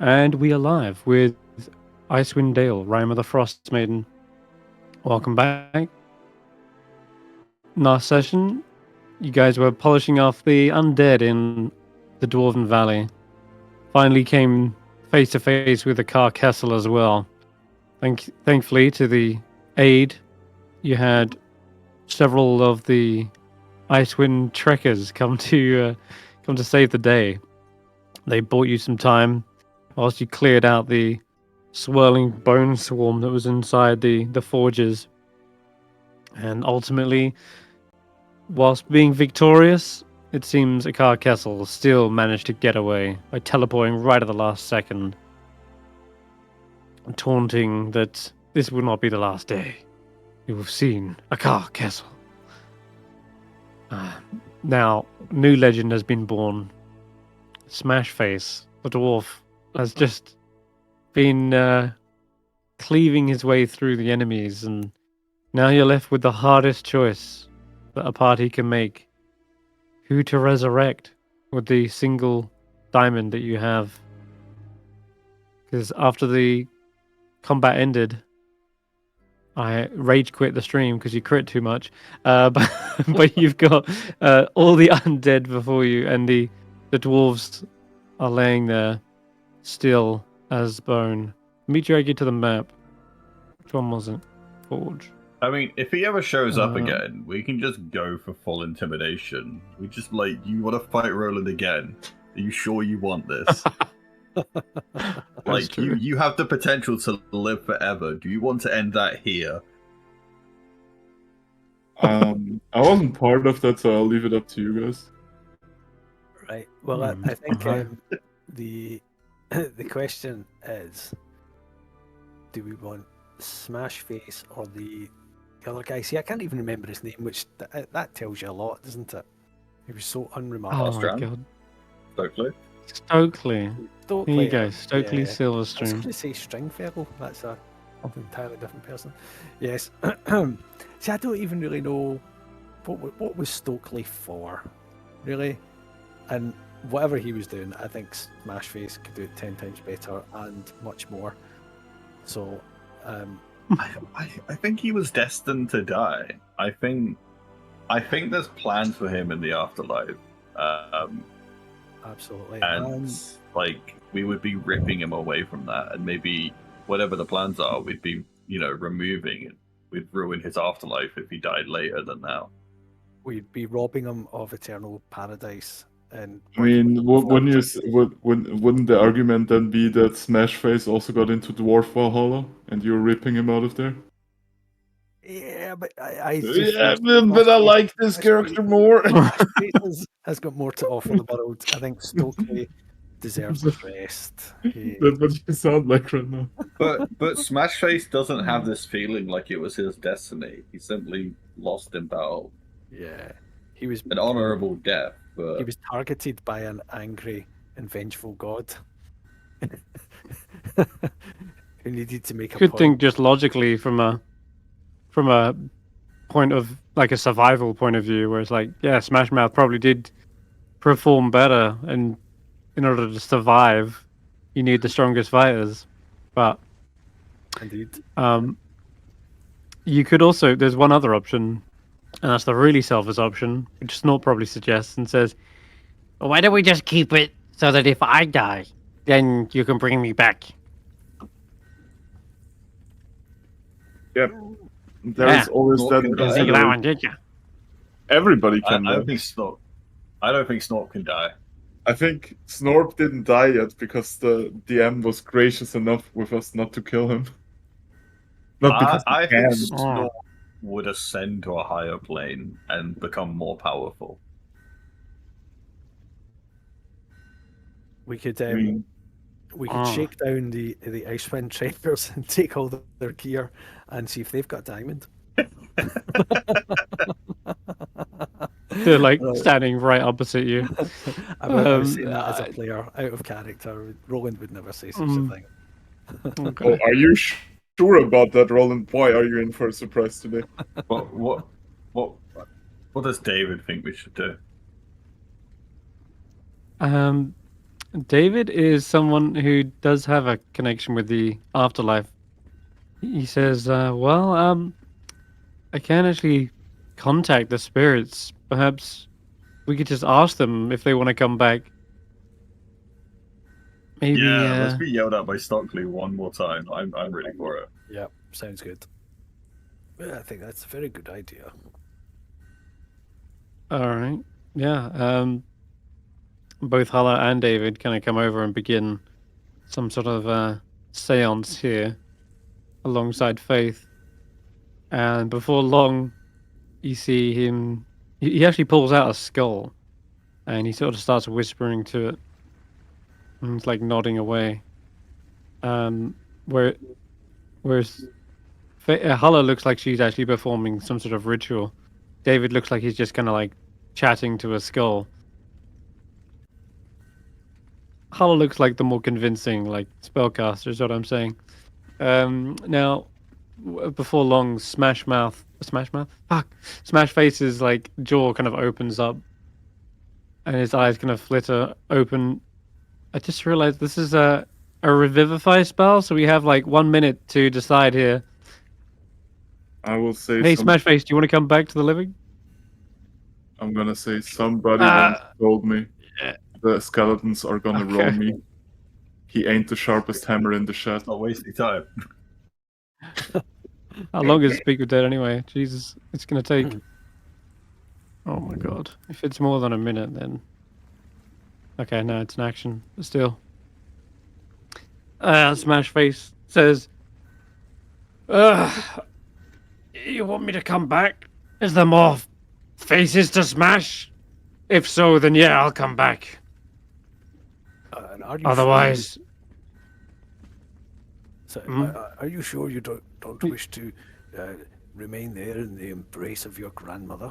And we are live with Icewindale, Rime of the Frostmaiden. Welcome back. Last session, you guys were polishing off the undead in the Dwarven Valley. Finally came face to face with the Carcassel as well. Thankfully, to the aid, you had several of the Icewind trekkers come to save the day. They bought you some time whilst you cleared out the swirling bone swarm that was inside the forges. And ultimately, whilst being victorious, it seems Akar Kessel still managed to get away by teleporting right at the last second, taunting that this will not be the last day. You have seen Akar Kessel. Now, new legend has been born. Smashface, the dwarf, has just been cleaving his way through the enemies, and now you're left with the hardest choice that a party can make. Who to resurrect with the single diamond that you have. Because after the combat ended, I rage quit the stream because you crit too much. But you've got all the undead before you, and the dwarves are laying there still as bone. Let me drag you to the map. Which one was it? Forge. I mean, if he ever shows up again, we can just go for full intimidation. We just you want to fight Roland again? Are you sure you want this? You have the potential to live forever. Do you want to end that here? I wasn't part of that, so I'll leave it up to you guys. Right. Well, I think the question is, do we want Smashface or the other guy? See, I can't even remember his name, which that tells you a lot, doesn't it? He was so unremarkable. Oh my god. Stokely. Here you go, Stokely Silverstream. I was going to say Stringfellow. That's an entirely different person. Yes. See, I don't even really know what was Stokely for, really. And whatever he was doing, I think Smashface could do it 10 times better and much more. So, I think he was destined to die. I think there's plans for him in the afterlife. Absolutely. And we would be ripping him away from that, and maybe whatever the plans are, we'd be, removing it. We'd ruin his afterlife if he died later than now. We'd be robbing him of eternal paradise. And I mean, wouldn't the argument then be that Smashface also got into Dwarf Valhalla and you're ripping him out of there? Yeah, but but I like this character more. has got more to offer the world. I think Stokely deserves the rest. That's what you sound like right now. But Smashface doesn't have this feeling like it was his destiny. He simply lost in battle. Yeah, he was an honorable death. But... he was targeted by an angry and vengeful god who needed to make a Could point. think just logically from a point of a survival point of view, where it's Smash Mouth probably did perform better, and in order to survive, you need the strongest fighters. But indeed, you could also. There's one other option, and that's the really selfish option, which Snort probably suggests and says, well, "Why don't we just keep it so that if I die, then you can bring me back?" Yep. There's always that. Did you? Everybody can. I don't think Snorp can die. I think Snorp didn't die yet because the DM was gracious enough with us not to kill him. Not because I think Snorp would ascend to a higher plane and become more powerful. We could shake down the Icewind traders and take all their gear and see if they've got diamond. They're standing right opposite you. I was saying that as a player, out of character. Roland would never say such a thing. Okay. Oh, are you sure about that, Roland? Why are you in for a surprise today? What does David think we should do? David is someone who does have a connection with the afterlife. He says, I can't actually contact the spirits. Perhaps we could just ask them if they want to come back. Maybe, Yeah, let's be yelled at by Stockley one more time. I'm ready for it. Yeah, sounds good. Yeah, I think that's a very good idea. all right. Yeah. Both Hala and David kind of come over and begin some sort of seance here alongside Faith. And before long, you see him. He actually pulls out a skull, and he sort of starts whispering to it. And he's like nodding away. Whereas Hala looks like she's actually performing some sort of ritual. David looks like he's just kind of like chatting to a skull. Hala looks like the more convincing like spellcaster, is what I'm saying. Now, before long, Smash Face's like jaw kind of opens up, and his eyes kind of flitter open. I just realized this is a revivify spell, so we have like 1 minute to decide here. I will say. Hey, Smash Face, do you want to come back to the living? I'm gonna say somebody once told me the skeletons are gonna roll me. He ain't the sharpest hammer in the shed. Not wasting time. How long is Speak with Dead anyway? Jesus, it's gonna take. Oh my god! If it's more than a minute, then. Okay, no, it's an action. But still. Smash Face says, you want me to come back? Is there more faces to smash? If so, then yeah, I'll come back. And are you Otherwise, sure are you sure you don't wish to remain there in the embrace of your grandmother?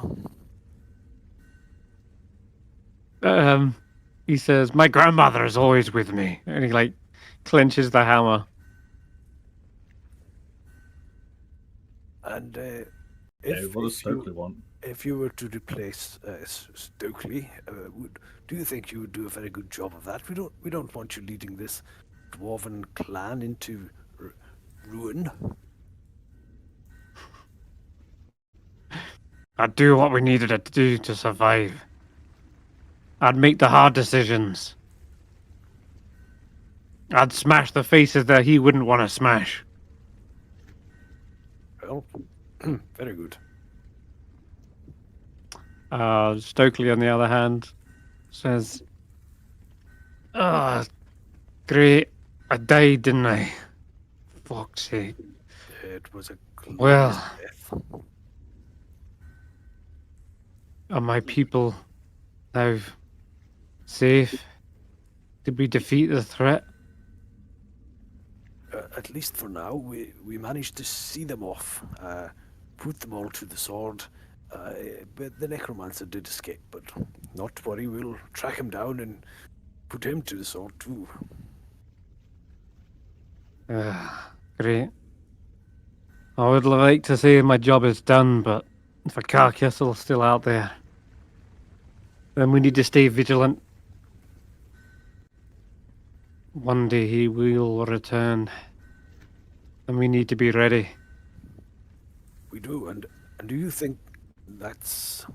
he says, my grandmother is always with me, and he like clenches the hammer. And What does Stokely want? if you were to replace Stokely, do you think you would do a very good job of that? We don't want you leading this dwarven clan into ruin. I'd do what we needed it to do to survive. I'd make the hard decisions. I'd smash the faces that he wouldn't want to smash. Well, very good. Stokely, on the other hand, says, great. I died, didn't I? Fuck's sake. It was a glorious Well, death. are my people now safe? Did we defeat the threat? At least for now, we managed to see them off, put them all to the sword. But the necromancer did escape, but not to worry, we'll track him down and put him to the sword too. Great. I would like to say my job is done, but if a carcassel's still out there, then we need to stay vigilant. One day he will return, and we need to be ready. We do, and do you think that's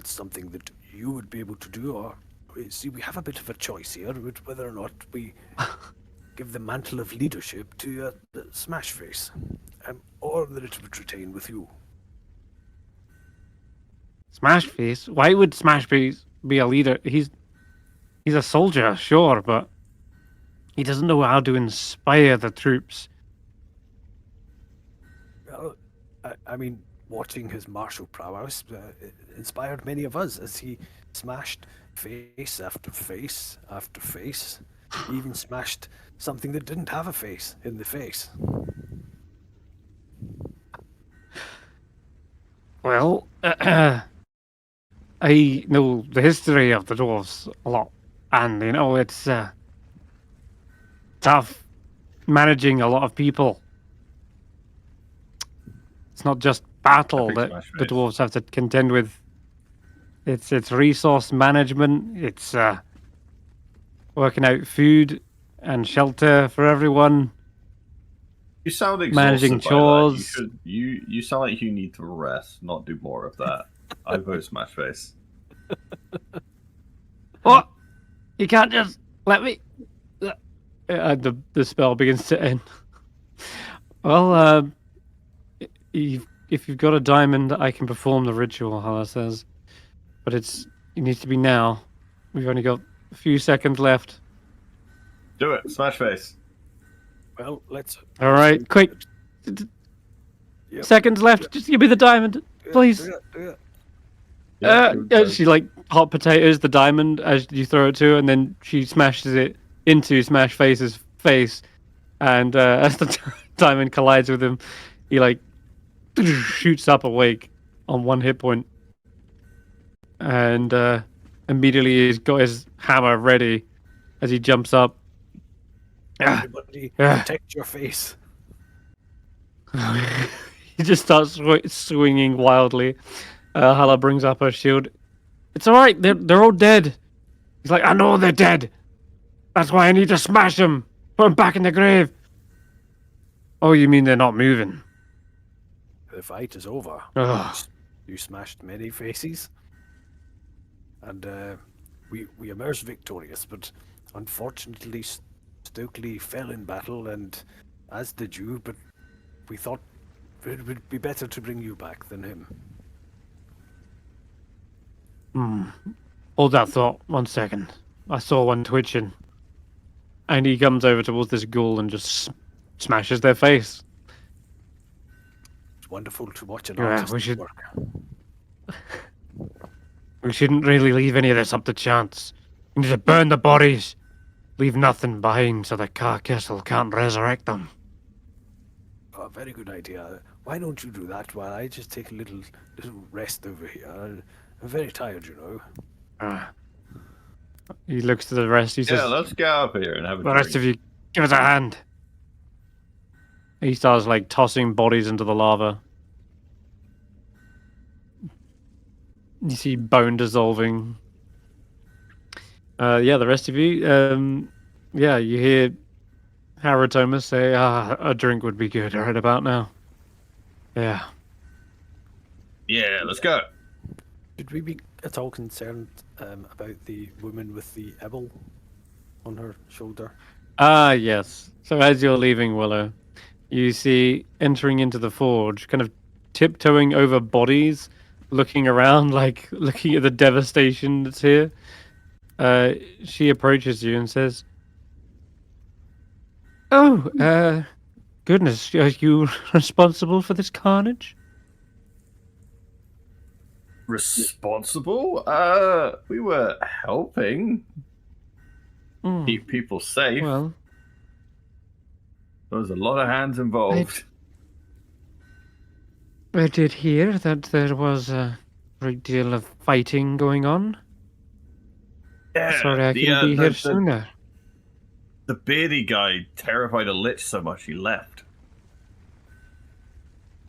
something that you would be able to do, or see, we have a bit of a choice here with whether or not we give the mantle of leadership to the Smash Face, or that it would retain with you. Smash Face? Why would Smash Face be a leader? He's a soldier, sure, but he doesn't know how to inspire the troops. Well, I mean, watching his martial prowess inspired many of us as he smashed face after face after face. He even smashed something that didn't have a face in the face. Well, I know the history of the dwarves a lot, and it's tough managing a lot of people. It's not just battle that the dwarves have to contend with. It's resource management. It's working out food and shelter for everyone. You sound exhausted Managing by chores. that. You sound like you need to rest, not do more of that. I vote smash face. What? You can't just let me. The spell begins to end. Well, if you've got a diamond, I can perform the ritual, Hala says. But it needs to be now. We've only got a few seconds left. Do it, smash face. Well, let's. All right, quick. Yep. Seconds left. Just give me the diamond, please. Do it. She like hot potatoes the diamond as you throw it to her, and then she smashes it into Smash Face's face. And as the diamond collides with him, he like shoots up awake on 1 hit point. And immediately he's got his hammer ready as he jumps up. Everybody, protect your face. He just starts swinging wildly. Hala brings up her shield. It's all right. They're all dead. He's like, I know they're dead. That's why I need to smash them. Put them back in the grave. Oh, you mean they're not moving? The fight is over. Ugh. You smashed many faces, and we emerged victorious. But unfortunately, Stokely fell in battle, and as did you. But we thought it would be better to bring you back than him. Hold that thought. 1 second. I saw one twitching. And he comes over towards this ghoul and just smashes their face. It's wonderful to watch an Yeah, artist we should- work. We shouldn't really leave any of this up to chance. We need to burn the bodies. Leave nothing behind so the Carkessel can't resurrect them. Oh, very good idea. Why don't you do that while I just take a little rest over here? I'm very tired, you know. He looks to the rest. He says, Yeah, let's get up here and have a the rest of you, give us a hand. He starts like tossing bodies into the lava. You see bone dissolving. Yeah, the rest of you, yeah, you hear Harry say, a drink would be good right about now. Yeah. Yeah, let's go. Should we be at all concerned about the woman with the ebel on her shoulder? Ah, yes. So as you're leaving Willow, you see entering into the forge, kind of tiptoeing over bodies, looking around, like looking at the devastation that's here. She approaches you and says, "Oh, goodness, are you responsible for this carnage?" Responsible? We were helping keep people safe. Well, There was a lot of hands involved. I did hear that there was a great deal of fighting going on. Yeah, Sorry I couldn't be here sooner. The beardy guy terrified a lich so much he left.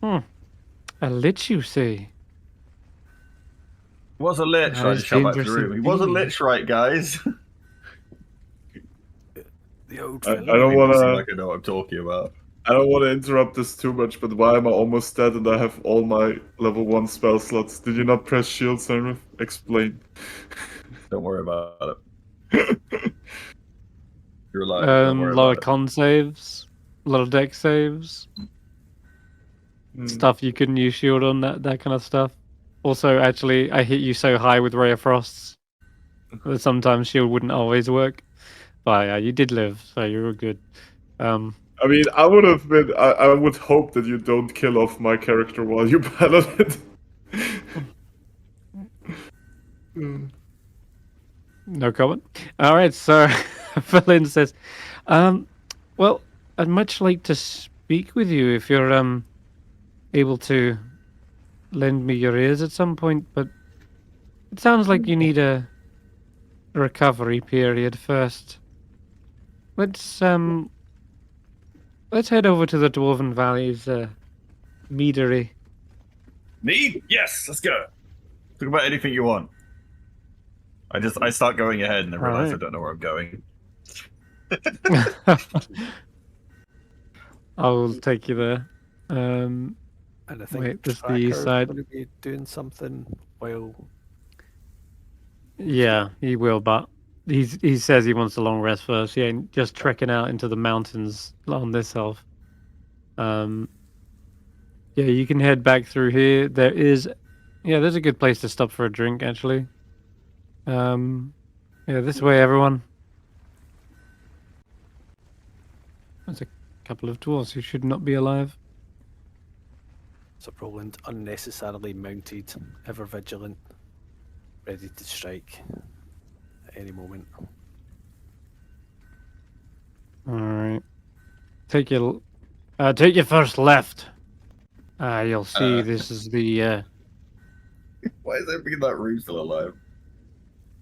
A lich, you say? He was a lich, That I is just shut back to the dangerous room. He was a indeed. lich, right, guys? The old I fellow. don't want Seem to. like I know what I'm talking about. I don't want to interrupt this too much, but why am I almost dead and I have all my level 1 spell slots? Did you not press shield, Senrith? Explain. Don't worry about it. You're alive. A Don't worry lot about of it. con saves, a lot of deck saves, stuff you couldn't use shield on, that kind of stuff. Also, actually, I hit you so high with Ray of Frosts that sometimes shield wouldn't always work. But yeah, you did live, so you were good. I mean, I would have been. I would hope that you don't kill off my character while you battle it. No comment. All right, so Felin says, well, I'd much like to speak with you if you're able to lend me your ears at some point, but it sounds like you need a recovery period first. Let's head over to the Dwarven Valley's meadery. Me? Yes, let's go. Talk about anything you want. I start going ahead and then realize Alright. I don't know where I'm going. I'll take you there. And I think Wait, this is the east Tracker's side. going to be doing something while. Yeah, he will, but he says he wants a long rest first. He ain't just trekking out into the mountains on this elf. Yeah, you can head back through here. There's a good place to stop for a drink actually. Yeah, this way, everyone. There's a couple of dwarves who should not be alive. So Roland, unnecessarily mounted, ever vigilant, ready to strike at any moment. All right, take your first left. You'll see this is the. Why is everybody in that room still alive?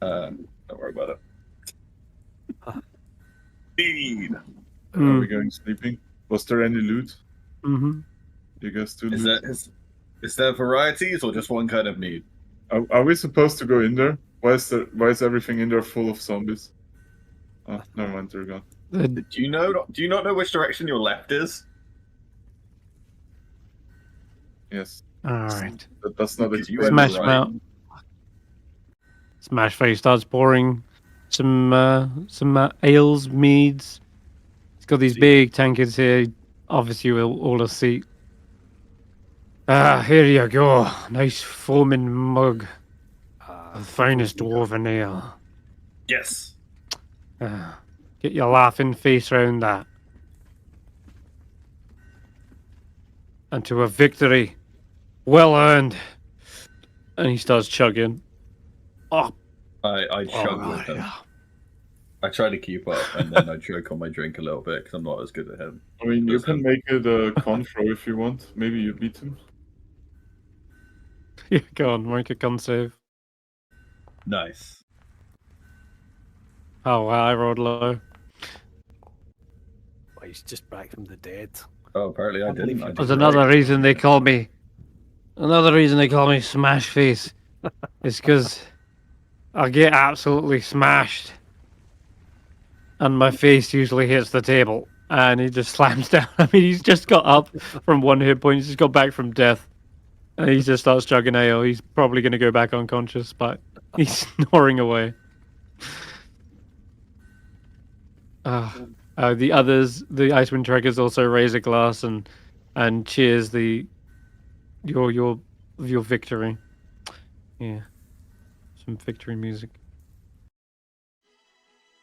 Don't worry about it. Speed. Are we going sleeping? Was there any loot? Mm-hmm. You guys do Is loot? is there varieties or just one kind of meat? Are we supposed to go in there? Why is everything in there full of zombies? Oh, never mind, they're gone. Do you not know which direction your left is? Yes. All right. That's not Because you explain. went Smash right. out. Smash face starts pouring some ales, meads. He's got these big tankards here. Obviously, we'll all a seat. Here you go. Nice foaming mug of the finest dwarven ale. Yes. Get your laughing face round that. And to a victory. Well earned. And he starts chugging. Oh, I chug with him. yeah. I try to keep up, and then I choke on my drink a little bit because I'm not as good at him. I mean, you Does can him. make it a con throw if you want. Maybe you beat him. Yeah, go on, make a con save. Nice. Oh, wow, I rolled low. Well, he's just back from the dead. Oh, apparently I didn't. I There's did another right. reason they call me. Another reason they call me Smash Face is because I get absolutely smashed, and my face usually hits the table, and he just slams down. I mean, he's just got up from one hit point. He's just got back from death, and he just starts chugging ale. He's probably going to go back unconscious, but he's snoring away. The others, the Icewind trekkers, also raise a glass and cheers your victory. Yeah, some victory music.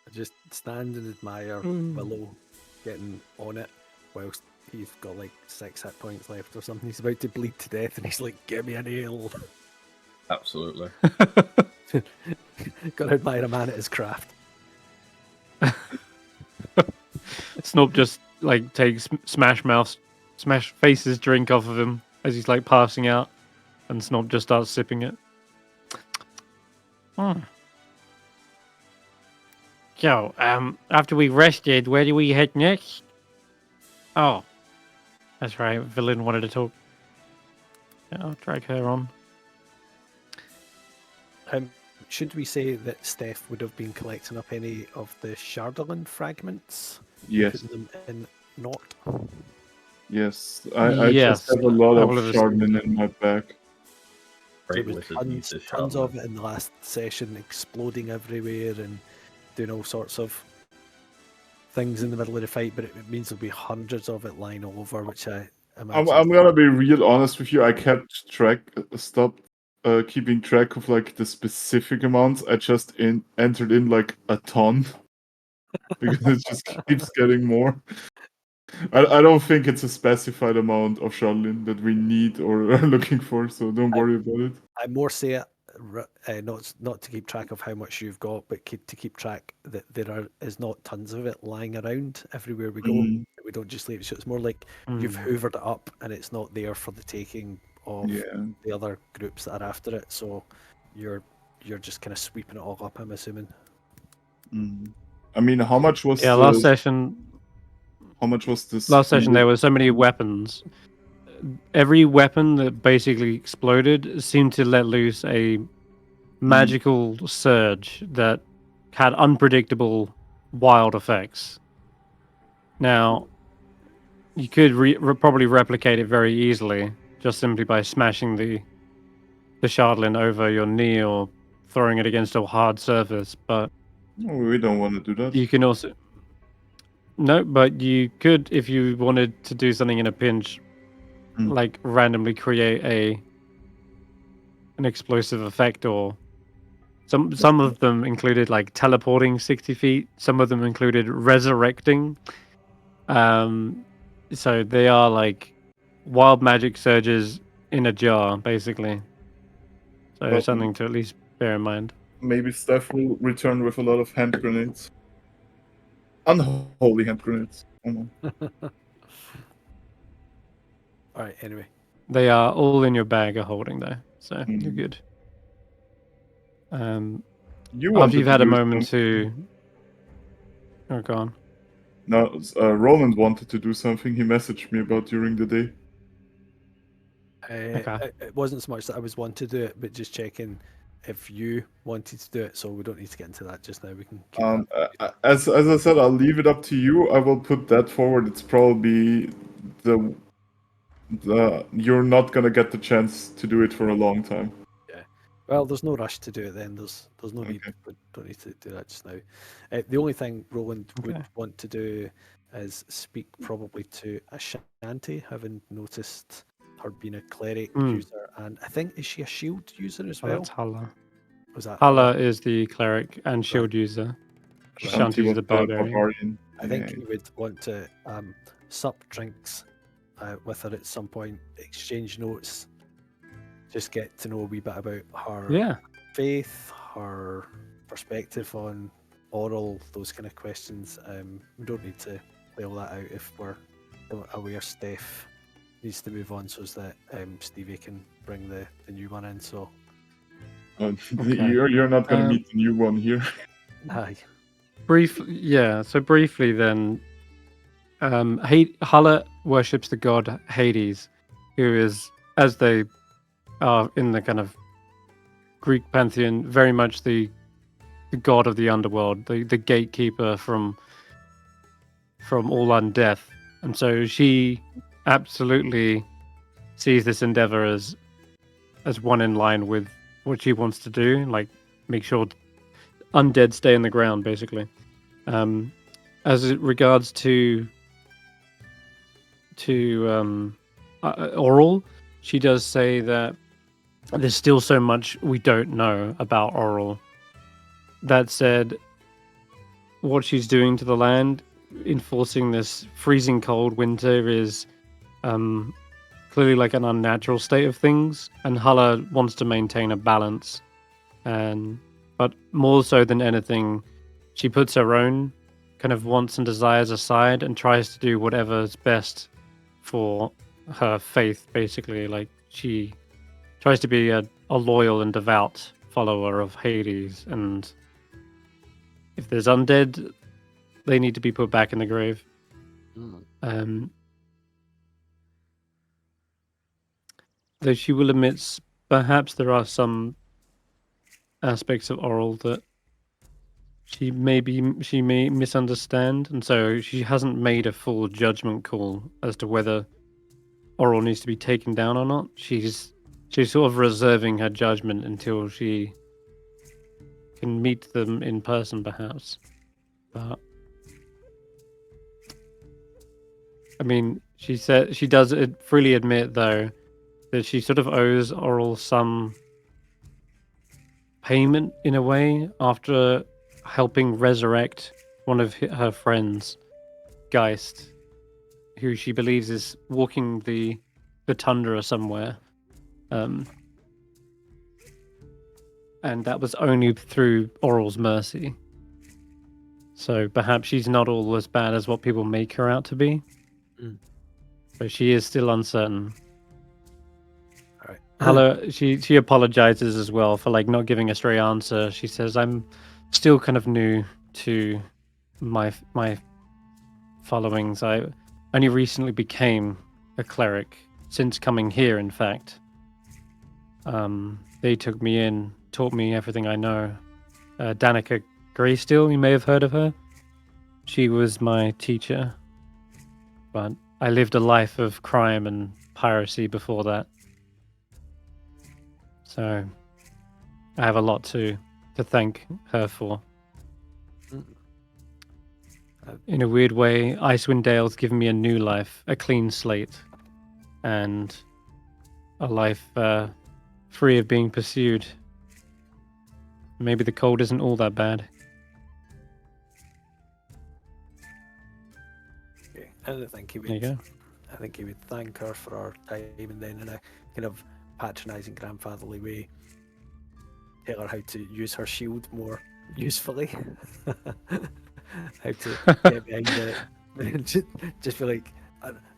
I just stand and admire Willow getting on it whilst he's got like 6 hit points left or something. He's about to bleed to death and he's like, "Give me an ale." Absolutely. Got to admire a man at his craft. Snob just like takes Smash Face's drink off of him as he's like passing out, and Snob just starts sipping it. So, after we rested, where do we head next? Oh, that's right. Villain wanted to talk. Yeah, I'll drag her on. Should we say that Stef would have been collecting up any of the Shardolin fragments? Yes. Putting them in Knot? Yes. I Yes, just have a lot I of will have Chardonnay in my bag. There Great was wizard needs tons, a tons shovel. of it in the last session, exploding everywhere and doing all sorts of things in the middle of the fight, but it means there'll be hundreds of it lying all over, which I imagine. I'm gonna be real honest with you. I stopped keeping track of like the specific amounts. I just entered in like a ton because it just keeps getting more. I don't think it's a specified amount of Charlene that we need or are looking for, so don't worry about it. I more say it, not to keep track of how much you've got, but to keep track that there is not tons of it lying around everywhere we go. We don't just leave it. So it's more like you've hoovered it up and it's not there for the taking of the other groups that are after it. So you're just kind of sweeping it all up, I'm assuming. I mean, how much was Last session? How much was this? Last session there were so many weapons. Every weapon that basically exploded seemed to let loose a magical surge that had unpredictable wild effects. Now, you could probably replicate it very easily, just simply by smashing the shardlin over your knee or throwing it against a hard surface, but We don't want to do that. you can also... No, but you could, if you wanted to do something in a pinch, like randomly create an explosive effect, or some of them included like teleporting 60 feet. Some of them included resurrecting. So they are like wild magic surges in a jar, basically. So Well, something to at least bear in mind. Maybe Stef will return with a lot of hand grenades. Unholy hand grenades. Oh no. All right. Anyway, They are all in your bag of holding, though, so you're good. You After you've had a do moment something. to... Oh, go on. No, Roland wanted to do something he messaged me about during the day. Okay. it wasn't so much that I was wanting to do it, but just checking if you wanted to do it. So we don't need to get into that just now. We can keep that. As I said, I'll leave it up to you. I will put that forward. It's probably the you're not gonna get the chance to do it for a long time. Yeah. Well, there's no rush to do it then. There's no need. We don't need to do that just now. The only thing Roland would want to do is speak probably to Ashanti, having noticed her being a cleric user, and I think, is she a shield user as well? That's Hala. Was that Hala is the cleric and shield user. Shanti is the barbarian. I think he would want to sup drinks with her at some point, exchange notes, just get to know a wee bit about her faith, her perspective on oral, those kind of questions. We don't need to play all that out if we're aware Stef needs to move on so that Steivei can bring the new one in. So you're not going to meet the new one here. Aye. So briefly then, Hala worships the god Hades, who is, as they are in the kind of Greek pantheon, very much the god of the underworld, the gatekeeper from all undeath. And so she absolutely sees this endeavor as one in line with what she wants to do, like make sure undead stay in the ground, basically. As it regards to Oral, she does say that there's still so much we don't know about Oral. That said, what she's doing to the land, enforcing this freezing cold winter, is clearly like an unnatural state of things, and Hala wants to maintain a balance. But more so than anything, she puts her own kind of wants and desires aside and tries to do whatever's best for her faith, basically. Like, she tries to be a loyal and devout follower of Hades, and if there's undead, they need to be put back in the grave. Though she will admit perhaps there are some aspects of Oral that she may misunderstand, and so she hasn't made a full judgment call as to whether Oral needs to be taken down or not. She's sort of reserving her judgment until she can meet them in person, perhaps. But I mean, she does freely admit, though, that she sort of owes Oral some payment in a way after helping resurrect one of her friends, Geist, who she believes is walking the tundra somewhere. And that was only through Oral's mercy. So perhaps she's not all as bad as what people make her out to be. But she is still uncertain. All right. Hala, she apologizes as well for like not giving a straight answer. She says, "I'm still kind of new to my followings. I only recently became a cleric since coming here, in fact. They took me in, taught me everything I know. Danica Greysteel, you may have heard of her. She was my teacher, but I lived a life of crime and piracy before that. So I have a lot to thank her for. In a weird way, Icewindale's given me a new life, a clean slate, and a life free of being pursued. Maybe the cold isn't all that bad. Okay. And I think he There you would. go. I think he would thank her for her time, and then in a kind of patronising, grandfatherly way, tell her how to use her shield more usefully. How to get behind it. Just be like,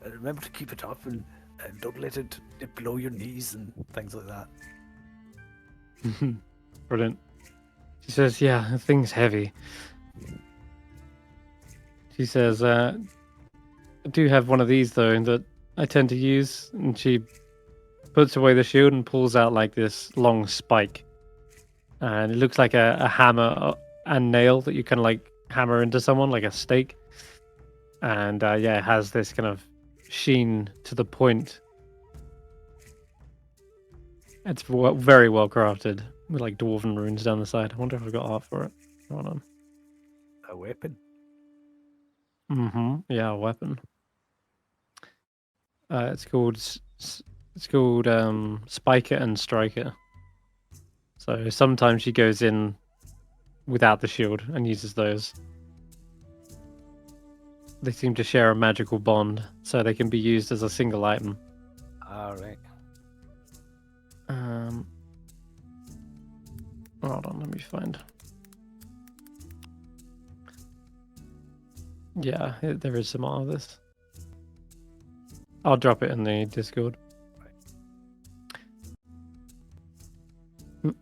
remember to keep it up and don't let it below your knees and things like that. Brilliant. She says, yeah, the thing's heavy. She says, I do have one of these, though, that I tend to use. And she puts away the shield and pulls out like this long spike. And it looks like a hammer and nail that you can like hammer into someone, like a stake. And yeah, it has this kind of sheen to the point. It's very well crafted with like dwarven runes down the side. I wonder if I've got art for it. Hold on. A weapon. Yeah, a weapon. It's called Spiker and Striker. So sometimes she goes in without the shield and uses those. They seem to share a magical bond, so they can be used as a single item. Alright. Hold on, let me find. Yeah, there is some art of this. I'll drop it in the Discord. There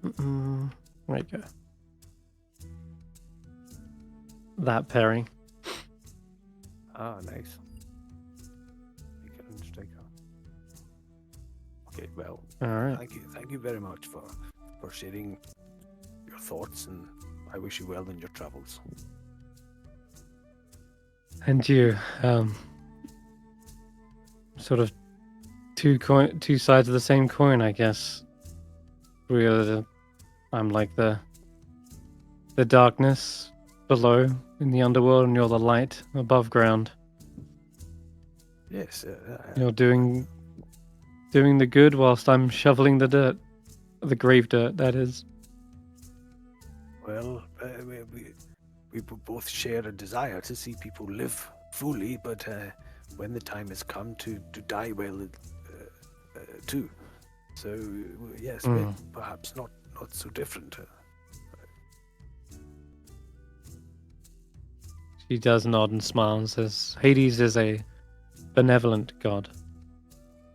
you go. That pairing. Ah, nice. Okay, well, All right. thank you very much for sharing your thoughts, and I wish you well in your travels. And you, sort of two sides of the same coin, I guess. I'm like the darkness below in the underworld, and you're the light above ground. Yes. You're doing the good whilst I'm shoveling the dirt, the grave dirt, that is. Well, we both share a desire to see people live fully, but when the time has come to die well, too. So yes, perhaps not so different. She does nod and smile and says, Hades is a benevolent god,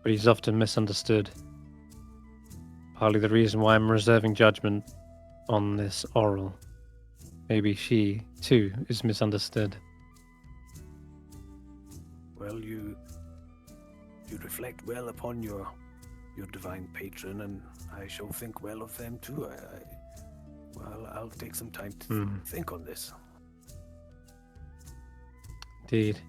but he's often misunderstood. Partly the reason why I'm reserving judgment on this oral. Maybe she, too, is misunderstood. Well, you reflect well upon your divine patron, and I shall think well of them too. I'll take some time to think on this. Indeed.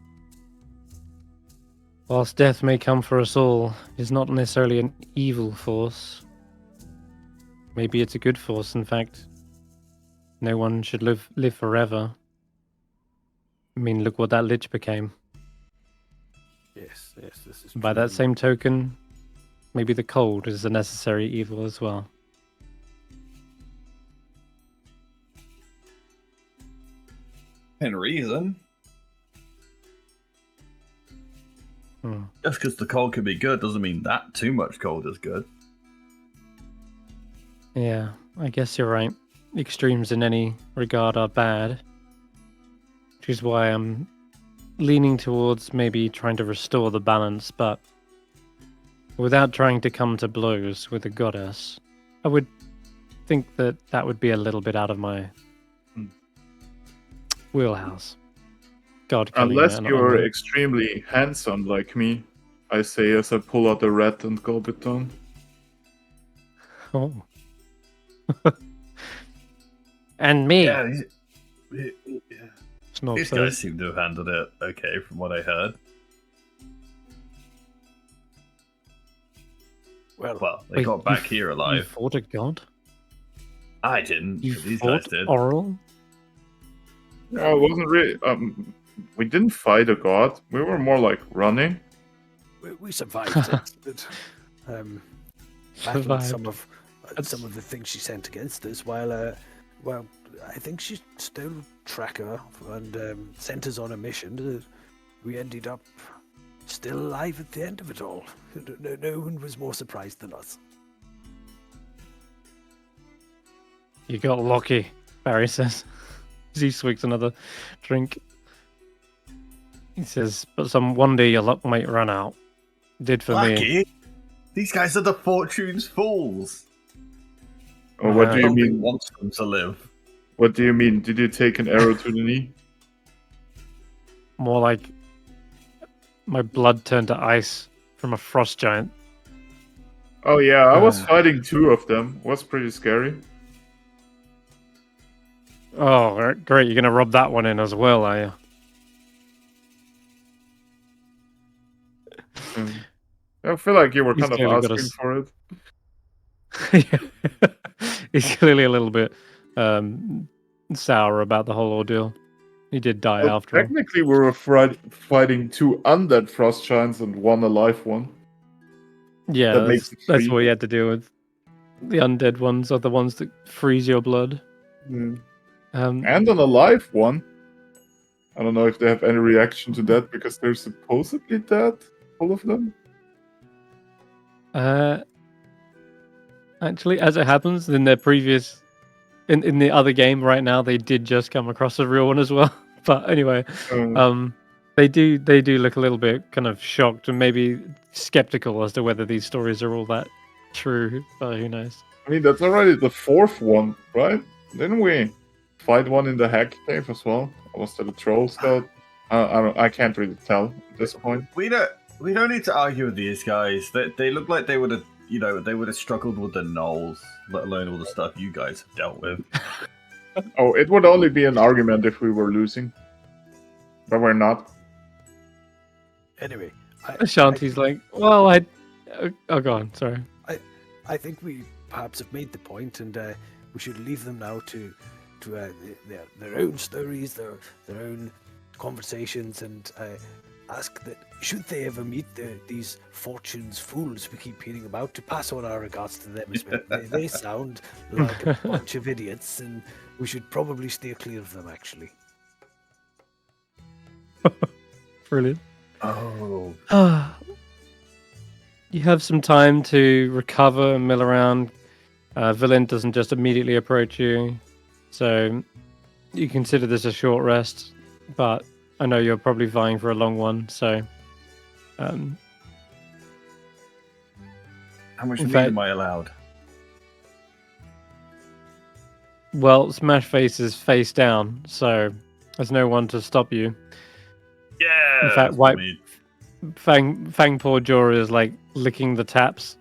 Whilst death may come for us all, it is not necessarily an evil force. Maybe it's a good force, in fact. No one should live forever. I mean, look what that lich became. Yes, this is By true. that same token, maybe the cold is a necessary evil as well. In reason. Hmm. Just because the cold can be good doesn't mean that too much cold is good. Yeah, I guess you're right. Extremes in any regard are bad. Which is why I'm leaning towards maybe trying to restore the balance, but without trying to come to blows with the goddess. I would think that would be a little bit out of my wheelhouse. God killing Unless it, you're extremely handsome like me, I say as I pull out the rat and gulp it down. Oh. And me. Yeah. Smoke These says. guys seem to have handled it okay from what I heard. Well, they Wait, got back you here You alive. fought a god? I didn't, You but these guys fought did. Oral? No, it wasn't really. We didn't fight a god. We were more like running. We survived it, but battled some Survived. of the things she sent against us. While I think she stole Tracker and sent us on a mission. We ended up still alive at the end of it all. No one was more surprised than us. You got lucky, Barry says. As he swigs another drink. He says, but one day your luck might run out. Did for me. Lucky? These guys are the Fortune's fools. Or what do you Nobody mean? wants them to live. What do you mean? Did you take an arrow to the knee? More like my blood turned to ice from a frost giant. Oh yeah, I was fighting 2 of them. Was pretty scary. Oh, great. You're going to rub that one in as well, are you? I feel like you were He's kind of clearly got asking for it. Yeah. He's clearly a little bit sour about the whole ordeal. He did die Well, after all. technically, we were fighting 2 undead frost giants and 1 alive one. Yeah, that makes it that's 3. what you had to deal with. The undead ones are the ones that freeze your blood. And an alive one. I don't know if they have any reaction to that because they're supposedly dead, all of them. Actually, as it happens, in their previous, in the other game right now, they did just come across a real one as well. But anyway, they do look a little bit kind of shocked and maybe skeptical as to whether these stories are all that true. But who knows? I mean, that's already the 4th one, right? Didn't we fight one in the hack cave as well? Or was that a troll scout? I can't really tell at this point. We don't need to argue with these guys. They look like they would have, they would have struggled with the gnolls, let alone all the stuff you guys have dealt with. Oh, it would only be an argument if we were losing, but we're not. Anyway, Ashanti's like, well, oh, go on. Sorry. I think we perhaps have made the point, and we should leave them now to their own stories, their own conversations, and ask that should they ever meet these Fortune's fools we keep hearing about, to pass on our regards to them. They sound like a bunch of idiots, and we should probably steer clear of them, actually. Brilliant. Oh. You have some time to recover and mill around. Villain doesn't just immediately approach you, so you consider this a short rest, but I know you're probably vying for a long one, so... How much in meat fact- am I allowed? Well, Smash Face is face down, so there's no one to stop you. Yeah. In fact, that's what I mean. Fang Paw Jaw is like licking the taps.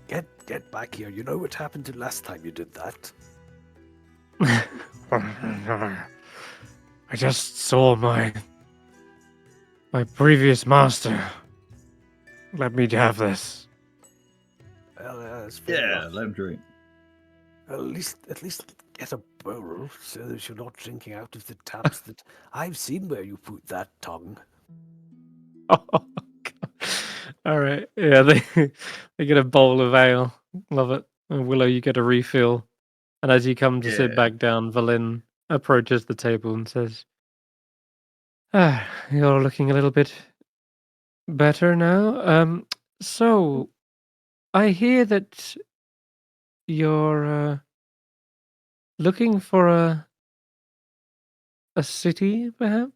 Get back here. You know what happened to last time you did that? I just saw my previous master. Let me have this. Well, that's fair Yeah, enough. let him drink. Well, at least get a bowl so that you're not drinking out of the taps that I've seen where you put that tongue. Oh, God. All right. Yeah, they get a bowl of ale. Love it. And Willow, you get a refill. And as you come to sit Yeah. back down, Valin approaches the table and says, you're looking a little bit better now. So I hear that you're looking for a city, perhaps?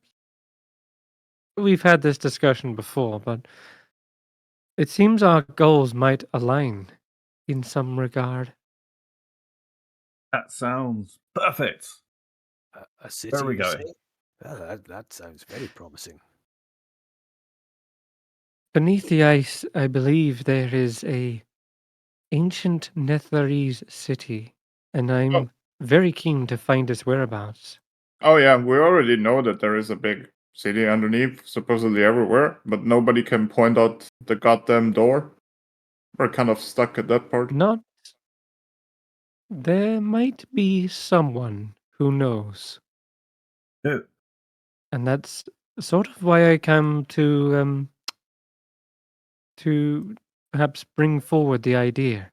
We've had this discussion before, but it seems our goals might align in some regard. That sounds perfect. A city. Where are we you going? say? Well, that sounds very promising. Beneath the ice, I believe there is a ancient Netherese city, and I'm very keen to find its whereabouts. Oh yeah, we already know that there is a big city underneath, supposedly everywhere, but nobody can point out the goddamn door. We're kind of stuck at that part. Not. There might be someone who knows. Who? And that's sort of why I come to perhaps bring forward the idea.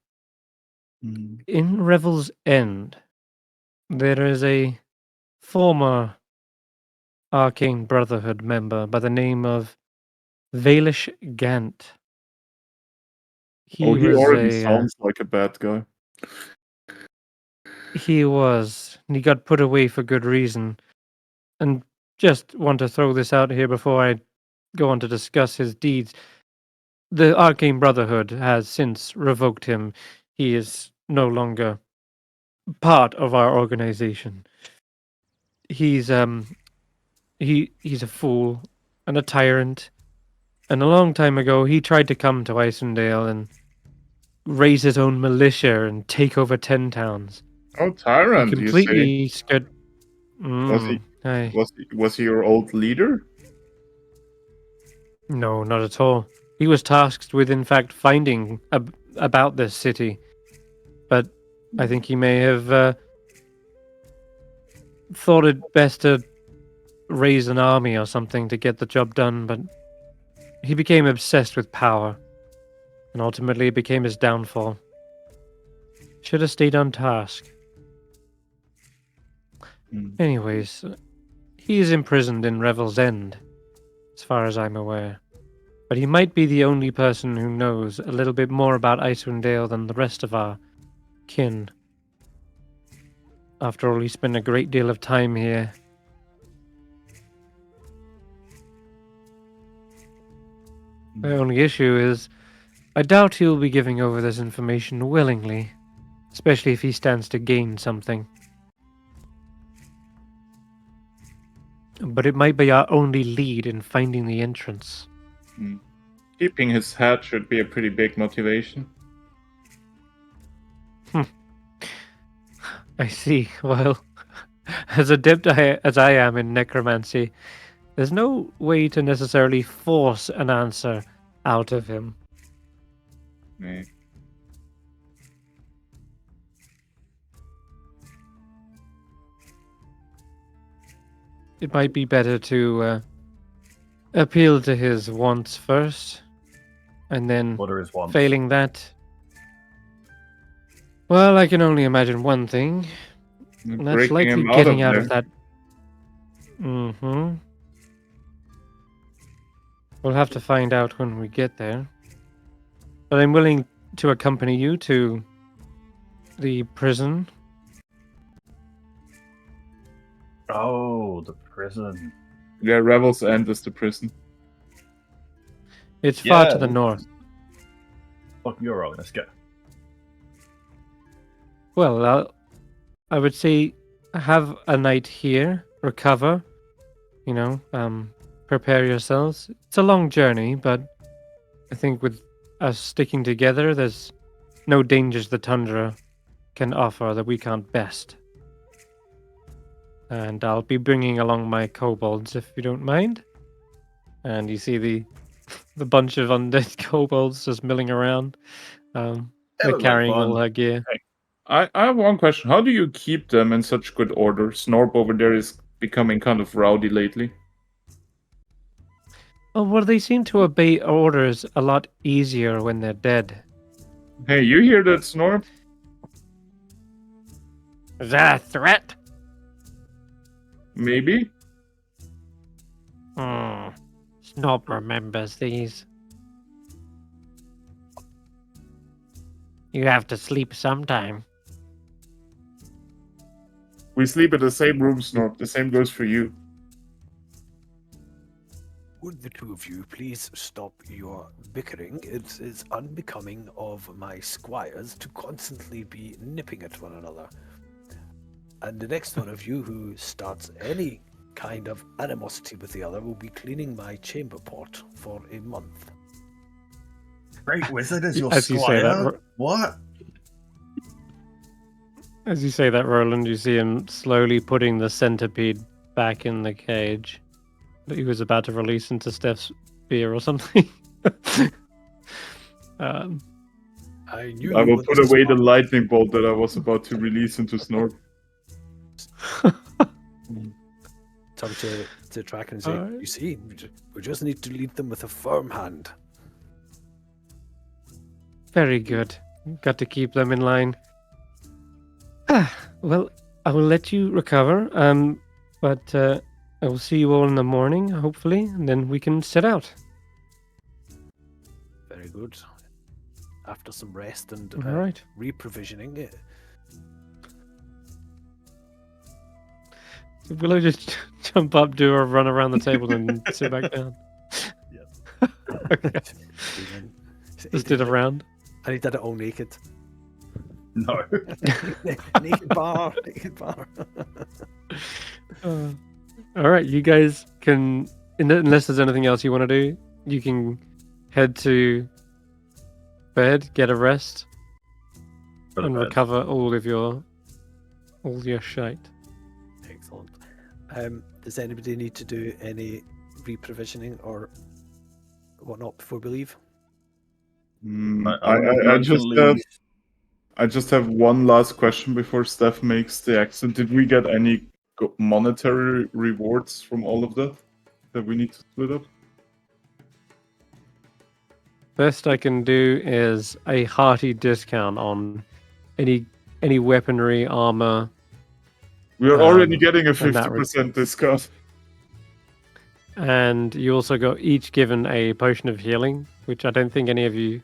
In Revel's End, there is a former Arcane Brotherhood member by the name of Valish Gant. He was already a sounds like a bad guy. he was, and he got put away for good reason. And just want to throw this out here before I go on to discuss his deeds. The Arcane Brotherhood has since revoked him. He is no longer part of our organization. He's he's a fool and a tyrant. And a long time ago, he tried to come to Icewindale and raise his own militia and take over 10 towns. Oh, He tyrant! You say? completely scared. Aye. Was he your old leader? No, not at all. He was tasked with, in fact, finding about this city. But I think he may have thought it best to raise an army or something to get the job done, but he became obsessed with power, and ultimately it became his downfall. Should have stayed on task. Anyways, he is imprisoned in Revel's End, as far as I'm aware. But he might be the only person who knows a little bit more about Icewindale than the rest of our kin. After all, he spent a great deal of time here. The only issue is, I doubt he'll be giving over this information willingly, especially if he stands to gain something. But it might be our only lead in finding the entrance. Keeping his head should be a pretty big motivation. I see. Well, as adept as I am in necromancy, there's no way to necessarily force an answer out of him. Yeah. It might be better to appeal to his wants first, and then, What are his wants? failing that, well, I can only imagine one thing. And that's Breaking likely him out getting of out of there. that. We'll have to find out when we get there. But I'm willing to accompany you to the prison. Oh, the prison. Yeah, Revel's End is the prison. It's far Yeah, to the that's- north. Fuck, you're wrong. Let's go. Well, I would say have a night here, recover, prepare yourselves. It's a long journey, but I think with us sticking together, there's no dangers the tundra can offer that we can't best. And I'll be bringing along my kobolds, if you don't mind. And you see the bunch of undead kobolds just milling around. They're look like carrying fun. all her gear. I have one question. How do you keep them in such good order? Snorp over there is becoming kind of rowdy lately. Oh, well, they seem to obey orders a lot easier when they're dead. Hey, you hear that, Snorp? Is that a threat? Maybe? Snob remembers these. You have to sleep sometime. We sleep in the same room, Snorp. The same goes for you. Would the two of you please stop your bickering? It is unbecoming of my squires to constantly be nipping at one another. And the next one of you who starts any kind of animosity with the other will be cleaning my chamber pot for a month. Great wizard is your As you say squire? that, What? As you say that, Roland, you see him slowly putting the centipede back in the cage that he was about to release into Stef's beer or something. um, I knew I you will were put away the smart. lightning bolt that I was about to release into Snork. Turn to Track and say, Alright. you see, we just need to lead them with a firm hand. Very good. Got to keep them in line. Well, I will let you recover. But I will see you all in the morning, hopefully, and then we can set out. Very good. After some rest and All right. reprovisioning it. So Willow just jump up, do a run around the table, and sit back down. Okay. Just did a round. And he did it all naked. No. Naked bar. Naked bar. All right, you guys can, unless there's anything else you want to do, you can head to bed, get a rest, Go to and bed. recover all your shite. Excellent. Does anybody need to do any reprovisioning or whatnot before we leave? I just have one last question before Steph makes the exit. Did we get any monetary rewards from all of that we need to split up? Best I can do is a hearty discount on any weaponry, armor. We are already getting a and that 50% discount. And you also got each given a potion of healing, which I don't think any of you.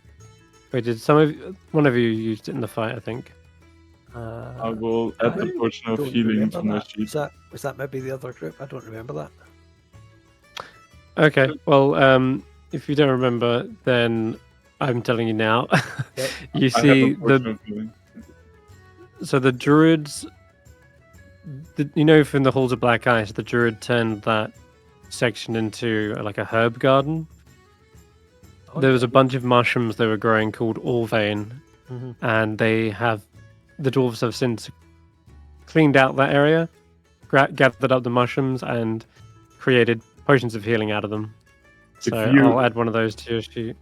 Wait, one of you used it in the fight? I think. I will add the potion of Don't healing remember into my that. sheet. Was that maybe the other group? I don't remember that. Okay, well, if you don't remember, then I'm telling you now. Yeah. You I have see a potion of healing. So the druids, from the Halls of Black Ice, the druid turned that section into like a herb garden. There was a bunch of mushrooms they were growing called Orvane, and the dwarves have since cleaned out that area, gathered up the mushrooms, and created potions of healing out of them. So I'll add one of those to your sheet.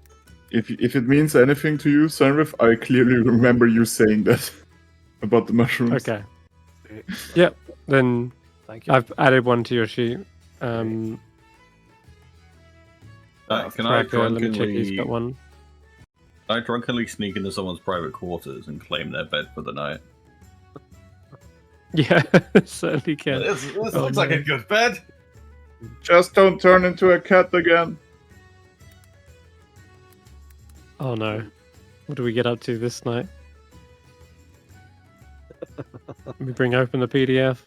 If it means anything to you, Senrith, I clearly remember you saying that about the mushrooms. Okay. Yep. Then Thank you. I've added one to your sheet. Can I Let me check who's got one. drunkenly sneak into someone's private quarters and claim their bed for the night? Yeah, certainly can. This looks like a good bed. Just don't turn into a cat again. Oh no. What do we get up to this night? Let me bring open the PDF.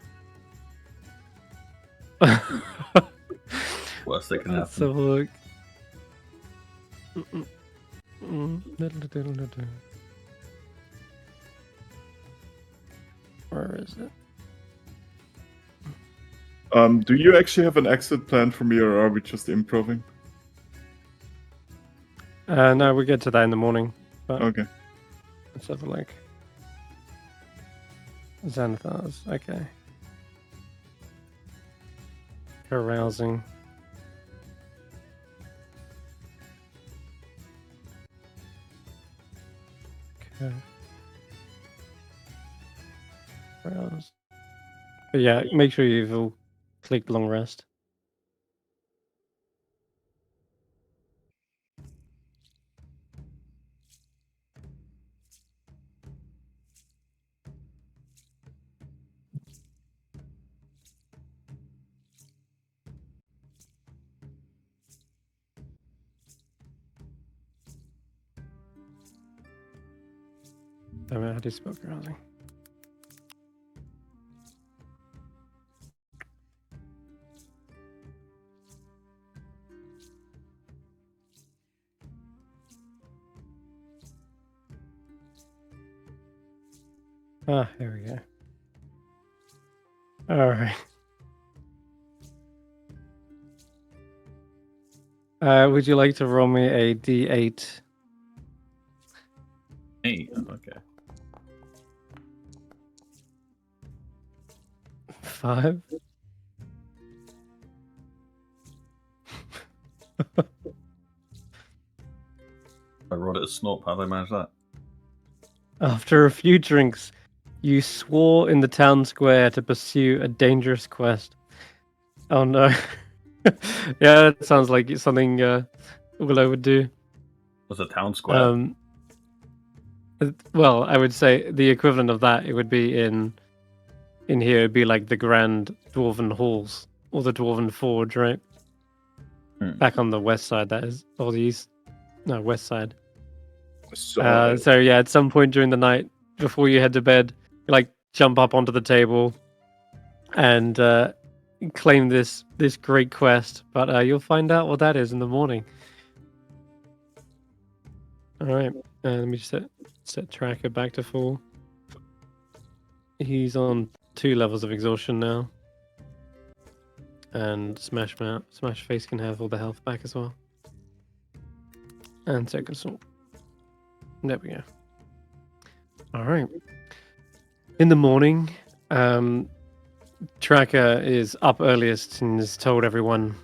Worst that can Let's happen. have a look. Where is it? Do you actually have an exit plan for me, or are we just improving? No, we'll get to that in the morning. But Okay. let's have a look. Xanathars, okay. Carousing. Okay. Browse. But yeah, make sure you've all clicked long rest. Damn it, how do you spell carousing? Ah, here we go. All right. Would you like to roll me a D8? 8. Okay. 5. I rolled it as snort. How did I manage that? After a few drinks, you swore in the town square to pursue a dangerous quest. Oh no. Yeah, that sounds like it's something Willow would do. Was a town square? Well, I would say the equivalent of that, it would be in here, it'd be like the Grand Dwarven Halls or the Dwarven Forge, right? Back on the west side, that is, or the east. No, west side. So yeah, at some point during the night, before you head to bed, you like jump up onto the table and claim this great quest. But you'll find out what that is in the morning. All right, let me just set Tracker back to full. He's on 2 levels of exhaustion now, and Smash Face can have all the health back as well, and Second Assault. There we go. All right. In the morning, Tracker is up earliest and has told everyone,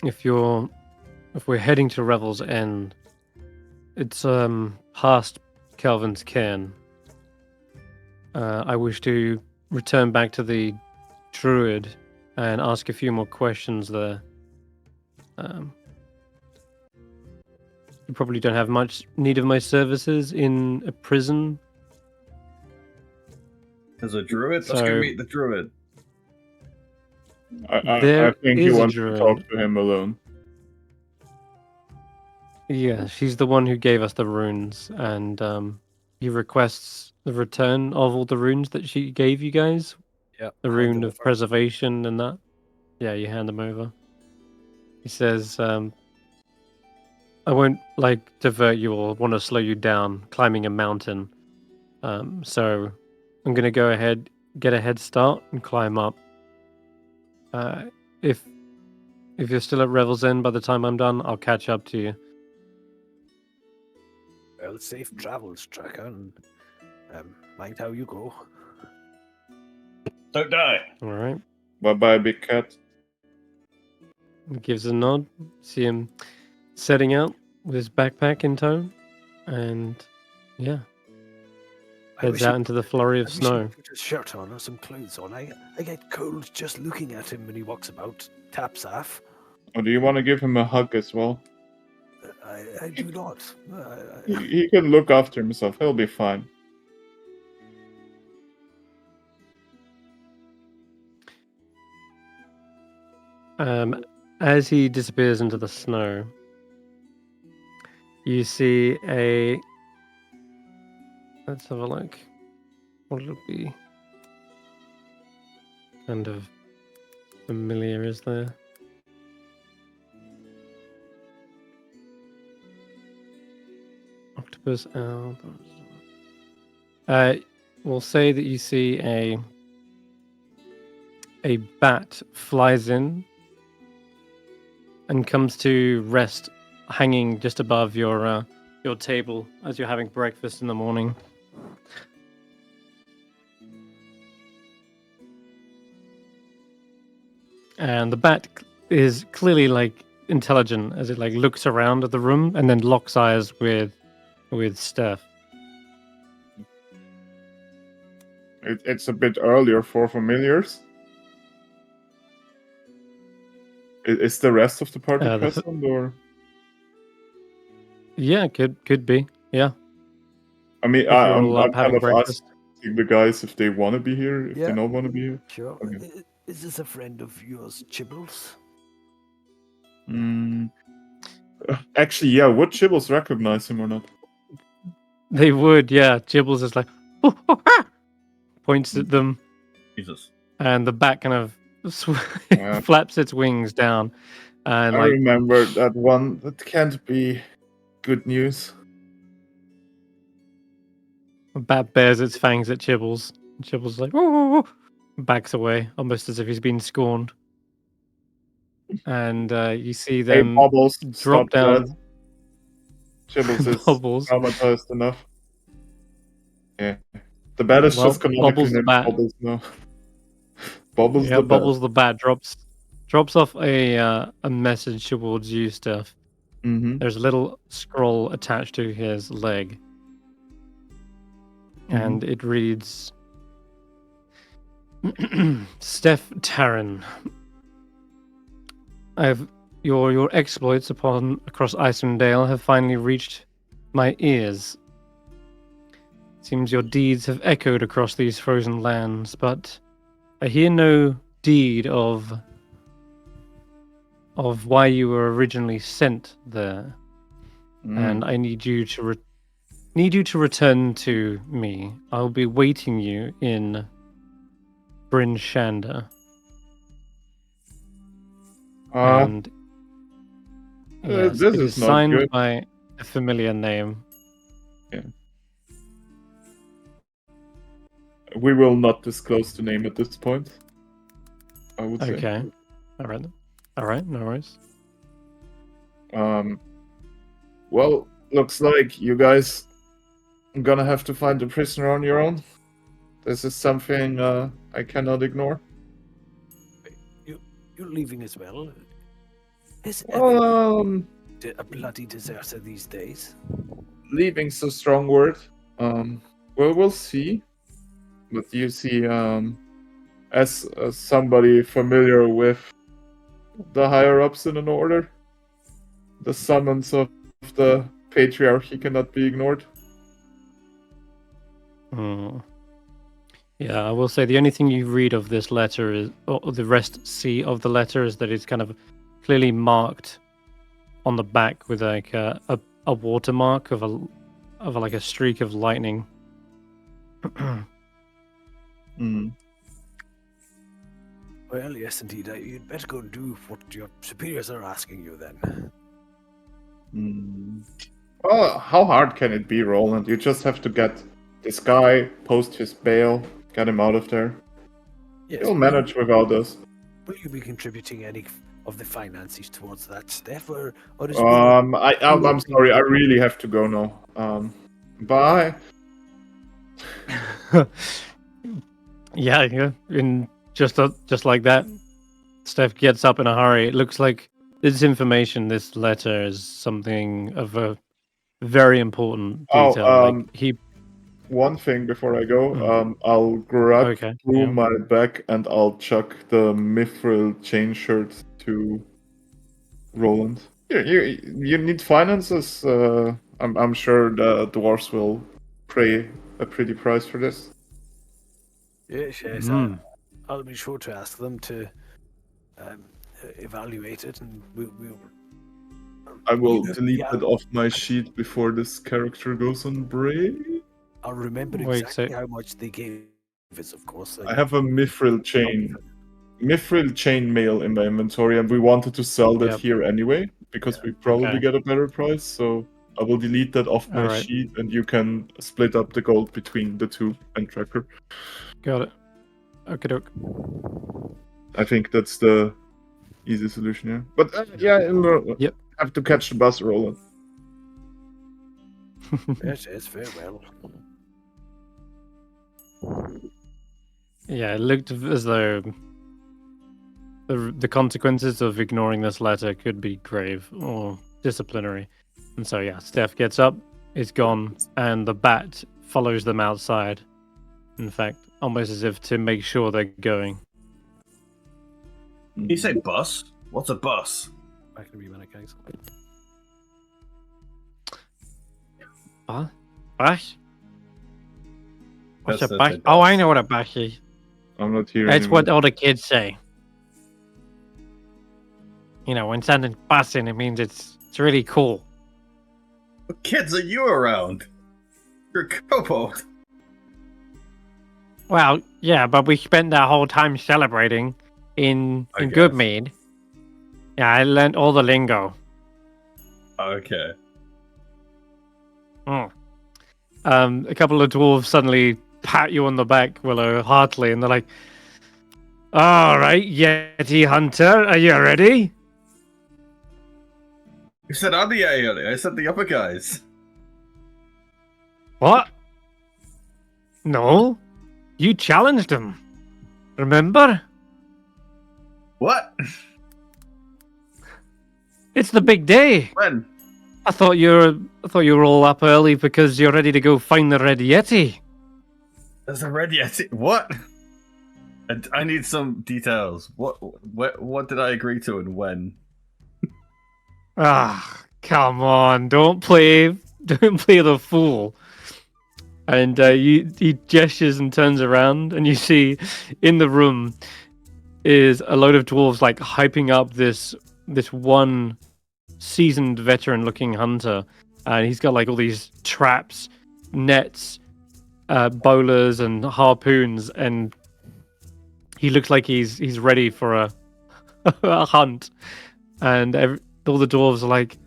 if we're heading to Revel's End, it's past Kelvin's cairn. I wish to return back to the Druid and ask a few more questions there. You probably don't have much need of my services in a prison. There's a druid? Let's go meet the druid. I think you want to talk to him alone. Yeah, she's the one who gave us the runes, and he requests the return of all the runes that she gave you guys. Yeah. The rune of preservation and that. Yeah, you hand them over. He says, I won't divert you or want to slow you down climbing a mountain. So I'm gonna go ahead, get a head start, and climb up. If you're still at Revel's End by the time I'm done, I'll catch up to you. Well, safe travels, Tracker, and mind how you go. Don't die. All right. Bye-bye, big cat. He gives a nod. See him setting out with his backpack in tow, and yeah, heads out into the flurry of snow. Put his shirt on or some clothes on. I get cold just looking at him when he walks about. Taps off. Or do you want to give him a hug as well? I do not. He can look after himself. He'll be fine. As he disappears into the snow, you see a... Let's have a look. What will it be? Kind of familiar, is there? Octopus owl. We'll say that you see a bat flies in and comes to rest hanging just above your table as you're having breakfast in the morning. And the bat is clearly intelligent as it looks around at the room and then locks eyes with Stef. It's a bit earlier for familiars. Is the rest of the party present, or? Yeah, could be. Yeah. I mean, If I'm you're all up kind having of breakfast. asking the guys if they want to be here, if Yeah. they don't want to be here. Sure. Okay. Is this a friend of yours, Chibbles? Actually, yeah. Would Chibbles recognize him or not? They would, yeah. Gibbles is like, points at them, Jesus. and the bat kind of Yeah. flaps its wings down. And I remember that one. That can't be good news. the bat bares its fangs at Chibbles. And Chibbles is like, oh, backs away, almost as if he's been scorned. And you see Hey, them Bubbles, drop stop down. that. Chibbles is Bubbles. traumatized enough. Yeah. The bat is Well, just canonically Bubbles the named bat. Bubbles now. Bubbles Yeah, the bat. Bubbles the bat drops off a message towards you, Steph. Mm-hmm. There's a little scroll attached to his leg, and it reads, Stef Taryn, your exploits across Icewindale have finally reached my ears. Seems your deeds have echoed across these frozen lands, but I hear no deed of why you were originally sent there, and I need you to return to me. I'll be waiting you in Bryn Shander. And yes, this it is is not signed good. by a familiar name. Yeah. We will not disclose the name at this point, I would say. Okay. All right, no worries. Well, looks like you guys are gonna have to find a prisoner on your own. This is something I cannot ignore. You're leaving as well. Is a bloody deserter these days? Leaving's a strong word. Well, we'll see. But you see, as somebody familiar with the higher ups in an order, the summons of the patriarchy cannot be ignored. Yeah, I will say the only thing you read of this letter is, or the rest see of the letter, is that it's kind of clearly marked on the back with like a watermark of like a streak of lightning. Well, yes, indeed. You'd better go and do what your superiors are asking you then. Well, how hard can it be, Roland? You just have to get this guy, post his bail, get him out of there. Yes, He'll manage without us. Will you be contributing any of the finances towards that, Steph, or is I'm sorry, I really have to go now. Bye. Yeah. In just like that, Steph gets up in a hurry. It looks like this letter is something of a very important detail. One thing before I go, I'll grab through my bag and I'll chuck the mithril chain shirt to Roland. You need finances. I'm sure the dwarves will pay a pretty price for this. Yes. I'll be sure to ask them to evaluate it, and I will delete it off my sheet before this character goes on break. I'll remember exactly how much they gave us, of course. I have a mithril chain mail in my inventory, and we wanted to sell that here anyway, because we probably get a better price, so I will delete that off my sheet, and you can split up the gold between the two and tracker. Got it. Okay, doke. I think that's the easy solution, yeah. But have to catch the bus, Roland. Yes, very well. Yeah, it looked as though the consequences of ignoring this letter could be grave or disciplinary. And so, Steph gets up, is gone, and the bat follows them outside. In fact, almost as if to make sure they're going. You say bus? What's a bus? Back to me when it goes. Bash? What's a bash? Oh, I know what a bash is. I'm not here. It's what all the kids say. You know, when something's busting, it means it's really cool. What kids are you around? You're a kobold. Well, yeah, but we spent that whole time celebrating in Goodmead. Yeah, I learned all the lingo. Okay. A couple of dwarves suddenly pat you on the back, Willow, heartily, and they're like, "All right, Yeti Hunter, are you ready?" You said I'm the earlier. I said the upper guys. What? No, you challenged him. Remember? What? It's the big day. When? I thought you were all up early because you're ready to go find the Red Yeti. There's a red yeti. What? I need some details. What did I agree to and when? Ah, come on! Don't play the fool. And he gestures and turns around, and you see in the room is a load of dwarves like hyping up this one seasoned veteran-looking hunter, and he's got like all these traps, nets, bowlers, and harpoons, and he looks like he's ready for a hunt. And all the dwarves are like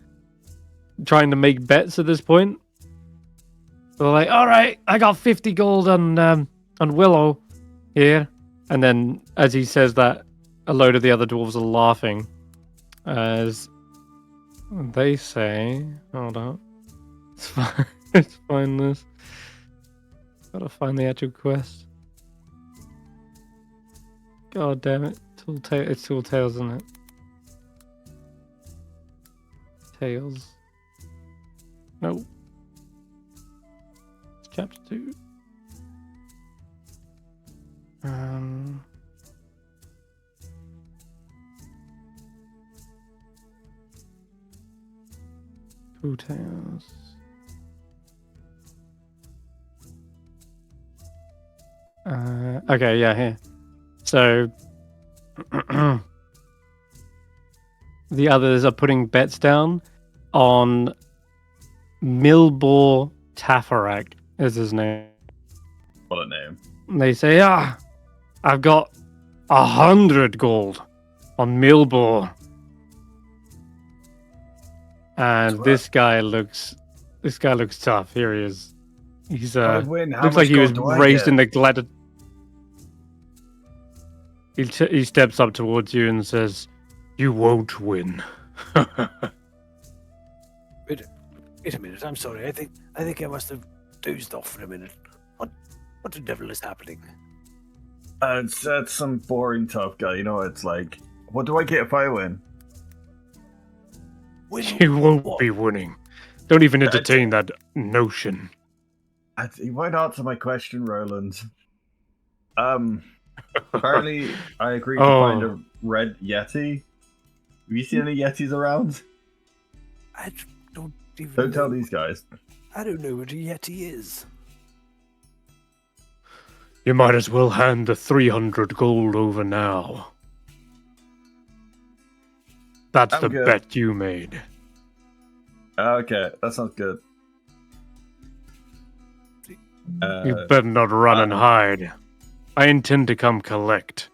trying to make bets at this point. They're like, "All right, I got 50 gold on Willow here." And then, as he says that, a load of the other dwarves are laughing as they say, "Hold on, it's fine. Let's find this. Gotta find the actual quest." God damn it! It's Tall Tales, isn't it? Tales. Nope. It's chapter 2. Tall Tales. Okay, yeah, here. So the others are putting bets down on Milbor Tafarak is his name. What a name. They say, I've got 100 gold on Milbor. And this guy looks tough. Here he is. He's looks like he was raised in the glad. He steps up towards you and says, "You won't win." Wait a minute. I'm sorry. I think I must have dozed off for a minute. What the devil is happening? It's some boring tough guy. You know, it's like, what do I get if I win? You won't be winning. Don't even entertain that notion. You might answer my question, Roland. Apparently, I agreed to find a red yeti. Have you seen any yetis around? I don't even. Don't tell these guys. I don't know what a yeti is. You might as well hand the 300 gold over now. That's the bet you made. Okay, that sounds good. You better not run and hide. I intend to come collect.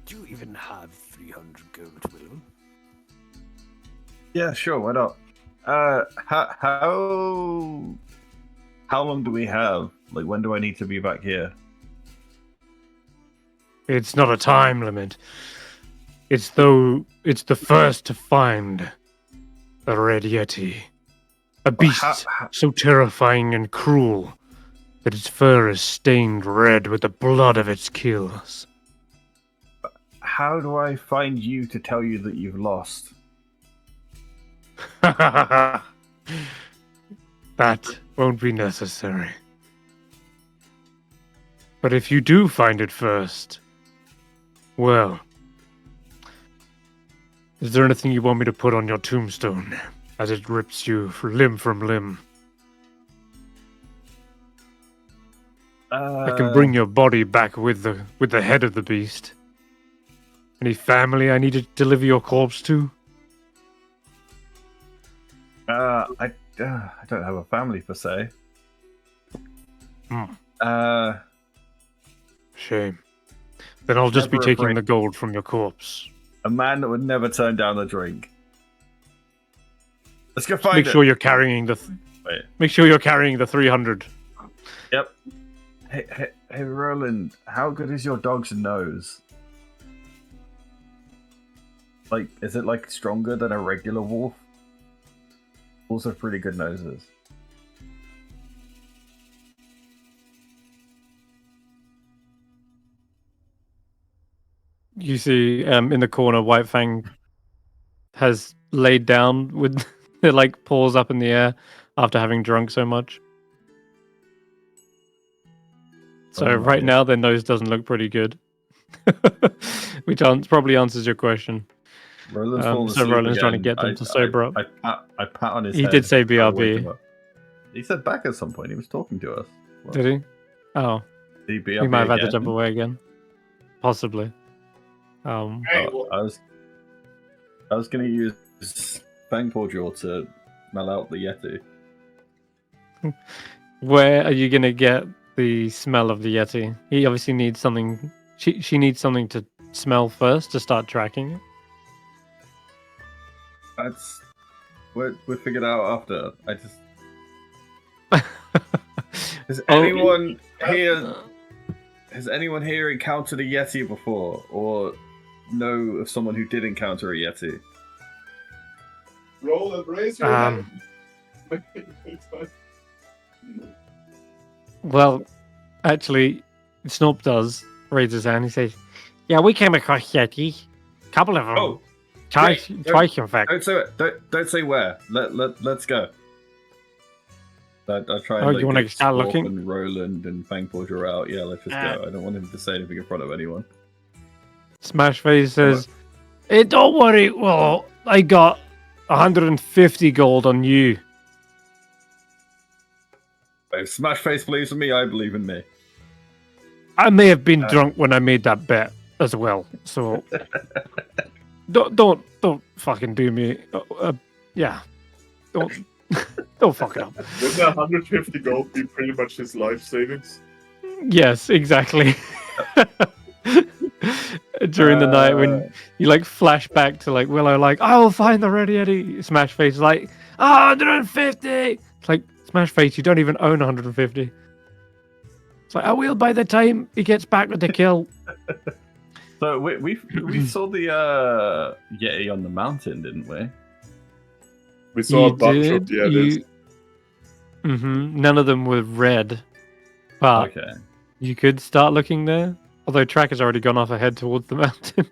Do you even have 300 gold, Willow? Yeah, sure, why not? How long do we have? Like, when do I need to be back here? It's not a time limit. It's the first to find the Red Yeti. A beast so terrifying and cruel that its fur is stained red with the blood of its kills. How do I find you to tell you that you've lost? That won't be necessary. But if you do find it first, well, is there anything you want me to put on your tombstone as it rips you limb from limb? I can bring your body back with the head of the beast. Any family I need to deliver your corpse to? I don't have a family per se. Shame. Then I'll just be taking the gold from your corpse. A man that would never turn down the drink. Let's go find it. Make sure you're carrying the. Make sure you're carrying the 300. Yep. Hey, Roland. How good is your dog's nose? Like, is it like stronger than a regular wolf? Wolves have pretty good noses. You see, in the corner, White Fang has laid down with their like paws up in the air after having drunk so much. So Oh, right yeah. now, their nose doesn't look pretty good, which probably answers your question. Roland's fallen So asleep Roland's trying to again. get them to sober up. I pat on his He head. did say to try to wake him BRB. up. He said back at some point. He was talking to us. What? Did he? Oh, Did he he BRB might have had to again? jump away again. Possibly. Hey, Oh, I was going to use Fang Paw Jaw to smell out the Yeti. Where are you gonna get the smell of the Yeti? He obviously needs something. She needs something to smell first to start tracking it. That's we'll figure it out after. I just has Oh. anyone here encountered a Yeti before, or know of someone who did encounter a Yeti? Roland, raise your hand. Well, actually, Snorp does raise his hand. He says, "Yeah, we came across Yeti. Couple of them. Oh, twice, great. twice in fact. don't say it. Don't say where. Let's go. I try and Oh, you wanna get start Scorp looking? and Roland and Fangforge are out. Yeah, let's just go. I don't want him to say anything in front of anyone. Smashface says, "Hey, don't worry. Well, I got 150 gold on you." If Smash Face believes in me, I believe in me. I may have been drunk when I made that bet as well, so don't fucking do me. Yeah, don't don't fuck it up. Wouldn't 150 gold be pretty much his life savings? Yes, exactly. During the night when you like flash back to like Willow, like I will find the Red Yeti. Smash Face is like 150. It's like Smash Face, you don't even own 150. It's like I will by the time he gets back with the kill. So we saw the Yeti on the mountain, didn't we? We saw a You bunch of did. Yetis. None of them were red, but Okay. you could start looking there. Although Track has already gone off ahead towards the mountain.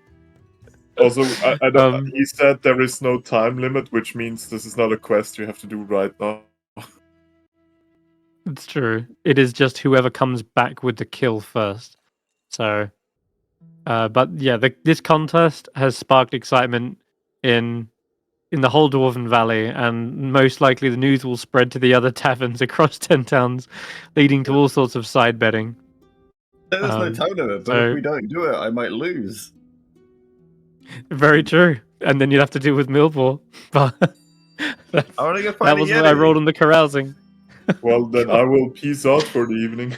Also, I don't, he said there is no time limit, which means this is not a quest you have to do right now. It's true. It is just whoever comes back with the kill first. So, but yeah, this contest has sparked excitement in the whole Dwarven Valley, and most likely the news will spread to the other taverns across 10 towns, leading to all sorts of side betting. There's no time limit, but if we don't do it, I might lose. Very true. And then you'd have to deal with Millball. But I want to go that find was a what Yeti. I rolled on the carousing. Well, then I will peace out for the evening.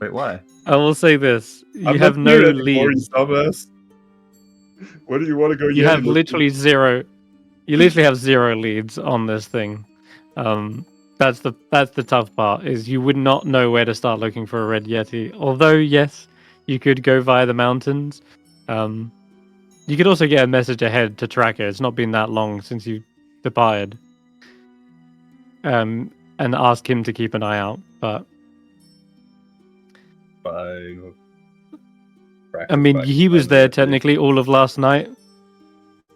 Wait, why? I will say this: you I'm have not no here anymore, leads. you dumbass. Where do you want to go? You Yeti have looking? literally zero. You literally have zero leads on this thing. That's the tough part. Is you would not know where to start looking for a red yeti. Although yes, you could go via the mountains. You could also get a message ahead to track it. It's not been that long since you departed. And ask him to keep an eye out. But I mean, he was there technically all of last night.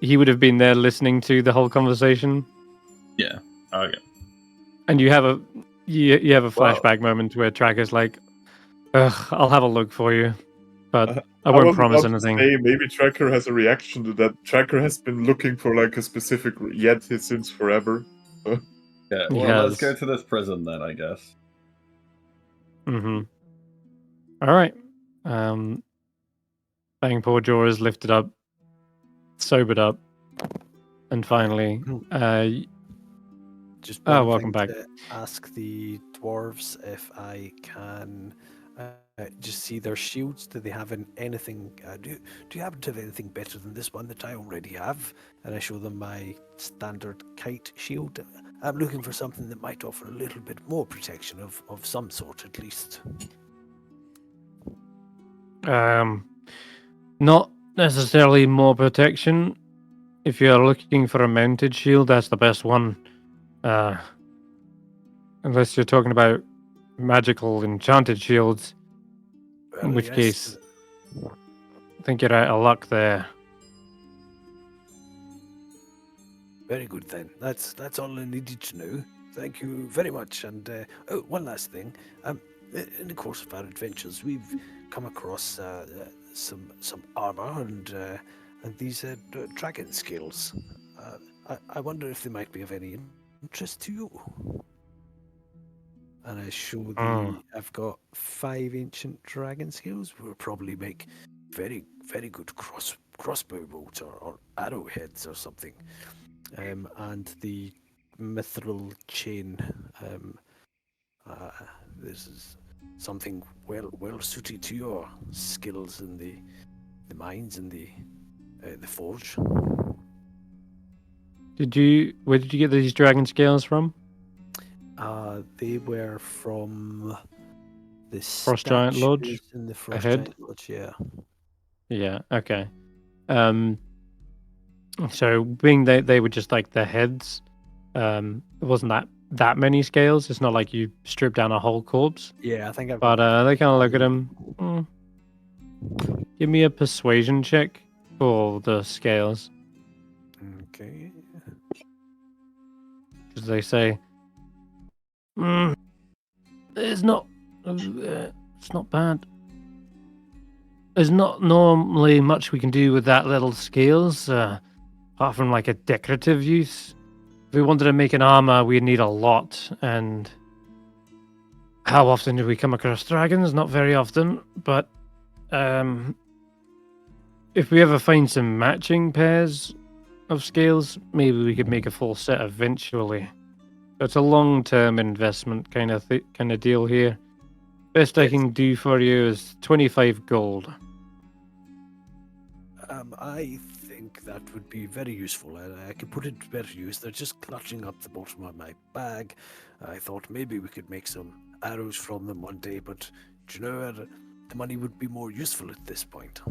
He would have been there listening to the whole conversation. Yeah. Okay. And you have a flashback moment where Tracker's like, "Ugh, I'll have a look for you, but I won't was promise about to anything." say, maybe Tracker has a reaction to that. Tracker has been looking for like a specific Yeti since forever. Yeah. Well, let's go to this prison then, I guess. Mm-hmm. All right. Bang Poor Jaw is lifted up, sobered up, and finally, Just welcome back. to ask the dwarves if I can just see their shields. Do they have anything? Do you happen to have anything better than this one that I already have? And I show them my standard kite shield. I'm looking for something that might offer a little bit more protection of some sort, at least. Not necessarily more protection. If you're looking for a mounted shield, that's the best one. Unless you're talking about magical enchanted shields, in which case think you're out of luck there. Very good then. That's all I needed to know. Thank you very much. And oh, one last thing. In the course of our adventures, we've come across some armor and these dragon scales. I wonder if they might be of any interest to you. And I show I've got 5 ancient dragon scales. We'll probably make very good crossbow bolts or arrowheads or something. And the mithril chain. This is something well suited to your skills in the mines and the forge. Where did you get these dragon scales from? They were from the Frost Giant Lodge statues in the Frost ahead? Giant Lodge. Yeah. Yeah, okay. So being they were just like the heads, it wasn't that many scales. It's not like you strip down a whole corpse. Yeah, I think I've But got they kind of look at him. Give me a persuasion check for the scales. Okay. Because they say, it's not bad. There's not normally much we can do with that little scales, apart from like a decorative use. If we wanted to make an armor, we'd need a lot, and how often do we come across dragons? Not very often, but if we ever find some matching pairs of scales, maybe we could make a full set eventually. So it's a long-term investment kind of deal here. Best I can do for you is 25 gold. I think that would be very useful. I could put it to better use. They're just clutching up the bottom of my bag. I thought maybe we could make some arrows from them one day, but do you know, the money would be more useful at this point.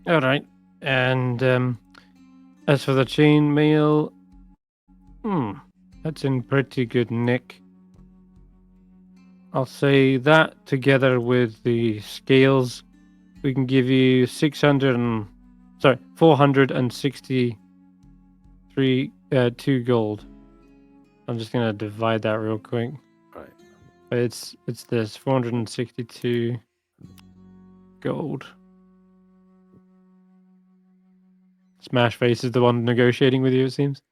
All right. And as for the chainmail, that's in pretty good nick. I'll say that together with the scales, we can give you 463 2 gold. I'm just gonna divide that real quick. Right. But it's this 462 gold. Smash Face is the one negotiating with you, it seems.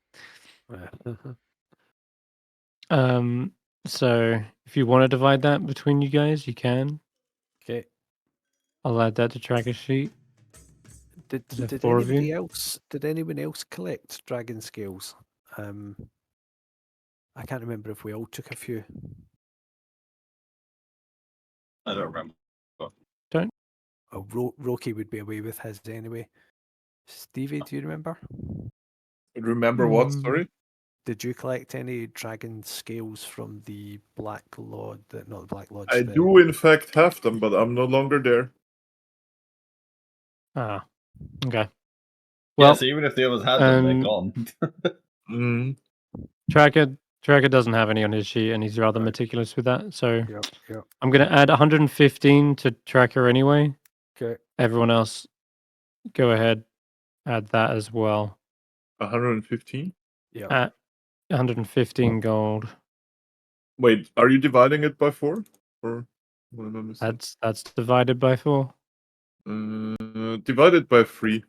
So if you want to divide that between you guys, you can. Okay. I'll add that to tracker sheet. Did The 4 of anybody you. else? Did anyone else collect dragon scales? I can't remember if we all took a few. I don't remember. Oh, Roki would be away with his anyway. Stevie, do you remember? Remember what? Sorry? Did you collect any dragon scales from the Black Lodge? Not the Black Lodge. I do, in fact, have them, but I'm no longer there. Ah, okay. Well, Well, so even if the others had them, they're gone. Tracker doesn't have any on his sheet, and he's rather meticulous with that. So Yep. I'm going to add 115 to Tracker anyway. Okay. Everyone else, go ahead, add that as well. 115? Yeah. At 115 gold. Wait, are you dividing it by 4? Or what am I missing? That's divided by 4. Divided by 3.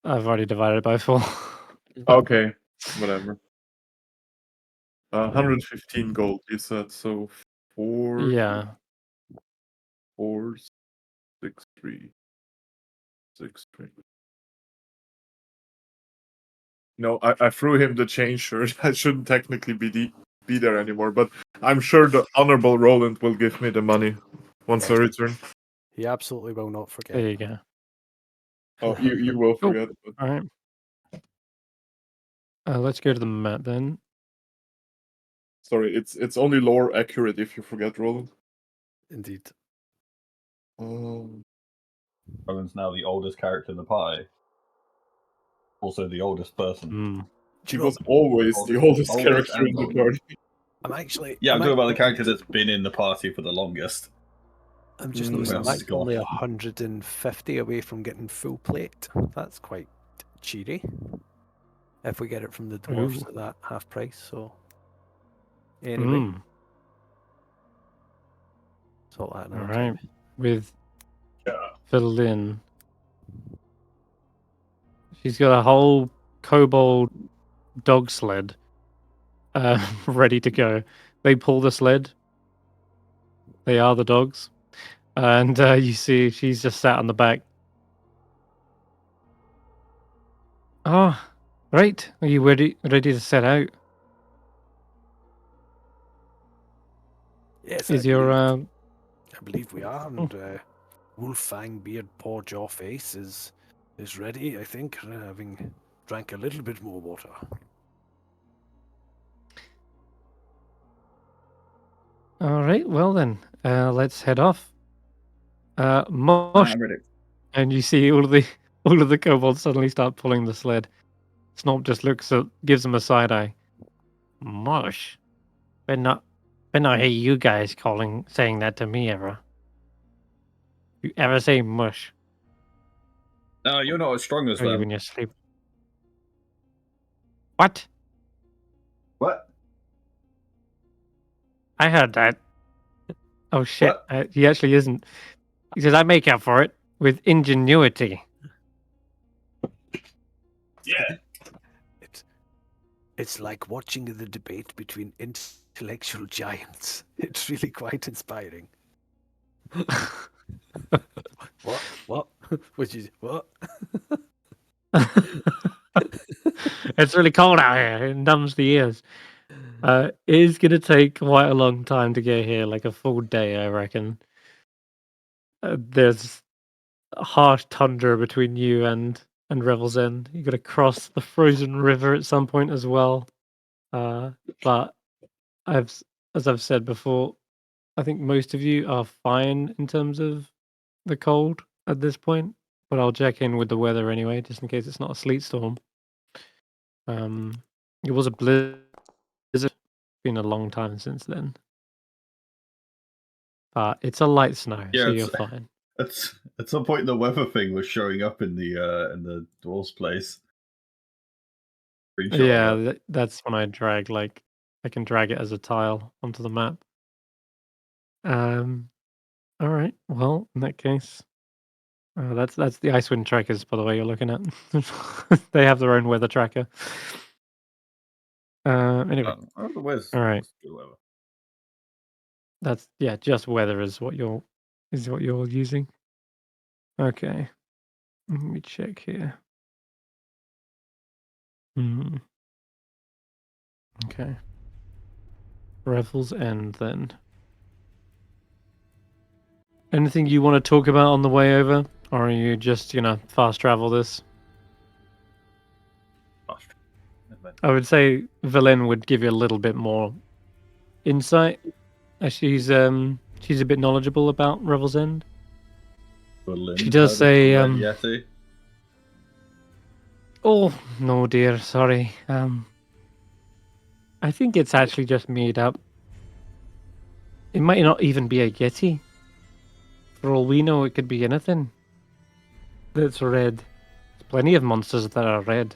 I've already divided by 4. Okay, whatever. 115 gold, you said, so 4... Yeah. 4, 6, 3. 6, 3. No, I threw him the chain shirt. I shouldn't technically be there anymore, but I'm sure the honorable Roland will give me the money once I return. He absolutely will not forget. There you go. Oh, you will forget. But... All right. Let's go to the map then. Sorry, it's only lore accurate if you forget, Roland. Indeed. Roland's now the oldest character in the pie. Also the oldest person. He was always the oldest character in the party. I'm actually... Yeah, I'm talking about the character that's been in the party for the longest. I'm just Mm, noticing well, that's God. only 150 away from getting full plate. That's quite cheery. If we get it from the dwarfs Ooh. at that half price, so anyway, Mm. sort that All another right. time. With Yeah. filled in. She's got a whole kobold dog sled ready to go. They pull the sled. They are the dogs. And you see she's just sat on the back. Oh, right. Are you ready to set out? Yes, Is your I believe we are, and Wolffang Beard Paw Jaw Face is ready. I think, having drank a little bit more water. all right? Well then, let's head off. Mosh, I'm ready. and you see all of the kobolds suddenly start pulling the sled. Snop just gives them a side eye. Mosh, but not hear you guys saying that to me ever. You ever say mush? No, you're not as strong as Or you them. when you sleep? What? What? I heard that. Oh shit! What? He actually isn't. He says I make up for it with ingenuity. Yeah. It's like watching the debate between intellectual giants. It's really quite inspiring. What? What? Which is what? It's really cold out here. It numbs the ears. It is going to take quite a long time to get here, like a full day, I reckon. There's a harsh tundra between you and Revel's End. You got to cross the frozen river at some point as well. But as I've said before, I think most of you are fine in terms of the cold at this point. But I'll check in with the weather anyway, just in case it's not a sleet storm. It was a blizzard. It's been a long time since then. But it's a light snow, Yeah, so you're fine. At some point the weather thing was showing up in the dwarf's place. Screenshot of Yeah, it. that's when I can drag it as a tile onto the map. All right. Well, in that case, that's the Icewind trackers, by the way, you're looking at. They have their own weather tracker. Anyway, The weather's all right. good weather. That's just weather is what you're using. Okay. Let me check here. Okay. Revel's End then. Anything you want to talk about on the way over? Or are you just, fast travel this? I would say Velen would give you a little bit more insight. She's a bit knowledgeable about Revel's End. Berlin, She does say, Red Yeti. Oh, no dear, sorry. I think it's actually just made up. It might not even be a Yeti. For all we know, it could be anything that's red. There's plenty of monsters that are red.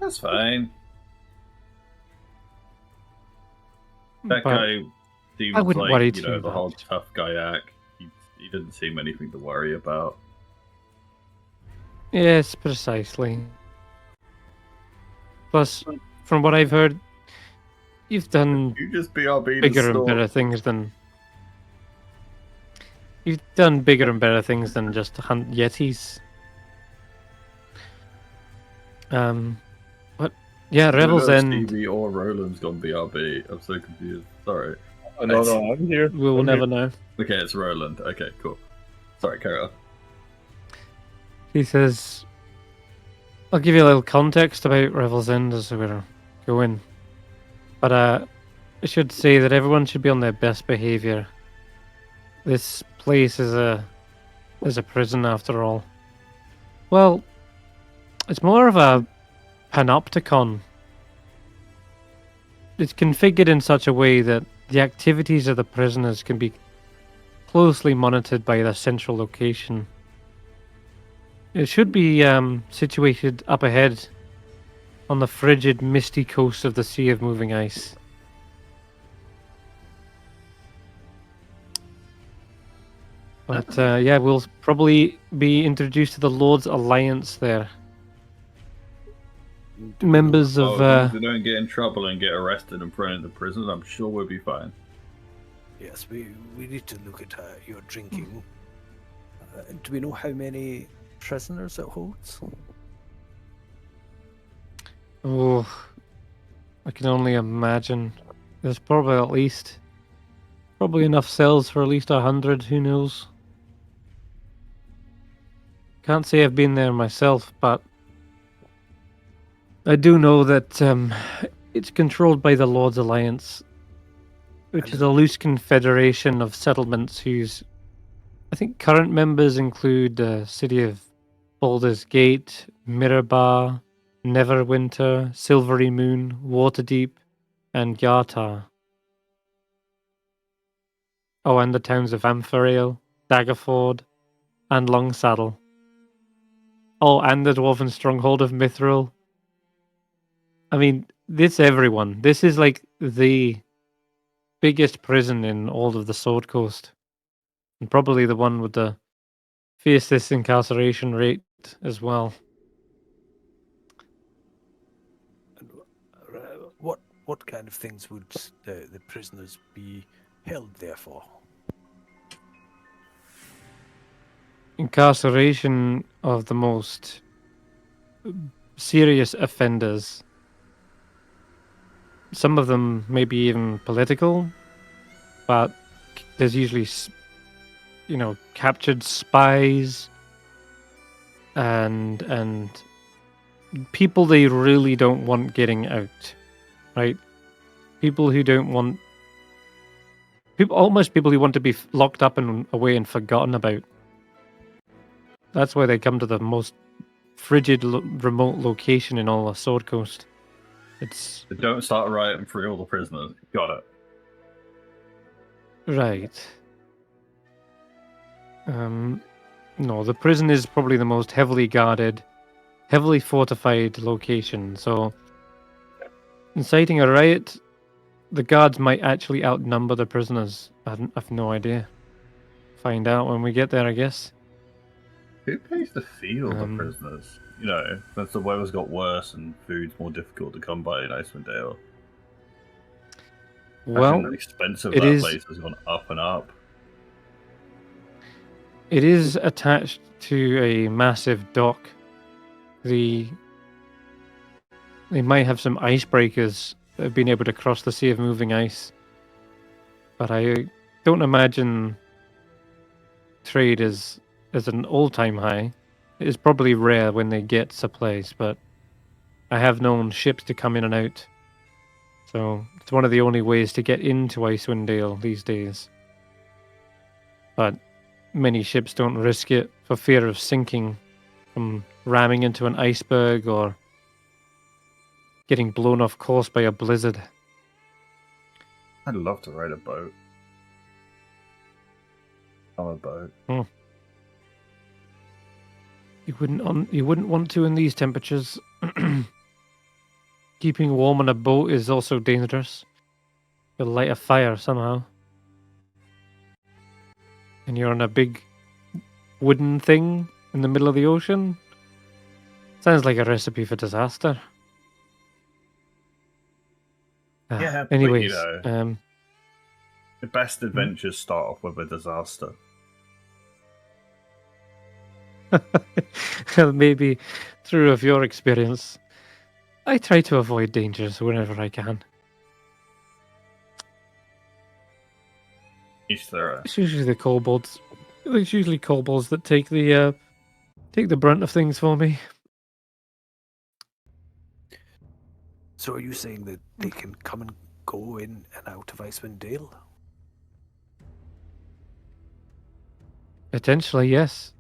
That's fine. That But guy seems I wouldn't worry like, too the whole much. tough guy act. He didn't seem anything to worry about. Yes, precisely. Plus, from what I've heard, you've done You just BRB bigger and better things than... You've done bigger and better things than just hunt Yetis. But yeah, Revel's End. Stevie or Roland's gone BRB. I'm so confused. Sorry. No, I'm here. We will never know. Okay, it's Roland. Okay, cool. Sorry, carry on. He says, I'll give you a little context about Revel's End as we're going. But I should say that everyone should be on their best behavior. This place is a prison after all. Well, it's more of a panopticon. It's configured in such a way that the activities of the prisoners can be closely monitored by their central location. It should be situated up ahead on the frigid, misty coast of the Sea of Moving Ice. But yeah, we'll probably be introduced to the Lord's Alliance there. Members Oh, of... as long as we don't get in trouble and get arrested and thrown into prison, I'm sure we'll be fine. Yes, we need to look at your drinking. Do we know how many prisoners it holds? Oh, I can only imagine. There's probably at least... Probably enough cells for at least 100, who knows? Can't say I've been there myself, but I do know that it's controlled by the Lord's Alliance, which is a loose confederation of settlements whose, I think, current members include the city of Baldur's Gate, Mirabar, Neverwinter, Silvery Moon, Waterdeep, and Yartar. Oh, and the towns of Amphareal, Daggerford, and Longsaddle. Oh, and the dwarven stronghold of Mithril. I mean, this everyone. This is like the biggest prison in all of the Sword Coast. And probably the one with the fiercest incarceration rate as well. And what kind of things would the prisoners be held there for? Incarceration of the most serious offenders. Some of them maybe even political, but there's usually, captured spies and people they really don't want getting out, right? People who don't want people who want to be locked up and away and forgotten about. That's why they come to the most frigid, remote location in all of Sword Coast. It's But don't start a riot and free all the prisoners. Got it. right. No, the prison is probably the most heavily guarded, heavily fortified location. So, inciting a riot, the guards might actually outnumber the prisoners. I've no idea. Find out when we get there, I guess. Who pays to feed all the prisoners? Since the weather's got worse and food's more difficult to come by in Icewindale. Well, how expensive it that is- place has gone up and up. It is attached to a massive dock. They might have some icebreakers that have been able to cross the Sea of Moving Ice. But I don't imagine trade is an all-time high. It is probably rare when they get supplies, but I have known ships to come in and out. So it's one of the only ways to get into Icewindale these days. But many ships don't risk it for fear of sinking from ramming into an iceberg or getting blown off course by a blizzard. I'd love to ride a boat. On a boat. You wouldn't want to in these temperatures. Keeping warm on a boat is also dangerous. You'll light a fire somehow. And you're on a big wooden thing in the middle of the ocean. Sounds like a recipe for disaster. Yeah, but, Anyways, the best adventures start off with a disaster. maybe through of your experience, I try to avoid dangers whenever I can. Each their own. It's usually the kobolds. It's usually kobolds that take the brunt of things for me. So are you saying that they can come and go in and out of Icewindale? Potentially, yes.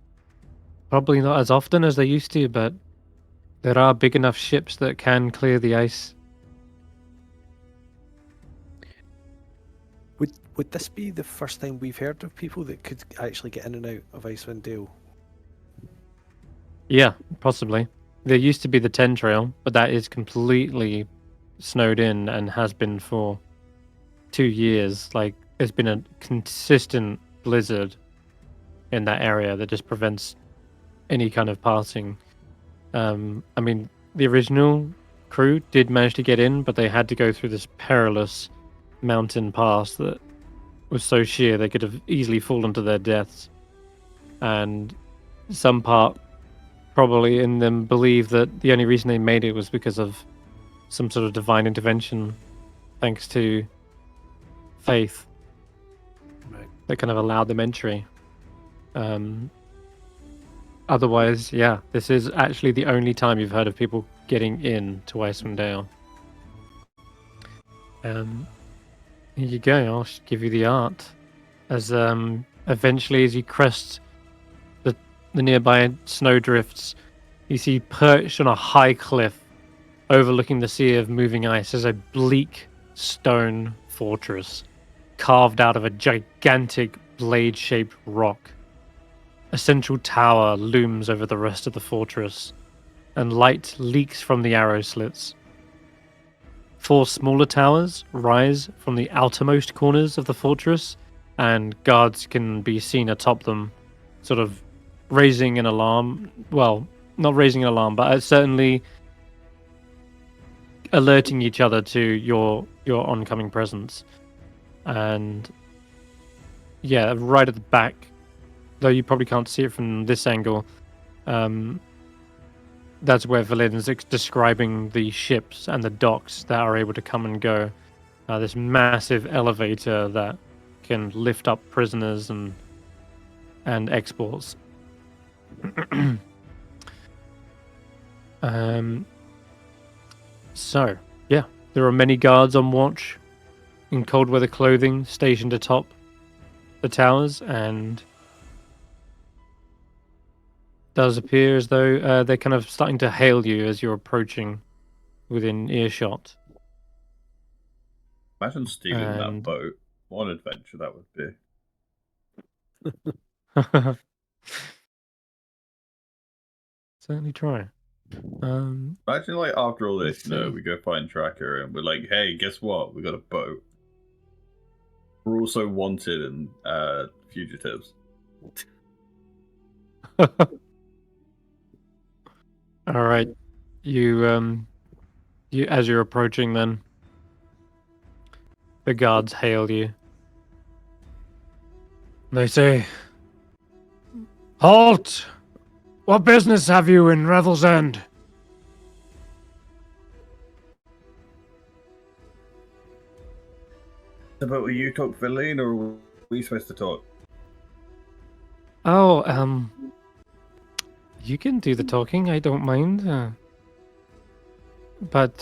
Probably not as often as they used to, but there are big enough ships that can clear the ice. Would this be the first time we've heard of people that could actually get in and out of Icewindale? Yeah, possibly. There used to be the 10 trail, but that is completely snowed in and has been for 2 years. Like, there's been a consistent blizzard in that area that just prevents any kind of passing. I mean, the original crew did manage to get in, but they had to go through this perilous mountain pass that was so sheer they could have easily fallen to their deaths. And some part probably in them believe that the only reason they made it was because of some sort of divine intervention, thanks to faith Right. that kind of allowed them entry. Otherwise, yeah, this is actually the only time you've heard of people getting in to Icewindale. Here you go. I'll give you the art. As eventually, as you crest the nearby snowdrifts, you see perched on a high cliff, overlooking the sea of moving ice, is a bleak stone fortress carved out of a gigantic blade-shaped rock. A central tower looms over the rest of the fortress, and light leaks from the arrow slits. 4 smaller towers rise from the outermost corners of the fortress, and guards can be seen atop them, sort of raising an alarm. Well, not raising an alarm, but certainly alerting each other to your oncoming presence. And yeah, right at the back, though you probably can't see it from this angle, that's where Valin's describing the ships and the docks that are able to come and go. This massive elevator that can lift up prisoners and exports. So, yeah, there are many guards on watch in cold weather clothing stationed atop the towers, and does appear as though they're kind of starting to hail you as you're approaching within earshot. Imagine stealing that And- boat. What an adventure that would be. Certainly try. Imagine, like, after all this, Let's see. we go find Tracker and we're like, hey, guess what? We got a boat. We're also wanted and fugitives. All right, you as you're approaching, then the guards hail you. They say, "Halt! What business have you in Revel's End?" But will you talk Valine or are we supposed to talk? Oh, you can do the talking. I don't mind. But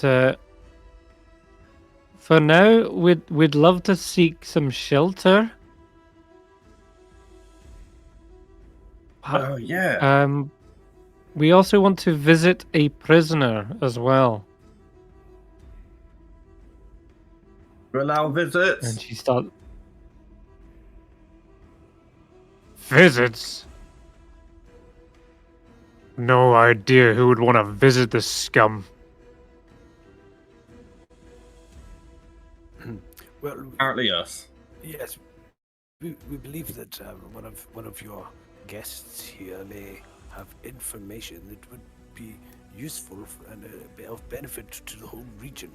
for now, we'd love to seek some shelter. Oh, yeah. We also want to visit a prisoner as well. We allow visits. And she starts. Visits? No idea who would want to visit this scum. Well, Apparently us. yes, we believe that one of your guests here may have information that would be useful and of benefit to the whole region.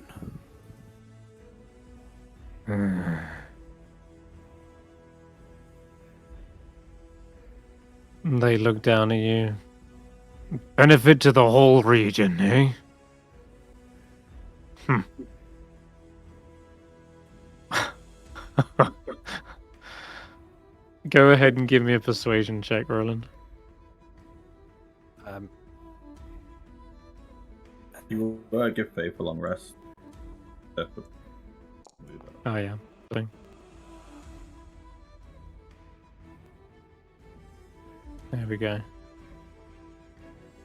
They look down at you. Benefit to the whole region, eh? Go ahead and give me a persuasion check, Roland. You will give Faith a long rest. Oh yeah. Thing. There we go.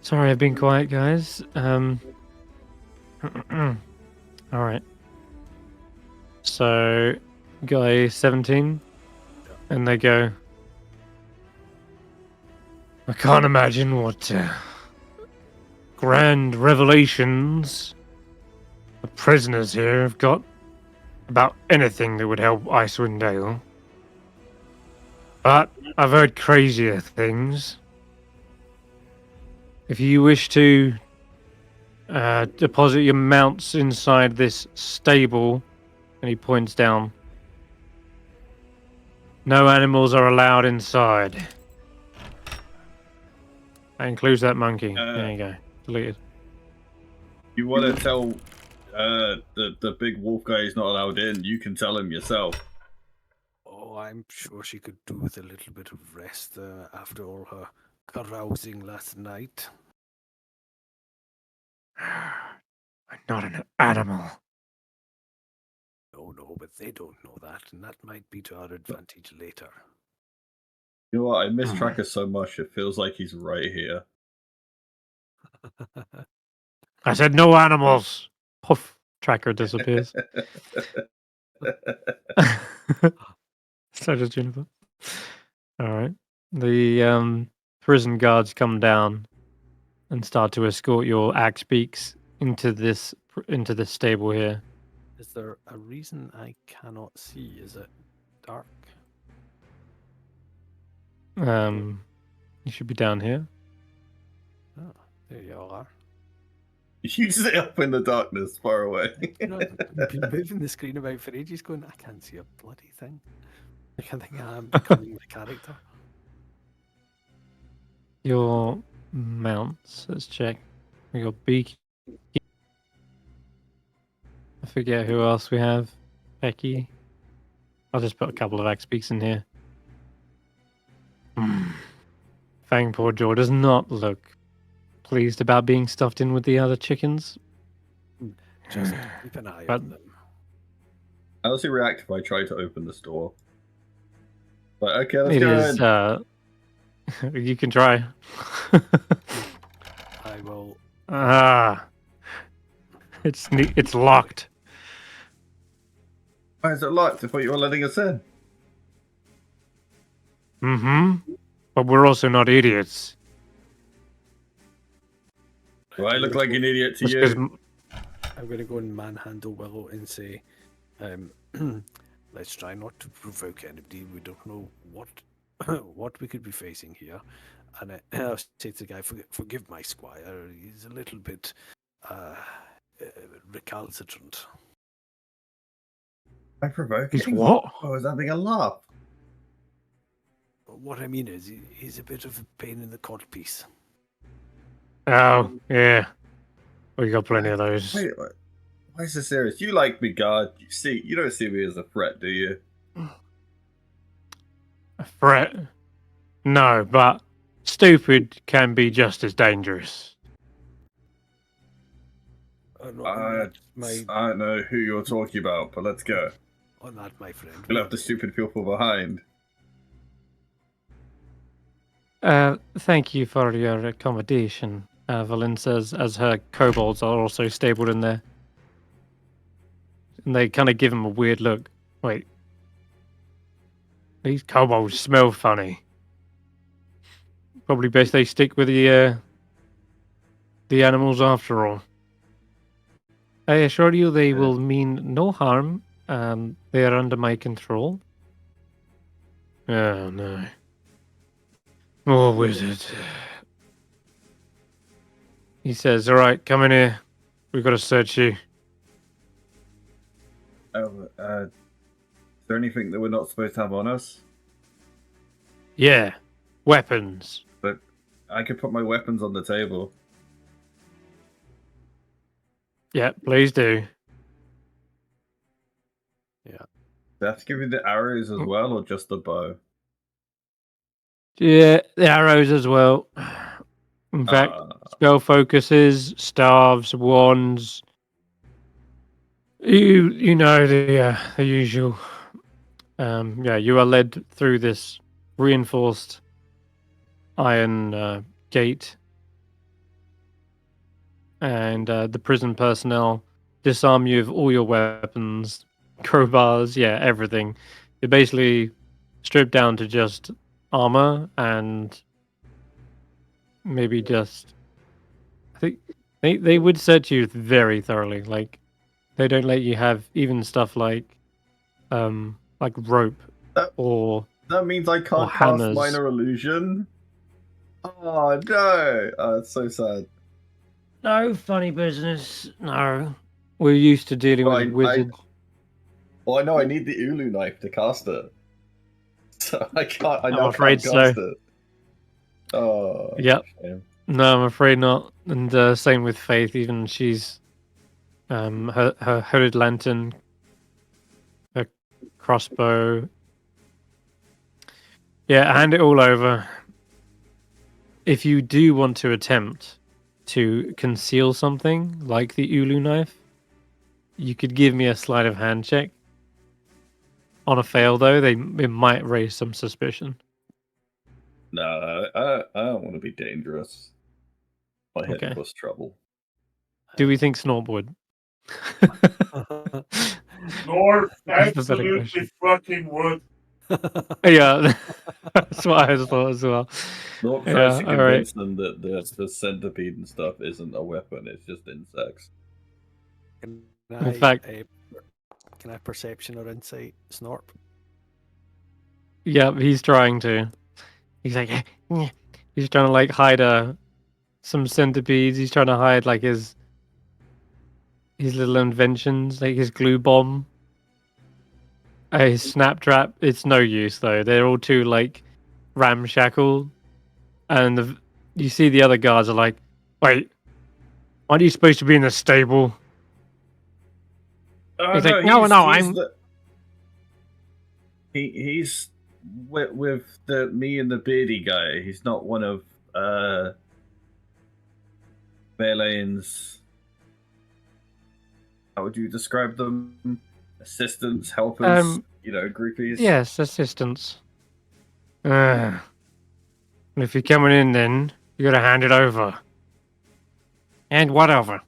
Sorry, I've been quiet, guys. All right. So Guy 17, and they go, I can't imagine what grand revelations the prisoners here have got about anything that would help Icewindale. But I've heard crazier things. If you wish to deposit your mounts inside this stable, and he points down, no animals are allowed inside. That includes that monkey. There you go. Deleted. You want to tell the big wolf guy he's not allowed in, you can tell him yourself. Oh, I'm sure she could do with a little bit of rest after all her carousing last night. I'm not an animal. No, but they don't know that, and that might be to our advantage later. You know what? I miss Tracker so much, it feels like he's right here. I said no animals. Poof. Tracker disappears. So does Juniper. All right. The prison guards come down and start to escort your axe beaks into this stable here. Is there a reason I cannot see? Is it dark? You should be down here. Oh, there you all are. You sit up in the darkness, far away. You know, I've been moving the screen about for ages going, I can't see a bloody thing. I think I'm becoming the character. Your mounts. Let's check. We got Beaky. I forget who else we have. Becky. I'll just put a couple of axe beaks in here. Fangpaw Jaw does not look pleased about being stuffed in with the other chickens. Just keep an eye But- on them. How does he react if I try to open this door? Like, okay, let's It go is. in. You can try. I will. It's locked. Why is it locked? I thought you were letting us in. Mm-hmm. But we're also not idiots. Do I look like an idiot to Just 'cause you? I'm going to go and manhandle Willow and say, let's try not to provoke anybody. We don't know what we could be facing here. And I'll say to the guy, forgive my squire. He's a little bit recalcitrant. I provoking? He's what? I was having a laugh. What I mean is, he's a bit of a pain in the codpiece. Oh, yeah. We got plenty of those. Wait, why is this serious? You like me, God. You don't see me as a threat, do you? A threat? No, but stupid can be just as dangerous. I don't know who you're talking about, but let's go. On that, my friend. We left the stupid people behind. Thank you for your accommodation, Valin says, as her kobolds are also stabled in there. And they kind of give him a weird look. Wait. These kobolds smell funny. Probably best they stick with the animals after all. I assure you they will mean no harm. They are under my control. Oh no. More wizard. He says, alright, come in here. We've got to search you. Oh, is there anything that we're not supposed to have on us? Yeah. Weapons. But I could put my weapons on the table. Yeah, please do. Do I have to give you the arrows as well, or just the bow? Yeah, the arrows as well. In fact, spell focuses, staves, wands. You know the usual. Yeah, you are led through this reinforced iron gate, and the prison personnel disarm you of all your weapons, crowbars, yeah, everything. You're basically stripped down to just armor and maybe just. I think they would search you very thoroughly. Like they don't let you have even stuff like rope That- or That means I can't cast hammers. minor illusion. Oh no! Oh, it's so sad. no funny business. No, we're used to dealing Well, with wizards. Well, I know I need the Ulu knife to cast it, so I can't. I I'm now afraid can't cast so. it. Oh. Yep. shame. No, I'm afraid not. And same with Faith. Even she's her hooded lantern, her crossbow. Yeah, hand it all over. If you do want to attempt to conceal something like the Ulu knife, you could give me a sleight of hand check. On a fail, though, it might raise some suspicion. No, I don't want to be dangerous. My head Okay. cause trouble. Do we think Snorp would? North That's the better absolutely question. fucking would. Yeah, that's what I thought as well. Not Yeah, tries to all right. convince them that the centipede and stuff isn't a weapon; it's just insects. Can In fact- can I perception or insight Snorp? Yeah, he's trying to. He's like, he's trying to like hide some centipedes. He's trying to hide like his little inventions, like his glue bomb, his snap trap. It's no use though. They're all too like ramshackle, and you see the other guards are like, wait, aren't you supposed to be in the stable? He's like, no, I'm. He's with the me and the beardy guy. He's not one of Belane's. How would you describe them? Assistants, helpers, groupies. Yes, assistance. And if you're coming in, then you gotta hand it over. And what over?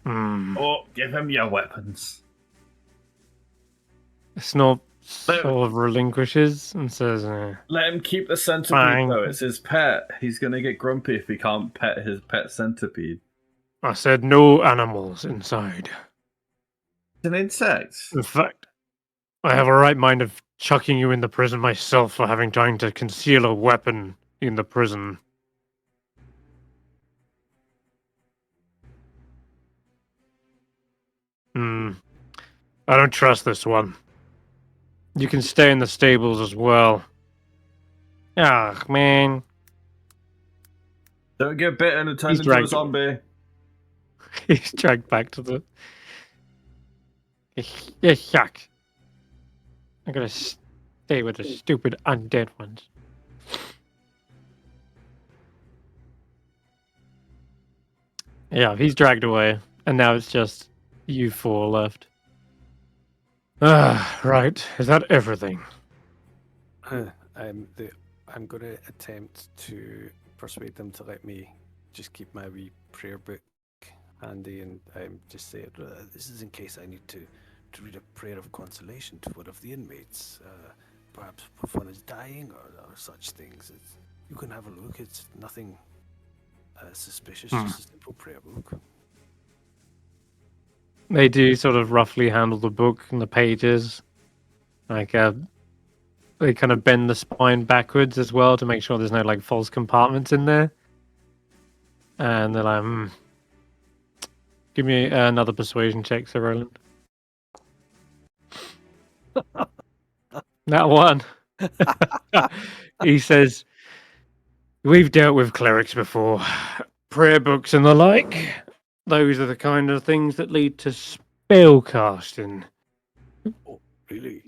Oh, give him your weapons. Snort sort of relinquishes and says, Let him keep the centipede, Fine. though. It's his pet. He's gonna get grumpy if he can't pet his pet centipede. I said no animals inside. It's an insect. In fact, I have a right mind of chucking you in the prison myself for having trying to conceal a weapon in the prison. I don't trust this one. You can stay in the stables as well. Ah, man. Don't get bitten and turn He's into a dragged- zombie. He's dragged back to the... Yeah, yuck. I'm gonna stay with the stupid undead ones. Yeah, he's dragged away, and now it's just you four left. Right. Is that everything? I'm going to attempt to persuade them to let me just keep my wee prayer book handy and just say this is in case I need to read a prayer of consolation to one of the inmates, perhaps if one is dying or such things. You can have a look. It's nothing suspicious, just a simple prayer book. They do sort of roughly handle the book and the pages. Like, they kind of bend the spine backwards as well to make sure there's no, like, false compartments in there. And they're like, Give me another persuasion check, Sir Roland. That one. He says, we've dealt with clerics before. Prayer books and the like. Those are the kind of things that lead to spell casting. Oh, really?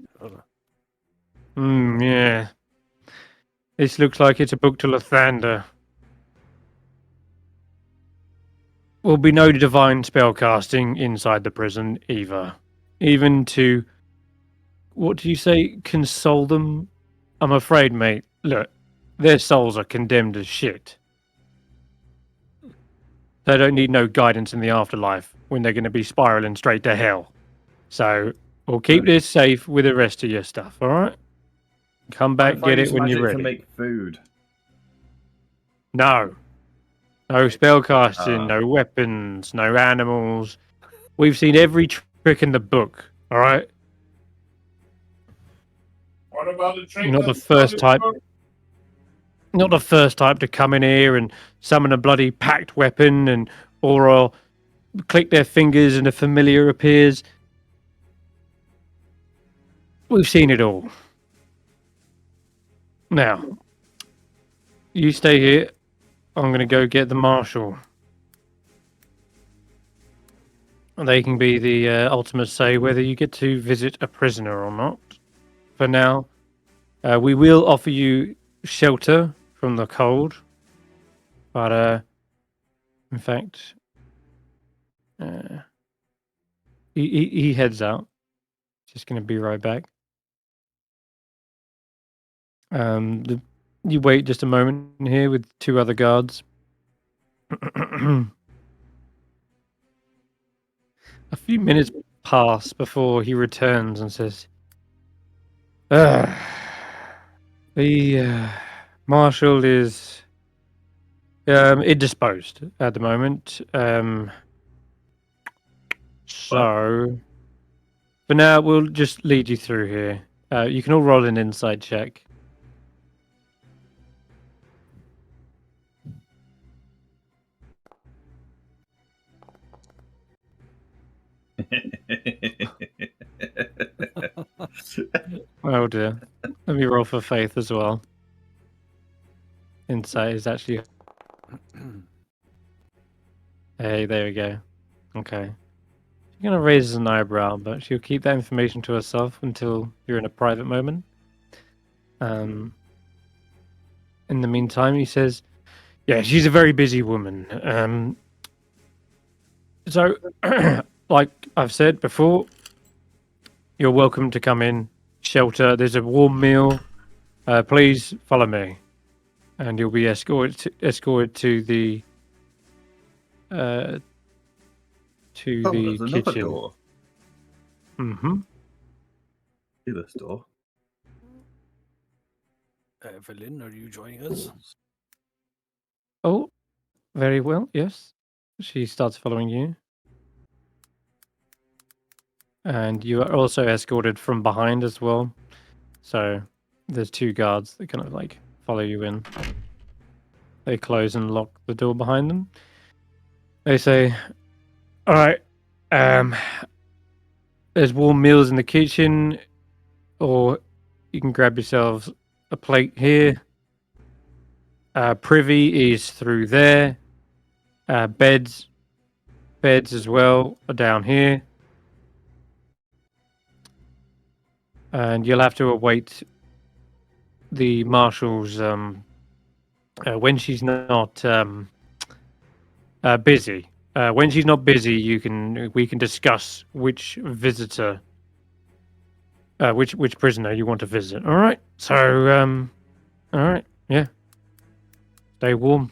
Yeah. This looks like it's a book to Lathander. Will be no divine spell casting inside the prison either. Even to, what do you say, console them? I'm afraid, mate, look, their souls are condemned as shit. They don't need no guidance in the afterlife when they're going to be spiraling straight to hell. So we'll keep this safe with the rest of your stuff, all right? Come back, What get if I it when use you're magic ready. to make food. No. No spellcasting, Ah. no weapons, no animals. We've seen every trick in the book, all right? What about the trick? You're not the first type. Not the first type to come in here and summon a bloody packed weapon or click their fingers and a familiar appears. We've seen it all. Now, you stay here. I'm going to go get the marshal. They can be the ultimate say whether you get to visit a prisoner or not. For now, we will offer you shelter from the cold. But, in fact, he heads out. Just going to be right back. You wait just a moment here with 2 other guards. A few minutes pass before he returns and says, the marshal is indisposed at the moment. So for now, we'll just lead you through here. You can all roll an insight check. Oh dear. Let me roll for faith as well. Insight is actually... Hey, there we go. Okay. She's going to raise an eyebrow, but she'll keep that information to herself until you're in a private moment. In the meantime, he says, yeah, she's a very busy woman. So, like I've said before, you're welcome to come in, shelter. There's a warm meal. Please follow me. And you'll be escorted to the there's another kitchen. door. Mm-hmm. See this door? Evelyn, are you joining us? Oh, very well. Yes. She starts following you. And you are also escorted from behind as well. So there's 2 guards that kind of like follow you in. They close and lock the door behind them. They say, all right, there's warm meals in the kitchen, or you can grab yourselves a plate here. Privy is through there. Beds as well are down here. And you'll have to await the marshal's when she's not busy. When she's not busy, we can discuss which visitor, which prisoner you want to visit. All right. So, all right. Yeah. Stay warm.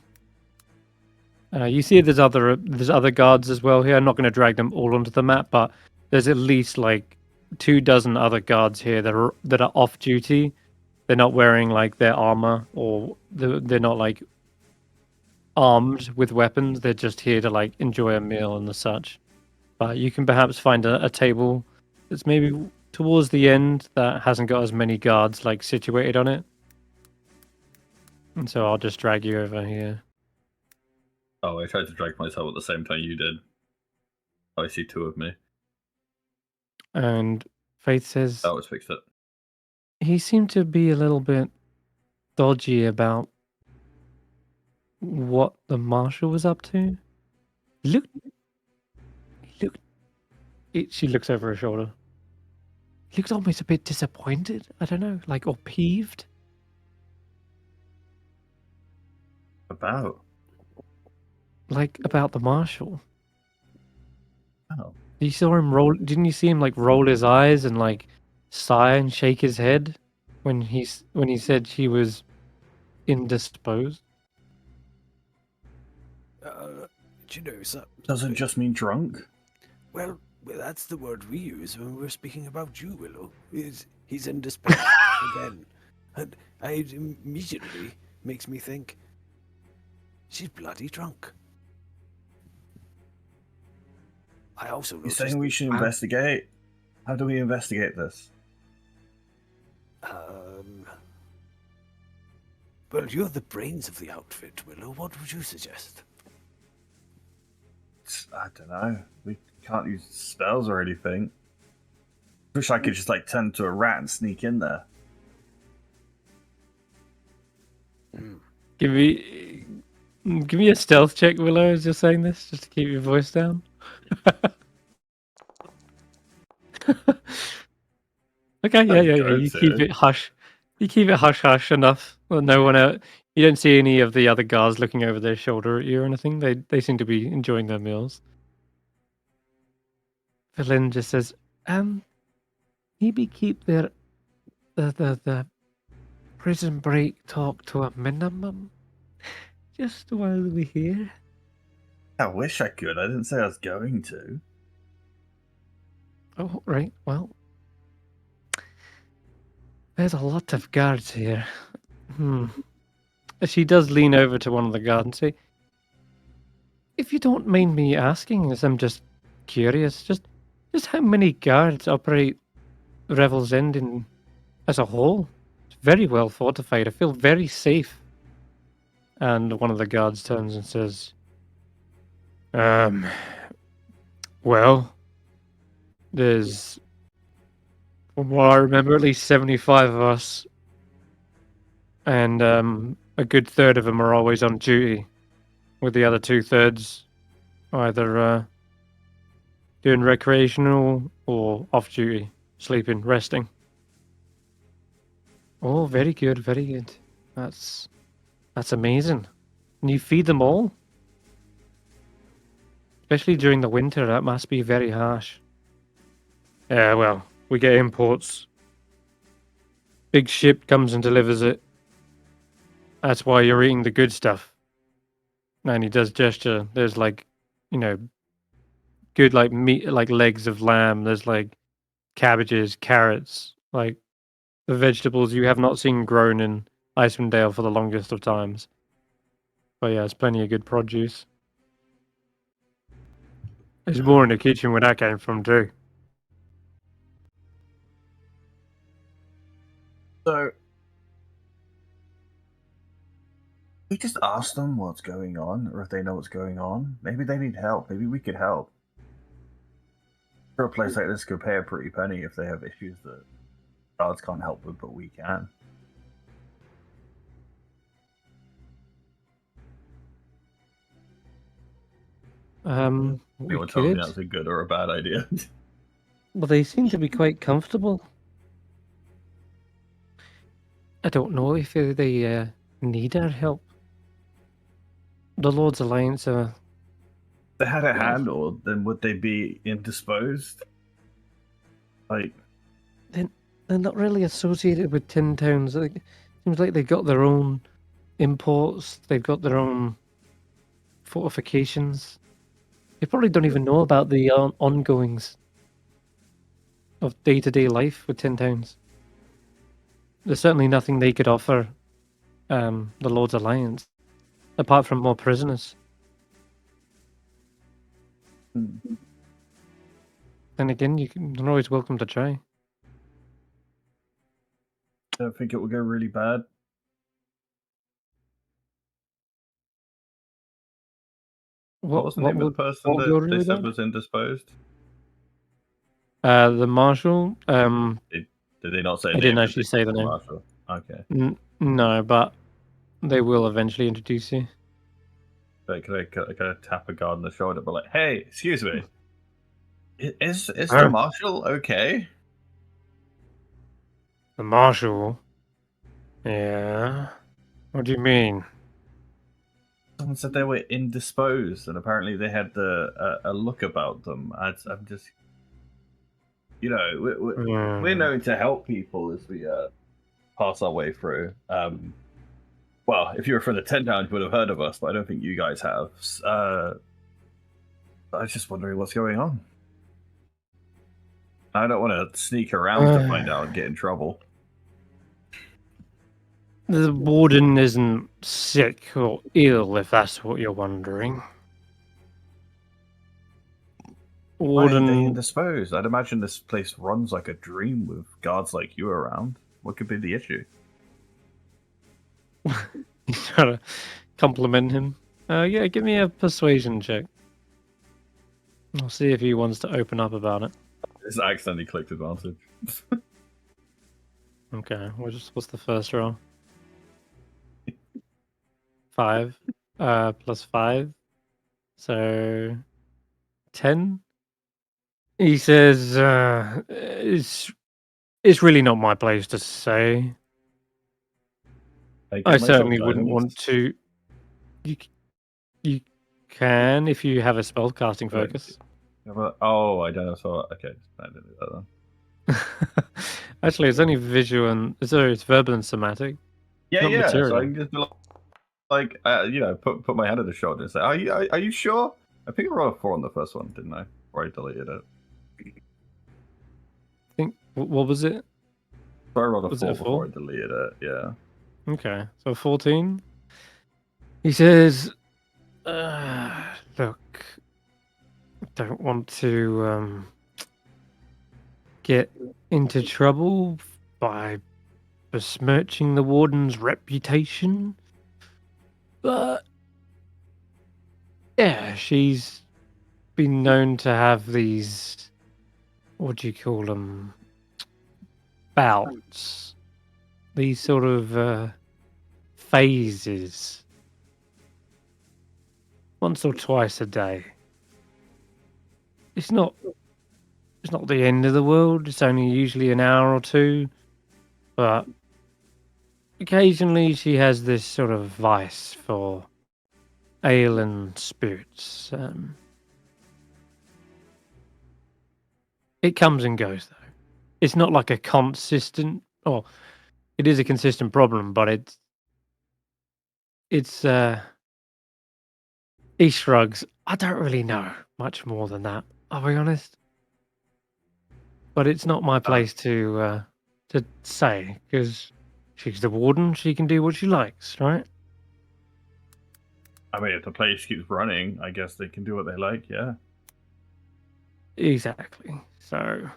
You see, there's other guards as well here. I'm not going to drag them all onto the map, but there's at least like 24 other guards here that are off duty. They're not wearing like their armor, or they're not like armed with weapons. They're just here to like enjoy a meal and the such. But you can perhaps find a table that's maybe towards the end that hasn't got as many guards like situated on it. And so I'll just drag you over here. Oh, I tried to drag myself at the same time you did. I see 2 of me. And Faith says, That was fixed it. he seemed to be a little bit dodgy about what the marshal was up to. Look. She looks over her shoulder. He looks almost a bit disappointed. I don't know, like, or peeved. About? Like, about the marshal. Oh. You saw him roll. Didn't you see him like roll his eyes and like sigh and shake his head when he said she was indisposed? Do you know, sir? Doesn't just mean drunk? Well, Well, that's the word we use when we're speaking about you, Willow. He's indisposed again. And it immediately makes me think she's bloody drunk. I also You're noticed... saying we should investigate? How do we investigate this? Well, you're the brains of the outfit, Willow. What would you suggest? I don't know. We can't use spells or anything. Wish I could just like turn into a rat and sneak in there. Give me a stealth check, Willow, as you're saying this, just to keep your voice down. Okay, yeah. You keep it hush. You keep it hush enough. Well, no one else. You don't see any of the other guards looking over their shoulder at you or anything. They seem to be enjoying their meals. Villain just says, maybe keep the prison break talk to a minimum, just while we're here. I wish I could. I didn't say I was going to. Oh, right. Well, there's a lot of guards here. She does lean over to one of the guards and say, if you don't mind me asking, as I'm just curious, just how many guards operate Revel's End as a whole? It's very well fortified. I feel very safe. And one of the guards turns and says, well, there's, from what I remember, at least 75 of us. And a good third of them are always on duty, with the other 2/3 either doing recreational or off duty, sleeping, resting. Oh, very good, very good. That's amazing. And you feed them all? Especially during the winter, that must be very harsh. Yeah, well, we get imports. Big ship comes and delivers it. That's why you're eating the good stuff. And he does gesture. There's like, good like meat, like legs of lamb. There's like cabbages, carrots, like the vegetables you have not seen grown in Icewindale for the longest of times. But yeah, it's plenty of good produce. There's more in the kitchen where that came from too. So, we just ask them what's going on, or if they know what's going on. Maybe they need help. Maybe we could help. For a place like this, could pay a pretty penny if they have issues that guards can't help with, but we can. We Anyone tell me could. that's a good or a bad idea? Well, they seem to be quite comfortable. I don't know if they need our help. The Lord's Alliance If they had it handled, then would they be indisposed? Like, they're not really associated with Tin Towns. Like, seems like they've got their own imports. They've got their own fortifications. They probably don't even know about the ongoings of day-to-day life with Tin Towns. There's certainly nothing they could offer the Lord's Alliance, apart from more prisoners. Then again, you're always welcome to try. I don't think it will go really bad. What was the name of the person that they said was indisposed? The marshal. Did they not say? I didn't actually say the name. Marshal. Okay. No, but they will eventually introduce you. But could I tap a guard on the shoulder, but like, hey, excuse me, is the marshal okay? The marshal? Yeah. What do you mean? Someone said they were indisposed, and apparently they had a look about them. I'm just, we're known to help people as we pass our way through. Well, if you were from the 10 Towns, you would have heard of us, but I don't think you guys have. I was just wondering what's going on. I don't want to sneak around to find out and get in trouble. The warden isn't sick or ill, if that's what you're wondering. Why are they Warden, indisposed? I'd imagine this place runs like a dream with guards like you around. What could be the issue? he's trying to compliment him. Yeah, give me a persuasion check. I'll see if he wants to open up about it. It's accidentally clicked advantage. Okay, what's the first roll? 5, plus 5, so 10. He says, it's really not my place to say. I certainly wouldn't want to. You can if you have a spell casting focus. Oh, I don't know. So okay, I didn't do that then. Actually, it's only visual and it's verbal and somatic. Yeah, Not yeah. So material. I can just be like, put my hand on the shoulder and say, "Are you sure?" I think I rolled a 4 on the first one, didn't I? Or I deleted it. I think what was it? So I rolled a Was 4 it a 4? before I deleted it. Yeah. Okay, so 14. He says, "Look, I don't want to get into trouble by besmirching the warden's reputation, but yeah, she's been known to have these, what do you call them, bouts, these sort of phases, once or twice a day. It's not the end of the world. It's only usually an hour or two, but occasionally she has this sort of vice for ale and spirits. It comes and goes, though. It's not like a consistent, or it is a consistent problem, but it's he shrugs. I don't really know much more than that, I'll be honest. But it's not my place to say, because she's the warden. She can do what she likes, right? I mean, if the place keeps running, I guess they can do what they like. Yeah. Exactly. So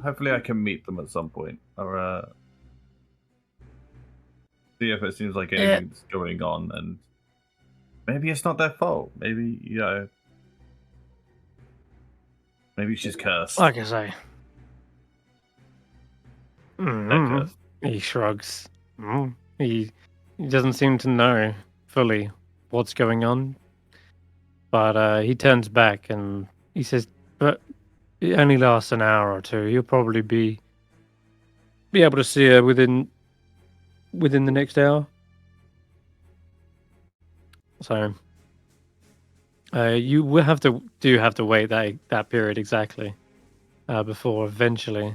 Hopefully, I can meet them at some point, or see if it seems like anything's going on, and maybe it's not their fault. Maybe maybe she's cursed. like I say, They're cursed. he shrugs. He doesn't seem to know fully what's going on, but he turns back and he says, "But it only lasts an hour or two. You'll probably be able to see her within the next hour." So you will have to wait that period exactly before eventually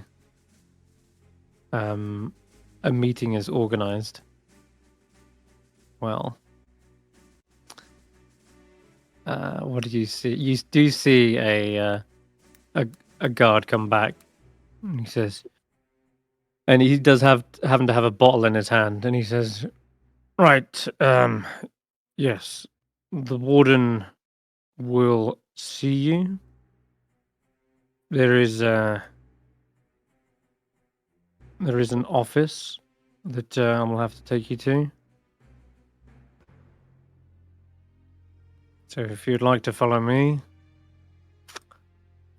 a meeting is organized. Well, what do you see? You do see a guard come back. And he says, and he does happen to have a bottle in his hand, and he says, "Right, yes, the warden will see you. There is an office that I will have to take you to. So if you'd like to follow me,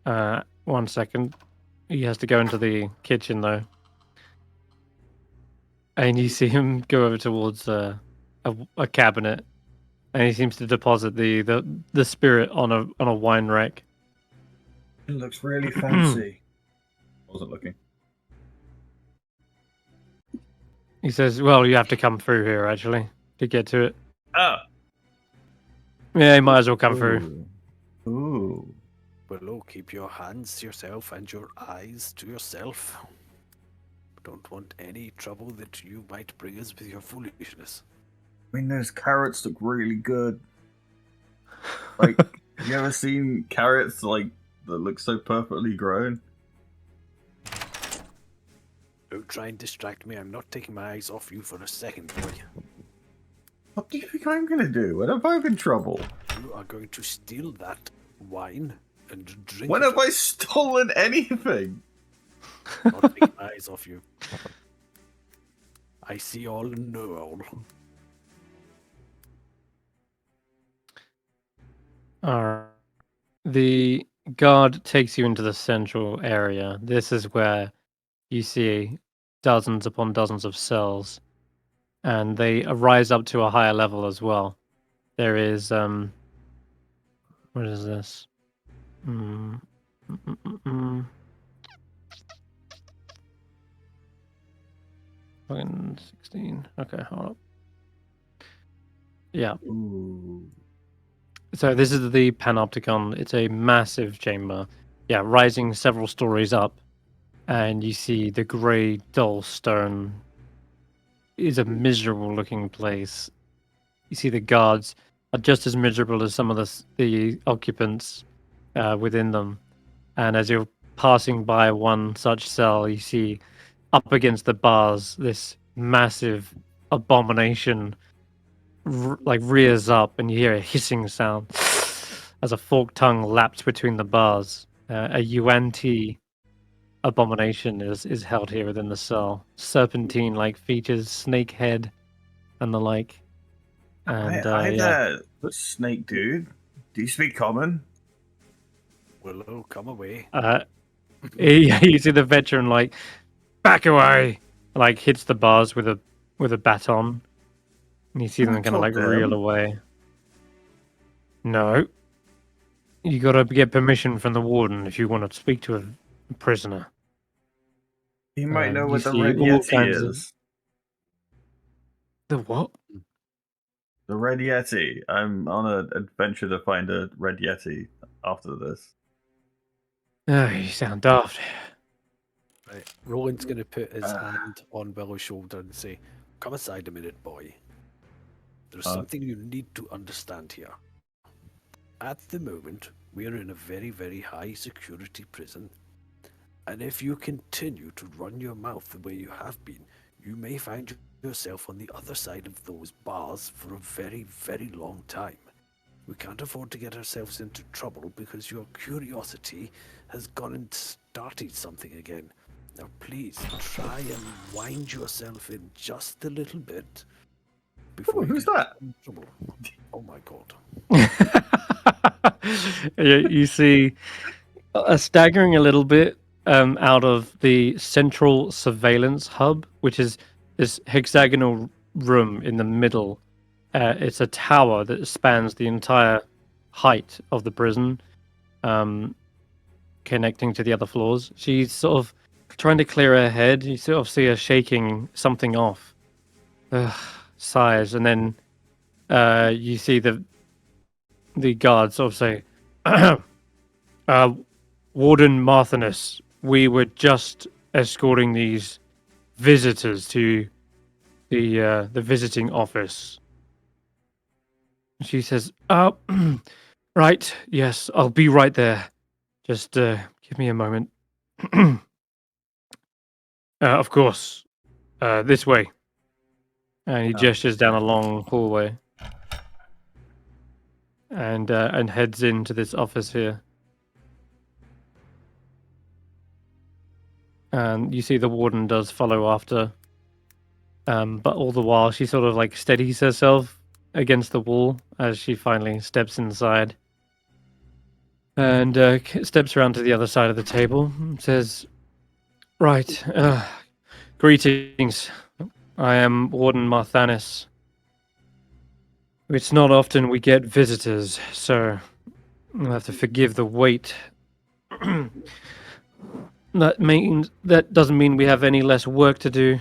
1 second. He has to go into the kitchen though, and you see him go over towards a cabinet, and he seems to deposit the spirit on a wine rack. It looks really fancy. Wasn't looking. He says, "Well, you have to come through here actually to get to it." Ah. Yeah, you might as well come through. Ooh. Willow, keep your hands to yourself and your eyes to yourself. Don't want any trouble that you might bring us with your foolishness. I mean, those carrots look really good. Like, Have you ever seen carrots like that look so perfectly grown? Don't try and distract me. I'm not taking my eyes off you for a second, boy. What do you think I'm gonna do? When have I been in trouble? You are going to steal that wine and drink When it. have I stolen anything? Not taking my eyes off you. I see all and know all. The guard takes you into the central area. This is where you see dozens upon dozens of cells, and they rise up to a higher level as well. There is what is this? Fucking 16. Okay, hold up. Yeah. Ooh. So this is the panopticon. It's a massive chamber. Yeah, rising several stories up, and you see the grey, dull stone is a miserable looking place. You see the guards are just as miserable as some of the occupants within them. And as you're passing by one such cell, you see up against the bars this massive abomination rears up, and you hear a hissing sound as a forked tongue laps between the bars. A Yuan-Ti abomination is held here within the cell. Serpentine-like features, snake head, and the like. And Hi yeah. there, snake dude. Do you speak common? Willow, come away. You see the veteran like back away, like hits the bars with a baton, and you see them kind of like reel away. No, you gotta get permission from the warden if you want to speak to a prisoner. He might know You what the see Red all Yeti kinds of- is. The what? The Red Yeti. I'm on an adventure to find a Red Yeti after this. Oh, you sound daft. Right. Roland's going to put his hand on Willow's shoulder and say, "Come aside a minute, boy. There's something you need to understand here. At the moment, we are in a very, very high security prison. And if you continue to run your mouth the way you have been, you may find yourself on the other side of those bars for a very, very long time. We can't afford to get ourselves into trouble because your curiosity has gone and started something again. Now please try and wind yourself in just a little bit before Who's that? in trouble." Oh my god. You see staggering a little bit out of the central surveillance hub, which is this hexagonal room in the middle. It's a tower that spans the entire height of the prison, connecting to the other floors. She's sort of trying to clear her head. You sort of see her shaking something off. Sighs, and then you see the guards sort of say, Warden Marthinus, we were just escorting these visitors to the visiting office. She says, right, yes, I'll be right there. Just give me a moment. Of course, this way. And he gestures down a long hallway. And heads into this office here. And you see the warden does follow after. But all the while she sort of like steadies herself against the wall as she finally steps inside. And steps around to the other side of the table and says, "Right, greetings. I am Warden Marthanus. It's not often we get visitors, so you'll have to forgive the wait. That doesn't mean we have any less work to do.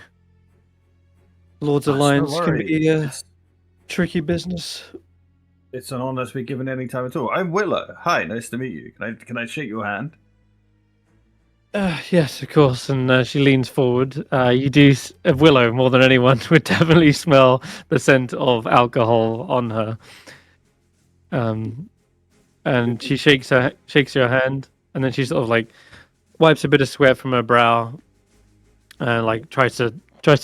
Lord's Alliance can be a tricky business." It's an honor to be given any time at all. I'm Willow. Hi, nice to meet you. Can I shake your hand? Yes, of course. And she leans forward. You do, Willow, more than anyone, would definitely smell the scent of alcohol on her. And and she shakes your hand, and then she sort of like wipes a bit of sweat from her brow, and like tries to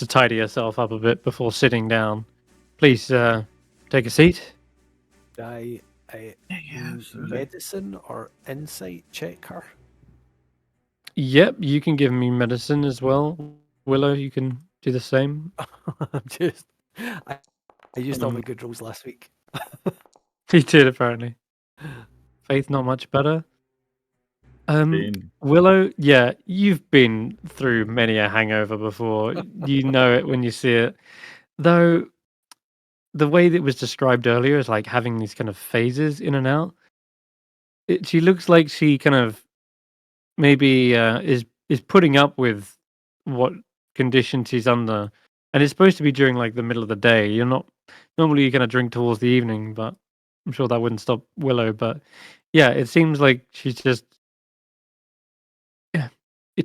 tidy herself up a bit before sitting down. Please take a seat. I absolutely. medicine or insight check her. Yep, you can give me medicine as well. Willow, you can do the same. Just I used all my good rolls last week. He did apparently. Faith, not much better. Been. Willow, yeah, you've been through many a hangover before. You know it when you see it. Though the way that it was described earlier is like having these kind of phases in and out. She looks like she kind of maybe is putting up with what condition she's under, and it's supposed to be during like the middle of the day. You're not normally you're gonna drink towards the evening, but I'm sure that wouldn't stop Willow. But yeah, it seems like she's just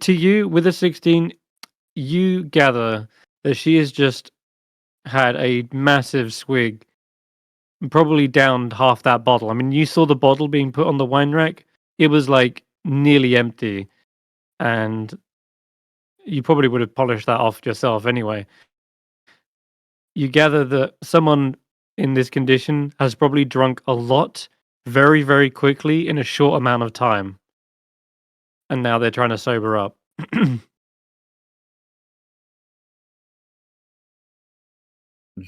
to you with a 16. You gather that she has just had a massive swig, probably downed half that bottle. I mean, you saw the bottle being put on the wine rack; it was like nearly empty, and you probably would have polished that off yourself anyway. You gather that someone in this condition has probably drunk a lot very, very quickly in a short amount of time. And now they're trying to sober up. Is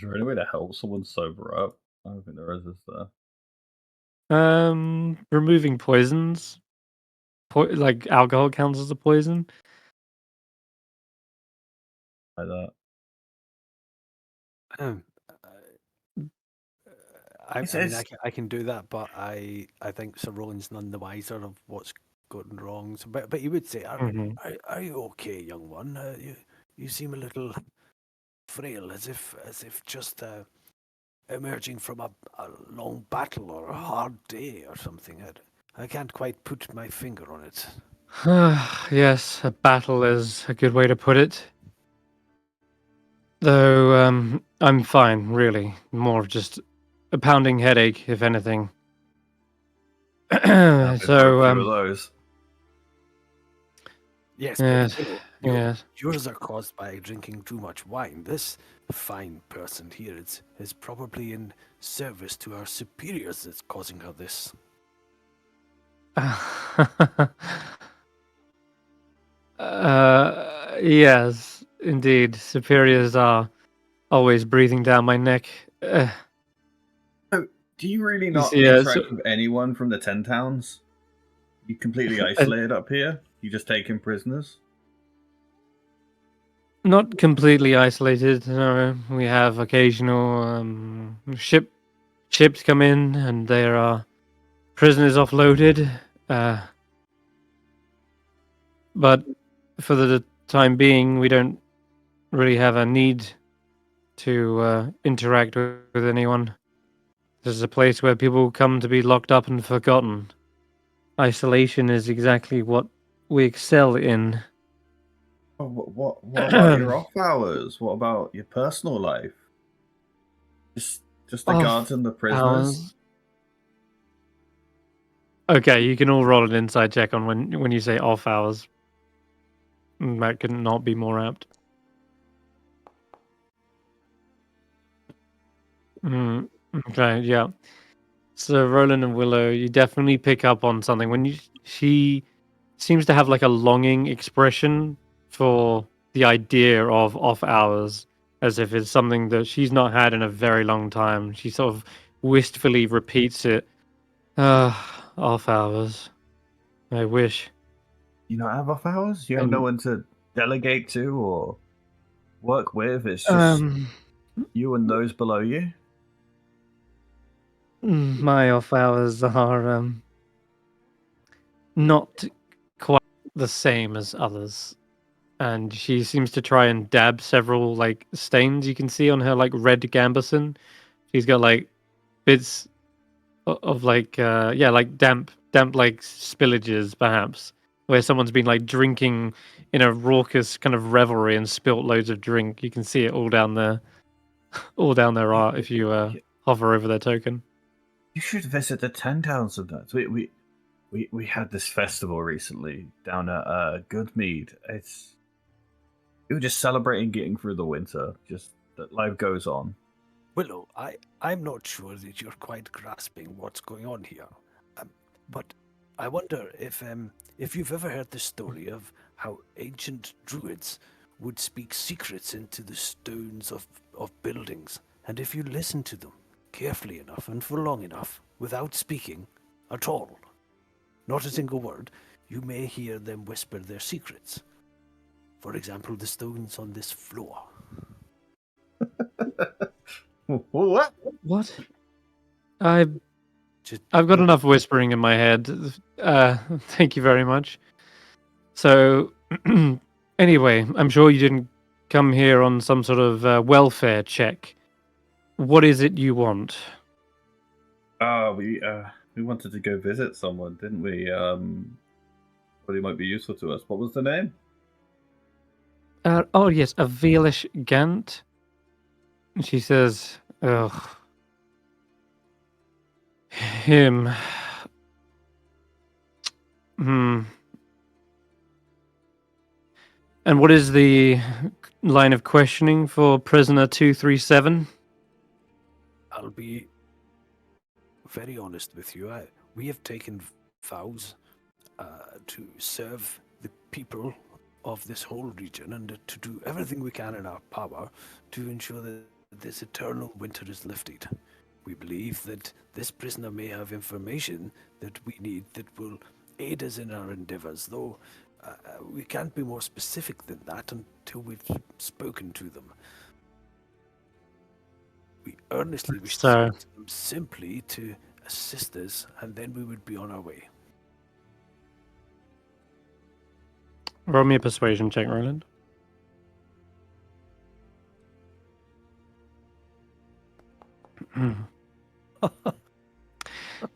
there any way to help someone sober up? I don't think there is there? Removing poisons. Like alcohol counts as a poison. Like that. I can do that, but I think Sir Roland's none the wiser of what's gone wrong. So, but he would say, "Are you okay, young one? You seem a little frail, as if just emerging from a long battle or a hard day or something. I can't quite put my finger on it." Yes, a battle is a good way to put it. Though I'm fine, really. More of just a pounding headache, if anything. So Yes, yes, but yes. yours are caused by drinking too much wine. This fine person here is probably in service to our superiors that's causing her this. Yes, indeed. Superiors are always breathing down my neck. So, do you really not see, interact with anyone from the 10 towns? You completely isolated up here? You just take in prisoners? Not completely isolated. No, we have occasional ships come in, and there are prisoners offloaded. But for the time being, we don't really have a need to interact with anyone. This is a place where people come to be locked up and forgotten. Isolation is exactly what we excel in. Oh, what about your off hours? What about your personal life? Just the Off guards and the prisoners? hours? Okay, you can all roll an inside check on when you say off hours. That could not be more apt. Okay, yeah. So Roland and Willow, you definitely pick up on something when she seems to have like a longing expression for the idea of off hours, as if it's something that she's not had in a very long time. She sort of wistfully repeats it. Off hours. I wish. You not have off hours? You have no one to delegate to or work with? It's just you and those below you? My off hours are not quite the same as others. And she seems to try and dab several like stains you can see on her like red gambeson. She's got like bits of like like damp like spillages perhaps, where someone's been like drinking in a raucous kind of revelry and spilt loads of drink. You can see it all down their art if you hover over their token. You should visit the 10 towns sometimes. We had this festival recently down at Goodmead. We were just celebrating getting through the winter. Just that life goes on. Willow, I'm not sure that you're quite grasping what's going on here. But I wonder if you've ever heard the story of how ancient druids would speak secrets into the stones of buildings, and if you listen to them carefully enough and for long enough, without speaking at all, not a single word, you may hear them whisper their secrets. For example, the stones on this floor. What? What? I've got enough whispering in my head. Thank you very much. So, anyway, I'm sure you didn't come here on some sort of welfare check. What is it you want? We wanted to go visit someone, didn't we? But he might be useful to us. What was the name? Oh yes, a Veilish Gant. She says, ugh. Him. Hmm. And what is the line of questioning for prisoner 237? I'll be very honest with you. We have taken vows to serve the people of this whole region and to do everything we can in our power to ensure that this eternal winter is lifted. We believe that this prisoner may have information that we need that will aid us in our endeavors, though we can't be more specific than that until we've spoken to them. We earnestly wish to speak to them simply to assist us, and then we would be on our way. Roll me a persuasion check, Roland.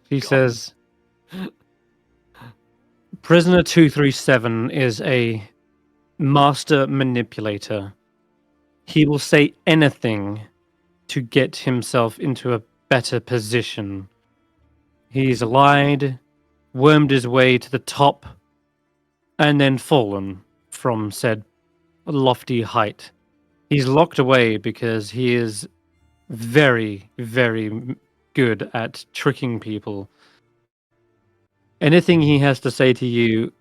She says, Prisoner 237 is a master manipulator. He will say anything to get himself into a better position. He's lied, wormed his way to the top, and then fallen from said lofty height. He's locked away because he is very, very good at tricking people. Anything he has to say to you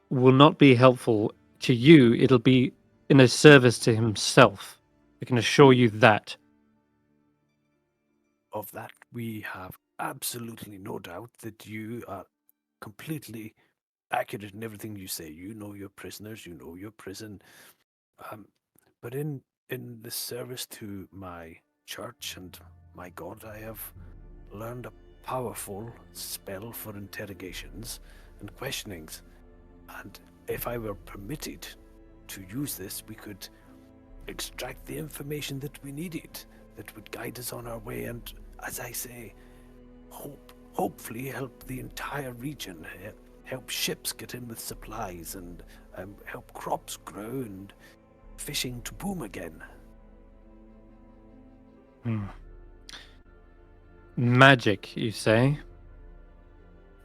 will not be helpful to you. It'll be in a service to himself. I can assure you that. Of that, we have absolutely no doubt that you are completely accurate in everything you say. You know your prisoners, you know your prison. But in the service to my church and my God, I have learned a powerful spell for interrogations and questionings. And if I were permitted to use this, we could extract the information that we needed that would guide us on our way and, as I say, hopefully help the entire region, help ships get in with supplies and help crops grow and fishing to boom again. Magic, you say?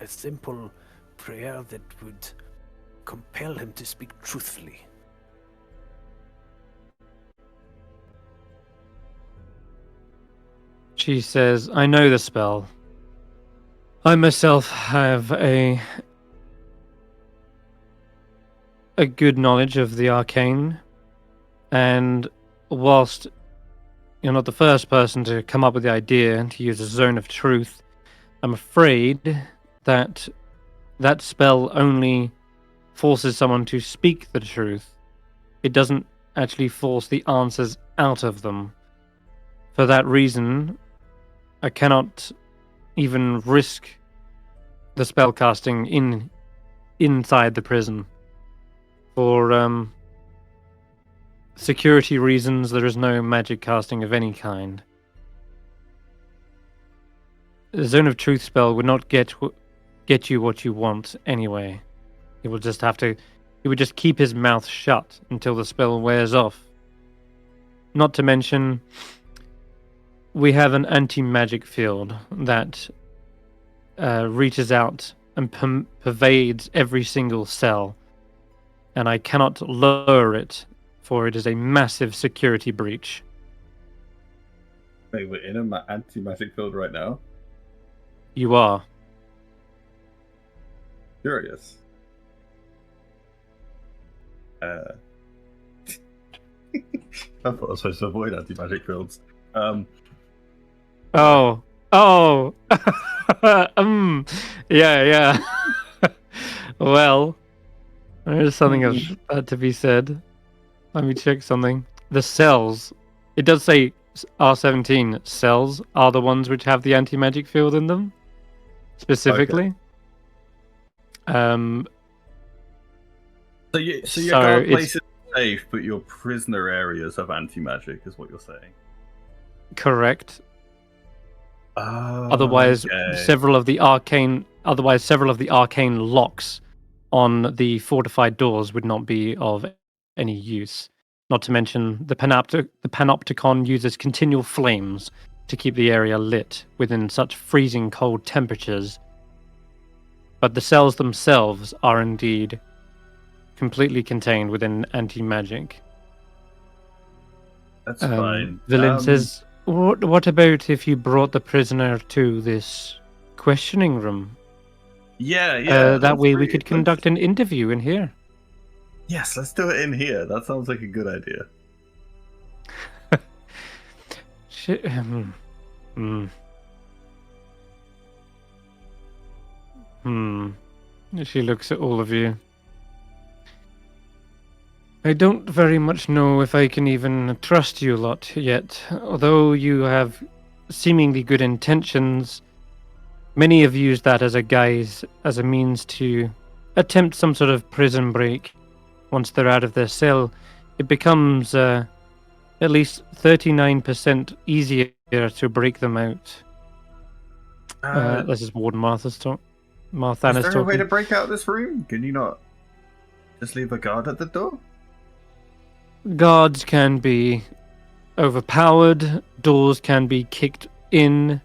A simple prayer that would compel him to speak truthfully. She says, I know the spell. I myself have a good knowledge of the arcane, and whilst you're not the first person to come up with the idea to use a zone of truth, I'm afraid that that spell only forces someone to speak the truth. It doesn't actually force the answers out of them. For that reason, I cannot even risk the spell casting inside the prison. For security reasons, there is no magic casting of any kind. The Zone of Truth spell would not get you what you want anyway. He would just keep his mouth shut until the spell wears off. Not to mention, we have an anti-magic field that reaches out and pervades every single cell, and I cannot lower it, for it is a massive security breach. Wait, we're in an anti-magic field right now? You are. Curious. I thought I was supposed to avoid anti-magic fields. Oh. Yeah. Well, there's something else to be said. Let me check something. The cells. It does say R17 cells are the ones which have the anti-magic field in them, specifically. So your So guard it's- place is safe, but your prisoner areas have anti-magic, is what you're saying. Correct. Oh, Otherwise, okay. several of the arcane locks on the fortified doors would not be of any use. Not to mention, the panopticon uses continual flames to keep the area lit within such freezing cold temperatures. But the cells themselves are indeed completely contained within anti-magic. That's fine. Villain says, what about if you brought the prisoner to this questioning room? Yeah. That way we could conduct an interview in here. Yes, let's do it in here. That sounds like a good idea. She looks at all of you. I don't very much know if I can even trust you a lot yet. Although you have seemingly good intentions, many have used that as a guise, as a means to attempt some sort of prison break. Once they're out of their cell, it becomes at least 39% easier to break them out. This is Warden Martha's talk. Is there a way to break out this room? Can you not just leave a guard at the door? Guards can be overpowered, doors can be kicked in.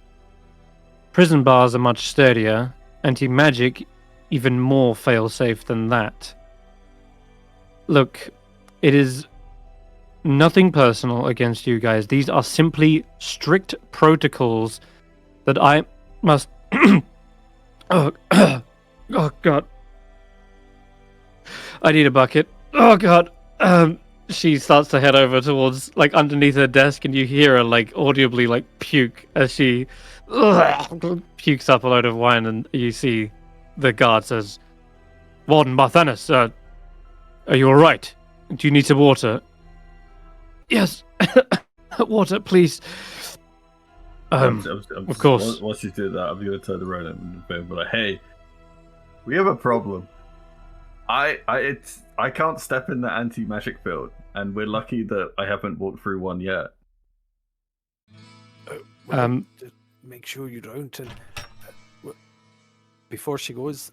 Prison bars are much sturdier. Anti-magic, even more fail-safe than that. Look, it is nothing personal against you guys. These are simply strict protocols that I must... Oh, God. I need a bucket. Oh, God. She starts to head over towards, like, underneath her desk, and you hear her, like, audibly, like, puke as she pukes up a load of wine, and you see the guard says, Warden Barthanas, are you alright? Do you need some water? Yes. Water, please. Of course. Once you do that, I'm going to turn around and be like, hey, we have a problem. I can't step in the anti-magic field, and we're lucky that I haven't walked through one yet. Just make sure you don't. And before she goes,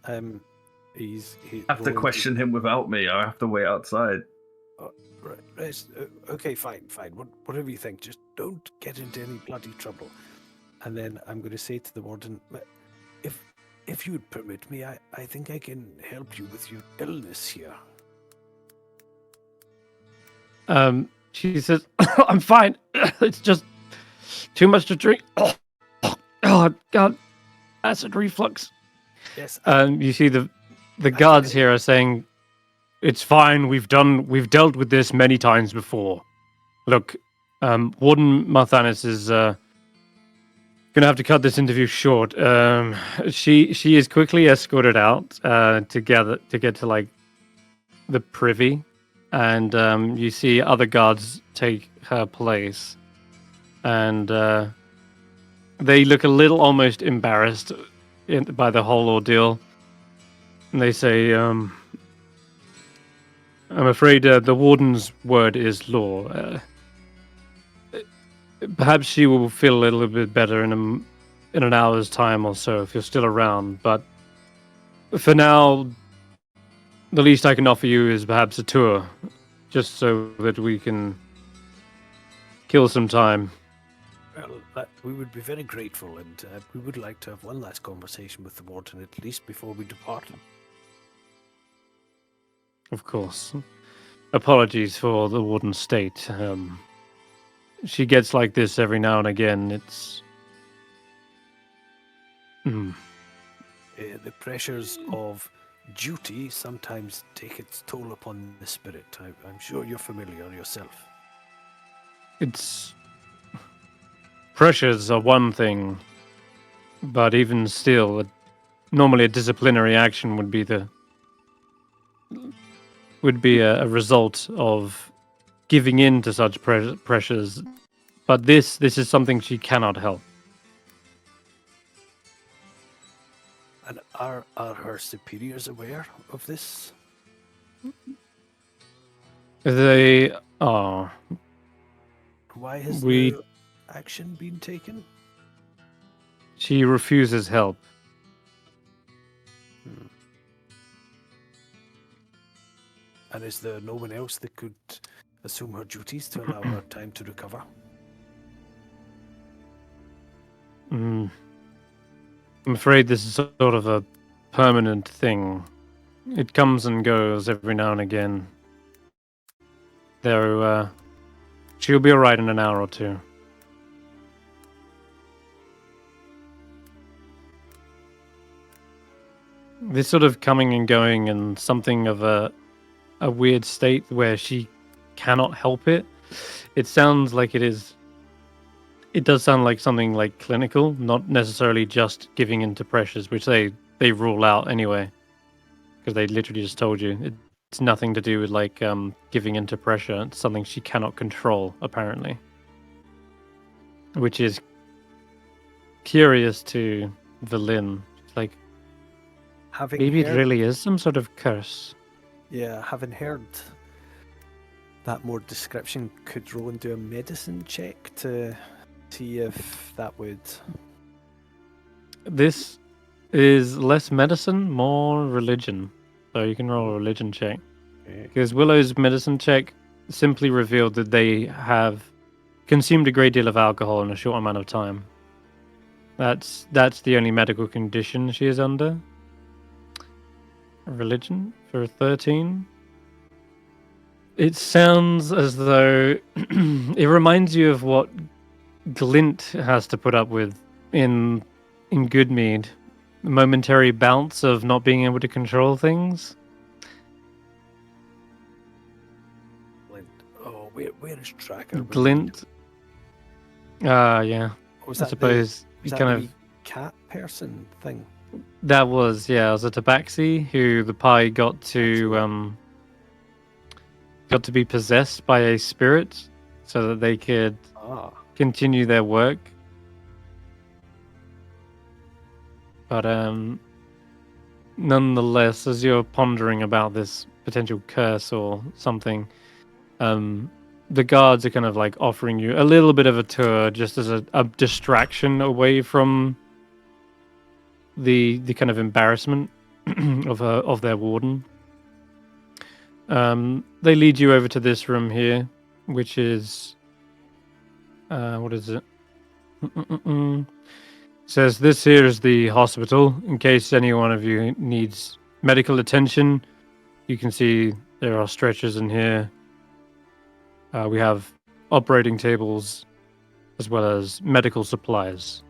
he have to question him without me. I have to wait outside. Right, okay, fine. Whatever you think, just don't get into any bloody trouble. And then I'm going to say to the warden, if you would permit me, I think I can help you with your illness here. She says, I'm fine. It's just too much to drink. Oh, God. Acid reflux. Yes. You see the guards here are saying, it's fine. We've dealt with this many times before. Look, Warden Marthanis is gonna have to cut this interview short. She is quickly escorted out to get to like the privy, and you see other guards take her place, and they look a little almost embarrassed by the whole ordeal. And they say, I'm afraid the warden's word is law. Perhaps she will feel a little bit better in an hour's time or so if you're still around. But for now, the least I can offer you is perhaps a tour, just so that we can kill some time. Well, we would be very grateful, and we would like to have one last conversation with the warden at least before we depart. Of course. Apologies for the warden's state. She gets like this every now and again. It's... The pressures of duty sometimes take its toll upon the spirit. I'm sure you're familiar yourself. It's... Pressures are one thing, but even still, normally a disciplinary action would be a result of giving in to such pressures. But this is something she cannot help. And are her superiors aware of this? They are. Why has We- no action been taken? She refuses help. And is there no one else that could assume her duties to allow her time to recover? I'm afraid this is sort of a permanent thing. It comes and goes every now and again. Though, she'll be alright in an hour or two. This sort of coming and going and something of a weird state where she cannot help it. It sounds like it is... It does sound like something like clinical, not necessarily just giving into pressures, which they rule out anyway. Because they literally just told you. It's nothing to do with like giving into pressure. It's something she cannot control, apparently. Which is curious to Valin. It's like, Having maybe it heard- really is some sort of curse. Yeah, having heard that more description, could Roland do a medicine check to see if that would... This is less medicine, more religion. So you can roll a religion check. Because Willow's medicine check simply revealed that they have consumed a great deal of alcohol in a short amount of time. That's the only medical condition she is under. Religion for 13. It sounds as though it reminds you of what Glint has to put up with in Goodmead. A momentary bounce of not being able to control things. Oh, where is Tracker? Glint. Yeah. Was I that suppose the, you was that kind the of... wee cat person thing? That was, yeah, it was a tabaxi who the pie got to be possessed by a spirit so that they could Ah, continue their work. But nonetheless, as you're pondering about this potential curse or something, the guards are kind of like offering you a little bit of a tour just as a distraction away from the kind of embarrassment of their warden. They lead you over to this room here, which is what is it? Says this here is the hospital. In case any one of you needs medical attention, you can see there are stretchers in here. We have operating tables as well as medical supplies.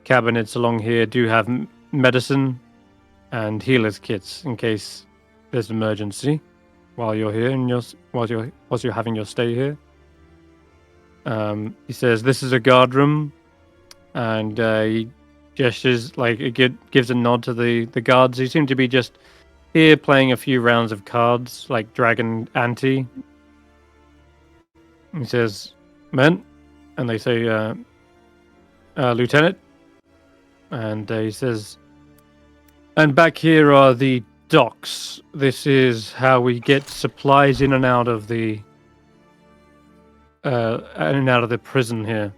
Cabinets along here do have medicine and healer's kits in case there's an emergency while you're here and whilst you're having your stay here. He says this is a guard room, and he gestures like gives a nod to the guards who seem to be just here playing a few rounds of cards like Dragon Ante. He says, "Men," and they say, "Lieutenant." And he says, "And back here are the docks. This is how we get supplies in and out of the prison here.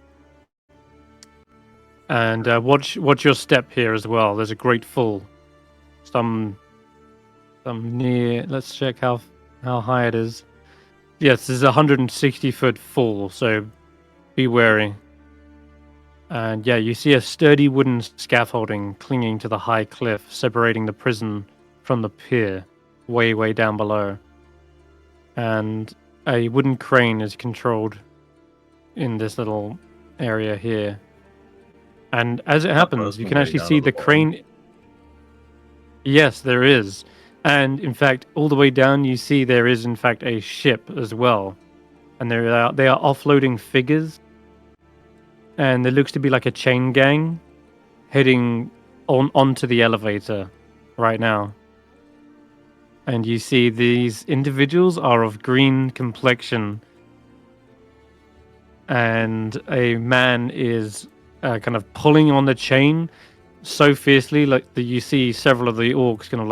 And watch your step here as well. There's a great fall. Some near. Let's check how high it is. Yes, there's a 160-foot fall. So be wary. And yeah, you see a sturdy wooden scaffolding clinging to the high cliff, separating the prison from the pier, way, way down below. And a wooden crane is controlled in this little area here. And as it happens, you can actually see the crane. Yes, there is. And in fact, all the way down, you see there is in fact a ship as well. And they are offloading figures. And there looks to be like a chain gang heading onto the elevator right now. And you see these individuals are of green complexion. And a man is kind of pulling on the chain so fiercely, like that you see several of the orcs kind of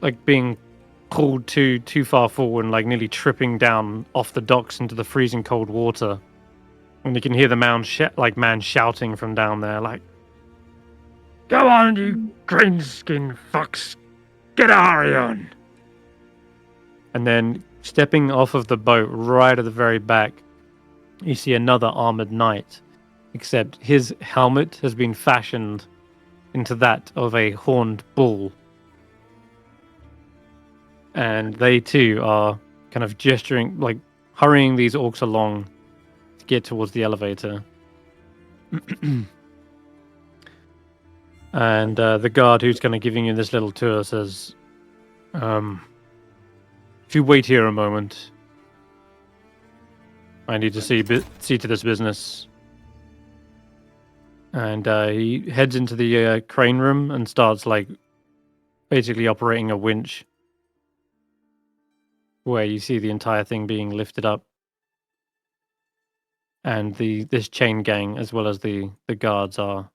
like being pulled too far forward and like nearly tripping down off the docks into the freezing cold water. And you can hear the man shouting from down there, like, "Go on, you greenskin fucks! Get a hurry on!" And then stepping off of the boat right at the very back, you see another armored knight, except his helmet has been fashioned into that of a horned bull. And they too are kind of gesturing, like hurrying these orcs along to get towards the elevator. And the guard who's kind of giving you this little tour says, if you wait here a moment, I need to see to this business. And he heads into the crane room and starts like basically operating a winch, where you see the entire thing being lifted up, and this chain gang as well as the guards are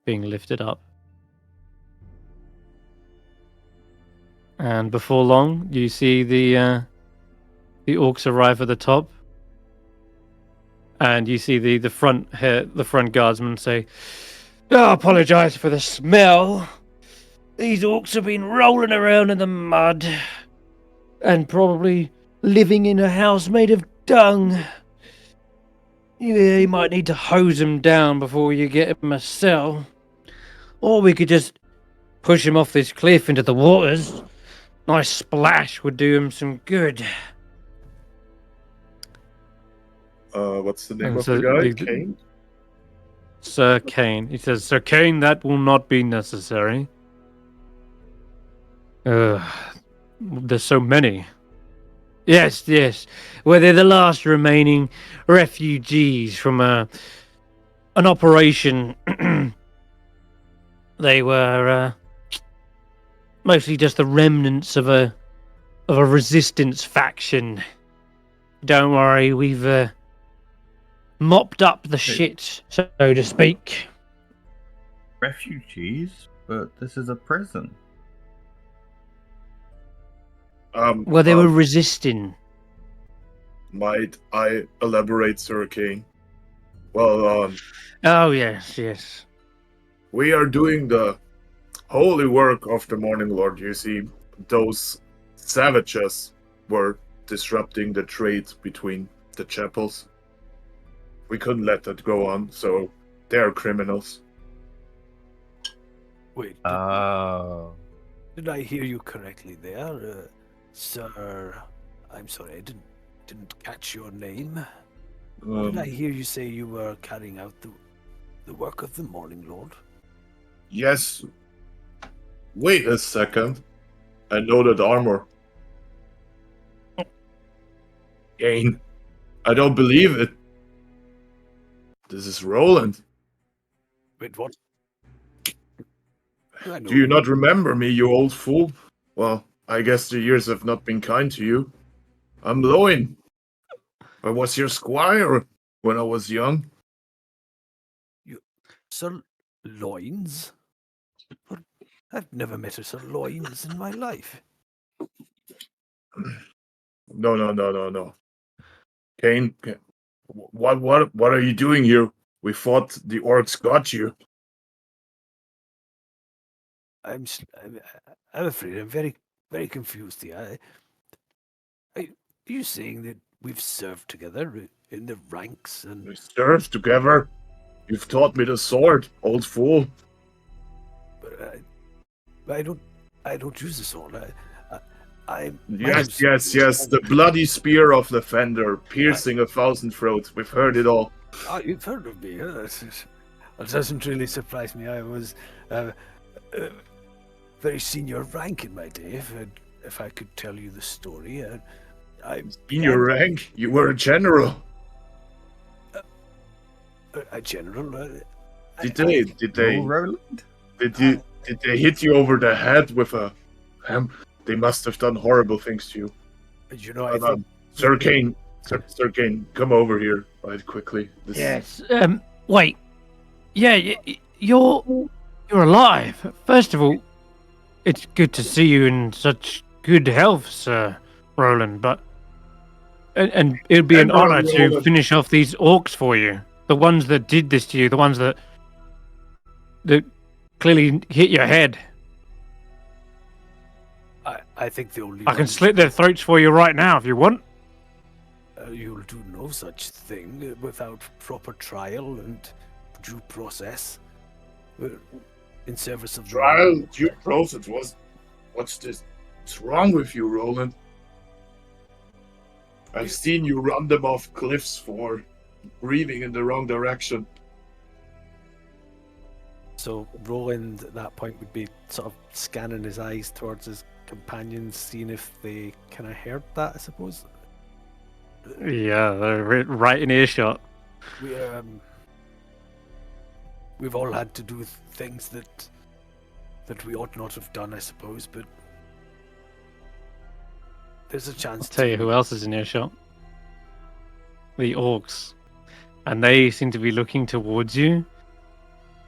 being lifted up. And before long, you see the orcs arrive at the top. And you see the front guardsman say, "I apologize for the smell. These orcs have been rolling around in the mud and probably living in a house made of dung. You might need to hose them down before you get them a cell. Or we could just push them off this cliff into the waters. Nice splash would do them some good." What's the name And of so the guy? the- Kane? Sir Kane. He says, "Sir Kane, that will not be necessary. There's so many." Yes. Well, they're the last remaining refugees from an operation. They were mostly just the remnants of a resistance faction. Don't worry, we've mopped up the shit, so to speak. Refugees? But this is a prison. Well, they were resisting. Might I elaborate, Sir Kane? Well, Oh, yes. we are doing the holy work of the Morning Lord. You see, those savages were disrupting the trade between the chapels. We couldn't let that go on, so they are criminals. Wait, Oh. did I hear you correctly there, sir? I'm sorry, I didn't catch your name. Did I hear you say you were carrying out the work of the Morning Lord? Yes. Wait a second. I know that armor. Kane, I don't believe it. This is Roland. Wait, what? I know Do you not remember me, you old fool? Well, I guess the years have not been kind to you. I'm Loin. I was your squire when I was young. Sir Loins? But I've never met a Sir Loins in my life. No. Kane, what are you doing here? We thought the orcs got you. I'm afraid I'm very, very confused here. Are you saying that we've served together in the ranks, and We served together. You've taught me the sword, old fool. but I don't use the sword. My Yes, name's- the bloody spear of the fender, piercing 1,000 throats. We've heard it all. Oh, you've heard of me, huh? That doesn't really surprise me. I was very senior rank in my day. If I could tell you the story, In your rank, you were a general. a general. Did they Oh, Roland? did they hit you over the head with a they must have done horrible things to you. You know, I think Sir Kane, Sir Kane, come over here right quickly. Yes. Wait. Yeah, you're alive. First of all, it's good to see you in such good health, Sir Roland. But and it'd be an General honor to Roland. finish off these orcs for you. The ones that did this to you. The ones that clearly hit your head. I think the only I can ones- slit their throats for you right now if you want. You'll do no such thing without proper trial and due process. In service of the Trial due process was. What's this? What's wrong with you, Roland? I've seen you run them off cliffs for breathing in the wrong direction. So Roland at that point would be sort of scanning his eyes towards his companions, seeing if they kind of heard that, I suppose. Yeah, they're right in earshot. We've all had to do things that we ought not have done, I suppose, but there's a chance I'll tell you who else is in earshot. The orcs. And they seem to be looking towards you.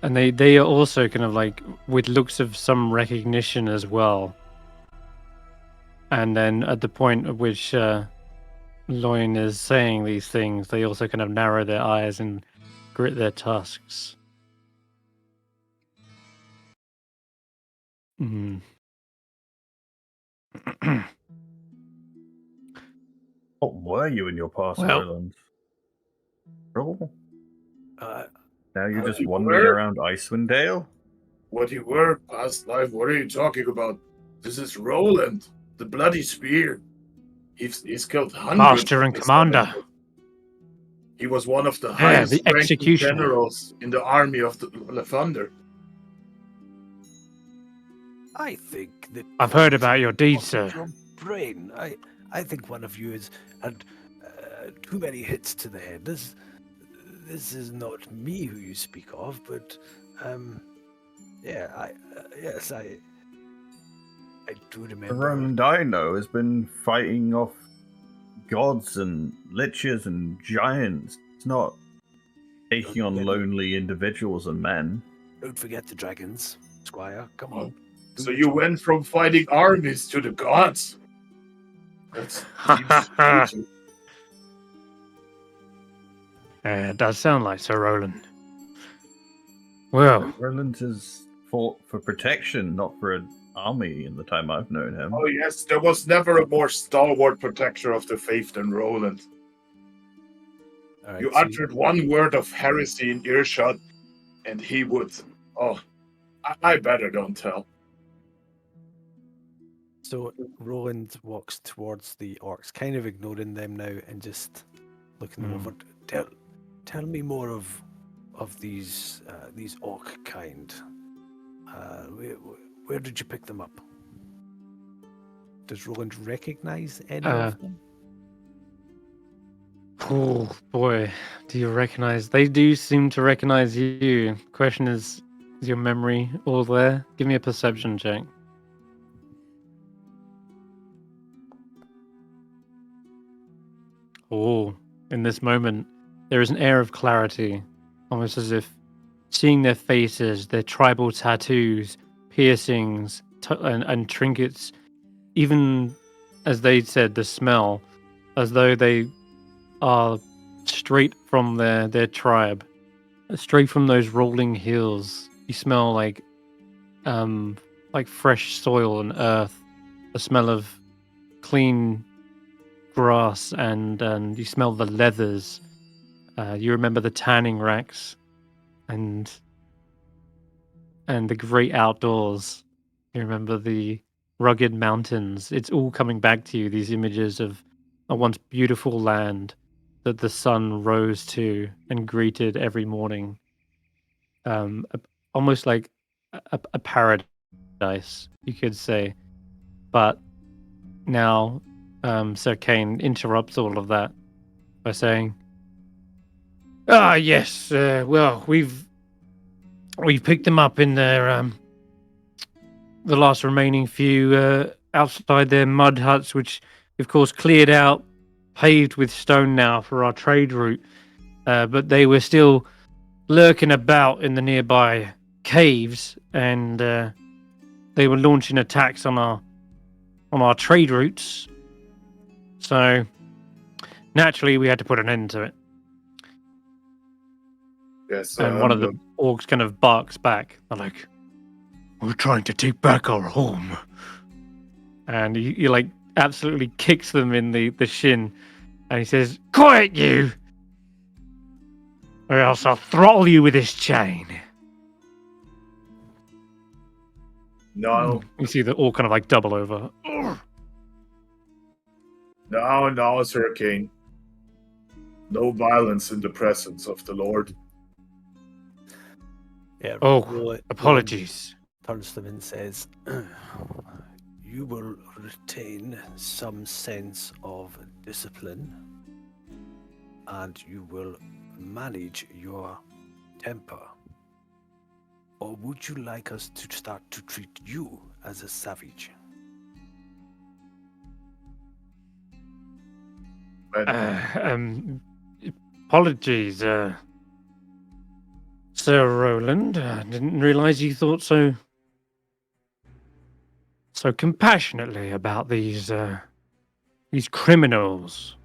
And they are also kind of like with looks of some recognition as well. And then at the point at which Loin is saying these things, they also kind of narrow their eyes and grit their tusks. Mm. What were you in your past, Well- Roland? Oh, Uh, now you're just you wandering were? around Icewindale? What you were past life? What are you talking about? This is Roland, the bloody spear. He's killed hundreds. Master of and his commander. enemies. He was one of the Yeah, highest the ranking executioner. generals in the army of the Thunder. I think that I've heard about your deeds, Your sir. brain. I think one of you has had too many hits to the head. This is not me who you speak of, but yeah, yes, I do The remember. Roland I know has been fighting off gods and liches and giants. It's not taking on lonely individuals and men. Don't forget the dragons, Squire. Come on. So you went from fighting armies to the gods. That's seems It does sound like Sir Roland. Well, Roland has fought for protection, not for an army in the time I've known him. Oh yes, there was never a more stalwart protector of the faith than Roland. All right, You so uttered one word of heresy in earshot, and he would. Oh, I better don't tell. So Roland walks towards the orcs, kind of ignoring them now and just looking them over. Tell me more of these orc kind. Where did you pick them up? Does Roland recognize any of them? oh boy, do you recognize? They do seem to recognize you. Question is your memory all there? Give me a perception check. Oh, in this moment, there is an air of clarity, almost as if seeing their faces, their tribal tattoos, piercings, and trinkets, even as they said, the smell, as though they are straight from their tribe, straight from those rolling hills. You smell like fresh soil and earth, the smell of clean grass, and you smell the leathers You remember the tanning racks and the great outdoors. You remember the rugged mountains. It's all coming back to you, these images of a once beautiful land that the sun rose to and greeted every morning. Almost like a paradise, you could say. But now Sir Kane interrupts all of that by saying, "Ah, yes. Well, we've picked them up in their the last remaining few outside their mud huts, which of course cleared out, paved with stone now for our trade route. But they were still lurking about in the nearby caves, and they were launching attacks on our trade routes. So naturally, we had to put an end to it." Yes, And one of the orcs kind of barks back. They're like, "We're trying to take back our home." And he like absolutely kicks them in the shin. And he says, "Quiet you! Or else I'll throttle you with this chain." No, You see the orc kind of like double over. no, Sir Kane. No violence in the presence of the Lord. Yeah, Oh, Roland apologies. turns to them and says, "You will retain some sense of discipline, and you will manage your temper. Or would you like us to start to treat you as a savage?" Apologies, Sir Roland. I didn't realize you thought so compassionately about these criminals.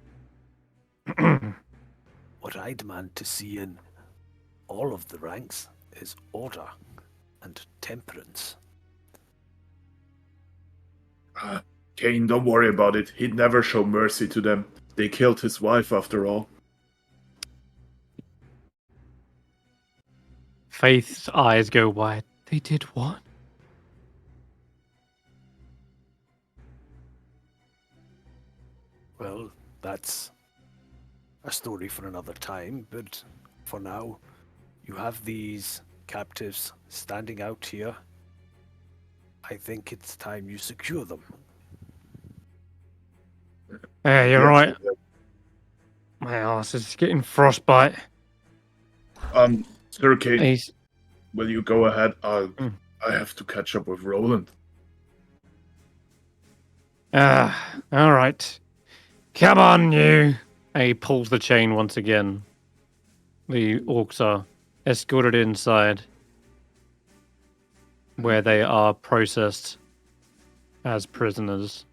What I demand to see in all of the ranks is order and temperance. Kane, don't worry about it. He'd never show mercy to them. They killed his wife after all. Faith's eyes go wide. They did what? Well, that's a story for another time, but for now, you have these captives standing out here. I think it's time you secure them. Yeah, you're Yes, right. My ass is getting frostbite. Sir Kane, He's... will you go ahead? I Mm. have to catch up with Roland. All right. Come on, you. And he pulls the chain once again. The orcs are escorted inside, where they are processed as prisoners.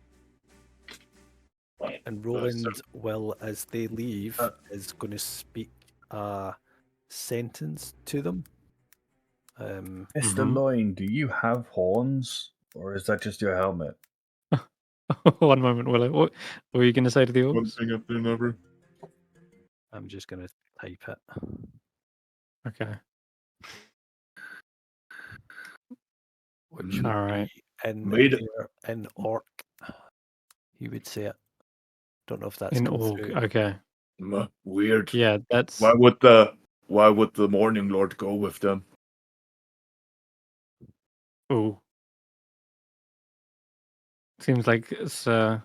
And Roland will, as they leave, is going to speak a sentence to them. Mr. Loin, do you have horns, or is that just your helmet? One moment, Willow. What were you going to say to the One orcs? thing after another. I'm just going to type it. Okay. Which would All right. be in orc. He would say it. Don't know if that's In come orc. through. Okay. Weird. Yeah, that's... Why would the Morning Lord go with them? Ooh. Seems like Sir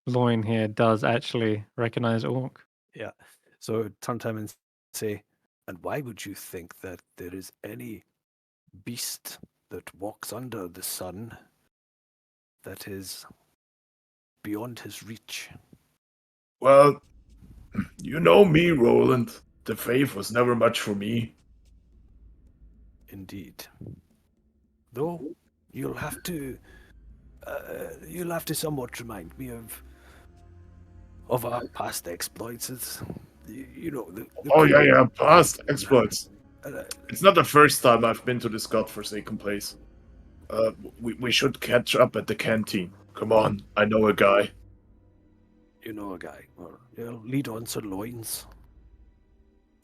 Loin here does actually recognize orc. Yeah. So turn to him and say, "And why would you think that there is any beast that walks under the sun that is beyond his reach?" Well, you know me, Roland. The faith was never much for me. Indeed. Though you'll have to somewhat remind me of our past exploits. It's, you know. Yeah, past exploits. Uh, It's not the first time I've been to this godforsaken place. We should catch up at the canteen. Come on, I know a guy. You know a guy. Well, lead on, Sir Loins.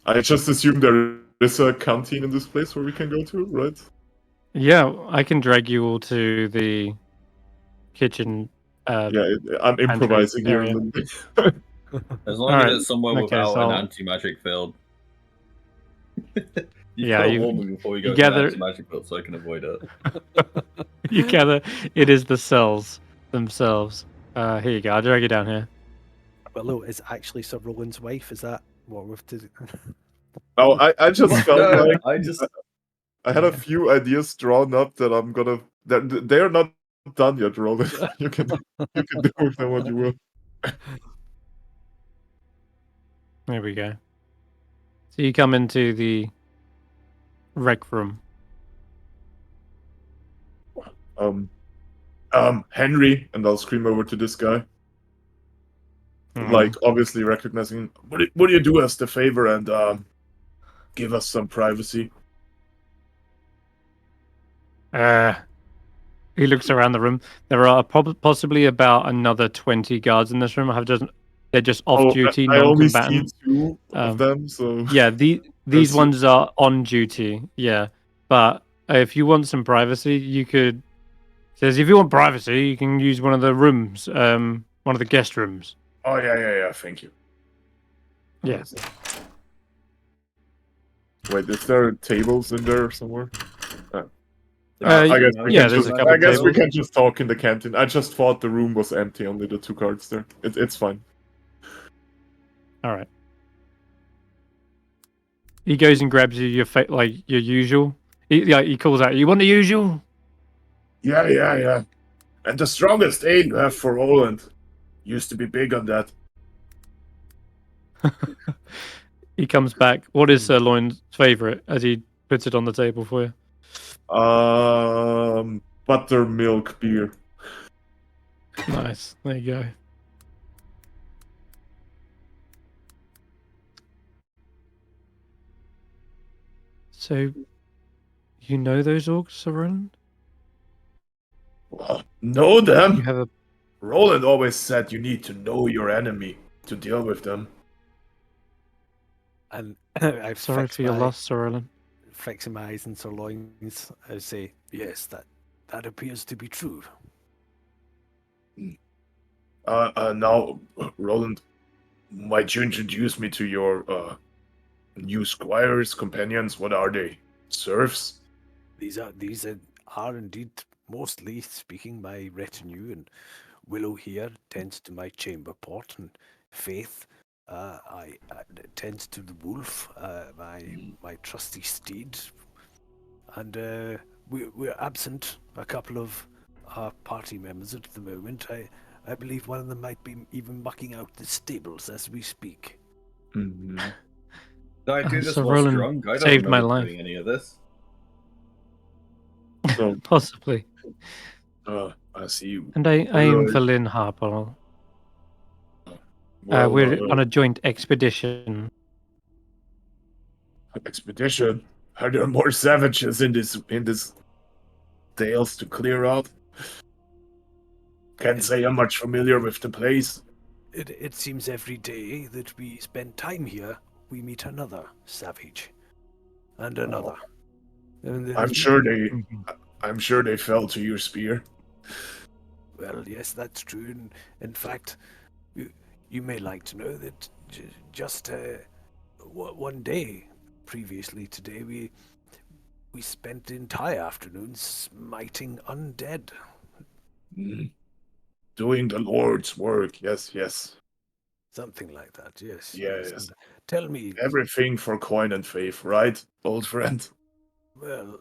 I just assume there is a canteen in this place where we can go to, right? Yeah, I can drag you all to the kitchen. Yeah, I'm improvising here a area. little bit. As long Alright, as it's somewhere okay, without so- an anti-magic field. You've Yeah, got to you- warn me before we go you to gather- an anti-magic field so I can avoid it. You gather it is the cells themselves. Here you go. I'll drag you down here. Willow is actually Sir Roland's wife. Is that what we've to do? Oh, I just felt No, like I just I had a few ideas drawn up that I'm gonna. They're not done yet, Roland. You can do with them what you will. There we go. So you come into the rec room. Henry, and I'll scream over to this guy. Like obviously recognizing. What do you do us the favor and give us some privacy? He looks around the room. There are possibly about another 20 guards in this room. They're just off duty, I only see non-combatant. two of them, so Yeah, these ones are on duty. Yeah, but if you want some privacy, you could. Says if you want privacy, you can use one of the rooms, one of the guest rooms. Oh yeah. Thank you. Yeah. Wait, is there tables in there somewhere? yeah, there's a couple I guess we tables. can just talk in the canteen. I just thought the room was empty, only the two guards there. It's fine. All right. He goes and grabs you like your usual. He calls out, "You want the usual?" Yeah. And the strongest aid you have for Roland. Used to be big on that. He comes back. What is Sirloin's favorite? As he puts it on the table for you. Buttermilk beer. Nice. There you go. So, you know those orcs, Roland? Know You them? have a Roland always said you need to know your enemy to deal with them. And I sorry for your loss, Sir Roland. Fixing my eyes in Sirloin's, I say, yes, that appears to be true. Now, Roland, might you introduce me to your new squires, companions? What are they? Serfs? These are indeed mostly speaking my retinue, and Willow here tends to my chamber port, and Faith I tends to the wolf, my trusty steed, and we're absent a couple of our party members at the moment. I believe one of them might be even mucking out the stables as we speak. Mm-hmm. No, I do this Sir while Roland drunk. I don't saved my remember life. doing any of this. So, Possibly. I see. And I am for Lynn Harper. We're on a joint expedition. Expedition. Are there more savages in this tales to clear out? Can't say I'm much familiar with the place. It seems every day that we spend time here, we meet another savage, and another. And I'm sure they fell to your spear. Well, yes, that's true. And in fact, you may like to know that just one day previously today, we spent the entire afternoon smiting undead. Doing the Lord's work, yes. Something like that, yes. Yes. And tell me, Everything for coin and faith, right, old friend? well,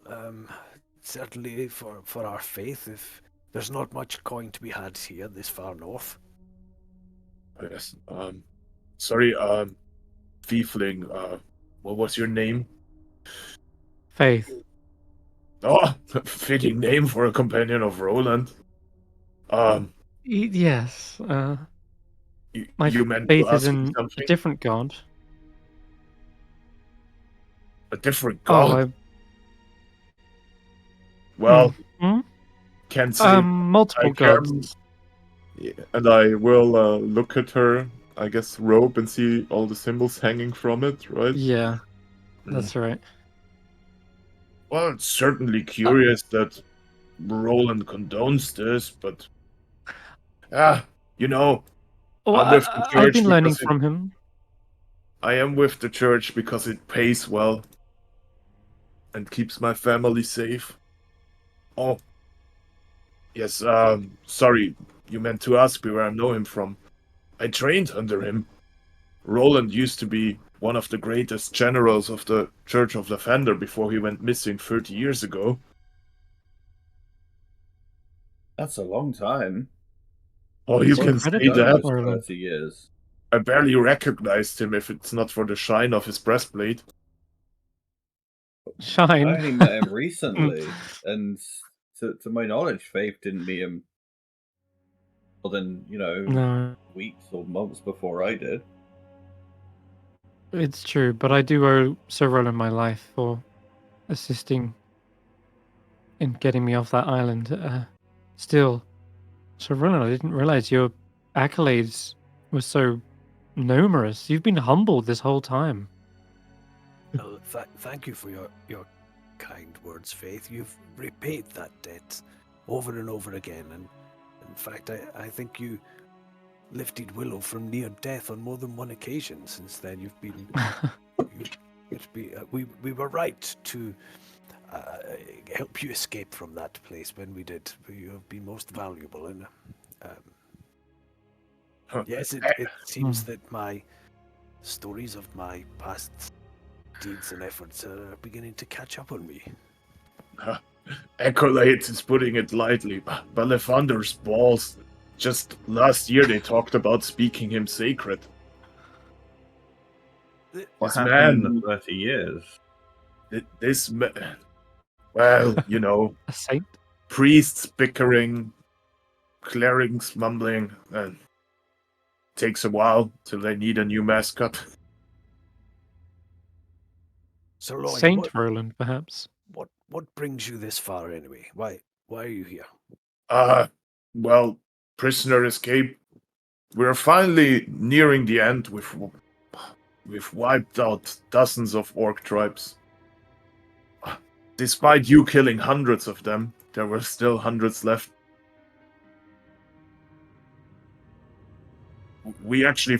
certainly for our faith, if there's not much coin to be had here this far north. Yes. Sorry, Thiefling, what was your name? Faith. Oh, fitting name for a companion of Roland. Yes. My you meant faith to is ask me in a something? different god. A different god? Oh, Well, Hmm? can't say multiple I can. gods. Yeah, and I will look at her I guess, rope and see all the symbols hanging from it, right? Yeah, that's right. Well, it's certainly curious that Roland condones this, but you know, Well, I'm with the I've church been learning because from him. I am with the church because it pays well and keeps my family safe. Oh, yes, sorry, you meant to ask me where I know him from. I trained under him. Roland used to be one of the greatest generals of the Church of Lavender before he went missing 30 years ago. That's a long time. Oh, you It's can say incredible. that. Almost Roland. 30 years. I barely recognized him if it's not for the shine of his breastplate. I Shine. only met him recently, and to my knowledge, Faith didn't meet him more than, No, weeks or months before I did. it's true, but I do owe Sir Roland my life for assisting in getting me off that island. Still, Sir Roland, I didn't realize your accolades were so numerous. You've been humbled this whole time. Well, thank you for your kind words, Faith. You've repaid that debt over and over again, and in fact, I think you lifted Willow from near death on more than one occasion. Since then, you've been we were right to help you escape from that place when we did. You have been most valuable, and yes, it seems that my stories of my past deeds and efforts are beginning to catch up on me. Accolades is putting it lightly, but Lavender's balls. Just last year they talked about speaking him sacred. What This happened in man, the 30 years? this man, well, A saint? priests bickering, clerics mumbling, and takes a while till they need a new mascot. So, Lloyd, Saint Roland, perhaps. what brings you this far anyway? Why are you here? Well, prisoner escape. We're finally nearing the end. We've wiped out dozens of orc tribes. Despite you killing hundreds of them, there were still hundreds left. We actually,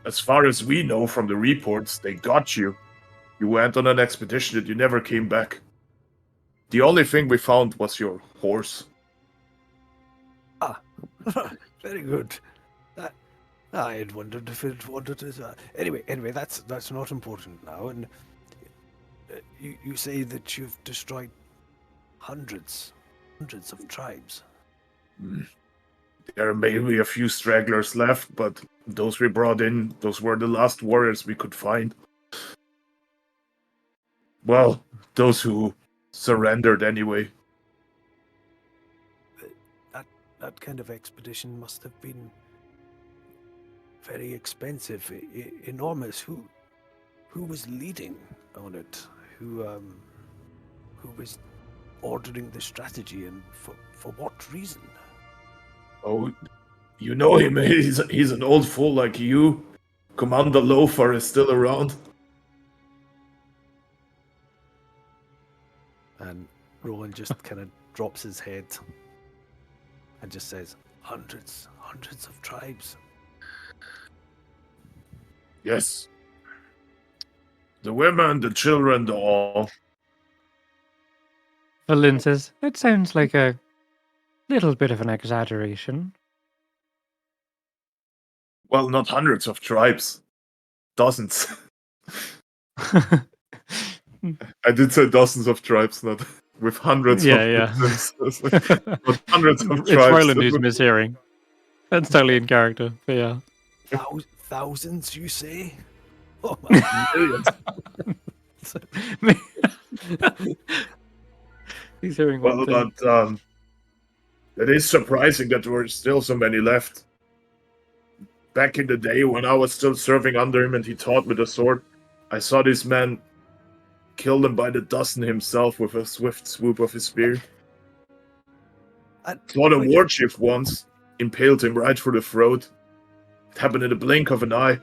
as far as we know from the reports, they got you. You went on an expedition and you never came back. The only thing we found was your horse. Very good. I had wondered if it wanted to. Anyway, that's not important now. And you say that you've destroyed hundreds of tribes. There may be a few stragglers left, but those we brought in, those were the last warriors we could find. Well, those who surrendered anyway. That kind of expedition must have been very expensive, enormous. Who was leading on it? Who was ordering the strategy, and for what reason? Oh, you know him. He's an old fool like you. Commander Lothar is still around. And Roland just kind of drops his head and just says, hundreds of tribes. Yes. The women, the children, the all. Lynn says, it sounds like a little bit of an exaggeration. Well, not hundreds of tribes. Dozens. I did say dozens of tribes, not with hundreds Yeah. but hundreds of It's tribes. Roland who's mishearing. That's totally in character, but yeah. Thousands, you say? Oh my Millions. He's hearing Well, one thing. but it is surprising that there were still so many left. Back in the day when I was still serving under him and he taught me the sword, I saw this man kill them by the dozen himself with a swift swoop of his spear. Saw a war chief once, impaled him right through the throat. happen in the blink of an eye.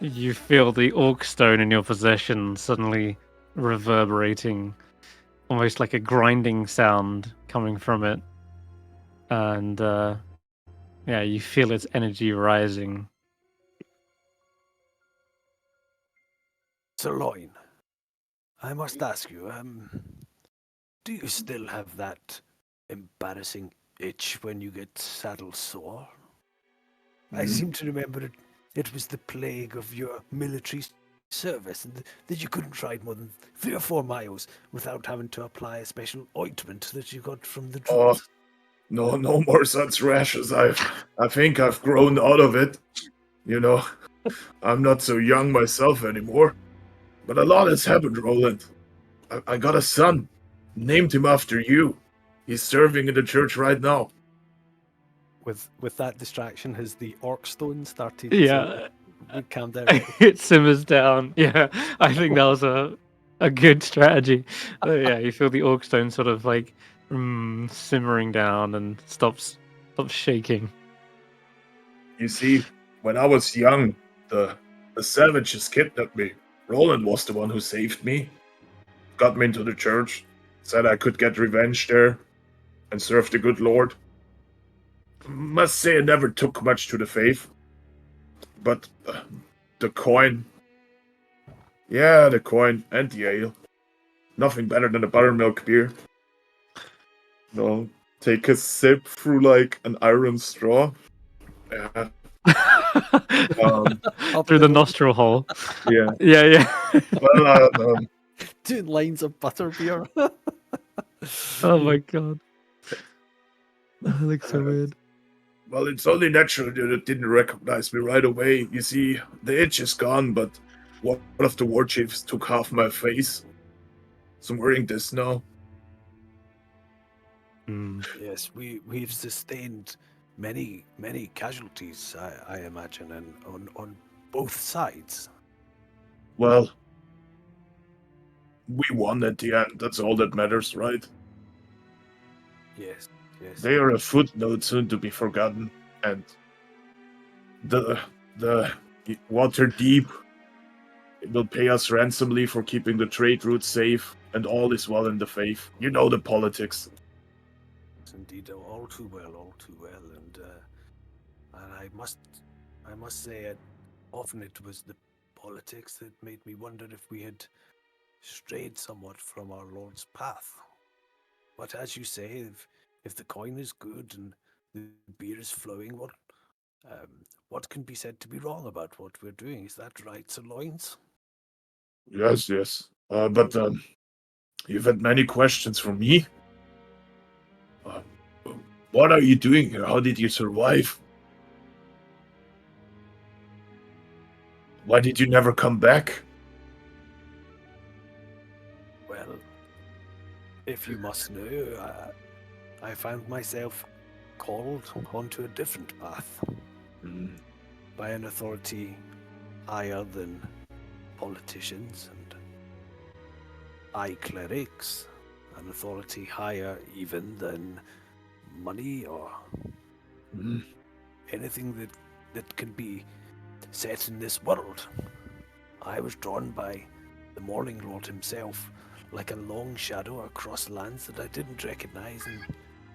You feel the orc stone in your possession suddenly reverberating, almost like a grinding sound coming from it. And yeah, you feel its energy rising. Sirloin, I must ask you, do you still have that embarrassing itch when you get saddle sore? I seem to remember it was the plague of your military service, and that you couldn't ride more than 3 or 4 miles without having to apply a special ointment that you got from the Oh, druids. no more such rashes. I think I've grown out of it. You know, I'm not so young myself anymore. But a lot has happened, Roland. I got a son. Named him after you. He's serving in the church right now. With that distraction, has the orc stone started Yeah, to calm down? it simmers down. Yeah, I think that was a good strategy. Yeah, you feel the orc stone sort of like simmering down and stops shaking. You see, when I was young, the savages kidnapped me. Roland was the one who saved me. Got me into the church. Said I could get revenge there. And serve the good Lord. Must say I never took much to the faith. But the coin. Yeah, the coin and the ale. Nothing better than a buttermilk beer. No, take a sip through like an iron straw. Yeah. Through the nostril hole. Yeah. Yeah. Well, 2 lines of butterbeer. Oh my god. That looks so weird. well, it's only natural that it didn't recognize me right away. You see, the itch is gone, but one of the war chiefs took half my face. So I'm wearing this now. Yes, we've sustained many casualties, I imagine, and on both sides. Well, we won at the end. That's all that matters, right? Yes. They are a footnote soon to be forgotten, and the water deep will pay us ransomly for keeping the trade route safe, and all is well in the faith. You know the politics. Indeed, all too well, and I must say, often it was the politics that made me wonder if we had strayed somewhat from our Lord's path. But as you say, if the coin is good and the beer is flowing, what can be said to be wrong about what we're doing? Is that right, Sirloins? Yes. But you've had many questions from me. What are you doing here? How did you survive? Why did you never come back? Well, if you must know, I found myself called onto a different path by an authority higher than politicians and high clerics, an authority higher even than money or anything that can be set in this world. I was drawn by the Morning Lord himself, like a long shadow across lands that I didn't recognize, and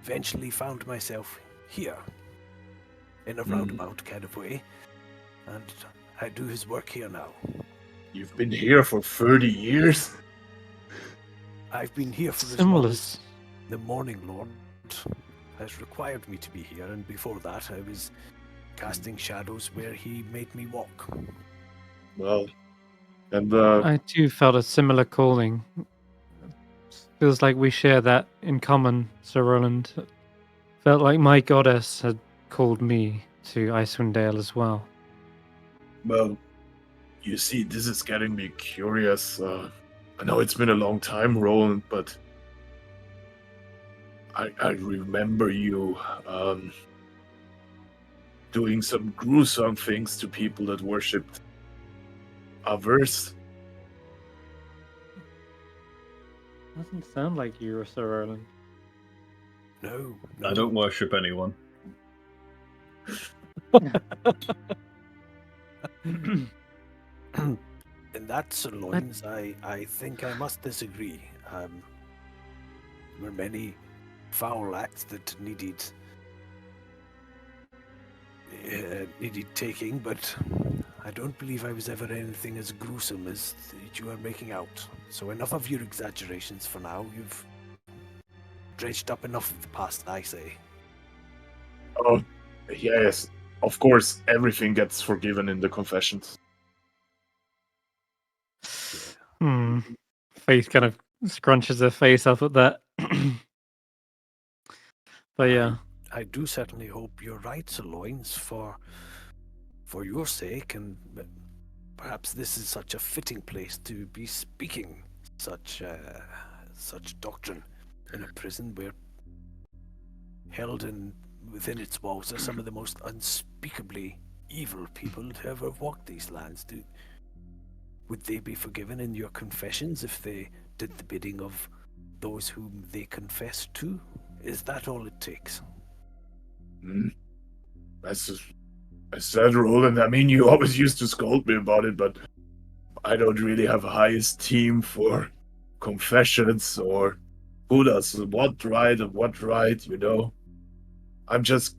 eventually found myself here, in a roundabout kind of way, and I do his work here now. You've been here for 30 years? I've been here for as long Similar. as the Morning Lord has required me to be here, and before that I was casting shadows where he made me walk. Well, and I too felt a similar calling. Feels like we share that in common, Sir Roland. Felt like my goddess had called me to Icewindale as well. Well, you see, this is getting me curious. I know it's been a long time, Roland, but I remember you doing some gruesome things to people that worshipped others. Doesn't sound like you, Sir Roland. No. I don't worship anyone. In that, Sir Loins, I think I must disagree. There were many foul acts that needed taking, but I don't believe I was ever anything as gruesome as you are making out. So enough of your exaggerations for now. You've dredged up enough of the past, I say. Oh, yes. Of course, everything gets forgiven in the confessions. Faith kind of scrunches her face up at that. But yeah. I do certainly hope you're right, Sir Loins, for your sake, and perhaps this is such a fitting place to be speaking such doctrine in a prison where held within its walls are some of the most unspeakably evil people to ever walk these lands. Would they be forgiven in your confessions if they did the bidding of those whom they confess to? Is that all it takes? As I said, Roland, I mean, you always used to scold me about it, but I don't really have a high esteem for confessions or who does what right and what right, you know. I'm just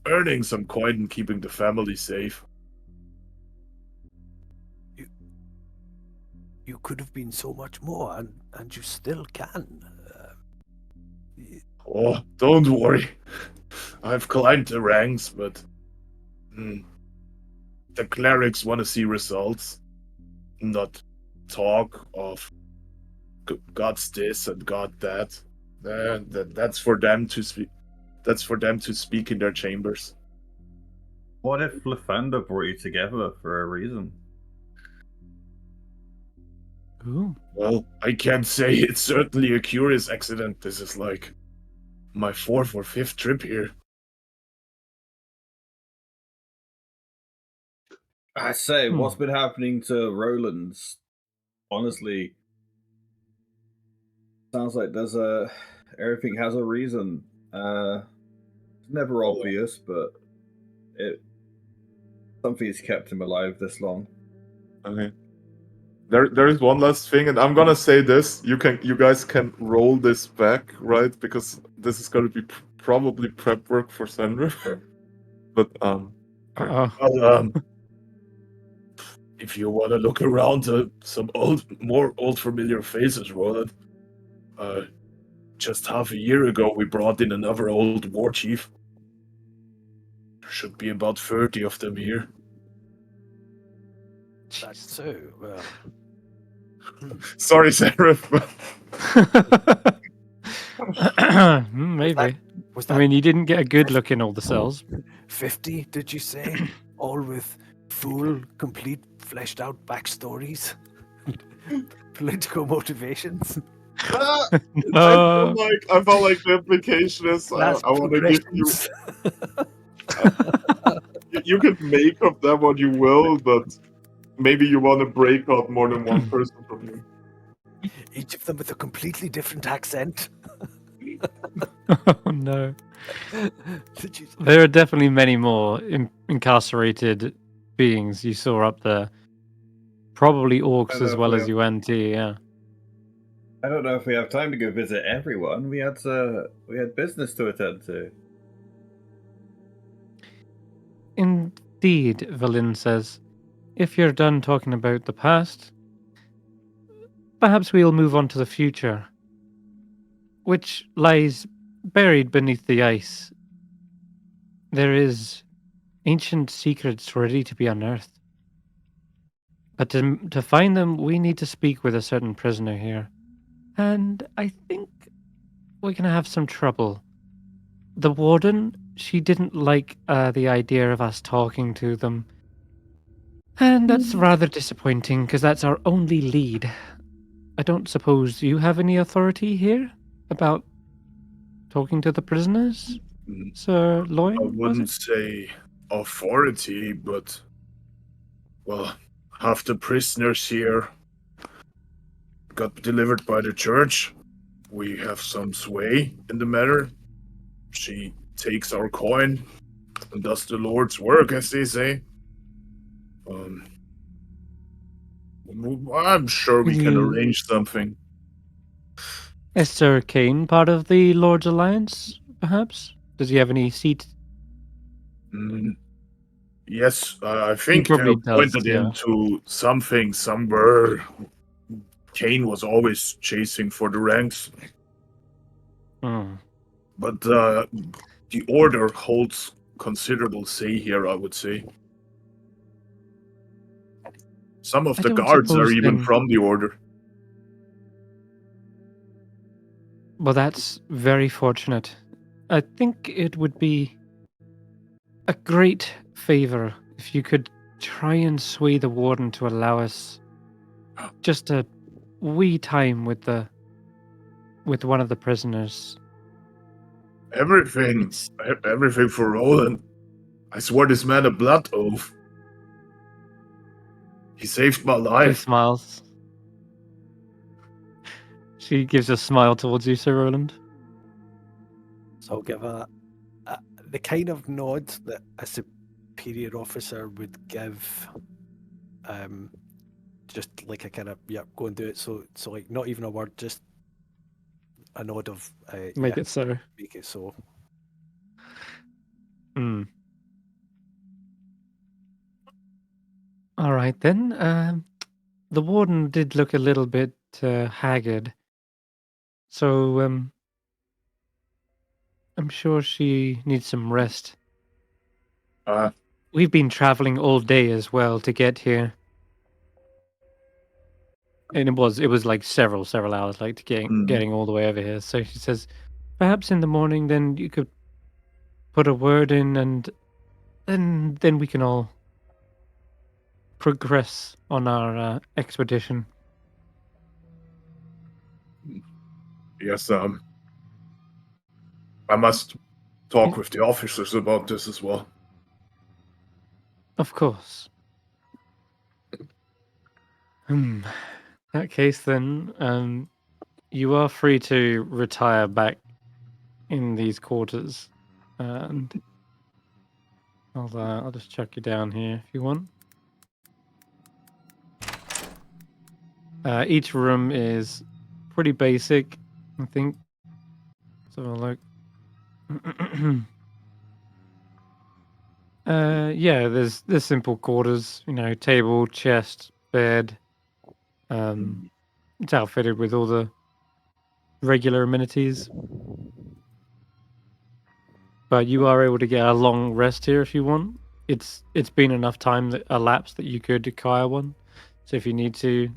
earning some coin and keeping the family safe. You could have been so much more, and you still can. Oh, don't worry. I've climbed the ranks, but the clerics want to see results, not talk of God's this and God that. That's for them to speak. That's for them to speak in their chambers. What if Lathander brought you together for a reason? Ooh. Well, I can't say. It's certainly a curious accident. This is like my 4th or 5th trip here. I say, what's been happening to Roland's? Honestly, sounds like there's everything has a reason. It's never obvious, but something's kept him alive this long. Okay. There is one last thing, and I'm gonna say this. You guys can roll this back, right? Because this is gonna be probably prep work for Senrith. But Uh-oh. If you want to look around some more old familiar faces, Roland. Just half a year ago, we brought in another old war chief. There should be about 30 of them here. That's so. Well, sorry, Senrith. Maybe. was that I mean, you didn't get a good look in all the cells. 50, did you say? All with full, complete, fleshed out backstories? Political motivations? No. I felt like the implication is I want to give you. You can make of that what you will, but maybe you want to break out more than one person from you. Each of them with a completely different accent. Oh no. There are definitely many more incarcerated beings you saw up there. Probably orcs as well as UNT, yeah. I don't know if we have time to go visit everyone. We had business to attend to. Indeed, Valin says. If you're done talking about the past, perhaps we'll move on to the future, which lies buried beneath the ice. There is ancient secrets ready to be unearthed. But to find them, we need to speak with a certain prisoner here. And I think we're going to have some trouble. The warden, she didn't like the idea of us talking to them. And that's rather disappointing, because that's our only lead. I don't suppose you have any authority here about talking to the prisoners, Sir Loin? I wouldn't say authority, but, well, half the prisoners here got delivered by the church. We have some sway in the matter. She takes our coin, and does the Lord's work, as they say. Um, I'm sure we can You- arrange something. Is Sir Kane part of the Lord's Alliance, perhaps? Does he have any seat? Mm, yes, I think they probably does, appointed yeah. him to something somewhere. Kane was always chasing for the ranks, Hmm. but the Order holds considerable say here, I would say. Some of I the don't guards are suppose even then- from the Order. Well, that's very fortunate. I think it would be a great favor if you could try and sway the warden to allow us just a wee time with one of the prisoners. Everything, It's everything for Roland. I swore this man a blood oath. He saved my She life. smiles. She gives a smile towards you, Sir Roland. So I'll give the kind of nod that a superior officer would give, just like a kind of go and do it. So like not even a word, just a nod of Make it so. make it so. Hmm. All right then. The warden did look a little bit haggard, so I'm sure she needs some rest. Uh, We've been traveling all day as well to get here, and it was like several hours, like to getting all the way over here. So she says, perhaps in the morning, then you could put a word in, and then we can all progress on our expedition. yes, I must talk with the officers about this as well. Of course. In that case, then, you are free to retire back in these quarters, and I'll just chuck you down here if you want. Each room is pretty basic, I think. So like, yeah, there's simple quarters, table, chest, bed. It's outfitted with all the regular amenities. But you are able to get a long rest here if you want. It's been enough time that elapsed that you could acquire one. So if you need to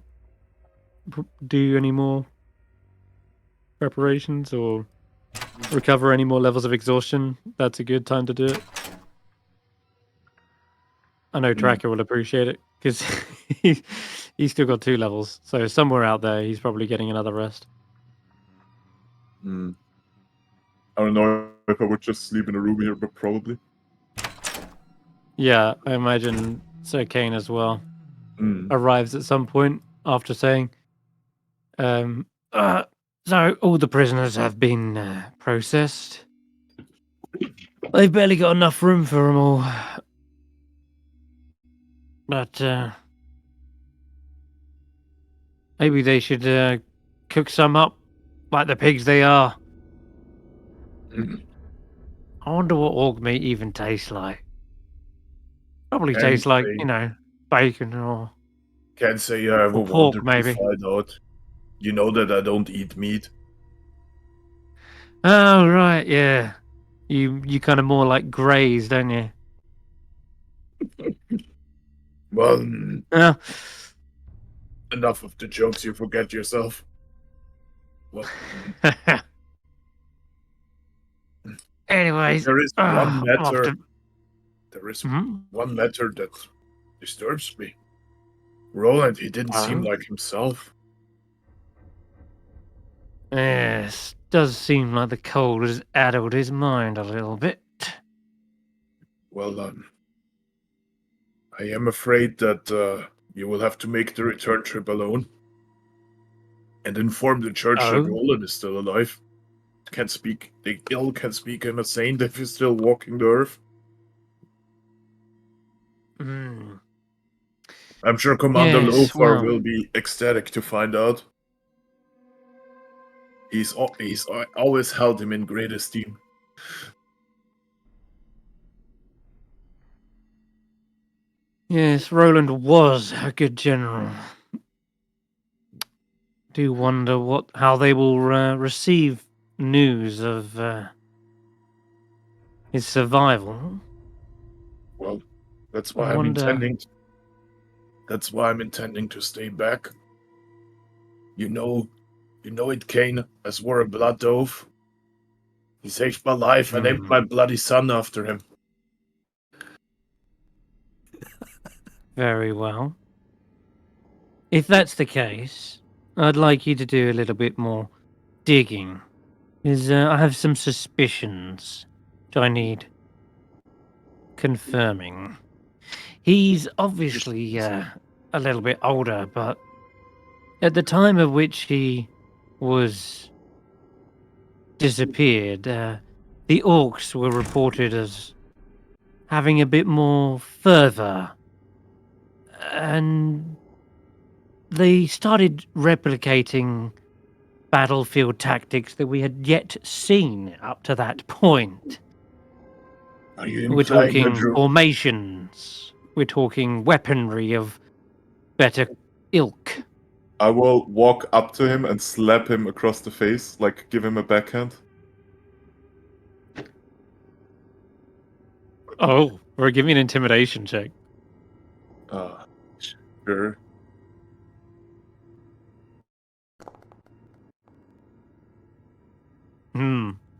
do any more preparations or recover any more levels of exhaustion, that's a good time to do it. I know Tracker will appreciate it because he's still got 2 levels. So somewhere out there, he's probably getting another rest. I don't know if I would just sleep in a room here, but probably. Yeah, I imagine Sir Kane as well arrives at some point after saying, so all the prisoners have been processed. They've barely got enough room for them all. But maybe they should cook some up like the pigs they are. I wonder what orc meat even tastes like. Probably Can't tastes like, say. bacon or Can't say I ever Or pork, wanted maybe. to find out. You know that I don't eat meat. Oh right, yeah. You kind of more like graze, don't you? Well, Yeah. enough of the jokes, you forget yourself. Well, Anyways, there is one I'm off matter. to- There is Mhm. one matter that disturbs me. Roland, he didn't seem Oh? like himself. Yes, does seem like the cold has addled his mind a little bit. Well, I am afraid that you will have to make the return trip alone and inform the church that Oh? Roland is still alive. Can't speak. The ill can speak him a saint if he's still walking the earth. Hmm. I'm sure Commander Yes, Lothar well. will be ecstatic to find out. He's always held him in great esteem. Yes, Roland was a good general. Do wonder how they will receive news of his survival. Well, that's I why I'm wonder. intending. That's why I'm intending to stay back. You know it, Kane, as were a blood dove. He saved my life. I named my bloody son after him. Very well. If that's the case, I'd like you to do a little bit more digging. Because I have some suspicions which I need confirming. He's obviously a little bit older, but at the time of which he was disappeared, the orcs were reported as having a bit more fervor, and they started replicating battlefield tactics that we had yet seen up to that point. Are you We're implying talking that formations. We're talking weaponry of better ilk. I will walk up to him and slap him across the face, like give him a backhand. Oh, or give me an intimidation check. Sure.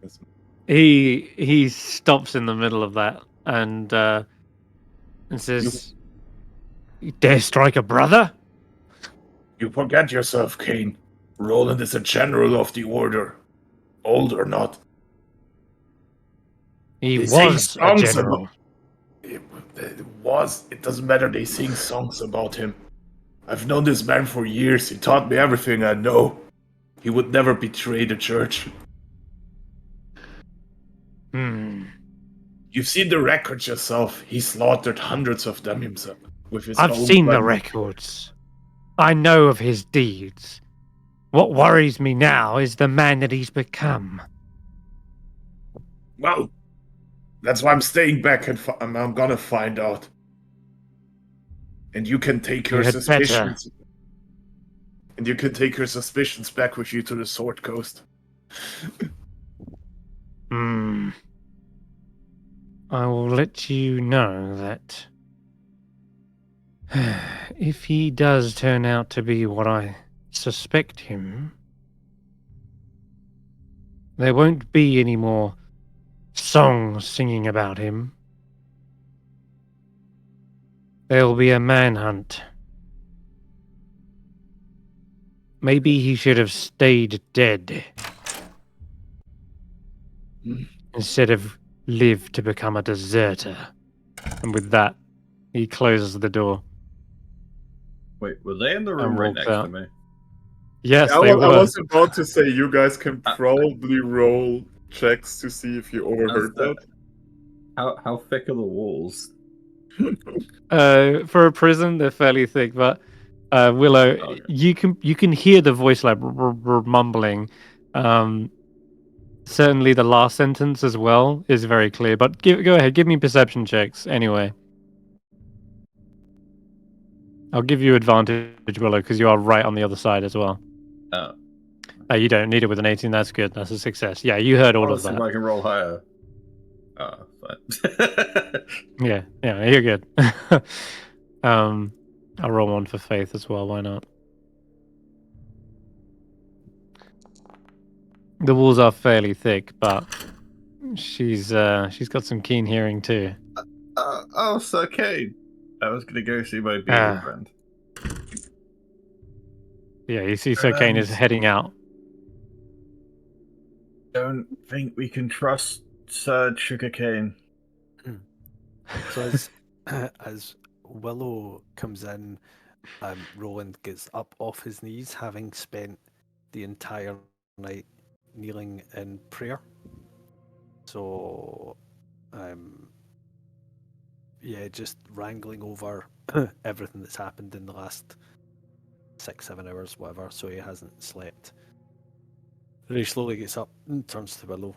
Yes. He stops in the middle of that and says, "You dare strike a brother?" You forget yourself, Kane. Roland is a general of the order. Old or not. He They sing was a songs general. It doesn't matter. They sing songs about him. I've known this man for years. He taught me everything I know. He would never betray the church. You've seen the records yourself. He slaughtered hundreds of them himself with his I've own seen the men. records. I know of his deeds. What worries me now is the man that he's become. Well, that's why I'm staying back and I'm gonna find out. And you can take your You had better. suspicions. And you can take your suspicions back with you to the Sword Coast. I will let you know that if he does turn out to be what I suspect him, there won't be any more songs singing about him. There'll be a manhunt. Maybe he should have stayed dead instead of lived to become a deserter. And with that, he closes the door. Wait, were they in the room And right walks next out. to me? Yes, I they was, I were. was about to say you guys can probably roll checks to see if you overheard that. How thick are the walls? For a prison, they're fairly thick, but Willow, Okay. you can hear the voice like mumbling. Certainly, the last sentence as well is very clear. But go ahead, give me perception checks anyway. I'll give you advantage, Willow, because you are right on the other side as well. Oh. You don't need it with an 18. That's good. That's a success. Yeah, you heard all I'll of see if that. I can roll higher. Oh, fine. Yeah, you're good. I'll roll one for Faith as well. Why not? The walls are fairly thick, but she's got some keen hearing too. Oh, Sir Kane. I was going to go see my bearded friend. Yeah, you see Sir Kane is heading out. Don't think we can trust Sir Sugarcane. So as Willow comes in, Roland gets up off his knees, having spent the entire night kneeling in prayer. So yeah, just wrangling over everything that's happened in the last 6-7 hours, whatever, so he hasn't slept. And he slowly gets up and turns to Willow.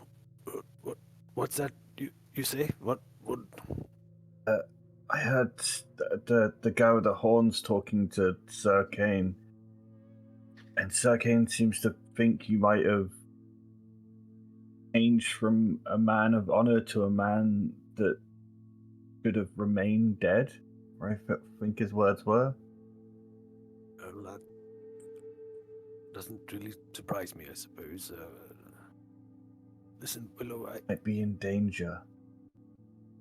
What's that you say? What? I heard the guy with the horns talking to Sir Kane, and Sir Kane seems to think you might have changed from a man of honor to a man that should have remained dead. Or I think his words were. Well, that doesn't really surprise me, I suppose. Listen, Willow, Might be in danger.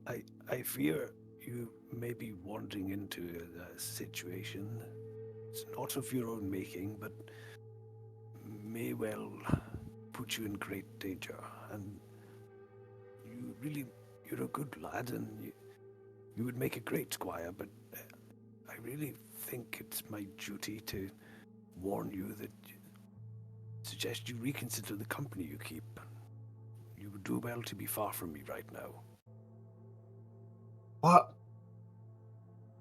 I fear you may be wandering into a situation. It's not of your own making, but may well put you in great danger. And you're a good lad, and you would make a great squire, but I really think it's my duty to warn you that suggest you reconsider the company you keep. You would do well to be far from me right now. What?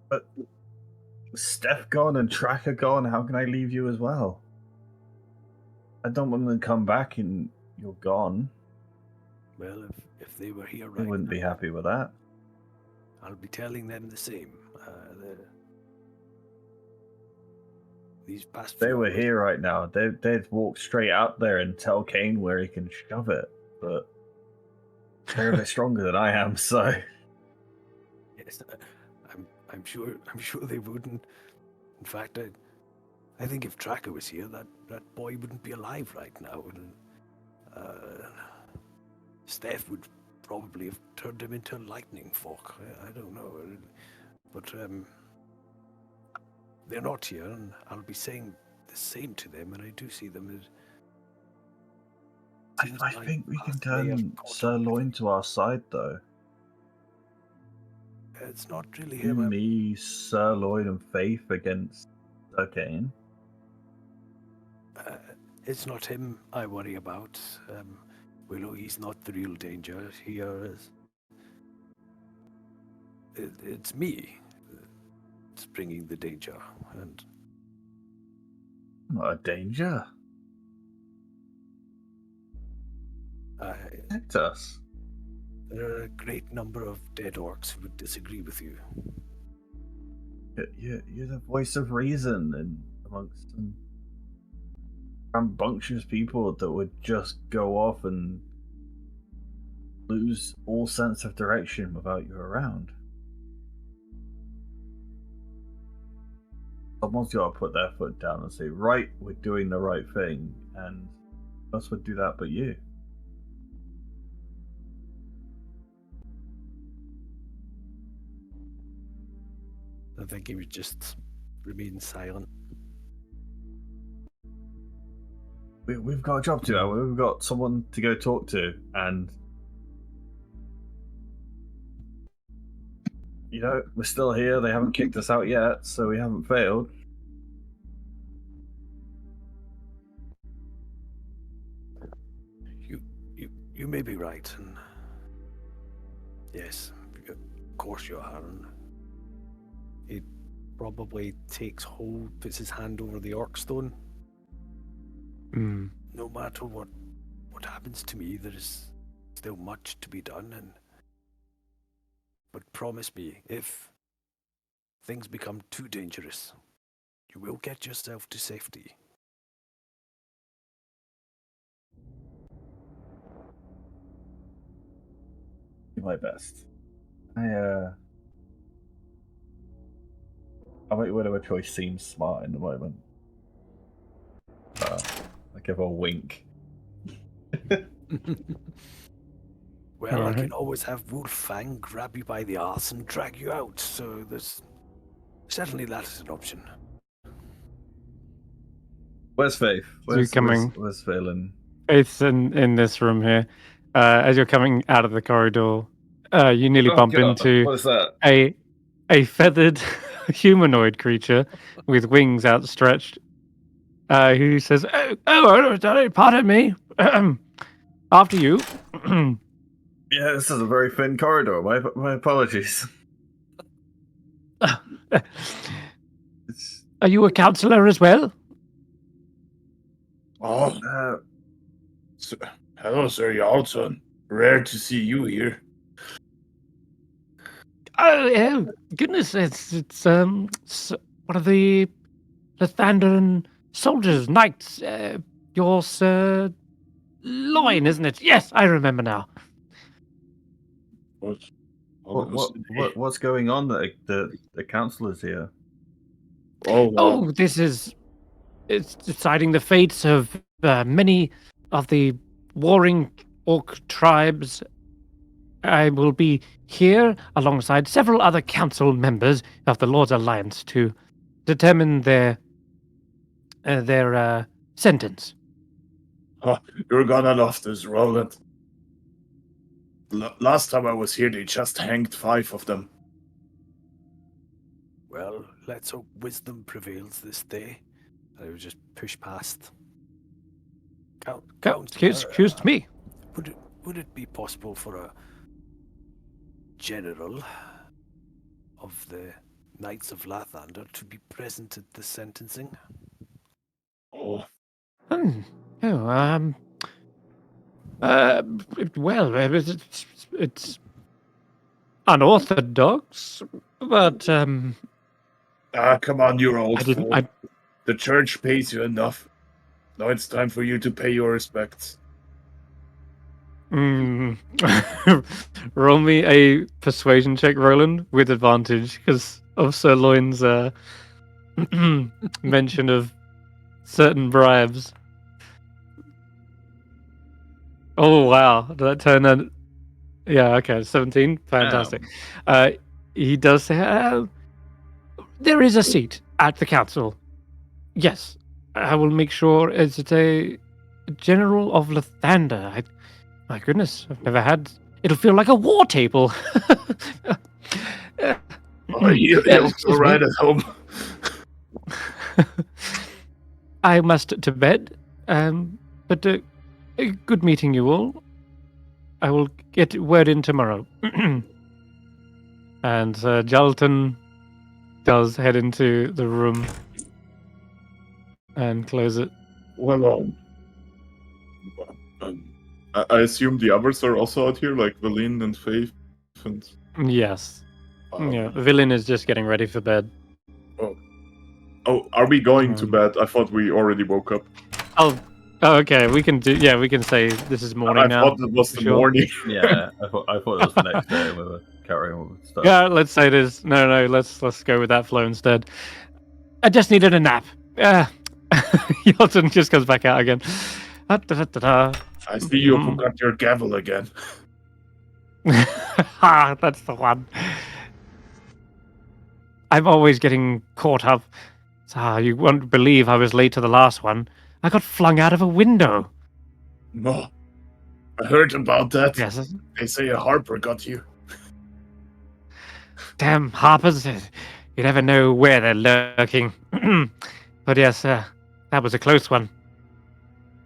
But Stef gone and Tracker gone, how can I leave you as well? I don't want them to come back and you're gone. Well, if they were here I right wouldn't now, be happy with that. I'll be telling them the same. These past If they few were hours- here right now, they'd walk straight out there and tell Kane where he can shove it. But they're a bit stronger than I am, so Yes, I'm sure they wouldn't. In fact, I think if Tracker was here, that boy wouldn't be alive right now. And Stef would probably have turned him into a lightning fork. I don't know, but they're not here, and I'll be saying the same to them. And I do see them as. I think we can turn Sirloin to our side, though. It's not really You, him. me, Sirloin, and Faith against Sir Kane. It's not him I worry about. Willow, he's not the real danger here. It's me that's bringing the danger, and Not a danger. Protect us. there are a great number of dead orcs who would disagree with you. You're the voice of reason and amongst some rambunctious people that would just go off and lose all sense of direction without you around. Someone's got to put their foot down and say, right, we're doing the right thing, and who else would do that but you? I think he would just remain silent. We've got a job to do. We've got someone to go talk to, and you know, we're still here. They haven't kicked us out yet, so we haven't failed. You may be right, and yes, of course you are. And he probably puts his hand over the orc stone. No matter what happens to me, there is still much to be done. But promise me, if things become too dangerous, you will get yourself to safety. Do my best. I might whatever choice seems smart in the moment. I give a wink. Well, All I right. can always have Wolffang grab you by the arse and drag you out, so there's certainly that is an option. Where's Faith? you're coming- Where's Phelan? It's in this room here. As you're coming out of the corridor, you nearly Oh, bump God, into what is that? a feathered humanoid creature with wings outstretched, who says, "Oh, pardon me. After you." Yeah, this is a very thin corridor. My apologies. Are you a counselor as well? Oh, hello, Sir Yalton. Rare to see you here. Oh, goodness! It's one of the Lathanderan soldiers, knights. Your Sir Loin, isn't it? Yes, I remember now. What's going on? That the councillors here. Oh, it's deciding the fates of many of the warring orc tribes. I will be here alongside several other council members of the Lord's Alliance to determine their sentence. You're gonna love this, Roland. Last time I was here, they just hanged 5 of them. Well, let's hope wisdom prevails this day. I will just push past. Excuse me. Would it be possible for a general of the Knights of Lathander to be present at the sentencing? Oh, Well, it's unorthodox, but come on, you old fool. The church pays you enough. Now it's time for you to pay your respects. Roll me a persuasion check, Roland, with advantage because of Sir Loin's mention of certain bribes. Oh wow, did that turn out? Yeah, okay, 17, fantastic. He does say, there is a seat at the council. Yes, I will make sure. Is it a general of Lathander? My goodness, I've never had. It'll feel like a war table. You'll feel right at home. I must to bed. But good meeting you all. I will get word in tomorrow. And Jalton does head into the room and close it. Well, I assume the others are also out here, like Valine and Faith. And... Yes. Yeah, Villain is just getting ready for bed. Oh, are we going to bed? I thought we already woke up. Oh, okay. We can do. Yeah, we can say this is morning now. I thought it was the morning. Yeah, I thought it was the next day. We were carrying on with stuff. Yeah, let's say it is. No. Let's go with that flow instead. I just needed a nap. Yelton just comes back out again. I see you forgot your gavel again. That's the one. I'm always getting caught up. You won't believe I was late to the last one. I got flung out of a window. No, I heard about that. Yes. They say a Harper got you. Damn Harpers. You never know where they're lurking. But yes, that was a close one.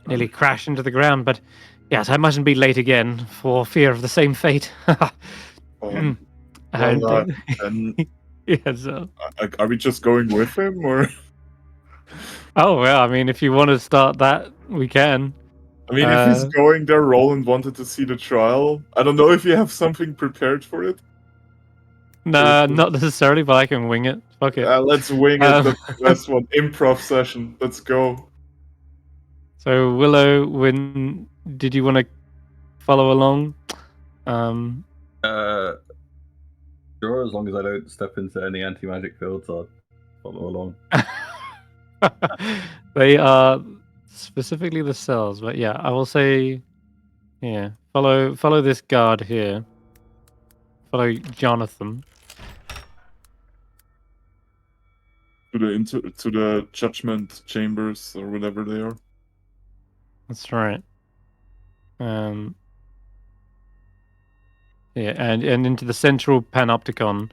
Nearly crashed into the ground, but yes, I mustn't be late again for fear of the same fate. Yes. Are we just going with him, or? Oh well, I mean, if you want to start that, we can. I mean, if he's going there, Roland wanted to see the trial. I don't know if you have something prepared for it. No, not necessarily, but I can wing it. Fuck it. Let's wing it. That's one improv session. Let's go. So Willow, did you want to follow along? Sure, as long as I don't step into any anti-magic fields, I'll follow along. They are specifically the cells, but yeah, I will say, yeah, follow this guard here. Follow Jonathan. To the judgment chambers or whatever they are. That's right. Yeah, and into the central panopticon,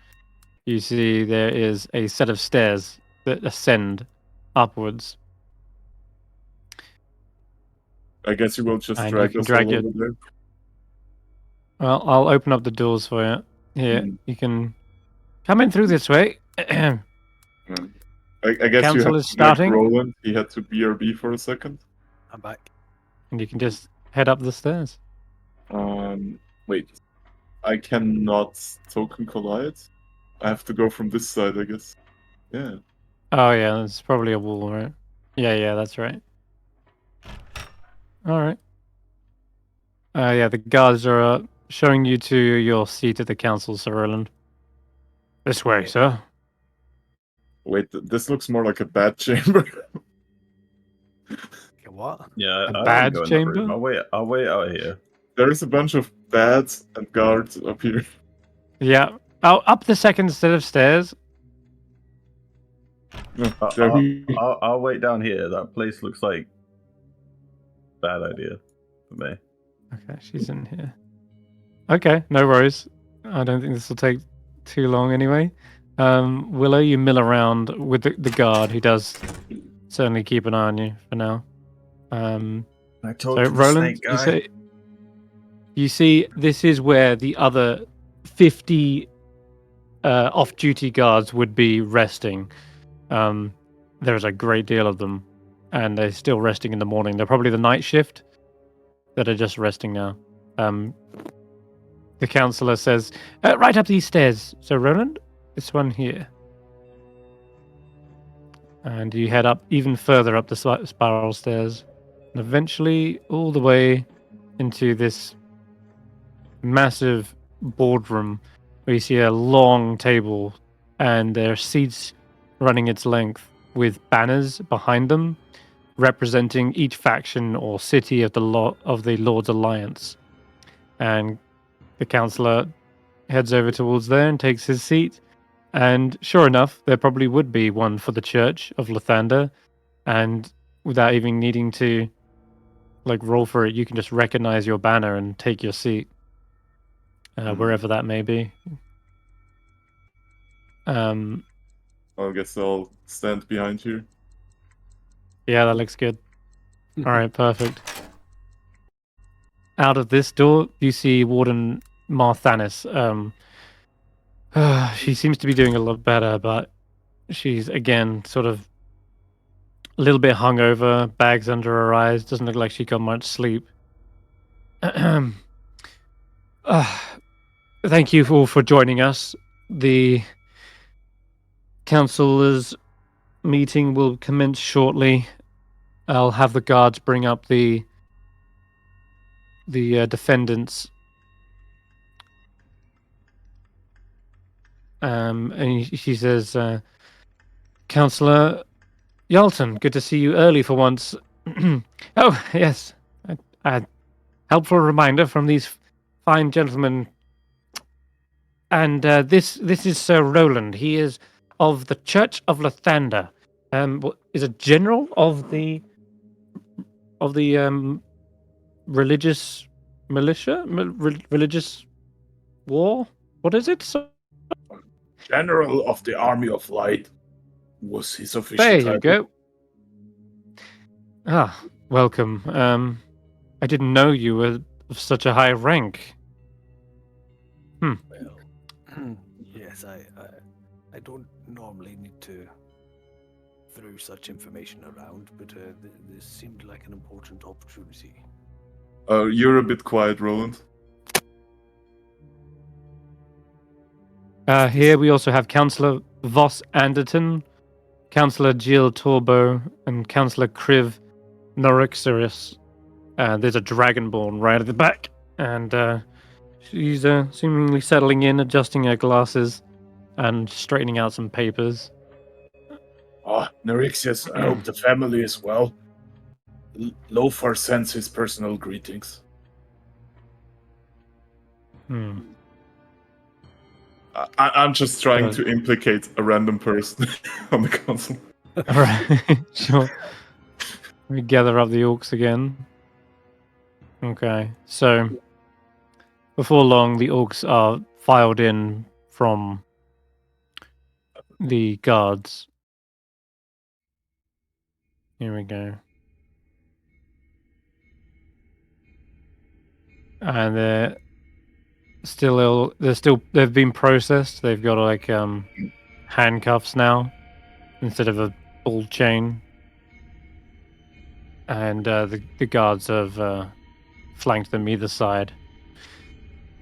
you see there is a set of stairs that ascend upwards. I guess you will just And drag you us can drag all it. over there. Well, I'll open up the doors for you. Here, you can come in through this way. I guess Council you have is to back starting. Roland. He had to BRB for a second. I'm back. And you can just head up the stairs. Wait. I cannot token collide. I have to go from this side, I guess. Yeah. Oh yeah, it's probably a wall, right? Yeah, that's right. All right. Yeah, the guards are showing you to your seat at the council, Sir Roland. This way, sir. Wait, this looks more like a bad chamber. Okay, what? Yeah, A I bad wouldn't go in that chamber? room. I'll wait out here. There's a bunch of bads and guards up here. Yeah. Oh, up the second set of stairs. No, I'll wait down here. That place looks like bad idea for me. Okay, she's in here. Okay, no worries. I don't think this will take too long anyway. Willow, you mill around with the guard. He does certainly keep an eye on you for now. I So told you, Roland, snake guy. you see, this is where the other 50 off-duty guards would be resting. There's a great deal of them, and they're still resting in the morning. They're probably the night shift that are just resting now. The counselor says, right up these stairs. So Roland, this one here. And you head up even further up the spiral stairs, and eventually all the way into this massive boardroom where you see a long table and there are seats running its length with banners behind them representing each faction or city of the Lord's Alliance. And the counselor heads over towards there and takes his seat. And sure enough, there probably would be one for the Church of Lathander. And without even needing to roll for it, you can just recognize your banner and take your seat wherever that may be. I guess I'll stand behind you. Yeah, that looks good. All right, perfect. Out of this door, you see Warden Marthanis. She seems to be doing a lot better, but she's, again, sort of a little bit hungover, bags under her eyes, doesn't look like she got much sleep. Thank you all for joining us. The council's meeting will commence shortly. I'll have the guards bring up the defendants. And she says, Councillor Yalton, good to see you early for once. Oh, yes. A helpful reminder from these fine gentlemen. And this is Sir Roland. He is of the Church of Lathander. Is a general of the religious militia? Religious war? What is it? General of the Army of Light was his official There title. you go. Ah, welcome. I didn't know you were of such a high rank. Well, yes, I don't normally need to throw such information around, but this seemed like an important opportunity. You're a bit quiet, Roland. Here we also have Councillor Voss Anderton, Councillor Jill Torbo, and Councillor Kriv Norixerus. There's a Dragonborn right at the back, and she's seemingly settling in, adjusting her glasses, and straightening out some papers. Nerixius, I hope the family is well. Lothar sends his personal greetings. I'm just trying to implicate a random person on the council. Alright, sure. We gather up the orcs again. Okay, so before long, the orcs are filed in from the guards. Here we go. And they've been processed. They've got handcuffs now instead of a ball chain. And the guards have flanked them either side.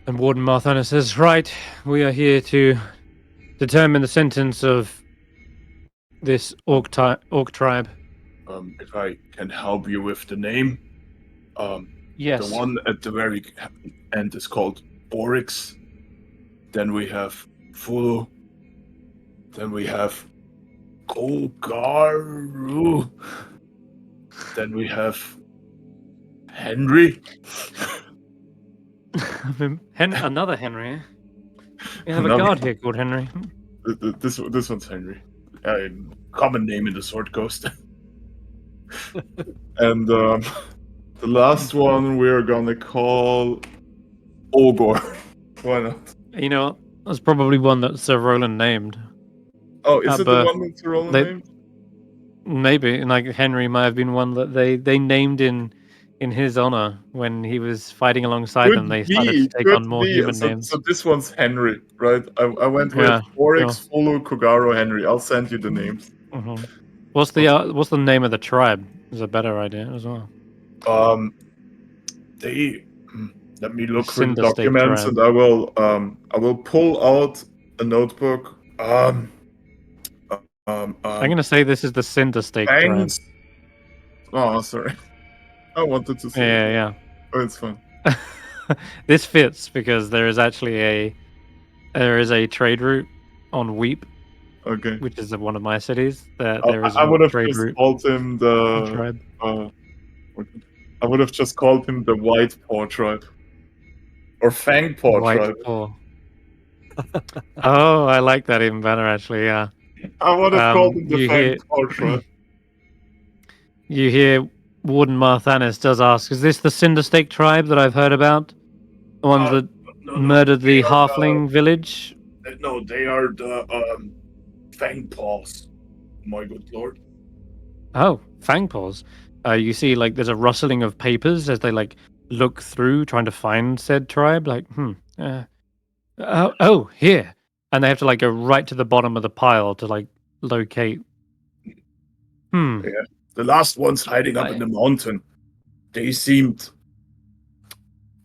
And Warden Marthana says, right, we are here to determine the sentence of this orc tribe. If I can help you with the name, Yes. the one at the very end is called Oryx. Then we have Fulu. Then we have Kogaru. Then we have Henry. Another Henry. We have a Another- guard here called Henry. This one's Henry. Common name in the Sword Coast. And the last one we're gonna call Ogor. Why not? You know what? That's probably one that Sir Roland named. Oh, is it the but one that's Roland they- named? Maybe, like Henry might have been one that they named in his honor when he was fighting alongside them. They started to take on more human names. So this one's Henry, right? I went with Yeah, Oryx, Fulu, Kogaro, Henry. I'll send you the names. Mhm. What's the name of the tribe? Is a better idea as well. Let me look for the Cinder State documents, tribe. and I will pull out a notebook. I'm gonna say this is the Cinder State tribe. Fangs. Oh, sorry. I wanted to say. Yeah. Oh, it's fine. This fits because there is actually a trade route on Weep, Okay. which is one of my cities. There is I would a have trade just route called him the. tribe. I would have just called him the White Paw tribe, or Fang Paw White tribe. Paw. Oh, I like that even better, actually. Yeah. I would have called him the you Fang hear- Paw tribe. You hear Warden Marthanis does ask, "Is this the Cinder Stake tribe that I've heard about? The ones that No, murdered the they are, halfling village?" No, they are the Fang Paws, my good lord. Oh, Fangpaws. You see, like, there's a rustling of papers as they like look through, trying to find said tribe. Like, here, and they have to like go right to the bottom of the pile to like locate. The last ones hiding up in the mountain, they seemed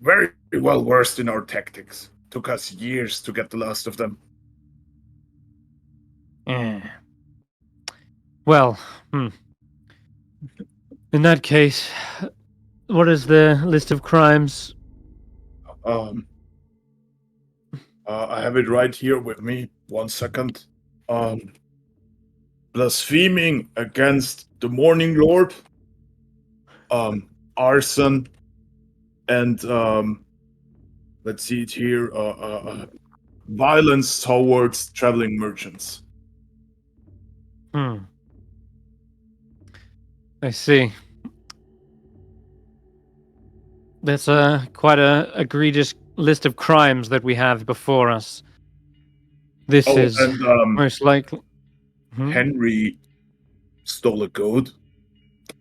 very well versed in our tactics. Took us years to get the last of them. Well, in that case, what is the list of crimes? I have it right here with me. 1 second. Blaspheming against the Morning Lord, arson, and let's see it here. Violence towards traveling merchants. I see. That's quite a egregious list of crimes that we have before us. This is most likely. Henry stole a goat.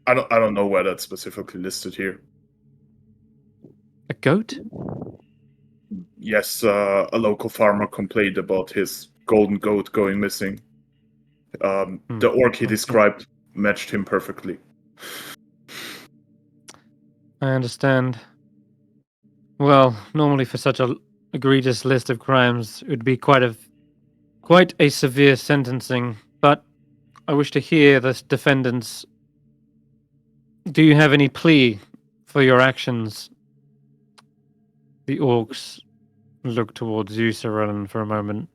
I don't know why that's specifically listed here. A goat? Yes, a local farmer complained about his golden goat going missing. The orc he described matched him perfectly. I understand. Well, normally for such a egregious list of crimes, it would be quite a severe sentencing. But I wish to hear the defendants. Do you have any plea for your actions? The orcs look towards you, Sir Roland, for a moment,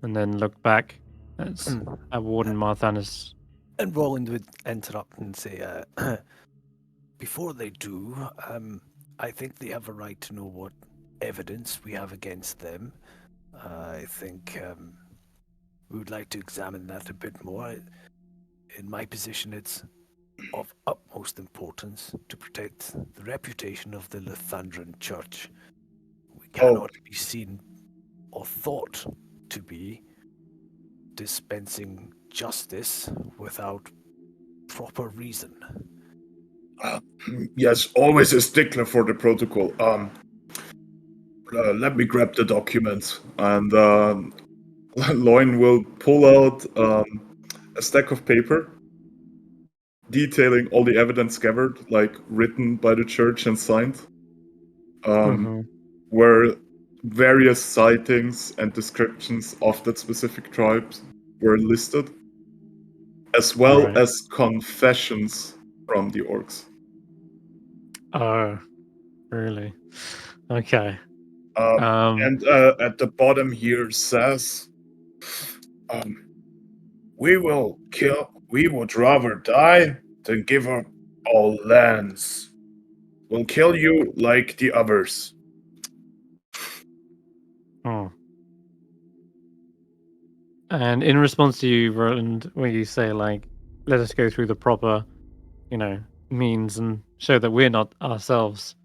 and then look back at Warden Marthanis. And Roland would interrupt and say, before they do, I think they have a right to know what evidence we have against them. I think we would like to examine that a bit more. In my position, it's of utmost importance to protect the reputation of the Lathandran Church. We cannot be seen or thought to be dispensing justice without proper reason. Yes, always a stickler for the protocol. Let me grab the documents, and Loin will pull out a stack of paper detailing all the evidence gathered, like written by the church and signed, Mhm. where various sightings and descriptions of that specific tribe were listed, as well Right. as confessions from the orcs. Oh, really? Okay. And at the bottom here says, we would rather die than give up all lands. We'll kill you like the others. Hmm. And in response to you, Roland, where you say like, "Let us go through the proper, means and show that we're not ourselves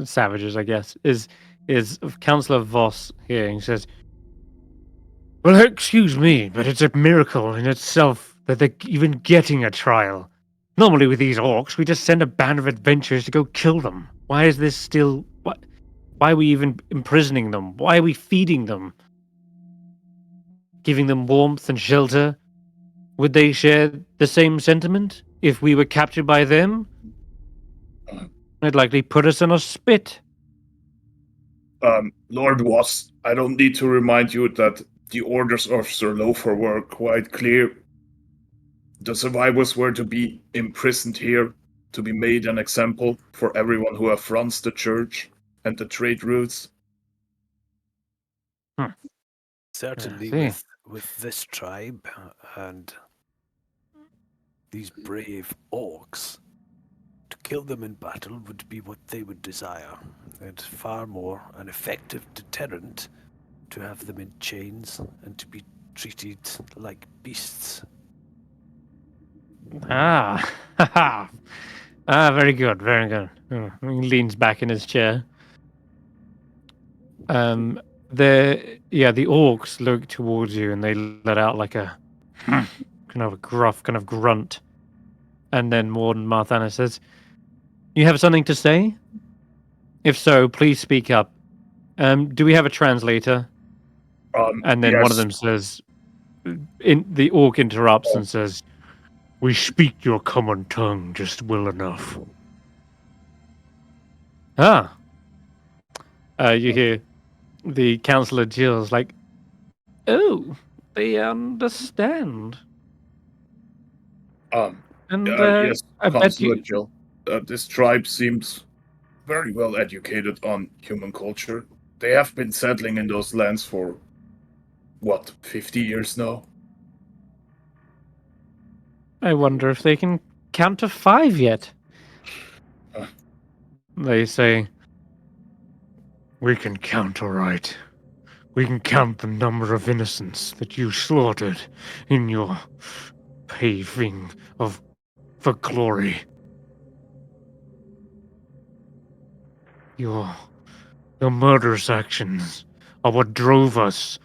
savages," I guess, is Councillor Voss here, and he says, "Well, excuse me, but it's a miracle in itself that they're even getting a trial. Normally, with these orcs, we just send a band of adventurers to go kill them. Why is this still? Why are we even imprisoning them? Why are we feeding them? Giving them warmth and shelter? Would they share the same sentiment if we were captured by them? They'd likely put us on a spit." Lord Was, I don't need to remind you that the orders of Sir Lothar were quite clear. The survivors were to be imprisoned here, to be made an example for everyone who affronts the church and the trade routes. Certainly see. with this tribe and these brave orcs, to kill them in battle would be what they would desire. It's far more an effective deterrent to have them in chains and to be treated like beasts. Ah, very good, very good. He leans back in his chair. The orcs look towards you and they let out like a kind of a gruff kind of grunt, and then Warden Marthana says, "You have something to say? If so, please speak up. Do we have a translator?" And then one of Yes. them says, the orc interrupts and says, "We speak your common tongue just well enough." Ah. You hear the Councillor Jill's like, "Oh, they understand." And Yes, I bet Consular you. Jill. This tribe seems very well educated on human culture. They have been settling in those lands for, 50 years now? I wonder if they can count to 5 yet. They say, "We can count, all right. We can count the number of innocents that you slaughtered in your paving for glory. Your murderous actions are what drove us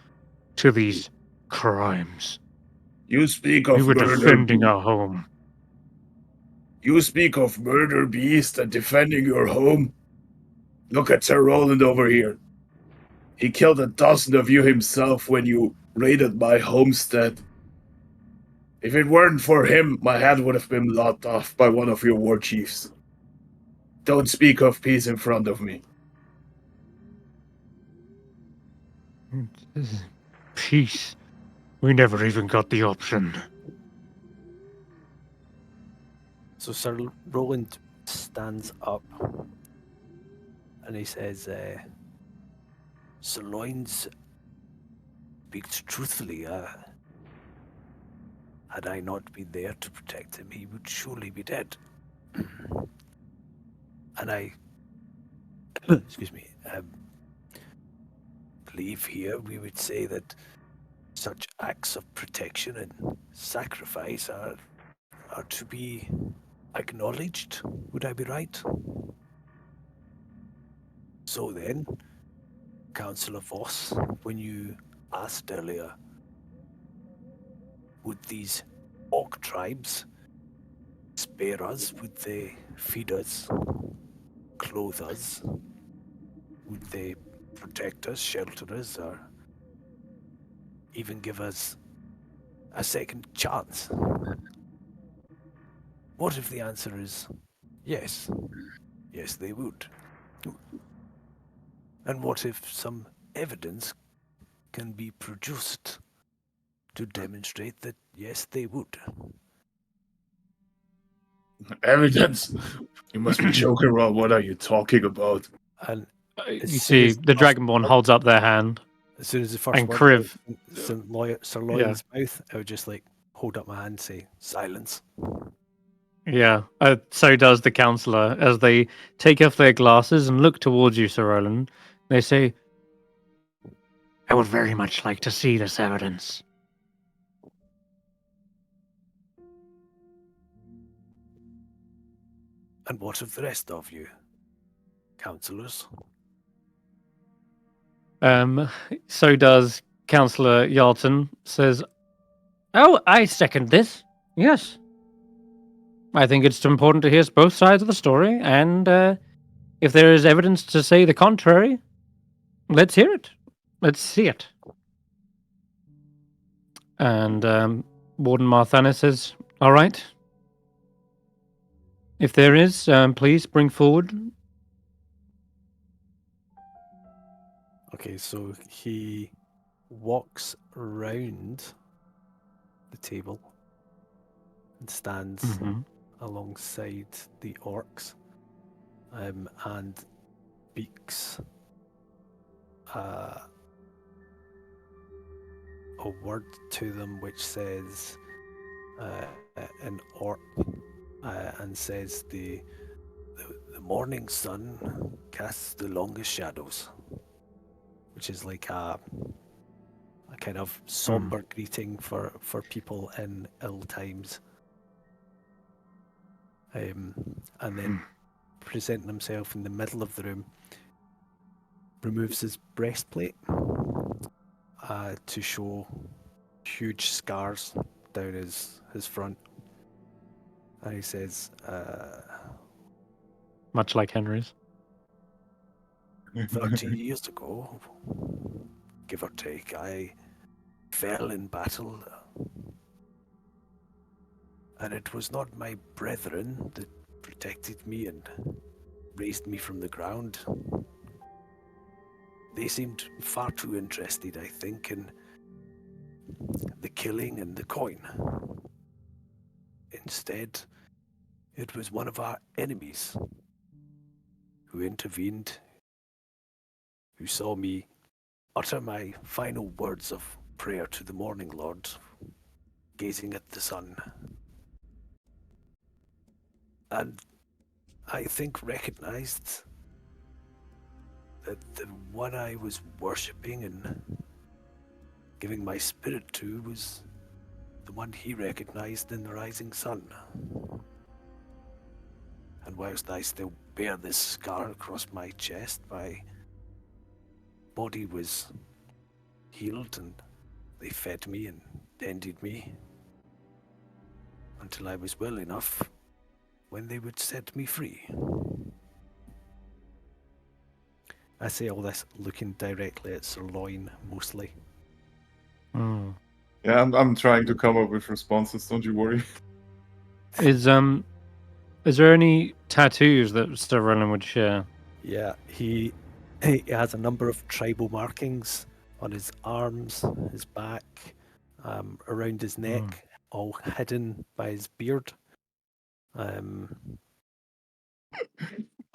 to these crimes. You speak We of were murder. defending our home." You speak of murder, beast, and defending your home. Look at Sir Roland over here. He killed a dozen of you himself when you raided my homestead. If it weren't for him, my head would have been lopped off by one of your war chiefs. Don't speak of peace in front of me. Peace. We never even got the option. So Sir Roland stands up and he says, Sir Loins speaks truthfully. Had I not been there to protect him, he would surely be dead. And I, excuse me, believe here we would say that such acts of protection and sacrifice are to be acknowledged. Would I be right? So then, Councillor Voss, when you asked earlier, would these orc tribes spare us? Would they feed us, clothe us? Would they protect us, shelter us, or even give us a second chance? What if the answer is yes? Yes, they would. And what if some evidence can be produced to demonstrate that yes, they would? Evidence? You must be joking around. What are you talking about? And You soon see, as the first Dragonborn word- holds up their hand, as soon as the first and word Kriv, Sir Loyal's mouth, I would just like hold up my hand and say, silence. yeah, so does the counselor as they take off their glasses and look towards you, Sir Roland. They say, I would very much like to see this evidence. And what of the rest of you, councillors? So does Councillor Yarton, says, oh, I second this. Yes. I think it's important to hear both sides of the story, and if there is evidence to say the contrary, let's hear it. Let's see it. And Warden Marthana says, all right. If there is, please bring forward. Okay, so he walks around the table and stands alongside the orcs and speaks a word to them which says an orc and says the morning sun casts the longest shadows, which is like a kind of somber greeting for people in ill times. And then presenting himself in the middle of the room, removes his breastplate to show huge scars down his front. And he says, Much like Henry's. 30 years ago, give or take, I fell in battle. And it was not my brethren that protected me and raised me from the ground. They seemed far too interested, I think, in the killing and the coin. Instead, it was one of our enemies who intervened, who saw me utter my final words of prayer to the Morning Lord, gazing at the sun. And I think recognized that the one I was worshipping and giving my spirit to was the one he recognized in the rising sun. And whilst I still bear this scar across my chest, my body was healed and they fed me and tended me until I was well enough when they would set me free. I say all this looking directly at Sir Loin, mostly. Yeah, I'm trying to come up with responses. Don't you worry. Is there any tattoos that Sir Roland would share? Yeah, he has a number of tribal markings on his arms, his back, around his neck, all hidden by his beard.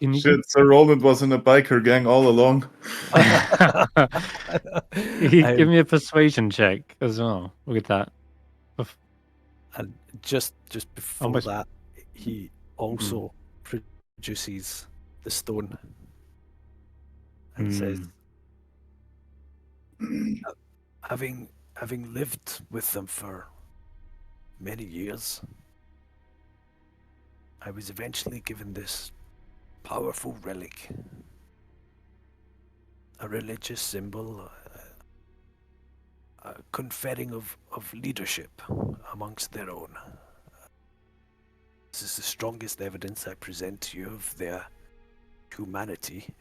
Shit, Sir Roland was in a biker gang all along. Give me a persuasion check as well with that. And just before that, he also produces the stone and says, having lived with them for many years, I was eventually given this powerful relic, a religious symbol, a conferring of leadership amongst their own. This is the strongest evidence I present to you of their humanity,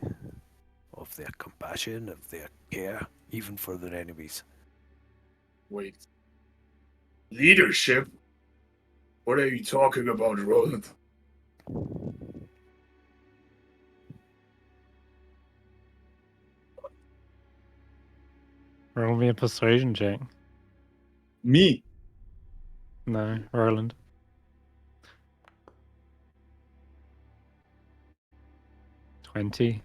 of their compassion, of their care, even for their enemies. Wait. Leadership? What are you talking about, Roland? Roll me a persuasion check. Me. No, Roland. $20.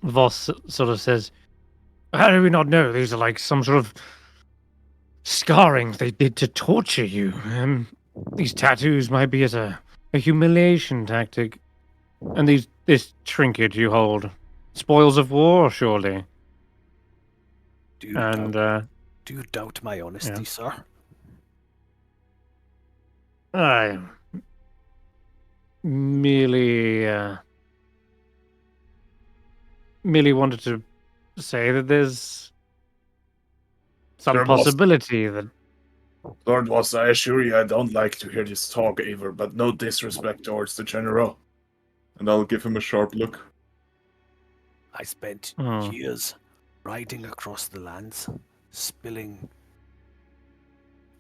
Voss sort of says, "How do we not know? These are like some sort of scarring they did to torture you. These tattoos might be as a humiliation tactic. And this trinket you hold, spoils of war, surely." Do you, And do you doubt my honesty, yeah. sir? I merely wanted to say that there's some Sir Voss. possibility that Lord Voss, I assure you I don't like to hear this talk either, but no disrespect towards the General. And I'll give him a sharp look. I spent Hmm. years riding across the lands, spilling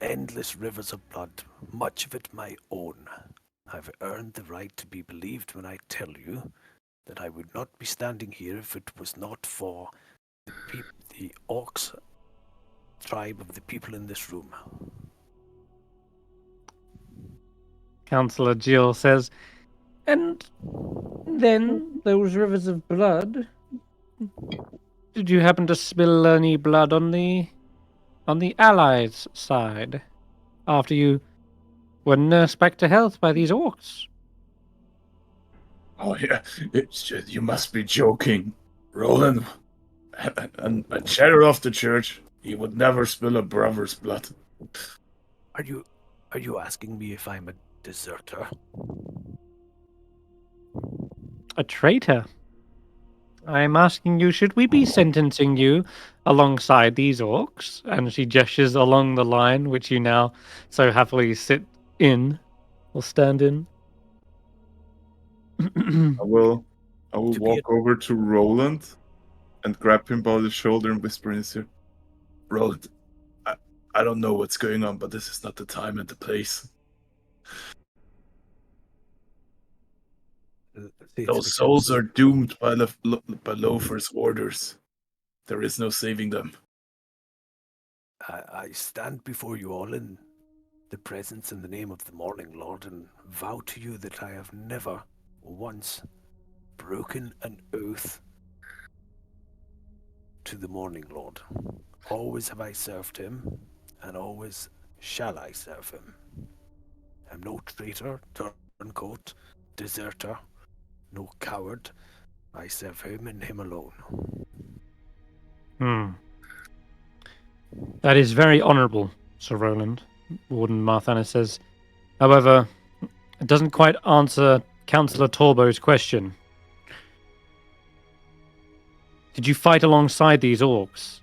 endless rivers of blood, much of it my own. I've earned the right to be believed when I tell you that I would not be standing here if it was not for the Orcs tribe of the people in this room. Councillor Jill says, "And then those rivers of blood. Did you happen to spill any blood on the Allies' side after you were nursed back to health by these orcs?" Oh yeah, it's just, you must be joking. Roland, a chair of the church, he would never spill a brother's blood. Are you asking me if I'm a deserter? A traitor. I'm asking you, should we be sentencing you alongside these orcs? And she gestures along the line, which you now so happily sit in or stand in. I will To be walk over to Roland and grab him by the shoulder and whisper in his ear. Roland, I don't know what's going on, but this is not the time and the place. Those souls are doomed by Loafer's orders. There is no saving them. I stand before you all in the presence and the name of the Morning Lord and vow to you that I have never once broken an oath to the Morning Lord. Always have I served him, and always shall I serve him. I'm no traitor, turncoat, deserter, no coward. I serve him and him alone. That is very honourable, Sir Roland, Warden Marthana says. However, it doesn't quite answer Councillor Torbo's question. Did you fight alongside these orcs?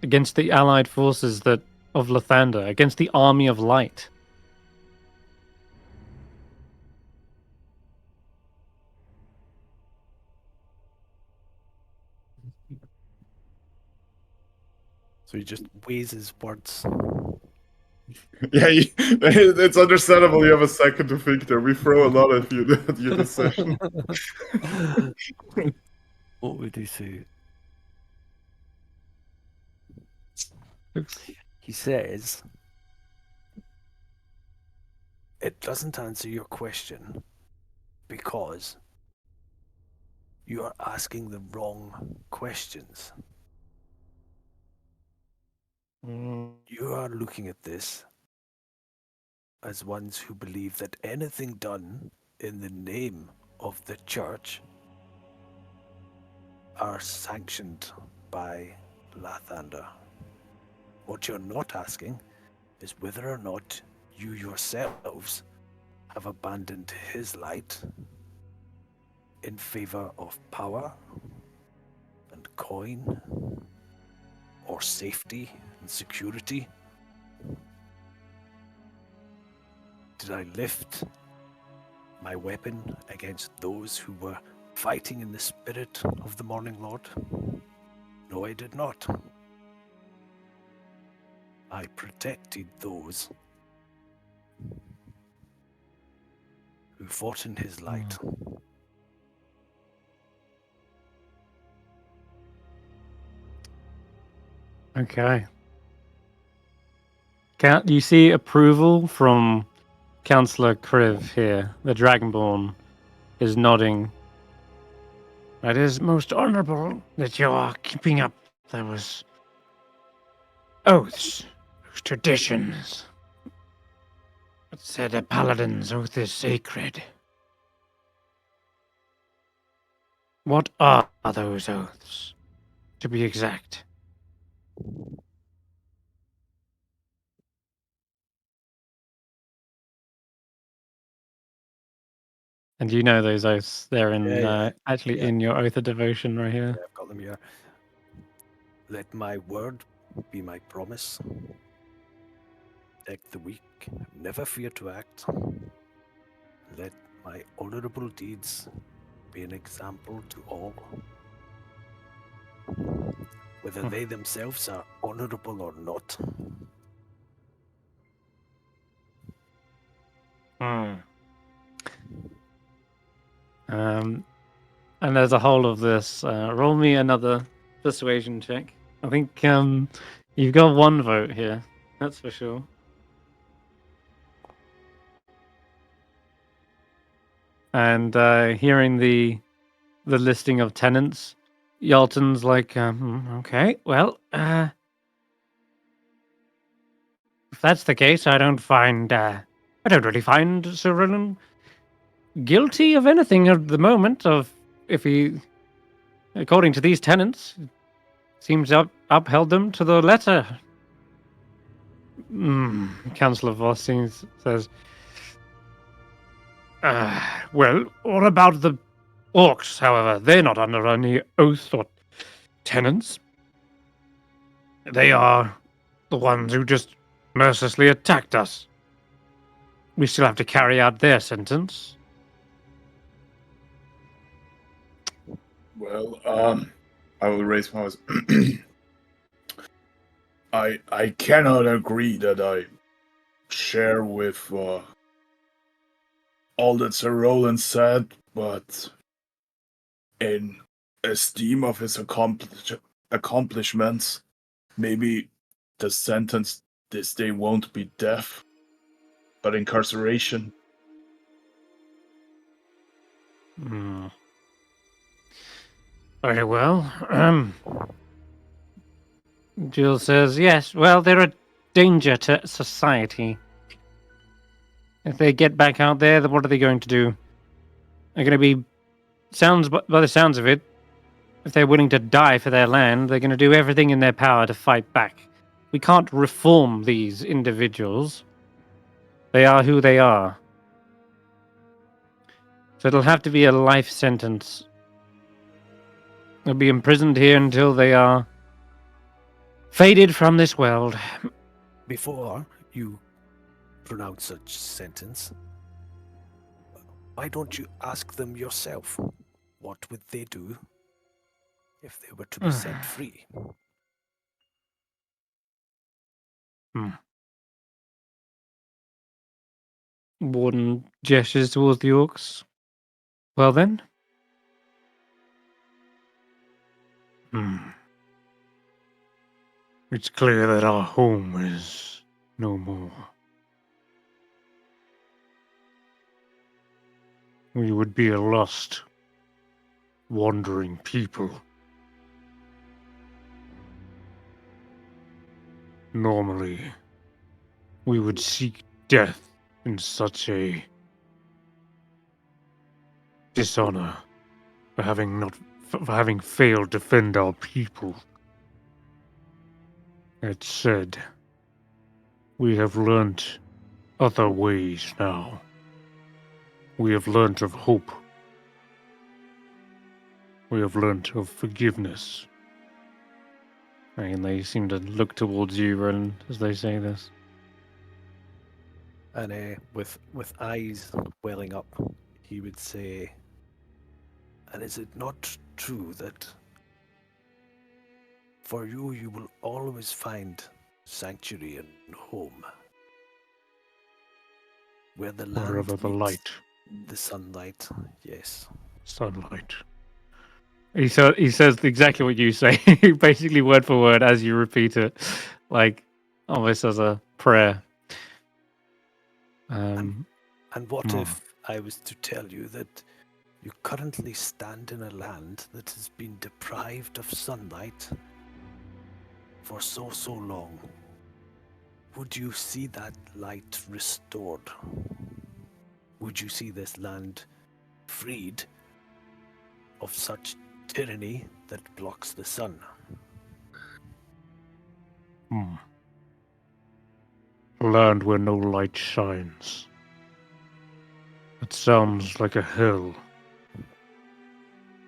Against the allied forces of Lathander, against the Army of Light? So he just weighs his words. Yeah, it's understandable you have a second to think there. We throw a lot at you this session. What would he say? He says, it doesn't answer your question because you are asking the wrong questions. You are looking at this as ones who believe that anything done in the name of the church are sanctioned by Lathander. What you're not asking is whether or not you yourselves have abandoned his light in favor of power and coin or safety and security. Did I lift my weapon against those who were fighting in the spirit of the Morning Lord? No, I did not. I protected those who fought in his light. Okay. You see approval from Councillor Kriv here. The Dragonborn is nodding. It is most honourable that you are keeping up those oaths, those traditions. It said a paladin's oath is sacred. What are those oaths, to be exact? And you know those oaths. They're in Yeah. in your oath of devotion right here. Yeah, I've got them here. Let my word be my promise. Act the weak, never fear to act. Let my honorable deeds be an example to all. Whether they themselves are honorable or not. And as a whole of this, roll me another persuasion check. I think you've got one vote here. That's for sure. And hearing the listing of tenants, Yalton's like, okay, well, if that's the case, I don't really find Sir Roland guilty of anything at the moment. If he, according to these tenants, seems upheld them to the letter. Councillor Voss says, well, what about the orcs, however? They're not under any oath or tenants. They are the ones who just mercilessly attacked us. We still have to carry out their sentence. Well, I will raise my voice. I cannot agree that I share with all that Sir Roland said, but in esteem of his accomplishments, maybe the sentence this day won't be death, but incarceration. Very well. Jill says, yes, well, they're a danger to society. If they get back out there, then what are they going to do? They're going to be, by the sounds of it, if they're willing to die for their land, they're going to do everything in their power to fight back. We can't reform these individuals. They are who they are. So it'll have to be a life sentence. They'll be imprisoned here until they are faded from this world. Before you pronounce such sentence, why don't you ask them yourself? What would they do if they were to be set free? Warden gestures towards the orcs. Well then. It's clear that our home is no more. We would be a lost, wandering people. Normally, we would seek death in such a dishonor for having failed to defend our people. That said, we have learnt other ways now. We have learnt of hope. We have learnt of forgiveness. And they seem to look towards you, Roland, as they say this. And with eyes welling up, he would say, and is it not true that For you, you will always find sanctuary and home. Where the land Wherever the meets light, the sunlight, yes. sunlight. He says exactly what you say, basically word for word as you repeat it, like almost as a prayer. And what Hmm. if I was to tell you that you currently stand in a land that has been deprived of sunlight for so long? Would you see that light restored? Would you see this land freed of such tyranny that blocks the sun? Land where no light shines. It sounds like a hell.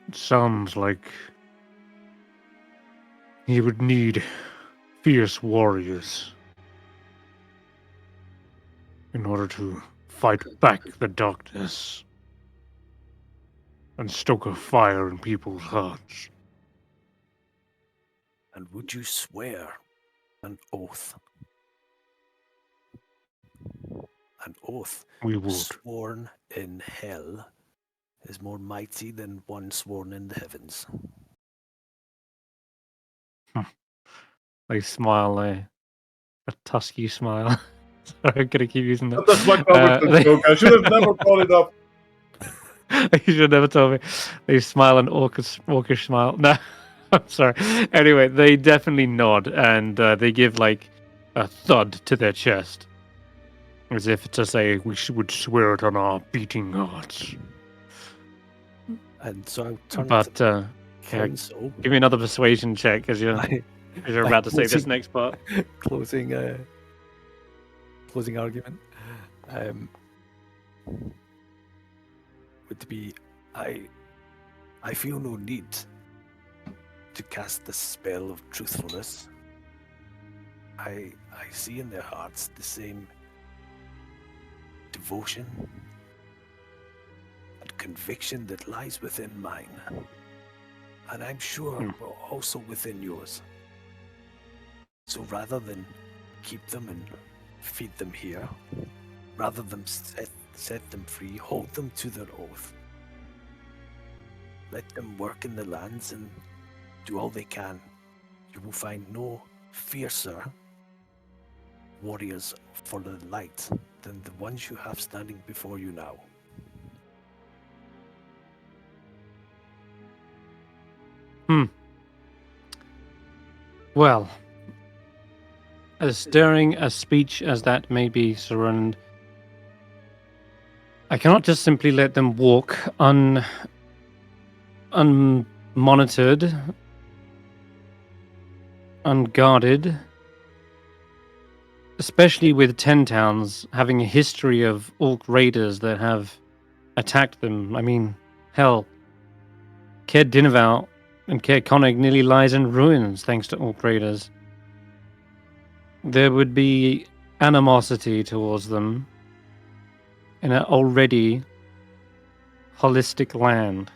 It sounds like he would need fierce warriors in order to fight back the darkness and stoke a fire in people's hearts. And would you swear an oath? An oath We would. sworn in hell is more mighty than one sworn in the heavens. They smile, a tusky smile. Sorry, I'm gonna keep using that. That's my comic joke. I should have never brought it up. You should have never told me. They smile an orcish smile. No, I'm sorry. Anyway, they definitely nod and they give like a thud to their chest, as if to say we would swear it on our beating hearts. And so I'll turn But to council. give me another persuasion check as you're about to say this closing- next part. closing argument would be I feel no need to cast the spell of truthfulness. I see in their hearts the same devotion and conviction that lies within mine, and I'm sure also within yours. So rather than keep them and feed them here, rather than set them free, hold them to their oath. Let them work in the lands and do all they can. You will find no fiercer warriors for the light than the ones you have standing before you now. Well, as stirring a speech as that may be, Sir Roland, I cannot just simply let them walk unmonitored, unguarded, especially with 10 towns having a history of orc raiders that have attacked them. I mean, hell, Caer Dineval and Caer Konig nearly lies in ruins thanks to orc raiders. There would be animosity towards them in an already holistic land.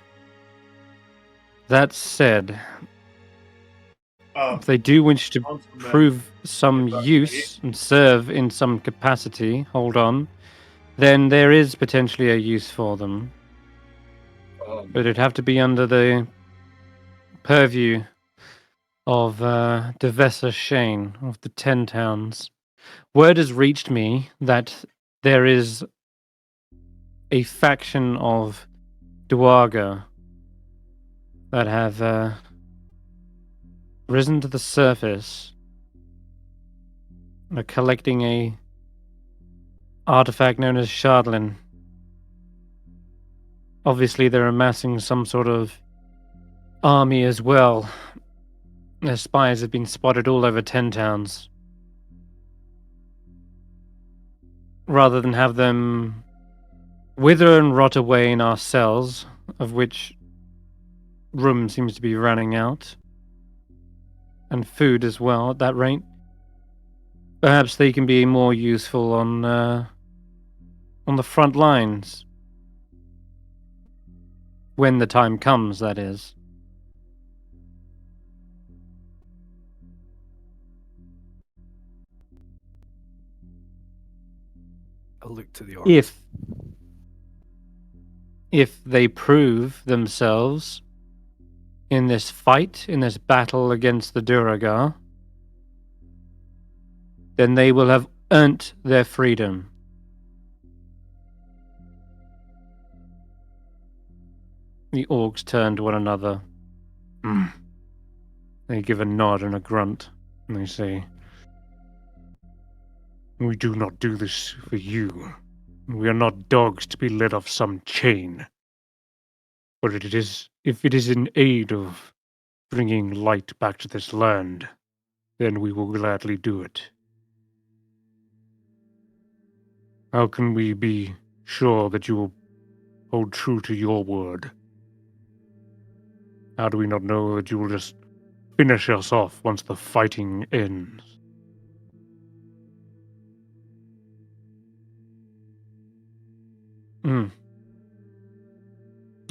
That said, if they do wish to prove some use and serve in some capacity, hold on, then there is potentially a use for them. But it'd have to be under the purview of Devessa Shane of the 10 Towns. Word has reached me that there is a faction of Duaga that have risen to the surface. They're collecting a artifact known as Shardlin. Obviously, they're amassing some sort of army as well. Their spies have been spotted all over 10 Towns. Rather than have them wither and rot away in our cells, of which room seems to be running out, and food as well at that rate, perhaps they can be more useful on the front lines. When the time comes, that is. I'll look to the orcs. If they prove themselves in this fight, in this battle against the Duragar, then they will have earned their freedom. The orcs turn to one another. They give a nod and a grunt, and they say, "We do not do this for you. We are not dogs to be led off some chain. But if it is in aid of bringing light back to this land, then we will gladly do it. How can we be sure that you will hold true to your word? How do we not know that you will just finish us off once the fighting ends?"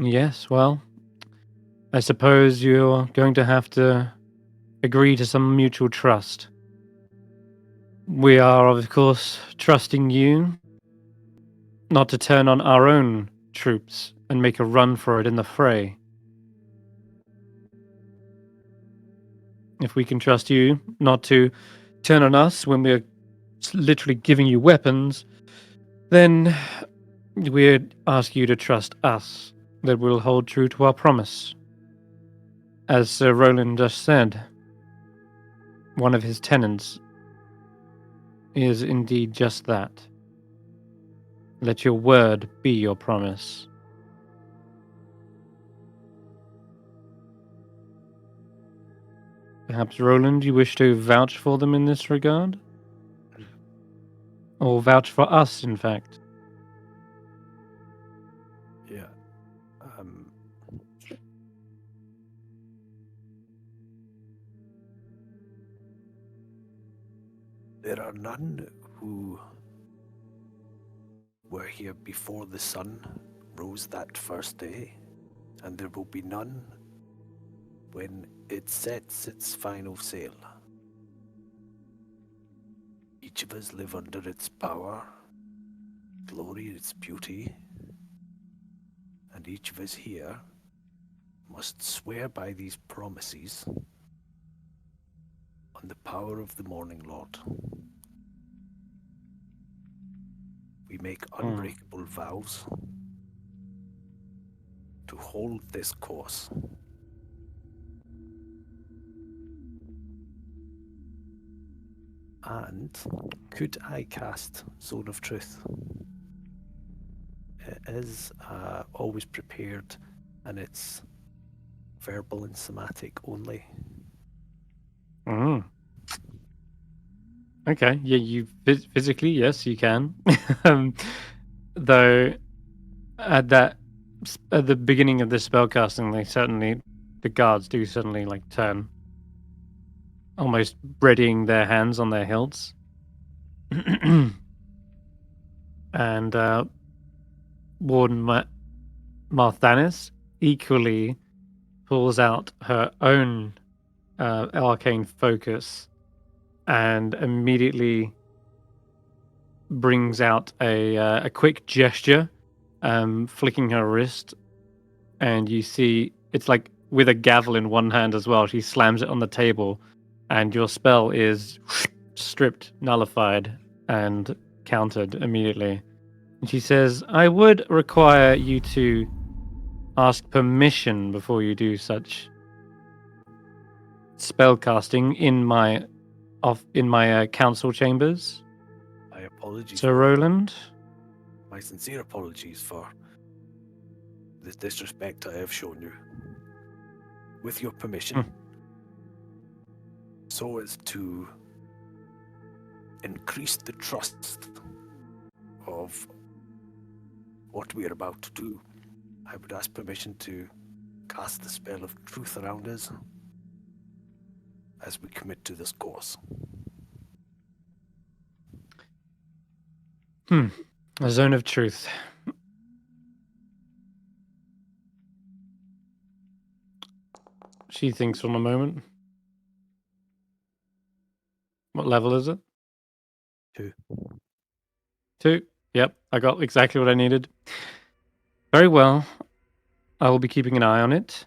Yes, well, I suppose you're going to have to agree to some mutual trust. We are, of course, trusting you not to turn on our own troops and make a run for it in the fray. If we can trust you not to turn on us when we're literally giving you weapons, then we'd ask you to trust us, that we'll hold true to our promise. As Sir Roland just said, one of his tenets is indeed just that. Let your word be your promise. Perhaps, Roland, you wish to vouch for them in this regard? Or vouch for us, in fact? Yeah. There are none who were here before the sun rose that first day, and there will be none when it sets its final sail. Each of us live under its power, glory, its beauty, and each of us here must swear by these promises on the power of the Morning Lord. We make unbreakable vows to hold this course. And could I cast Zone of Truth? It is always prepared, and it's verbal and somatic only. Okay, yeah, you physically, yes, you can. Though at the beginning of the spellcasting, the guards do suddenly like turn, almost readying their hands on their hilts. And Warden Marthanis equally pulls out her own arcane focus and immediately brings out a quick gesture, flicking her wrist, and you see it's like with a gavel in one hand as well. She slams it on the table, and your spell is stripped, nullified, and countered immediately. And she says, "I would require you to ask permission before you do such spellcasting in my council chambers." My apologies. Sir Roland? My sincere apologies for the disrespect I have shown you. With your permission, so as to increase the trust of what we are about to do, I would ask permission to cast the spell of truth around us as we commit to this course. A zone of truth. She thinks for a moment. What level is it? 2. 2. Yep, I got exactly what I needed. Very well. I will be keeping an eye on it.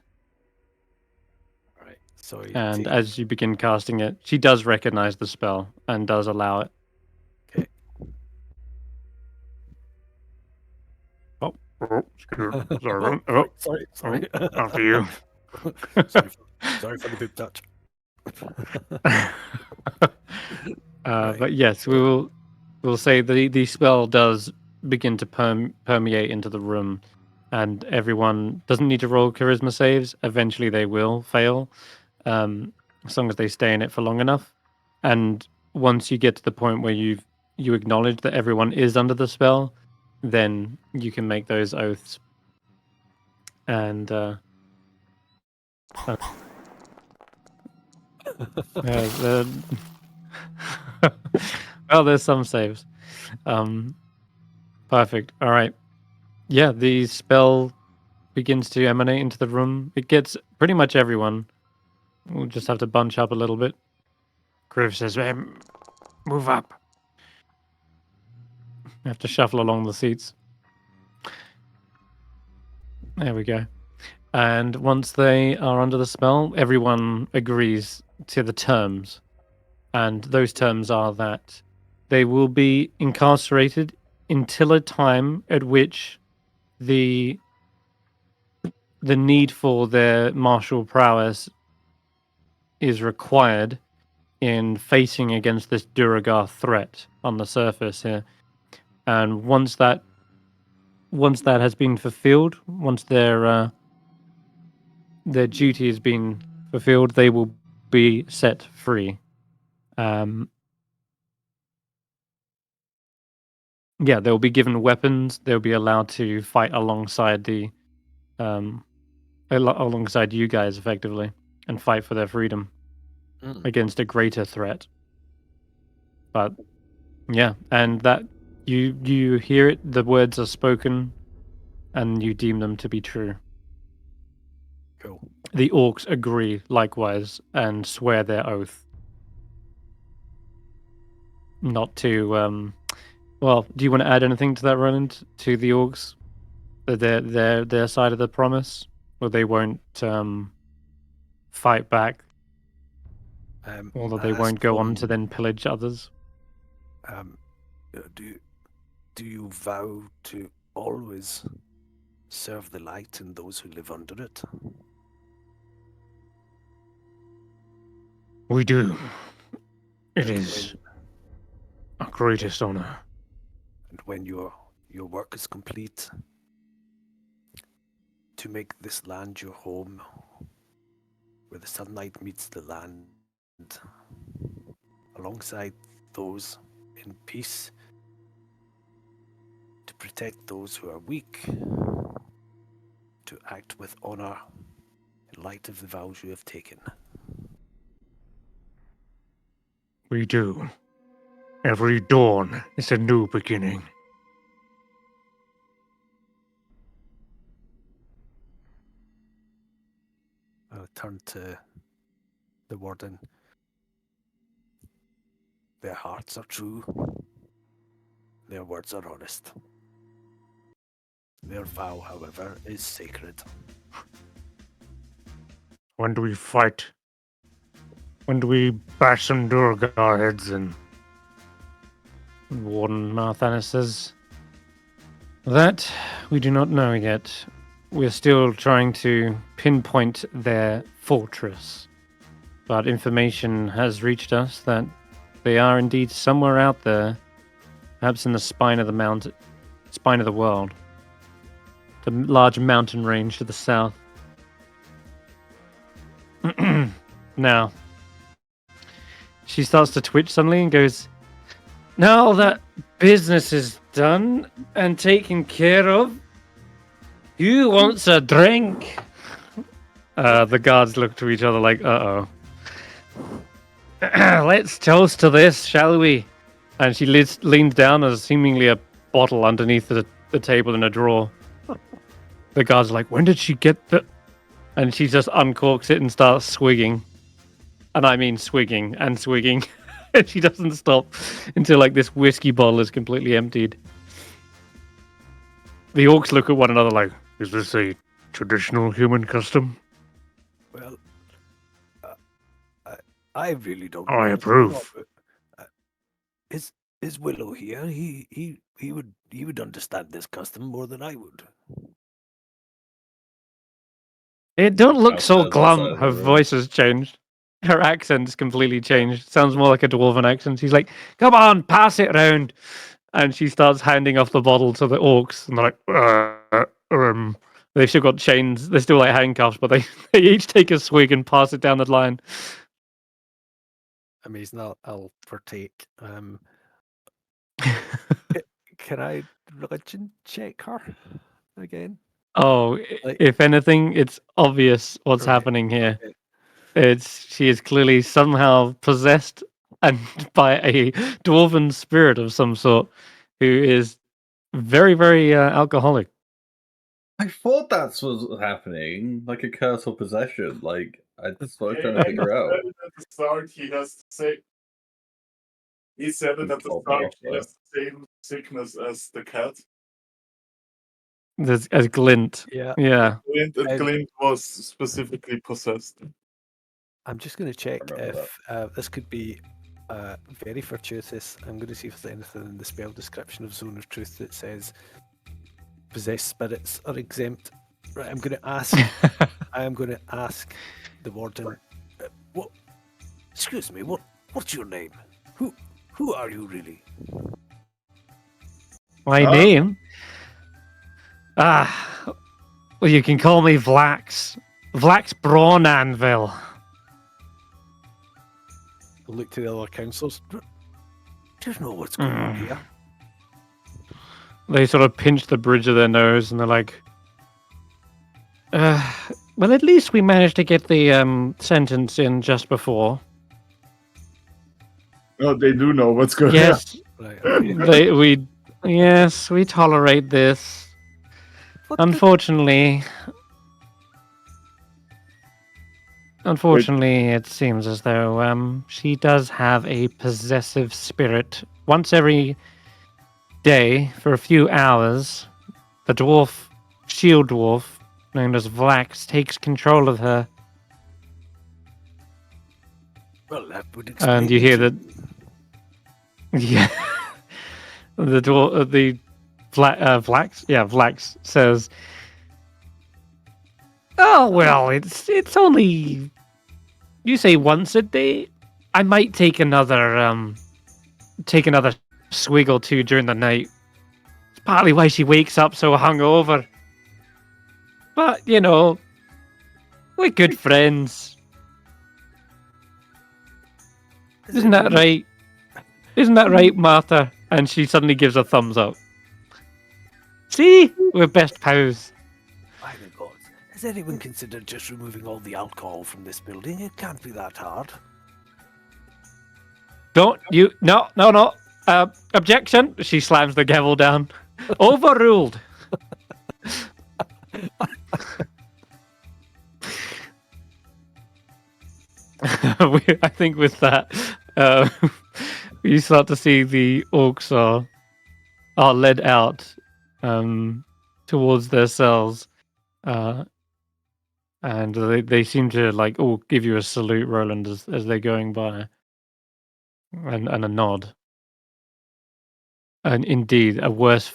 Right. So you And take- as you begin casting it, she does recognize the spell and does allow it. Okay. Sorry. Oh, sorry. After you. sorry for the boob touch. But yes, we'll say the spell does begin to permeate into the room, and everyone doesn't need to roll charisma saves. Eventually, they will fail, as long as they stay in it for long enough. And once you get to the point where you acknowledge that everyone is under the spell, then you can make those oaths. And well, there's some saves. Perfect. All right. Yeah, the spell begins to emanate into the room. It gets pretty much everyone. We'll just have to bunch up a little bit. Griff says, move up. We have to shuffle along the seats. There we go. And once they are under the spell, everyone agrees to the terms. And those terms are that they will be incarcerated until a time at which the need for their martial prowess is required in facing against this Duragar threat on the surface here. And once that has been fulfilled, once their duty has been fulfilled, they will be set free. Yeah, they'll be given weapons. They'll be allowed to fight alongside alongside you guys, effectively, and fight for their freedom against a greater threat. But yeah, and that you hear it. The words are spoken, and you deem them to be true. Cool. The orcs agree likewise and swear their oath not to. Well, do you want to add anything to that, Roland? To the orcs, their side of the promise, or they won't fight back, or that they won't go on to then pillage others. Do you vow to always serve the light and those who live under it? We do. It is our greatest honor. And when your work is complete, to make this land your home, where the sunlight meets the land, alongside those in peace, to protect those who are weak, to act with honor in light of the vows you have taken. We do. Every dawn is a new beginning. I'll turn to the warden. Their hearts are true. Their words are honest. Their vow, however, is sacred. When do we fight? When do we bash some Durgar heads in? Warden Marthanis says, that we do not know yet. We're still trying to pinpoint their fortress. But information has reached us that they are indeed somewhere out there, perhaps in the spine of the world. The large mountain range to the south. Now, she starts to twitch suddenly and goes, now that business is done and taken care of, who wants a drink? The guards look to each other like, uh-oh. Let's toast to this, shall we? And she leans down as seemingly a bottle underneath the table in a drawer. The guards are like, when did she get the... And she just uncorks it and starts swigging. And I mean swigging and swigging. And she doesn't stop until like this whiskey bottle is completely emptied. the orcs look at one another like, "Is this a traditional human custom?" Well, I really don't. I know. approve. Is Willow here? He would understand this custom more than I would. It don't look so Upstairs, outside glum. of Her the room. voice has changed. Her accent's completely changed. Sounds more like a dwarven accent. She's like, "Come on, pass it round." And she starts handing off the bottle to the orcs, and they're like, they've still got chains. They're still like handcuffs, but they each take a swig and pass it down the line. Amazing. I'll partake. Can I religion check her again? Oh, Like- if anything, it's obvious what's Right, happening here. okay. She is clearly somehow possessed and by a dwarven spirit of some sort, who is very, very alcoholic. I thought that's what was happening, like a curse or possession. Like that's what I was trying to figure out. At the start, he has the same. He said it at the Told start. me He off, has the same sickness as the cat. As Glint. Yeah. Yeah. Glint was specifically possessed. I'm just going to check remember if this could be very fortuitous. I'm going to see if there's anything in the spell description of Zone of Truth that says possessed spirits are exempt. Right, I'm going to ask. I am going to ask the warden. What? Excuse me. What's your name? Who are you really? My name? Well, you can call me Vlax. Vlax Brawn Anvil. I'll look to the other councillors. Do you know what's going on here? They sort of pinch the bridge of their nose and they're like, well, at least we managed to get the sentence in just before. No, they do know what's going on. Yes, Right. Okay. yes, we tolerate this. What the- Unfortunately, it seems as though she does have a possessive spirit. Once every day, for a few hours, the shield dwarf, known as Vlax, takes control of her. Well, that would explain. And you hear that. Yeah. Vlax says, "Oh well, it's only, you say once a day. I might take another swig or two during the night. It's partly why she wakes up so hungover. But we're good friends. Isn't that right? Isn't that right, Martha?" And she suddenly gives a thumbs up. See? We're best pals. By the gods, has anyone considered just removing all the alcohol from this building? It can't be that hard. Don't you... No. Objection. She slams the gavel down. Overruled. I think with that, you start to see the orcs are led out towards their cells, and they seem to all give you a salute, Roland, as they're going by, and a nod. And indeed, a worse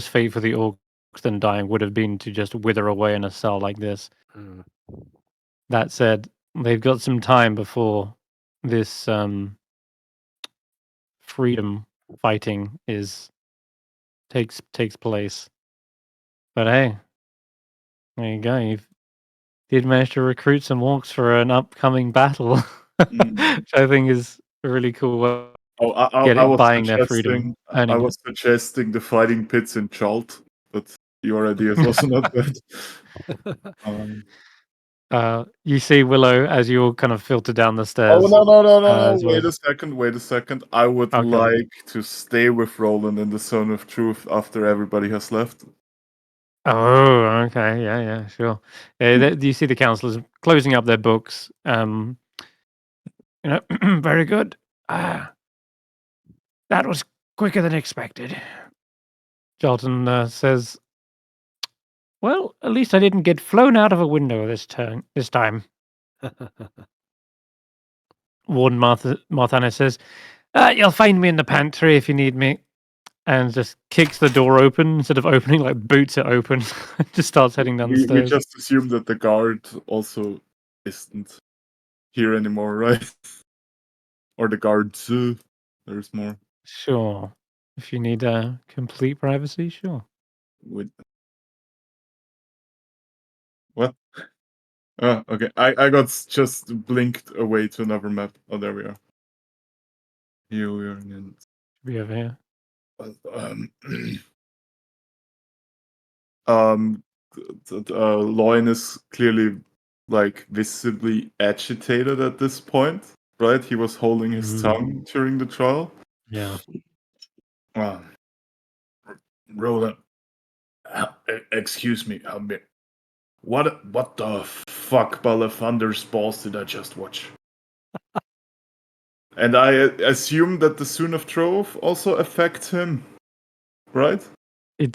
fate for the orcs than dying would have been to just wither away in a cell like this. That said, they've got some time before this freedom fighting takes place. But hey, there you go. You did manage to recruit some orcs for an upcoming battle, which I think is a really cool way. Oh, I was buying their freedom. I was suggesting the fighting pits in Chalt, but your idea is also not bad. You see Willow as you all kind of filter down the stairs. Oh no! as Wait well. a second. I would Okay. like to stay with Roland in the Zone of Truth after everybody has left. Oh, okay, yeah, sure. You see the councillors closing up their books. Very good. That was quicker than expected. Jalton says, Well, at least I didn't get flown out of a window this time. Warden Marthana says, "You'll find me in the pantry if you need me." And just kicks the door open instead of opening, like boots it open. Just starts heading down the We stairs. just assume that the guard also isn't here anymore, right? Or the guards. There's more. Sure. If you need complete privacy, sure. With what? Oh, okay. I got just blinked away to another map. Oh, there we are. Here we are again. Be over here. Loin is clearly like visibly agitated at this point, right? He was holding his tongue during the trial. Yeah. Roland, excuse me. What the fuck ball of thunder's balls did I just watch? And I assume that the Soon of Trove also affects him, right? It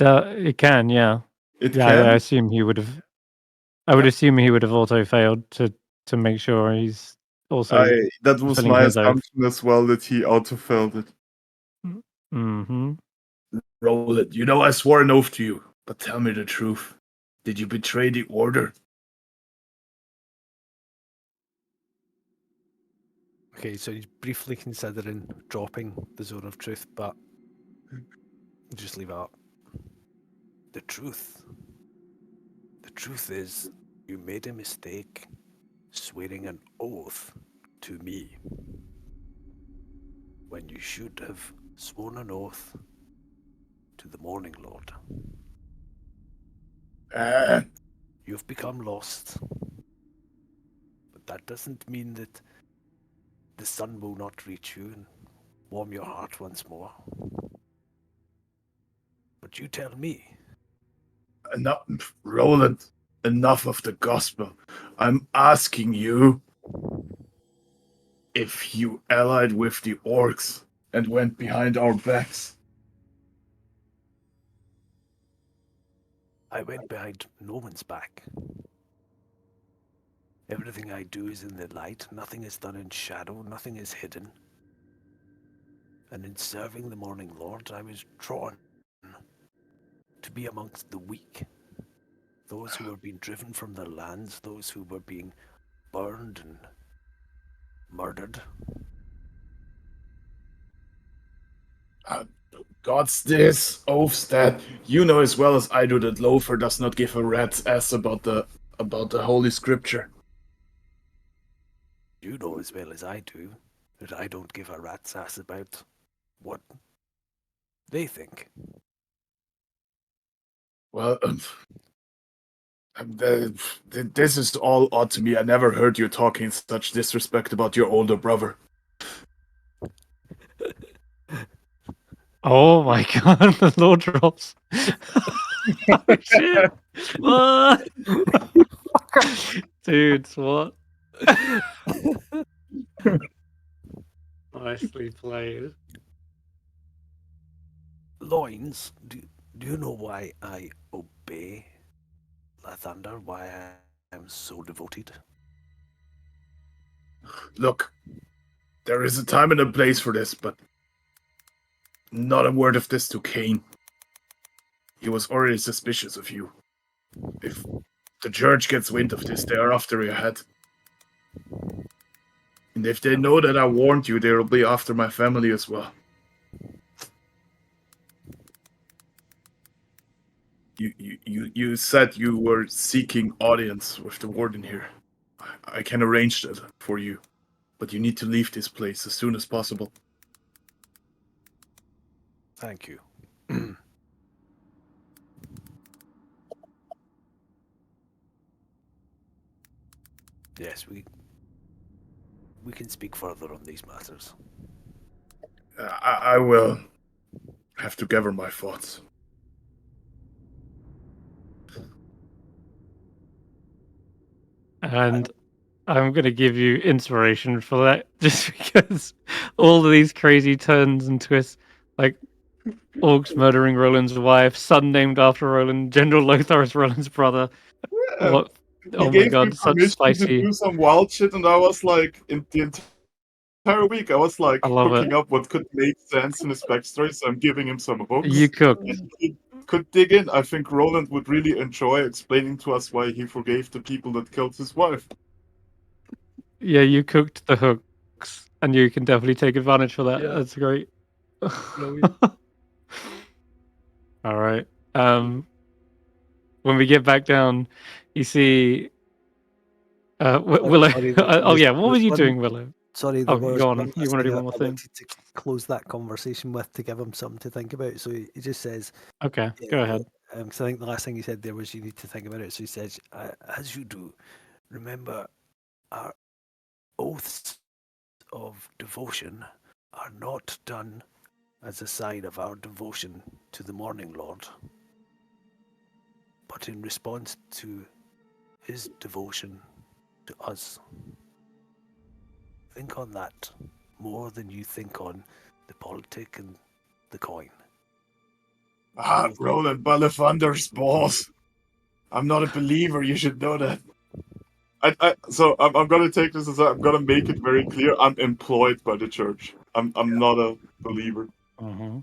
can, yeah. It Yeah, can. I assume he would have. I would assume he would have auto failed to make sure he's also. That was fulfilling my his oath. assumption as well, that he auto failed it. Mm-hmm. Roland, you know I swore an oath to you, but tell me the truth. Did you betray the order? Okay, so he's briefly considering dropping the Zone of Truth, but just leave it up. The truth. The truth is, you made a mistake swearing an oath to me when you should have sworn an oath to the Morning Lord. You've become lost, but that doesn't mean that the sun will not reach you and warm your heart once more. But you tell me. Enough, Roland, enough of the gospel. I'm asking you if you allied with the orcs and went behind our backs. I went behind no one's back. Everything I do is in the light. Nothing is done in shadow. Nothing is hidden. And in serving the Morning Lord, I was drawn to be amongst the weak. Those who were being driven from their lands. Those who were being burned and murdered. God's this oaths that you know as well as I do that Lothar does not give a rat's ass about the Holy Scripture. You know as well as I do that I don't give a rat's ass about what they think. Well, this is all odd to me. I never heard you talking such disrespect about your older brother. Oh my god, the Lord drops. Oh shit. What? Dudes, what? Nicely played. Loins, do you know why I obey Lathander? Why I am so devoted? Look, there is a time and a place for this, but not a word of this to Cain. He was already suspicious of you. If the church gets wind of this, they are after your head. And if they know that I warned you, they will be after my family as well. You said you were seeking audience with the warden here. I can arrange that for you, but you need to leave this place as soon as possible. Thank you. Yes, we can speak further on these matters. I will have to gather my thoughts. And I'm going to give you inspiration for that just because all of these crazy turns and twists. Like, Orcs murdering Roland's wife, son named after Roland, General Lothar is Roland's brother. Yeah. What? He Oh my gave me god, such permission to spicy. do some wild shit, and I was like, in the entire week, I was like I love hooking it. up what could make sense in his backstory, so I'm giving him some hooks. You cooked. And he could dig in. I think Roland would really enjoy explaining to us why he forgave the people that killed his wife. Yeah, you cooked the hooks, and you can definitely take advantage for that. Yeah. That's great. Brilliant. All right. When we get back down, you see Willow. sorry, Oh yeah, what there's was you one- doing, Willow? Sorry, there Oh, was go on. one You last want to thing do I one more thing? wanted to close that conversation with to give him something to think about. So he just says, Okay, go ahead. because I think the last thing he said there was you need to think about it. So he says, as you do, remember our oaths of devotion are not done as a sign of our devotion to the Morning Lord, but in response to his devotion to us. Think on that more than you think on the politic and the coin. Ah, Roland Balafunder's balls. I'm not a believer, you should know that. So I'm gonna take this as I'm gonna make it very clear. I'm employed by the church. I'm not a believer. Mm-hmm.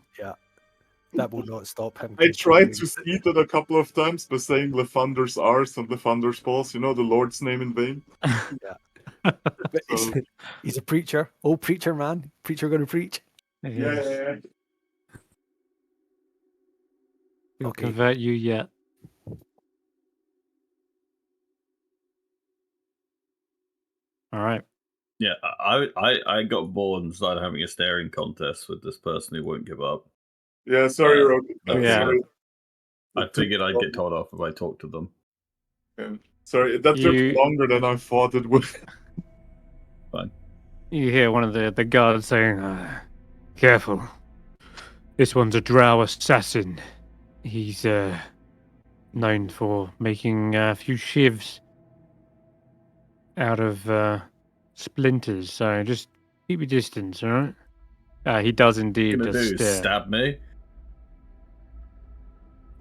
That will not stop him. I tried continuing. to speed it a couple of times by saying Lefunder's arse and Lefunder's balls, the Lord's name in vain. But So, he's a preacher. Oh, preacher man. Preacher going to preach. yeah. He'll Okay. convert you yet. All right. Yeah, I got bored and started having a staring contest with this person who won't give up. Yeah, sorry, Rogan. Yeah. Sorry. I figured I'd get told off if I talked to them. Yeah. Sorry, that took longer than I thought it would. You hear one of the guards saying, "Careful. This one's a drow assassin. He's known for making a few shivs out of splinters. So just keep your distance, all right?" He does indeed Gonna just do is stab me.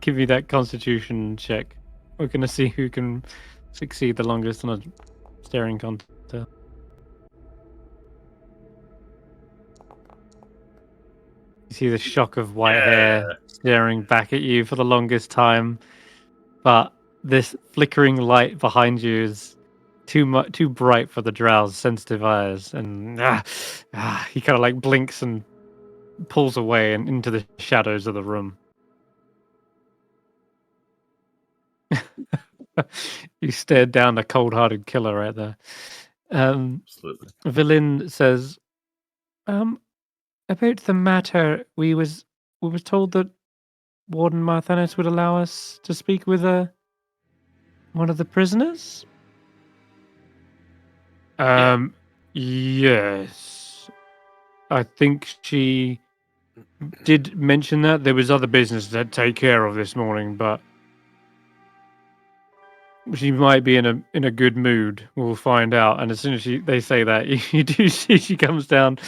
give me that Constitution check. We're gonna see who can succeed the longest on a staring contest. You see the shock of white hair staring back at you for the longest time, but this flickering light behind you is too bright for the drow's sensitive eyes, and he kind of like blinks and pulls away and into the shadows of the room. You stared down a cold-hearted killer right there. Absolutely. Villain says, about the matter, we was told that Warden Marthanis would allow us to speak with one of the prisoners. Yes, I think she did mention that there was other business to take care of this morning, but she might be in a good mood. We'll find out. And as soon as they say that, you do see she comes down,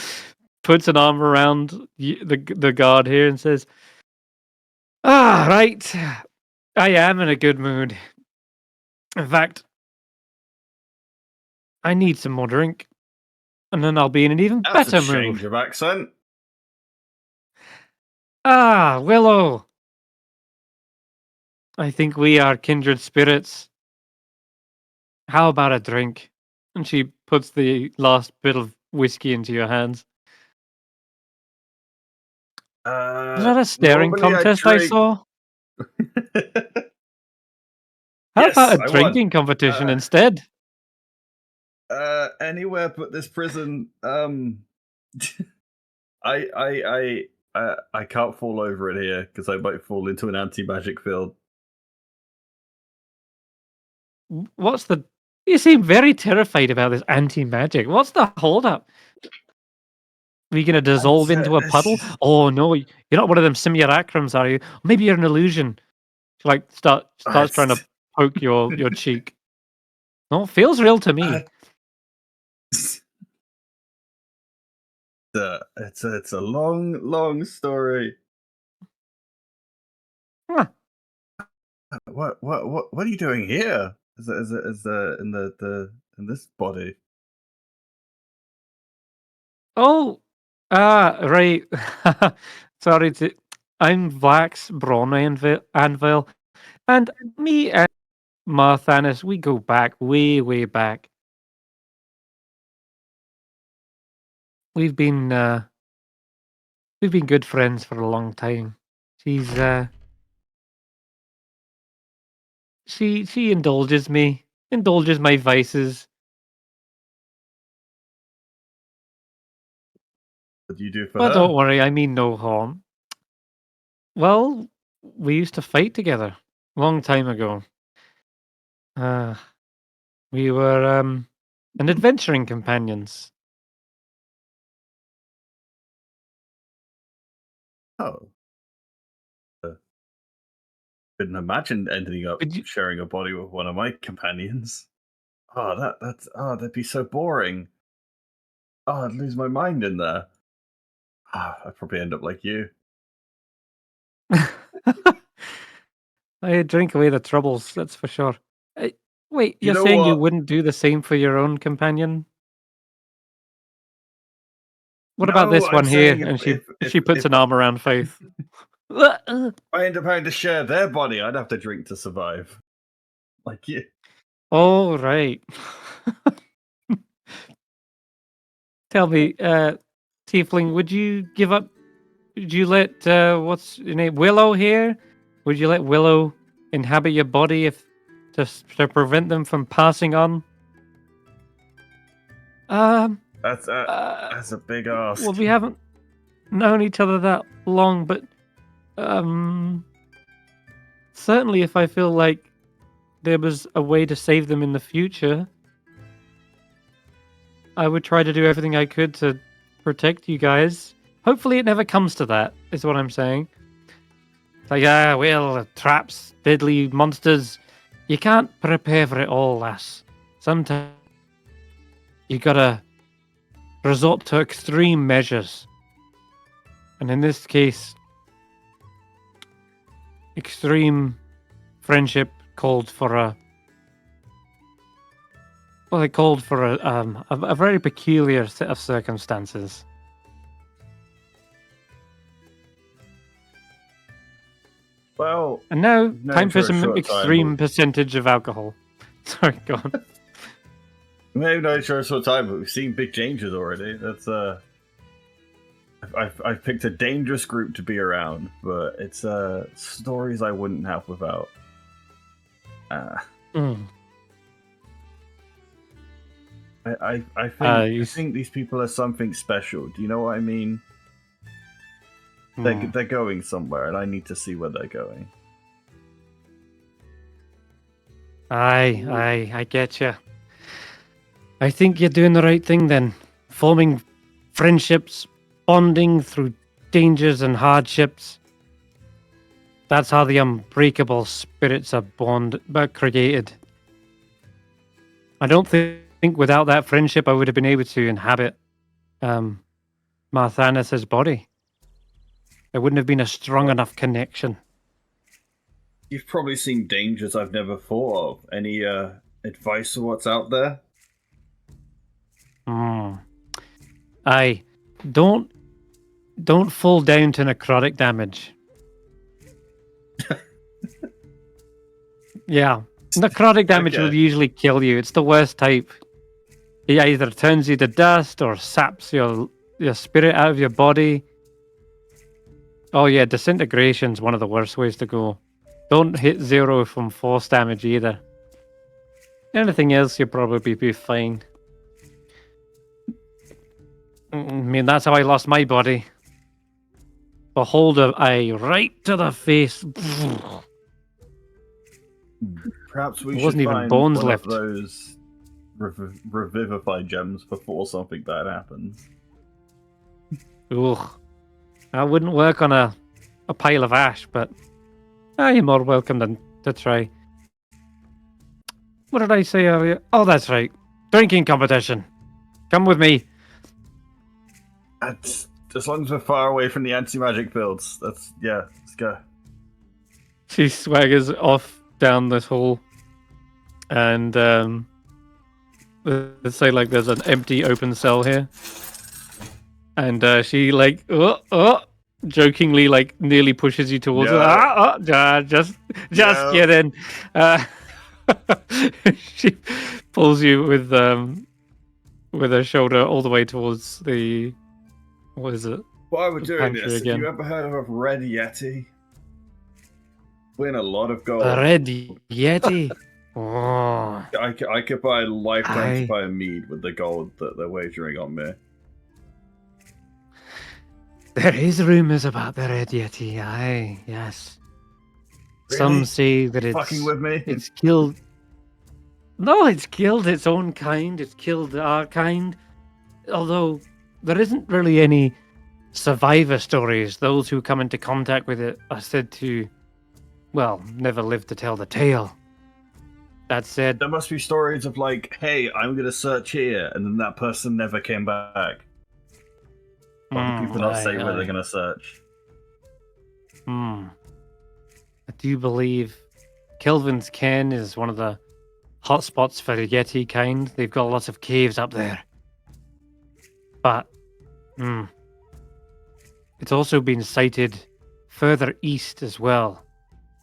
puts an arm around the guard here, and says, right, I am in a good mood. In fact, I need some more drink, and then I'll be in an even That's better a change mood. of accent. Willow. I think we are kindred spirits. How about a drink? And she puts the last bit of whiskey into your hands. Is that a staring normally contest I I drink- saw? How Yes, about a I won. drinking competition instead? Anywhere but this prison. I can't fall over it here because I might fall into an anti-magic field. What's the... You seem very terrified about this anti-magic. What's the hold-up? Are you going to dissolve into a puddle? Oh, no, you're not one of them simulacrums, are you? Maybe you're an illusion. She, like, starts trying to poke your cheek. No, it feels real to me. It's a long story. Huh. What are you doing here? In this body? Oh, right. Sorry to. I'm Vax Braun Anvil, and me and Marthanis, we go back, way, way back. We've been good friends for a long time. She indulges me, indulges my vices. What do you do for But her? don't worry, I mean no harm. Well, we used to fight together long time ago. We were an adventuring companions. Oh. Couldn't imagine ending up Would you- sharing a body with one of my companions. Oh, that'd be so boring. Oh, I'd lose my mind in there. I'd probably end up like you. I drink away the troubles, that's for sure. Wait, You you're know saying you what? wouldn't do the same for your own companion? What about No, this I'm one here? saying And if she puts if an arm around Faith. I end up having to share their body, I'd have to drink to survive. Like you. Oh, right. Tell me, Tiefling, would you give up? Would you let what's your name, Willow here? Would you let Willow inhabit your body if to prevent them from passing on? That's a big ask. Well, we haven't known each other that long, but certainly if I feel like there was a way to save them in the future, I would try to do everything I could to protect you guys. Hopefully it never comes to that, is what I'm saying. It's like, well, traps, deadly monsters. You can't prepare for it all, lass. Sometimes you gotta resort to extreme measures. And in this case, extreme friendship called for a very peculiar set of circumstances. Well, And now, known time for for a some short extreme time, percentage of alcohol. Sorry, go on. maybe not sure it's what time, but we've seen big changes already. That's I've picked a dangerous group to be around, but it's stories I wouldn't have without. Mm. I think You I think these people are something special. Do you know what I mean? Mm. They're going somewhere, and I need to see where they're going. I get you. I think you're doing the right thing then. Forming friendships, bonding through dangers and hardships. That's how the unbreakable spirits are created. I don't think without that friendship I would have been able to inhabit Marthanis' body. There wouldn't have been a strong enough connection. You've probably seen dangers I've never thought of. Any advice on what's out there? Aye, don't fall down to necrotic damage. Yeah, necrotic damage will Okay. usually kill you. It's the worst type. It either turns you to dust or saps your spirit out of your body. Oh yeah, disintegration's one of the worst ways to go. Don't hit 0 from force damage either. Anything else, you'll probably be fine. I mean, that's how I lost my body. Behold of eye right to the face. Perhaps we There should wasn't even find bones one left. of those revivify gems before something bad happens. Ugh. That wouldn't work on a pile of ash, but you're more welcome to try. What did I say earlier? Oh, that's right. Drinking competition. Come with me. As long as we're far away from the anti-magic builds, let's go. She swaggers off down this hall, and let's say like there's an empty open cell here, and she like jokingly like nearly pushes you towards it. Just No. get in. She pulls you with her shoulder all the way towards the what is it? Why we're doing Pantry this? again. Have you ever heard of a red yeti? Win a lot of gold. The red yeti. Oh, I could buy a lifetime Aye. supply of mead with the gold that they're wagering on me. there is rumors about the red yeti. Aye, yes. Some Really? say that it's Fucking with me? it's killed. No, it's killed its own kind. It's killed our kind. Although there isn't really any survivor stories. Those who come into contact with it are said to, well, never live to tell the tale. That said, There must be stories of like, hey, I'm gonna search here, and then that person never came back. Why do people not say where they're gonna search? I do believe Kelvin's Ken is one of the hotspots for the Yeti kind. They've got lots of caves up there. But, it's also been sighted further east as well.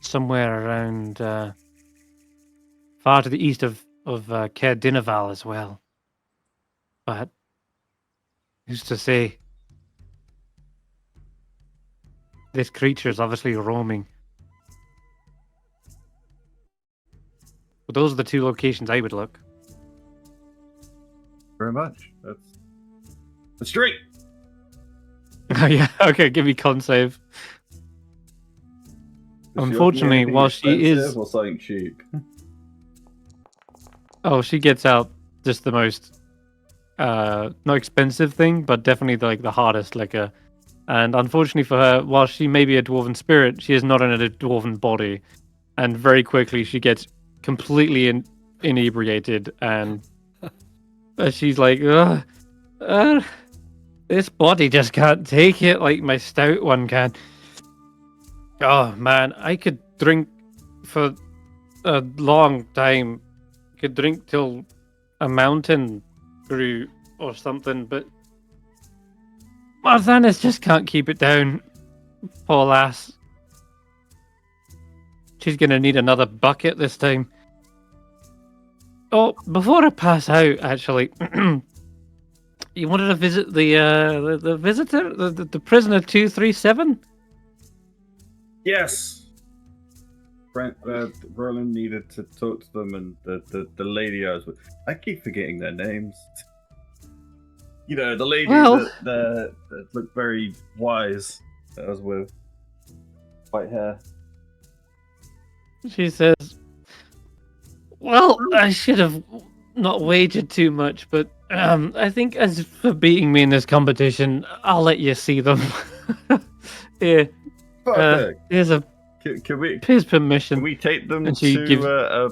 Somewhere around, far to the east of Caer Dineval as well. But, who's to say? This creature is obviously roaming. But those are the two locations I would look. Very much. That's straight. Yeah, okay, give me con save. Unfortunately, while she is... or something cheap. Oh, she gets out just the most... not expensive thing, but definitely like the hardest liquor. And unfortunately for her, while she may be a dwarven spirit, she is not in a dwarven body. And very quickly she gets completely inebriated, and she's like, this body just can't take it like my stout one can. Oh man, I could drink for a long time. Could drink till a mountain grew or something, but Marthanis just can't keep it down. Poor lass. She's gonna need another bucket this time. Oh, before I pass out, actually, you wanted to visit the visitor, the prisoner 237? Yes. Roland needed to talk to them, and the lady I was with. I keep forgetting their names. You know, the lady that looked very wise that I was with. White hair. She says, well, I should have not wagered too much, but I think as for beating me in this competition, I'll let you see them. Here, here's here's permission. Can we take them And she to gives- a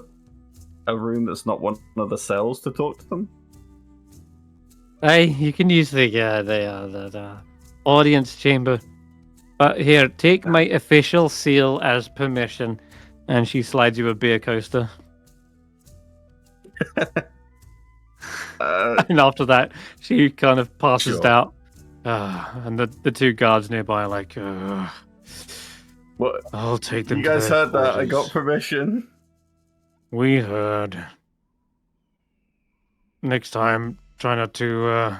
room that's not one of the cells to talk to them? Hey, you can use the audience chamber. But here, take my official seal as permission. And she slides you a beer coaster. And after that, she kind of passes Sure. out. And the two guards nearby are like, What? I'll take them You to guys their heard that? I quarters." got permission. We heard. Next time, try not to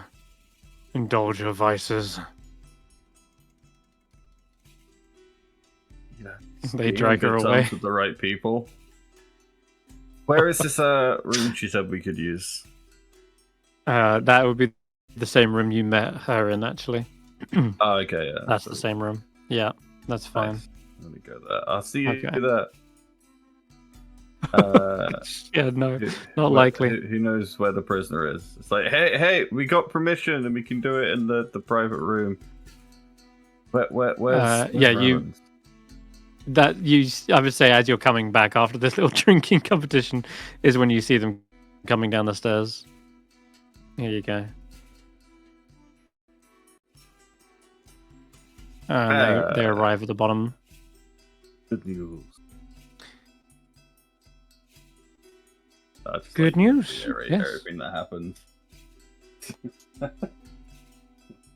indulge her vices. They drag her away. With the right people. Where is this room she said we could use? That would be the same room you met her in, actually. Oh, okay, yeah. That's the same room. Yeah, that's fine. Nice. Let me go there. I'll see you Okay. there. Yeah, no, Who- not who- likely. Who knows where the prisoner is? It's like, hey, we got permission and we can do it in the private room. Where's yeah, you- Roland? I would say, as you're coming back after this little drinking competition, is when you see them coming down the stairs. Here you go. And they arrive at the bottom. Good news. That's Good news. Yes. Everything that happens. At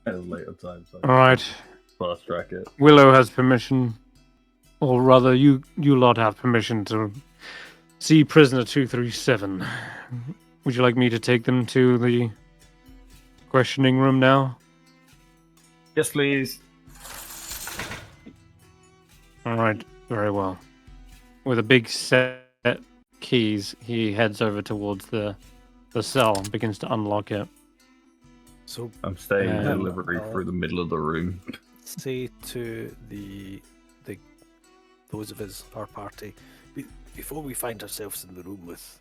a later time. So All right. fast track it. Willow has permission, or rather, you lot have permission to see prisoner 237. Would you like me to take them to the questioning room now? Yes, please. All right. Very well. With a big set keys, he heads over towards the cell and begins to unlock it. So I'm staying in Um, delivery through the middle of the room. say to those of us, our party, before we find ourselves in the room with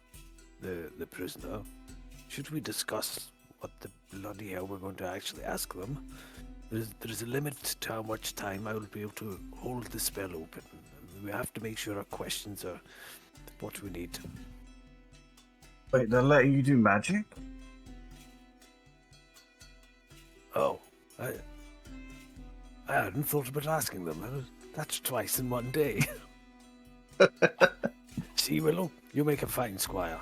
the prisoner, should we discuss what the bloody hell we're going to actually ask them? There's a limit to how much time I will be able to hold the spell open. We have to make sure our questions are what we need. Wait, they're letting you do magic? Oh, I hadn't thought about asking them. That's twice in one day. See, Willow, you make a fine squire.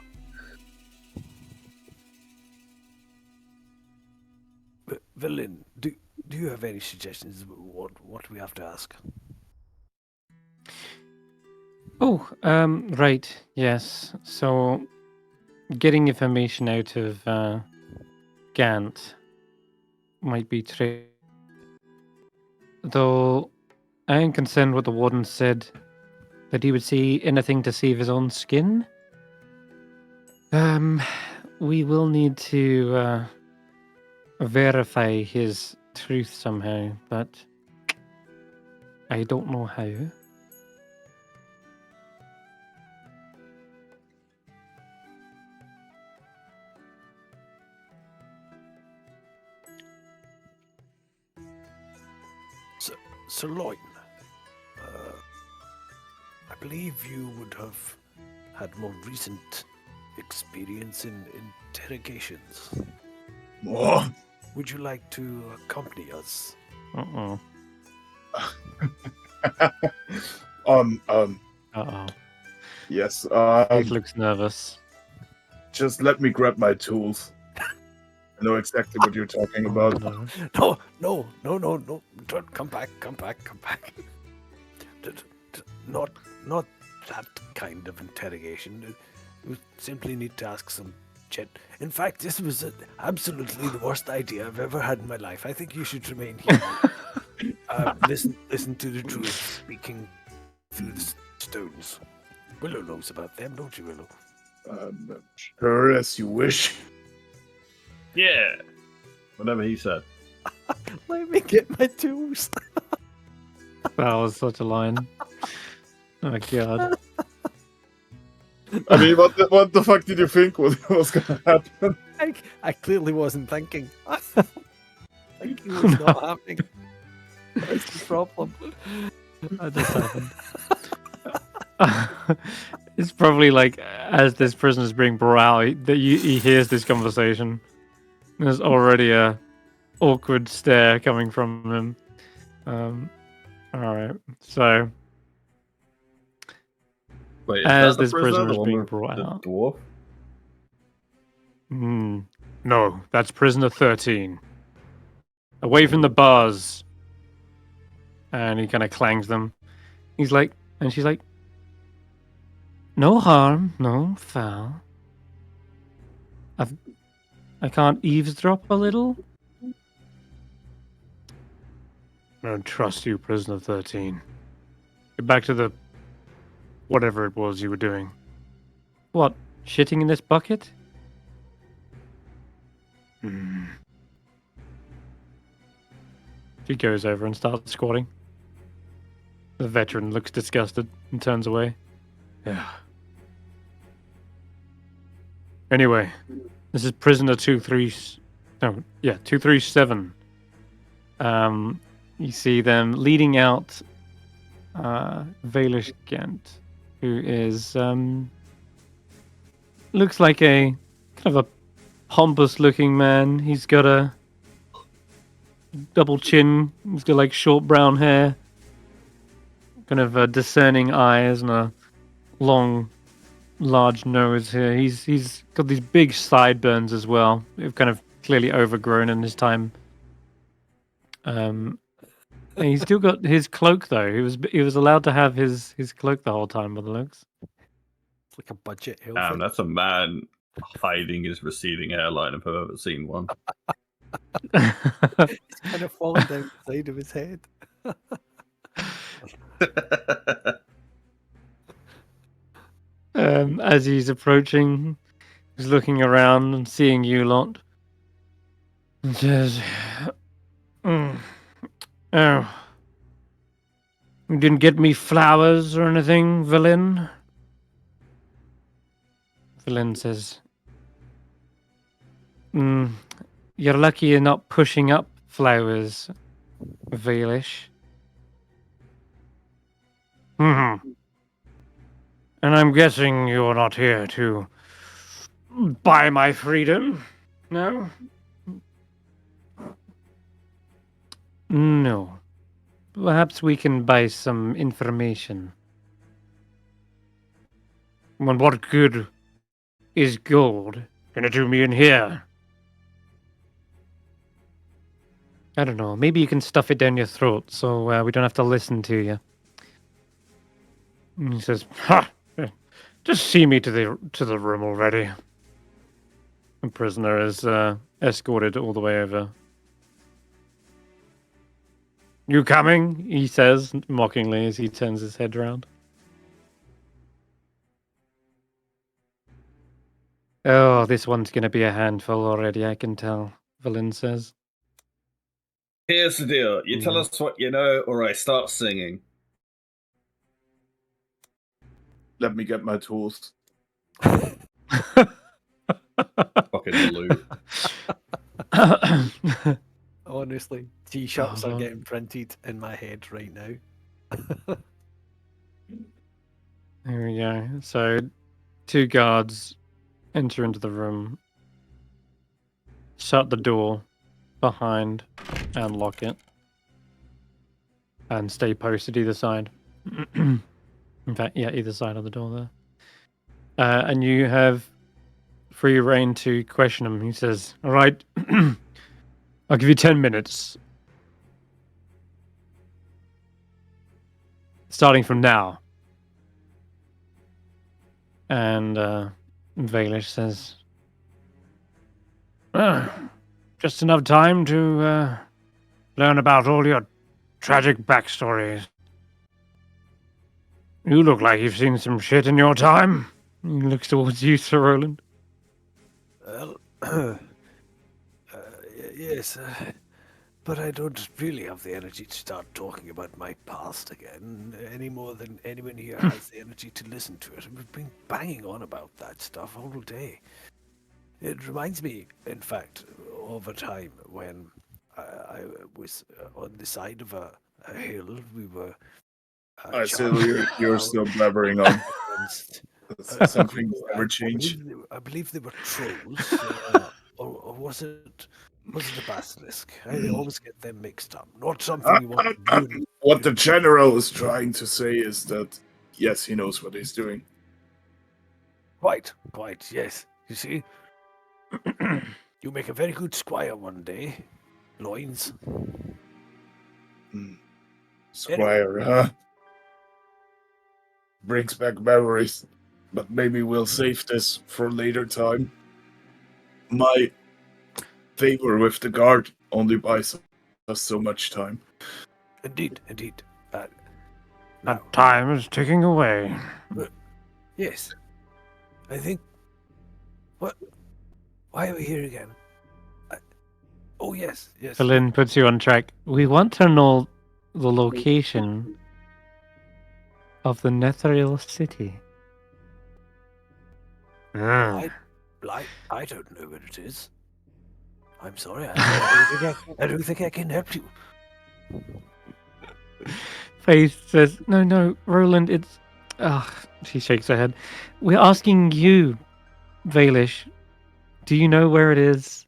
Villain, do you have any suggestions of what we have to ask? Oh, right. Yes. So, getting information out of Gant might be tricky. Though I am concerned what the warden said, that he would see anything to save his own skin. We will need to verify his truth somehow, but I don't know how. Sir Lloyd, I believe you would have had more recent experience in interrogations. More. Would you like to accompany us? Uh-oh. Uh-oh. Yes. He looks nervous. Just let me grab my tools. I know exactly what you're talking about. No. No. Come back. Not that kind of interrogation. You simply need to ask some chat. In fact, this was absolutely the worst idea I've ever had in my life. I think you should remain here. Listen to the druid speaking through the stones. Willow knows about them, don't you, Willow? Sure, as you wish. Yeah. Whatever he said. Let me get my tools. That was such a line. Oh god. I mean, what the fuck did you think was gonna happen? I clearly wasn't thinking. Thinking was not happening. That's the problem. That just happened. It's probably like as this prisoner's being brought out, he hears this conversation. There's already a awkward stare coming from him. All right, so Wait, is as that the this prisoner, prisoner the is one being with brought the out, dwarf? no, that's prisoner 13. Away from the bars, and he kind of clangs them. He's like, and she's like, no harm, no foul. I can't eavesdrop a little? I don't trust you, prisoner 13. Get back to the... whatever it was you were doing. What, shitting in this bucket? She goes over and starts squatting. The veteran looks disgusted and turns away. Yeah. Anyway, this is prisoner 237. You see them leading out Valish Gant, who is looks like a kind of a pompous looking man. He's got a double chin, he's got like short brown hair, kind of discerning eyes and a long large nose here. He's got these big sideburns as well. They've kind of clearly overgrown in his time. And he's still got his cloak though. He was allowed to have his cloak the whole time by the looks. It's like a budget Damn, outfit. that's a man hiding his receding hairline if I've ever seen one. It's kind of falling down the side of his head. As he's approaching, he's looking around and seeing you lot. And says, "Oh, you didn't get me flowers or anything, villain?" Villain says, "You're lucky you're not pushing up flowers, Vailish. And I'm guessing you're not here to buy my freedom, no?" "No. Perhaps we can buy some information." "And what good is gold gonna do me in here?" "I don't know. Maybe you can stuff it down your throat so we don't have to listen to you." And he says, "Ha! Just see me to the room already." The prisoner is escorted all the way over. "You coming?" he says mockingly as he turns his head round. "Oh, this one's gonna be a handful already, I can tell," Valin says. Here's the deal. You tell us what you know, or I start singing. Let me get my tools. Fucking Lou. Honestly, T-shirts are Uh-huh. getting printed in my head right now. There we go. So, 2 guards enter into the room, shut the door behind, and lock it, and stay posted either side. In fact, yeah, either side of the door there. And you have free reign to question him. He says, "All right, I'll give you 10 minutes. Starting from now." And Vailish says, "Just enough time to learn about all your tragic backstories. You look like you've seen some shit in your time." He looks towards you, Sir Roland. Well, yes, but I don't really have the energy to start talking about my past again, any more than anyone here has the energy to listen to it. We've been banging on about that stuff all day. It reminds me, in fact, of a time when I was on the side of a hill. We were. I still you're still blabbering on. Some things never change. I believe they were trolls, or was it a basilisk? I always get them mixed up. Not something you want to do. What the general is trying to say is that, yes, he knows what he's doing. Quite, yes. You see, you make a very good squire one day, Loins. Squire, huh? Brings back memories. But maybe we'll save this for later time. My favor with the guard only buys us so much time. Indeed. That time is ticking away. Yes. I think. What? Why are we here again? Oh, yes. Valin puts you on track. We want to know the location of the Netheril city. I don't know where it is. I'm sorry. I don't think I can help you. Faith says, No, Roland, it's... she shakes her head. We're asking you, Vailish. Do you know where it is?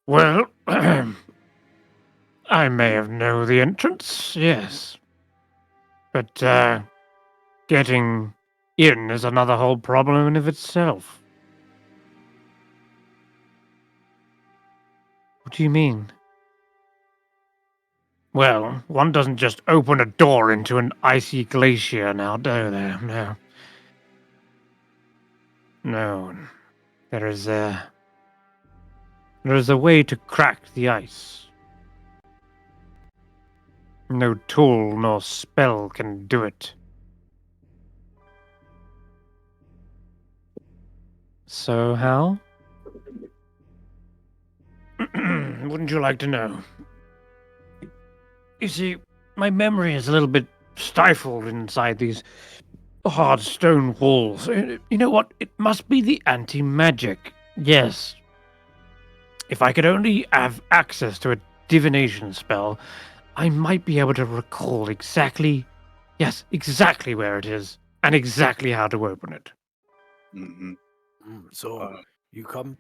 Well, I may have known the entrance, yes. But getting in is another whole problem in of itself. What do you mean? Well, one doesn't just open a door into an icy glacier now, do there? No. No. There is a way to crack the ice. No tool nor spell can do it. So, how? Wouldn't you like to know? You see, my memory is a little bit stifled inside these hard stone walls. You know what? It must be the anti-magic. Yes. If I could only have access to a divination spell, I might be able to recall exactly where it is, and exactly how to open it. Mm-hmm. So you come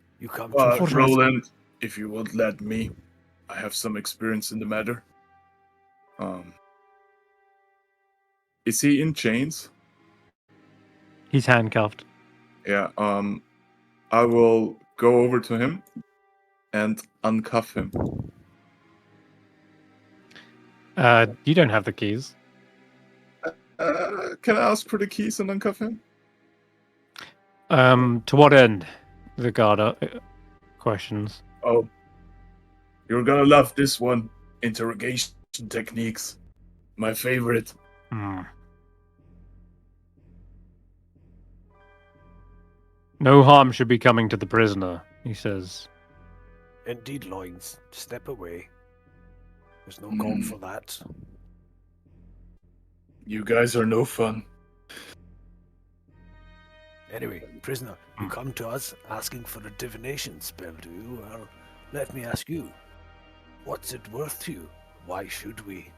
Well, to Roland, if you would let me, I have some experience in the matter. Is he in chains? He's handcuffed. Yeah. I will go over to him and uncuff him. You don't have the keys. Can I ask for the keys and uncuff him? To what end? The guard questions. Oh, you're gonna love this one. Interrogation techniques. My favorite. No harm should be coming to the prisoner, he says. Indeed, Loins. Step away. There's no call for that. You guys are no fun. Anyway, prisoner, you come to us asking for a divination spell, do you? Well, let me ask you. What's it worth to you? Why should we?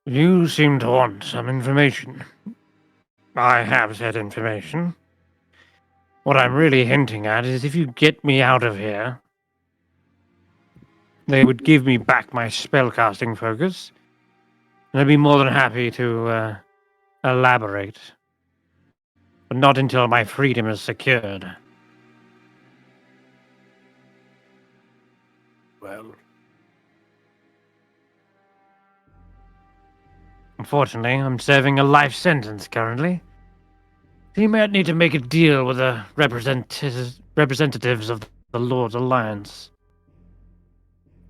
You seem to want some information. I have said information. What I'm really hinting at is if you get me out of here, they would give me back my spellcasting focus, and I'd be more than happy to elaborate. But not until my freedom is secured. Well, Unfortunately, I'm serving a life sentence currently. You might need to make a deal with the representatives of the Lord's Alliance.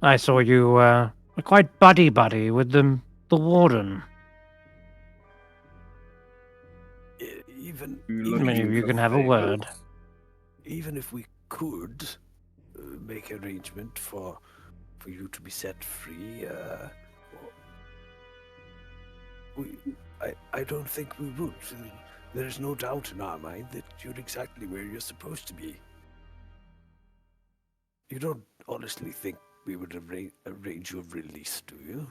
I saw you were quite buddy-buddy with the Warden. Maybe you can have a word. Even if we could make arrangement for you to be set free, I don't think we would. There's no doubt in our mind that you're exactly where you're supposed to be. You don't honestly think we would arrange your release, do you?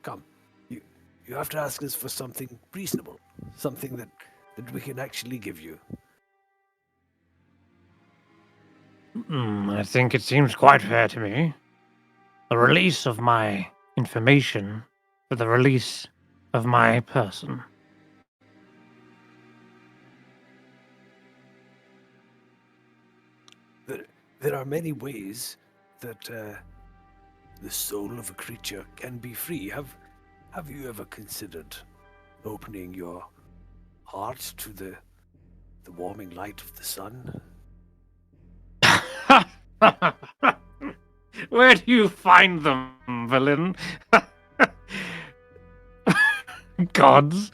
Come, you have to ask us for something reasonable, something that we can actually give you. I think it seems quite fair to me. The release of my information for the release of my person. There are many ways that the soul of a creature can be free. Have you ever considered opening your heart to the warming light of the sun? Where do you find them, villain? Gods?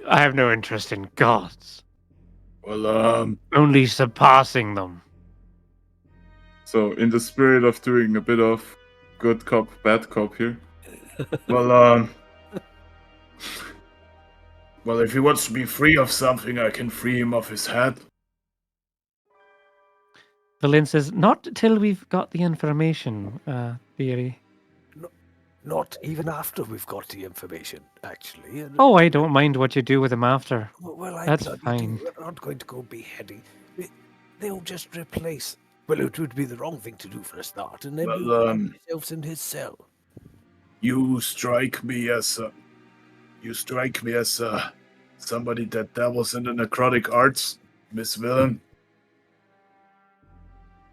I have no interest in gods. Well, Only surpassing them. So, in the spirit of doing a bit of good cop, bad cop here. well, if he wants to be free of something, I can free him of his head. Villain says, not till we've got the information, theory. Not even after we've got the information, actually. Oh, I don't mind what you do with them after. Well, That's fine. We're not going to go beheading. They'll just replace. Well, it would be the wrong thing to do for a start, and then you find yourselves in his cell. You strike me as somebody that dabbles in the necrotic arts, Miss Villain.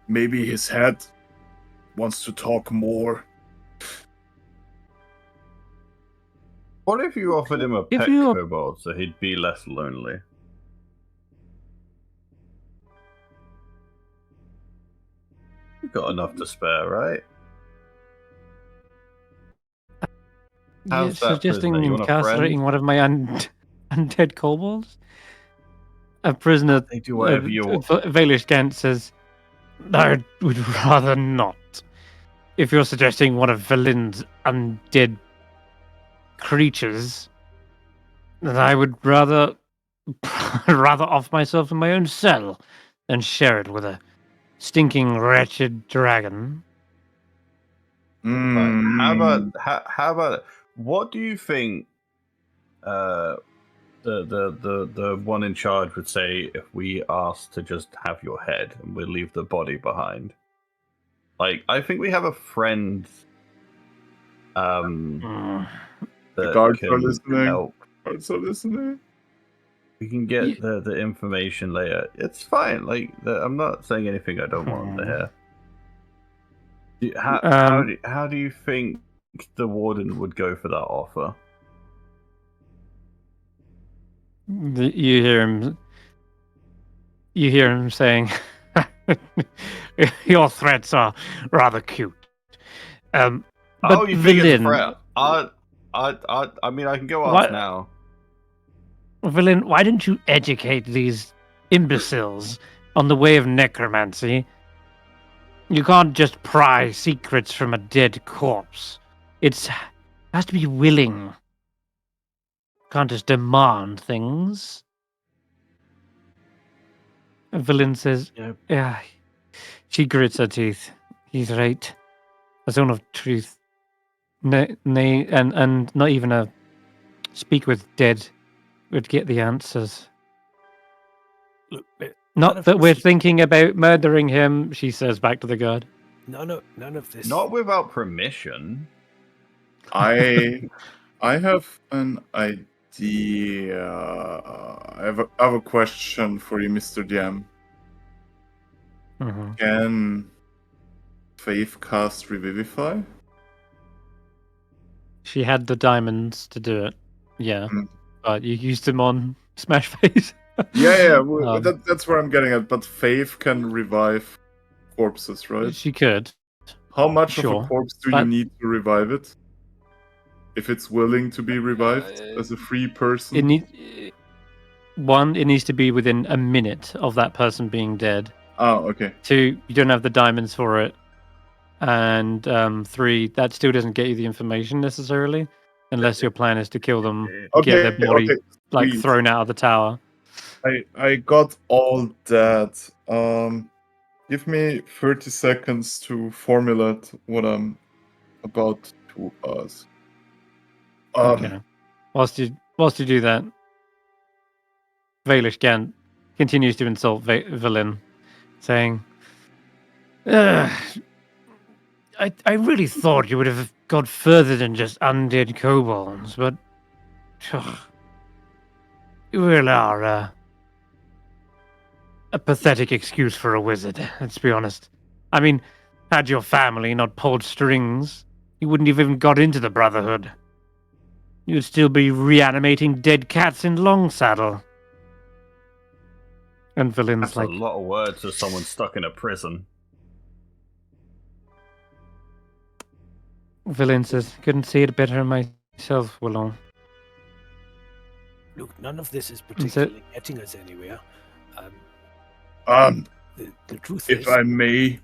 Maybe his head wants to talk more. What if you offered him a If pet you- kobold so he'd be less lonely? You've got enough to spare, right? You're How's that, suggesting prisoner? You want a incarcerating friend? one of my undead kobolds? A prisoner, They do whatever you want. Valish Gant says, I would rather not. If you're suggesting one of Valin's undead creatures, then I would rather off myself in my own cell than share it with a stinking, wretched dragon. Right. How Mm. about what do you think the one in charge would say if we asked to just have your head and we leave the body behind? Like, I think we have a friend Mm. that guards are can listening. help. Guards are listening. We can get the information later. It's fine. Like, I'm not saying anything I don't want to hear. How do you think the warden would go for that offer? You hear him. You hear him saying, "Your threats are rather cute." But oh, you think it's a Valin, threat? I mean, I can go ask What? now. Valin, why didn't you educate these imbeciles on the way of necromancy? You can't just pry secrets from a dead corpse. It has to be willing. Can't just demand things. Valin says, Yep. "Yeah." She grits her teeth. He's right. A zone of truth. Nay, and not even a speak with dead would get the answers. Look, Not of that we're this is- thinking about murdering him, she says back to the guard. none of this. Not without permission. I have an idea. I have a question for you, Mr. DM. Mm-hmm. Can Faith cast Revivify? She had the diamonds to do it. Yeah. Mm. But you used them on Smash Face. Yeah. That's where I'm getting at. But Faith can revive corpses, right? She could. How much of Sure, a corpse do you but- need to revive it? If it's willing to be revived as a free person? It needs to be within a minute of that person being dead. Oh, okay. 2, you don't have the diamonds for it. And 3, that still doesn't get you the information necessarily, unless your plan is to kill them, Okay, get their body like sweet. thrown out of the tower. I got all that. Give me 30 seconds to formulate what I'm about to ask. Okay. Whilst you do that, Valish Gant continues to insult Valin, saying, I really thought you would have got further than just undead kobolds, but you really are a pathetic excuse for a wizard, let's be honest. I mean, had your family not pulled strings, you wouldn't have even got into the Brotherhood. You'd still be reanimating dead cats in Long Saddle. And Valin's That's like, a lot of words for someone stuck in a prison. Valin says, couldn't see it better myself, Willow. Look, none of this is it- particularly getting us anywhere. The truth If is, I may,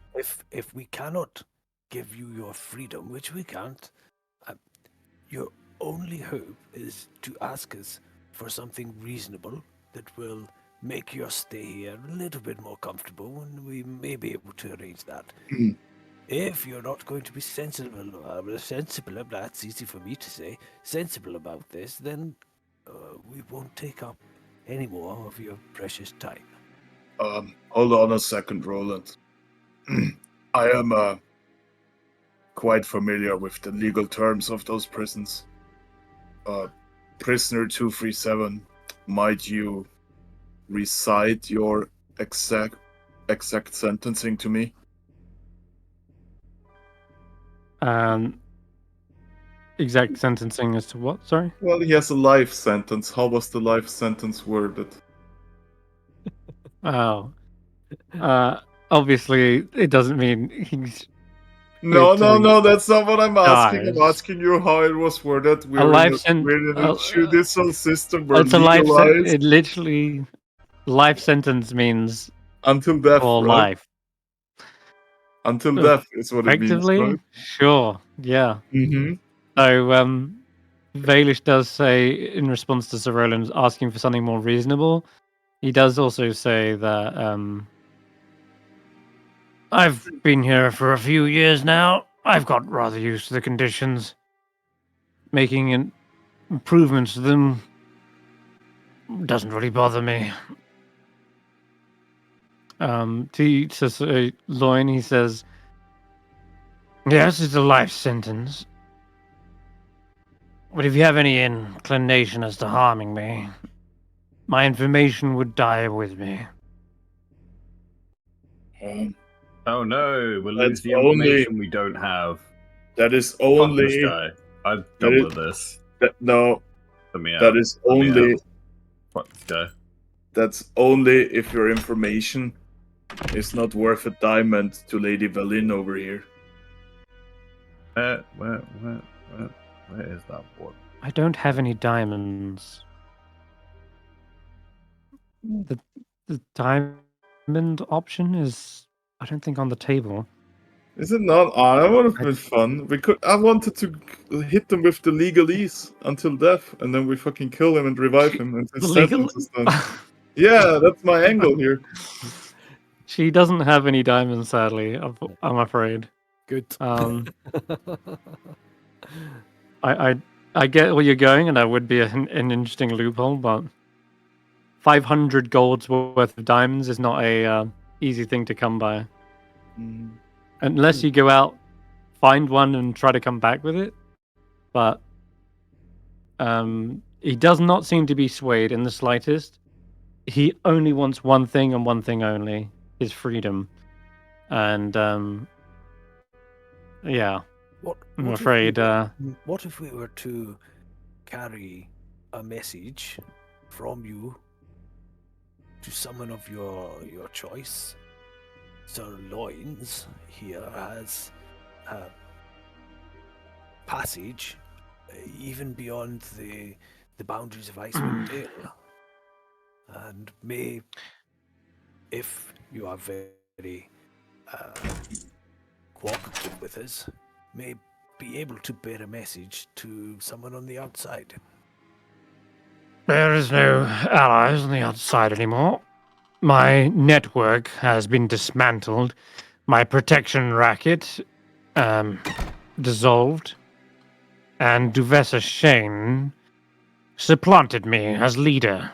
if we cannot give you your freedom, which we can't, your only hope is to ask us for something reasonable that will make your stay here a little bit more comfortable, and we may be able to arrange that. If you're not going to be sensible, that's easy for me to say, sensible about this, then we won't take up any more of your precious time. Hold on a second, Roland. I am quite familiar with the legal terms of those prisons. Prisoner 237, might you recite your exact sentencing to me? Exact sentencing as to what? Sorry. Well, he has a life sentence. How was the life sentence worded? Oh. Obviously, it doesn't mean he's No, It, no, that's not what I'm asking. I'm dies. asking you how it was worded. A life We're in a judicial system. We're It's a life legalized It literally life sentence means until death, for right? life. Until death is what it means, Effectively, right? sure, yeah. Mm-hmm. So, Valish does say in response to Sir Roland asking for something more reasonable. He does also say that I've been here for a few years now. I've got rather used to the conditions. Making improvements to them doesn't really bother me. To Loin, he says, yes, it's a life sentence. But if you have any inclination as to harming me, my information would die with me. Oh no, we'll That's lose the only- information we don't have. That is Fuck this only guy. I'm that done is- with this. no. Let me out. That is Let me only out. Fuck this guy. That's only if your information is not worth a diamond to Lady Valin over here. Where is that one? I don't have any diamonds. The diamond option is, I don't think, on the table. Is it not? Oh, that would have been fun. I wanted to hit them with the legalese until death, and then we fucking kill him and revive him, and his Legal? sentence is done. Yeah, that's my angle here. She doesn't have any diamonds, sadly. I'm afraid. Good. I get where you're going, and that would be an interesting loophole, but 500 gold's worth of diamonds is not a easy thing to come by. Unless you go out, find one, and try to come back with it. But he does not seem to be swayed in the slightest. He only wants one thing and one thing only: his freedom. And yeah, I'm afraid. What if we were to carry a message from you to someone of your choice? Sir Loins here has a passage even beyond the boundaries of Icewindale, and may, if you are very cooperative with us, may be able to bear a message to someone on the outside. There is no allies on the outside anymore. My network has been dismantled. My protection racket dissolved. And Duvessa Shane supplanted me as leader.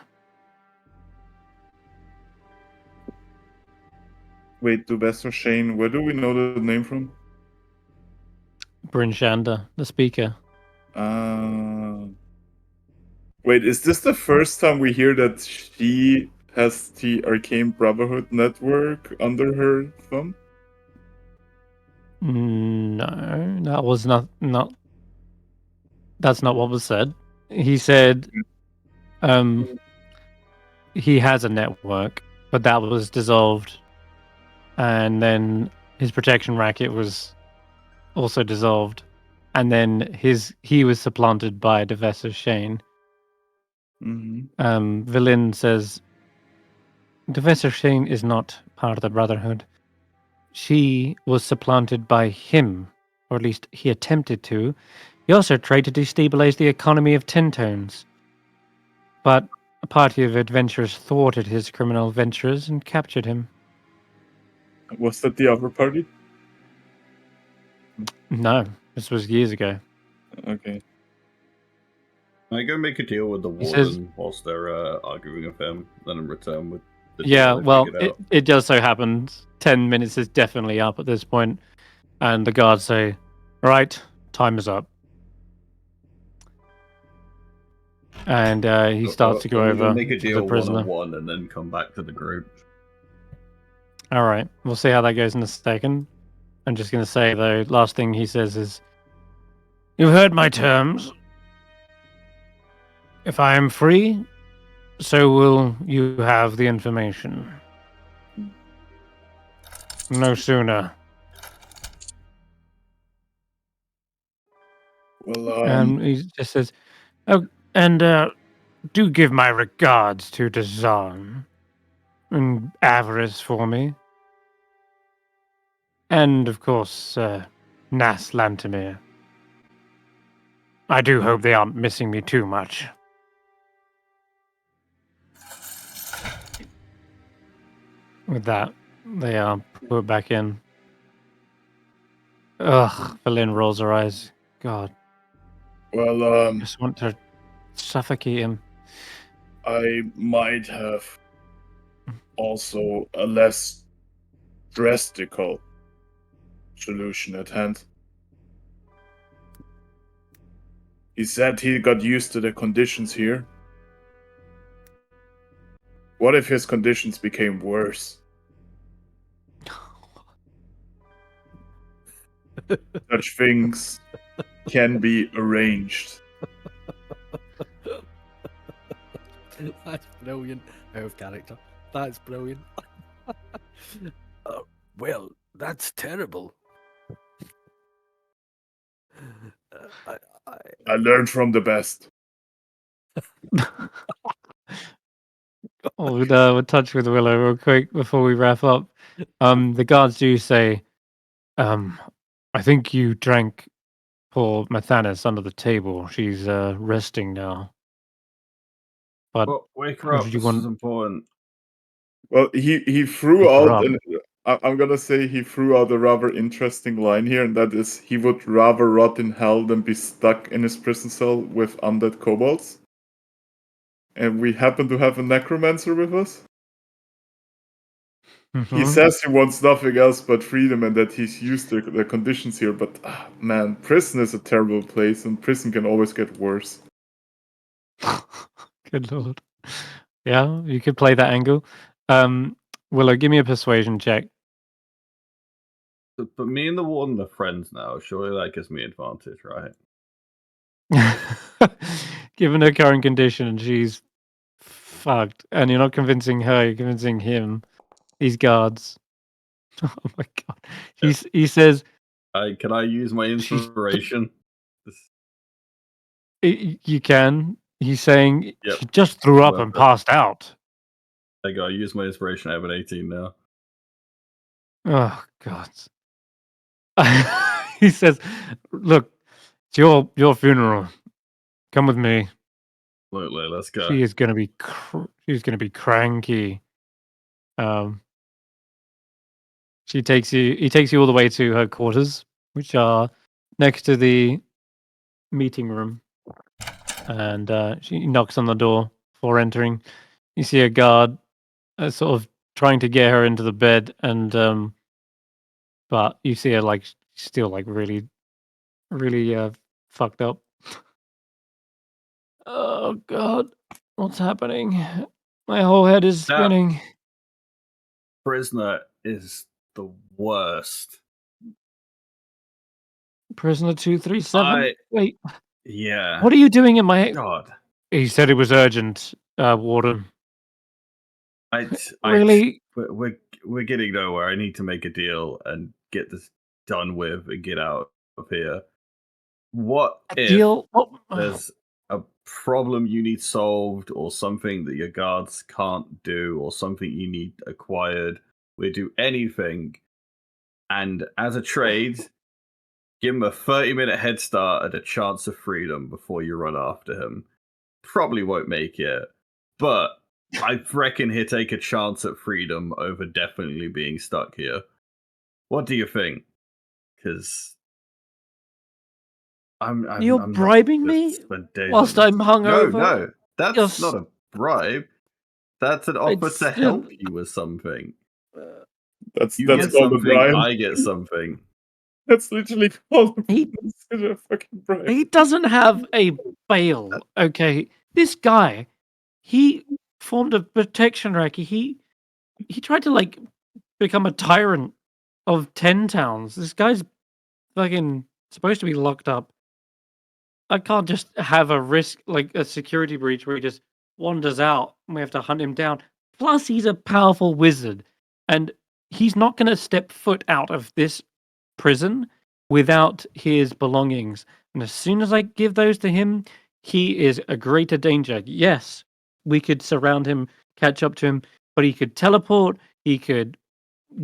Wait, Duvessa Shane, where do we know the name from? Bryn Shanda, the speaker. Wait, is this the first time we hear that she has the Arcane Brotherhood network under her thumb? No, that was not. That's not what was said. He said, he has a network, but that was dissolved, and then his protection racket was also dissolved, and then he was supplanted by Duvessa Shane. Valin says, Duvessa Shane is not part of the Brotherhood. She was supplanted by him, or at least he attempted to. He also tried to destabilize the economy of Tentones. But a party of adventurers thwarted his criminal ventures and captured him. Was that the other party? No, this was years ago. Okay. I go make a deal with the He warden says- whilst they're arguing with him, then in return with the Yeah, deal they well, figured out. it does so happen 10 minutes is definitely up at this point, and the guards say, Right, time is up. And he starts to go We'll over make a to the deal prisoner. one-on-one and then come back to the group. All right, we'll see how that goes in a second. I'm just going to say, though, last thing he says is, "You've heard my terms. If I am free, so will you have the information. No sooner." Well, And he just says, "Oh, and do give my regards to Dazan and Avarice for me. And, of course, Nas Lantamir. I do hope they aren't missing me too much." With that, they are put back in. Ugh, Berlin rolls her eyes. God, well, just want to suffocate him. I might have also a less drastical solution at hand. He said he got used to the conditions here. What if his conditions became worse? Such things can be arranged. That's brilliant. Out of character. That's brilliant. Well, that's terrible. I learned from the best. We'll touch with Willow real quick before we wrap up. The guards do say, "I think you drank poor Mathanis under the table. She's resting now." But Well, wake her what up. did you This want? is important. Well, he threw Wake her out, up. and I'm gonna say he threw out a rather interesting line here, and that is he would rather rot in hell than be stuck in his prison cell with undead kobolds. And we happen to have a necromancer with us. He Mhm. says he wants nothing else but freedom and that he's used to the conditions here, but man, prison is a terrible place, and prison can always get worse. Good lord. Yeah, you could play that angle. Willow, give me a persuasion check. But me and the warden are friends now. Surely that gives me advantage, right? Given her current condition, she's fucked. And you're not convincing her, you're convincing him. These guards. Oh my god. He says, Can I use my She's- inspiration? you can. He's saying, Yep. she just threw up and Worth it. passed out. I go. I use my inspiration. I have an 18 now. Oh god. He says, "Look, it's your funeral. Come with me. Absolutely. Let's go. She is gonna be she's gonna be cranky." He takes you all the way to her quarters, which are next to the meeting room. And she knocks on the door before entering. You see a guard sort of trying to get her into the bed, and but you see her like still like really, really fucked up. Oh god, what's happening? My whole head is That- spinning. Prisoner is the worst. Prisoner 237. Wait, Yeah. what are you doing in my? God. He said it was urgent, Warden. I Really? we're getting nowhere. I need to make a deal and get this done with and get out of here. What if Deal? Oh, there's a problem you need solved, or something that your guards can't do, or something you need acquired? We do anything, and as a trade, give him a 30-minute head start and a chance of freedom before you run after him. Probably won't make it, but I reckon he'll take a chance at freedom over definitely being stuck here. What do you think? Because You're I'm bribing not me this whilst I'm hungover? No, that's You're not a bribe. That's an offer to help you with something. That's You called get a something, bribe. I get something. That's literally called He- a fucking bribe. He doesn't have a bail. Okay, this guy, he formed a protection racket. He tried to like become a tyrant of 10 towns. This guy's fucking supposed to be locked up. I can't just have a risk like a security breach where he just wanders out and we have to hunt him down. Plus, he's a powerful wizard, and he's not going to step foot out of this prison without his belongings. And as soon as I give those to him, he is a greater danger. Yes, we could surround him, catch up to him, but he could teleport, he could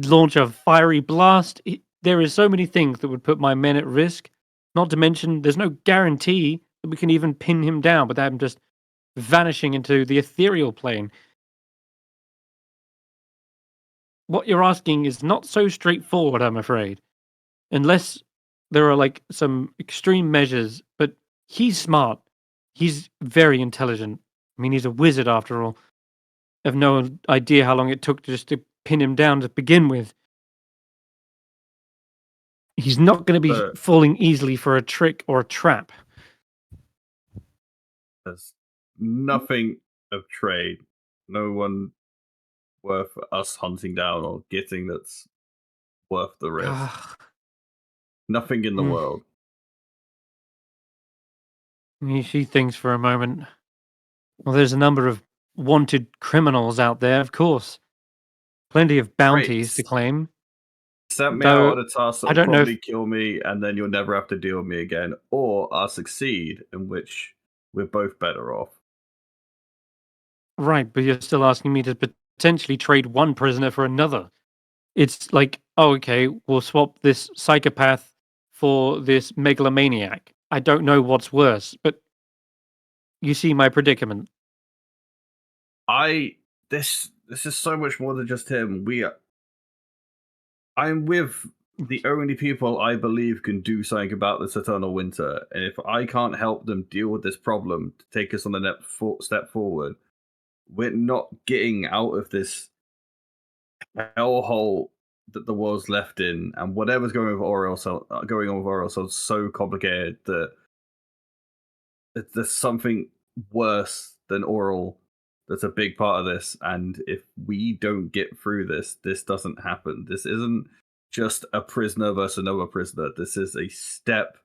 launch a fiery blast. There is so many things that would put my men at risk. Not to mention, there's no guarantee that we can even pin him down without him just vanishing into the ethereal plane. What you're asking is not so straightforward, I'm afraid. Unless there are like some extreme measures, but he's smart. He's very intelligent. I mean, he's a wizard after all. I have no idea how long it took just to pin him down to begin with. He's not going to be falling easily for a trick or a trap. There's nothing of trade. No one worth us hunting down or getting that's worth the risk. Nothing in the world. She thinks for a moment. Well, there's a number of wanted criminals out there, of course. Plenty of bounties to claim. Set me out on a task that will probably kill me, and then you'll never have to deal with me again. Or I'll succeed, in which we're both better off. Right, but you're still asking me to potentially trade one prisoner for another. It's like, oh, okay, we'll swap this psychopath for this megalomaniac. I don't know what's worse, but you see my predicament. This is so much more than just him. I'm with the only people I believe can do something about this eternal winter, and if I can't help them deal with this problem to take us on the next step forward, we're not getting out of this hellhole that the world's left in. And whatever's going on with Oriel is so complicated that there's something worse than Oral that's a big part of this. And if we don't get through this, this doesn't happen. This isn't just a prisoner versus another prisoner. This is a step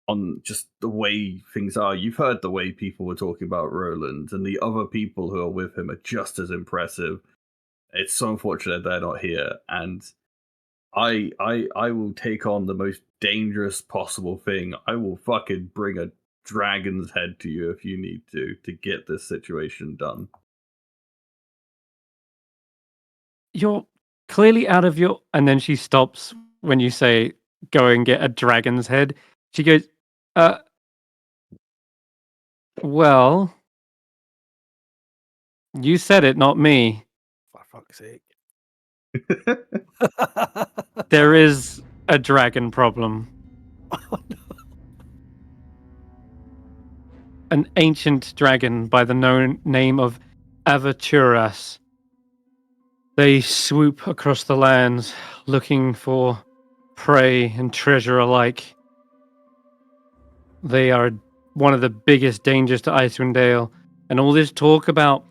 on just the way things are. You've heard the way people were talking about Roland, and the other people who are with him are just as impressive. It's so unfortunate they're not here. And I will take on the most dangerous possible thing. I will fucking bring a dragon's head to you if you need to get this situation done. You're clearly out of your... And then she stops when you say, go and get a dragon's head. She goes, well, you said it, not me. For fuck's sake. There is a dragon problem. Oh, no. An ancient dragon by the name of Avaturas. They swoop across the lands looking for prey and treasure alike. They are one of the biggest dangers to Icewindale, and all this talk about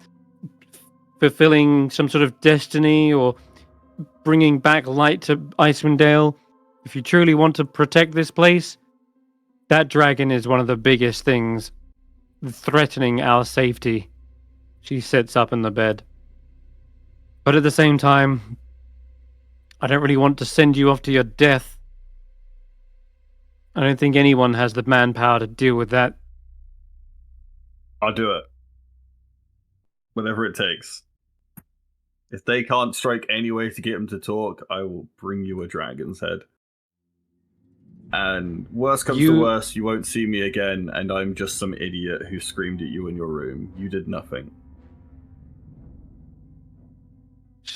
fulfilling some sort of destiny or bringing back light to Icewindale, if you truly want to protect this place, that dragon is one of the biggest things threatening our safety. She sits up in the bed. But at the same time, I don't really want to send you off to your death. I don't think anyone has the manpower to deal with that. I'll do it. Whatever it takes. If they can't strike any way to get him to talk, I will bring you a dragon's head. And worst comes to worst, you won't see me again, and I'm just some idiot who screamed at you in your room. You did nothing.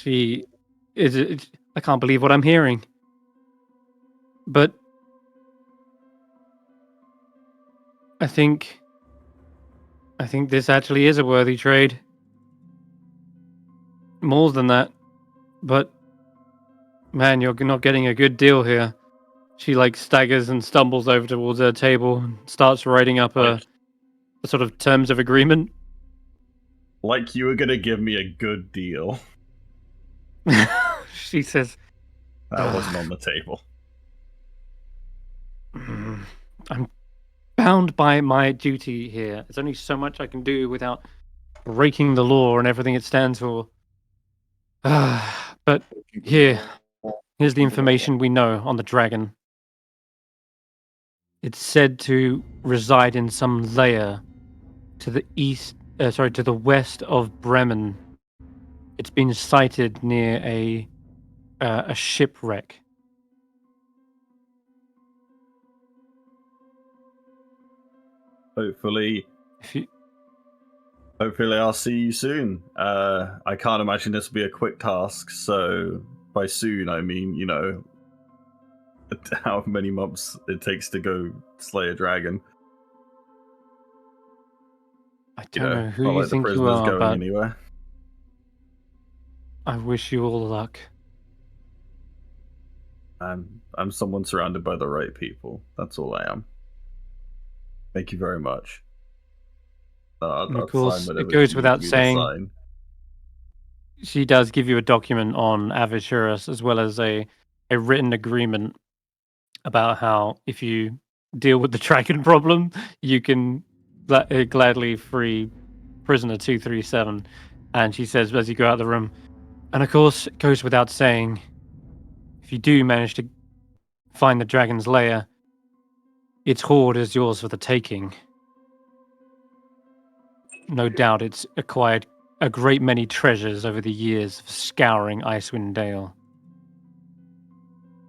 I can't believe what I'm hearing. But I think this actually is a worthy trade. More than that. But man, you're not getting a good deal here. She like staggers and stumbles over towards her table and starts writing up a sort of terms of agreement. Like you were gonna give me a good deal. She says, That wasn't on the table. I'm bound by my duty here. There's only so much I can do without breaking the law and everything it stands for. But here's the information we know on the dragon. It's said to reside in some lair to the to the west of Bremen. It's been sighted near a shipwreck. Hopefully I'll see you soon. I can't imagine this will be a quick task, so by soon I mean, how many months it takes to go slay a dragon. I don't know who not you like think the you prisoner's are, going but anywhere. I wish you all luck. I'm someone surrounded by the right people. That's all I am. Thank you very much. And of I'll course, sign it whatever goes you without need me to saying, sign. she does give you a document on Aventurus as well as a written agreement about how if you deal with the dragon problem, you can gladly free prisoner 237. And she says as you go out of the room, and of course, it goes without saying, if you do manage to find the dragon's lair, its hoard is yours for the taking. No doubt it's acquired a great many treasures over the years of scouring Icewindale.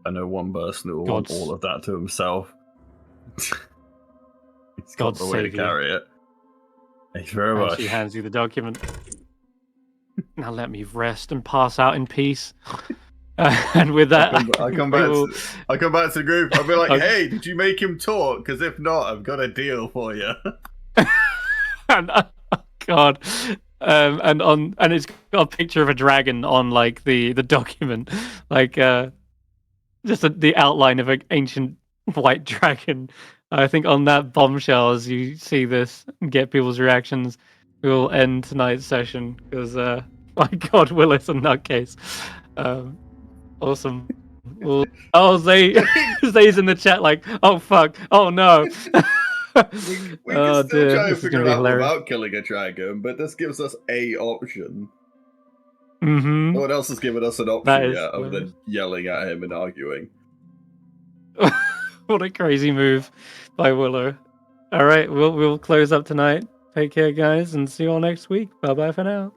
I know one person who will want all of that to himself. He's got the way to carry it. Thank you very much. She hands you the document. Now let me rest and pass out in peace. And with that, I'll come back to the group. I'll be like, hey, did you make him talk? Because if not, I've got a deal for you. And, God. And it's got a picture of a dragon on like the document. Like just the outline of an ancient white dragon. I think on that bombshell, as you see this and get people's reactions, we will end tonight's session because, my God, Willow's a nutcase. Awesome. Well, Zay's in the chat like, oh fuck, oh no. We can still try and figure it out hilarious. without killing a dragon, but this gives us a option. Mm-hmm. No one else has given us an option yet, other than yelling at him and arguing. What a crazy move by Willow. All right, we'll close up tonight. Take care, guys, and see you all next week. Bye bye for now.